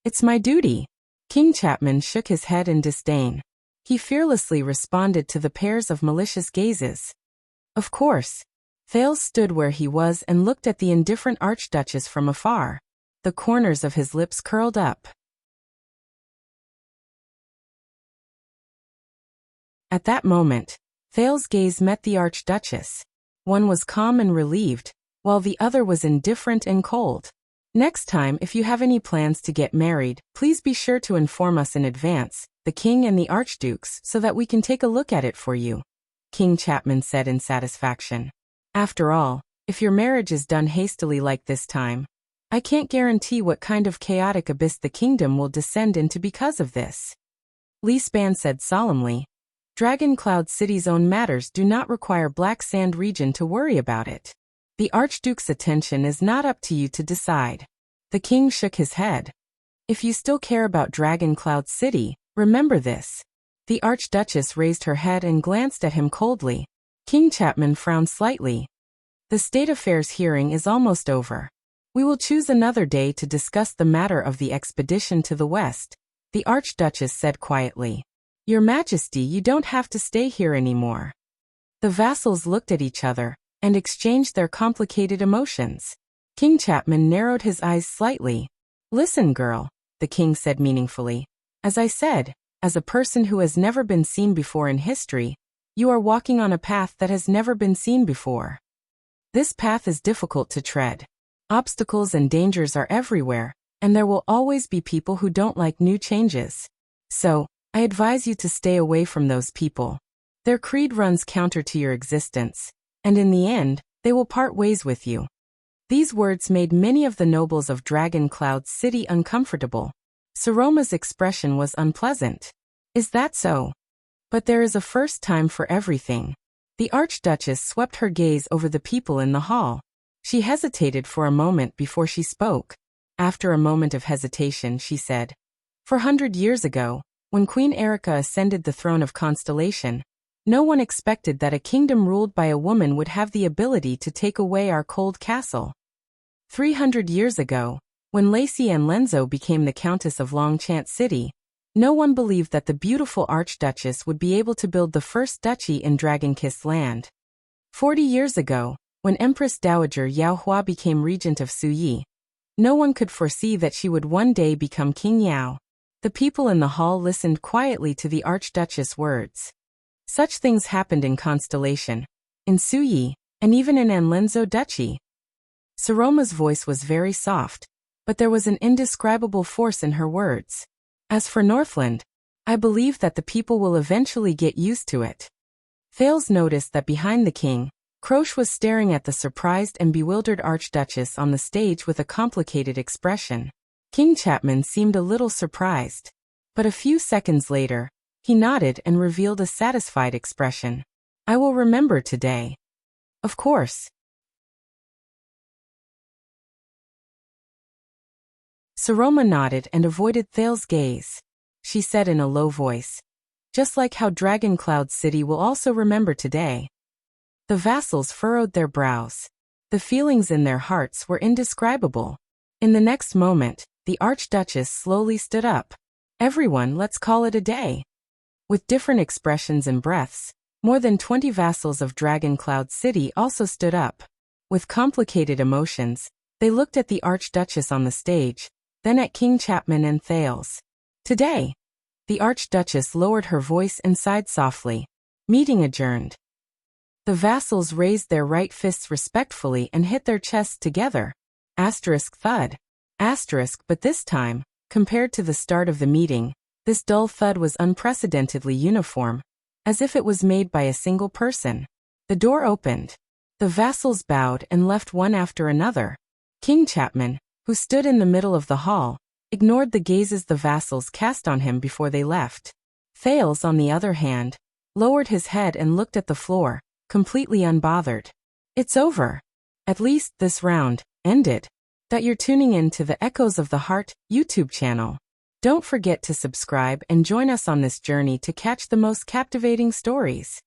It's my duty. King Chapman shook his head in disdain. He fearlessly responded to the pairs of malicious gazes. Of course. Thales stood where he was and looked at the indifferent Archduchess from afar. The corners of his lips curled up. At that moment, Thales' gaze met the Archduchess. One was calm and relieved, while the other was indifferent and cold. Next time, if you have any plans to get married, please be sure to inform us in advance, the king and the archdukes, so that we can take a look at it for you," King Chapman said in satisfaction. "After all, if your marriage is done hastily like this time, I can't guarantee what kind of chaotic abyss the kingdom will descend into because of this." Lee Span said solemnly, "Dragon Cloud City's own matters do not require Black Sand region to worry about it. The Archduke's attention is not up to you to decide." The king shook his head. "If you still care about Dragon Cloud City, remember this." The Archduchess raised her head and glanced at him coldly. King Chapman frowned slightly. "The state affairs hearing is almost over. We will choose another day to discuss the matter of the expedition to the west," the Archduchess said quietly. "Your Majesty, you don't have to stay here anymore." The vassals looked at each other and exchanged their complicated emotions. King Chapman narrowed his eyes slightly. "Listen, girl," the king said meaningfully. "As I said, as a person who has never been seen before in history, you are walking on a path that has never been seen before. This path is difficult to tread. Obstacles and dangers are everywhere, and there will always be people who don't like new changes. So, I advise you to stay away from those people. Their creed runs counter to your existence, and in the end, they will part ways with you." These words made many of the nobles of Dragon Cloud City uncomfortable. Saroma's expression was unpleasant. "Is that so? But there is a first time for everything." The Archduchess swept her gaze over the people in the hall. She hesitated for a moment before she spoke. After a moment of hesitation, she said, "400 years ago, when Queen Erica ascended the throne of Constellation, no one expected that a kingdom ruled by a woman would have the ability to take away our cold castle. 300 years ago, when Lacey and Lenzo became the Countess of Longchant City, no one believed that the beautiful Archduchess would be able to build the first duchy in Dragon-Kissed Land. 40 years ago, when Empress Dowager Yao Hua became regent of Suyi, no one could foresee that she would one day become King Yao." The people in the hall listened quietly to the Archduchess' words. Such things happened in Constellation, in Suyi, and even in Anlenzo Duchy. Saroma's voice was very soft, but there was an indescribable force in her words. "As for Northland, I believe that the people will eventually get used to it." Thales noticed that behind the king, Croce was staring at the surprised and bewildered Archduchess on the stage with a complicated expression. King Chapman seemed a little surprised. But a few seconds later, he nodded and revealed a satisfied expression. "I will remember today." "Of course." Saroma nodded and avoided Thales' gaze. She said in a low voice, "Just like how Dragon Cloud City will also remember today." The vassals furrowed their brows. The feelings in their hearts were indescribable. In the next moment, the Archduchess slowly stood up. "Everyone, let's call it a day." With different expressions and breaths, more than 20 vassals of Dragon Cloud City also stood up. With complicated emotions, they looked at the Archduchess on the stage, then at King Chapman and Thales. "Today." The Archduchess lowered her voice and sighed softly. "Meeting adjourned." The vassals raised their right fists respectfully and hit their chests together. Thud. But this time, compared to the start of the meeting, this dull thud was unprecedentedly uniform, as if it was made by a single person. The door opened. The vassals bowed and left one after another. King Chapman, who stood in the middle of the hall, ignored the gazes the vassals cast on him before they left. Thales, on the other hand, lowered his head and looked at the floor, completely unbothered. "It's over. At least this round ended." That you're tuning in to the Echoes of the Heart YouTube channel. Don't forget to subscribe and join us on this journey to catch the most captivating stories.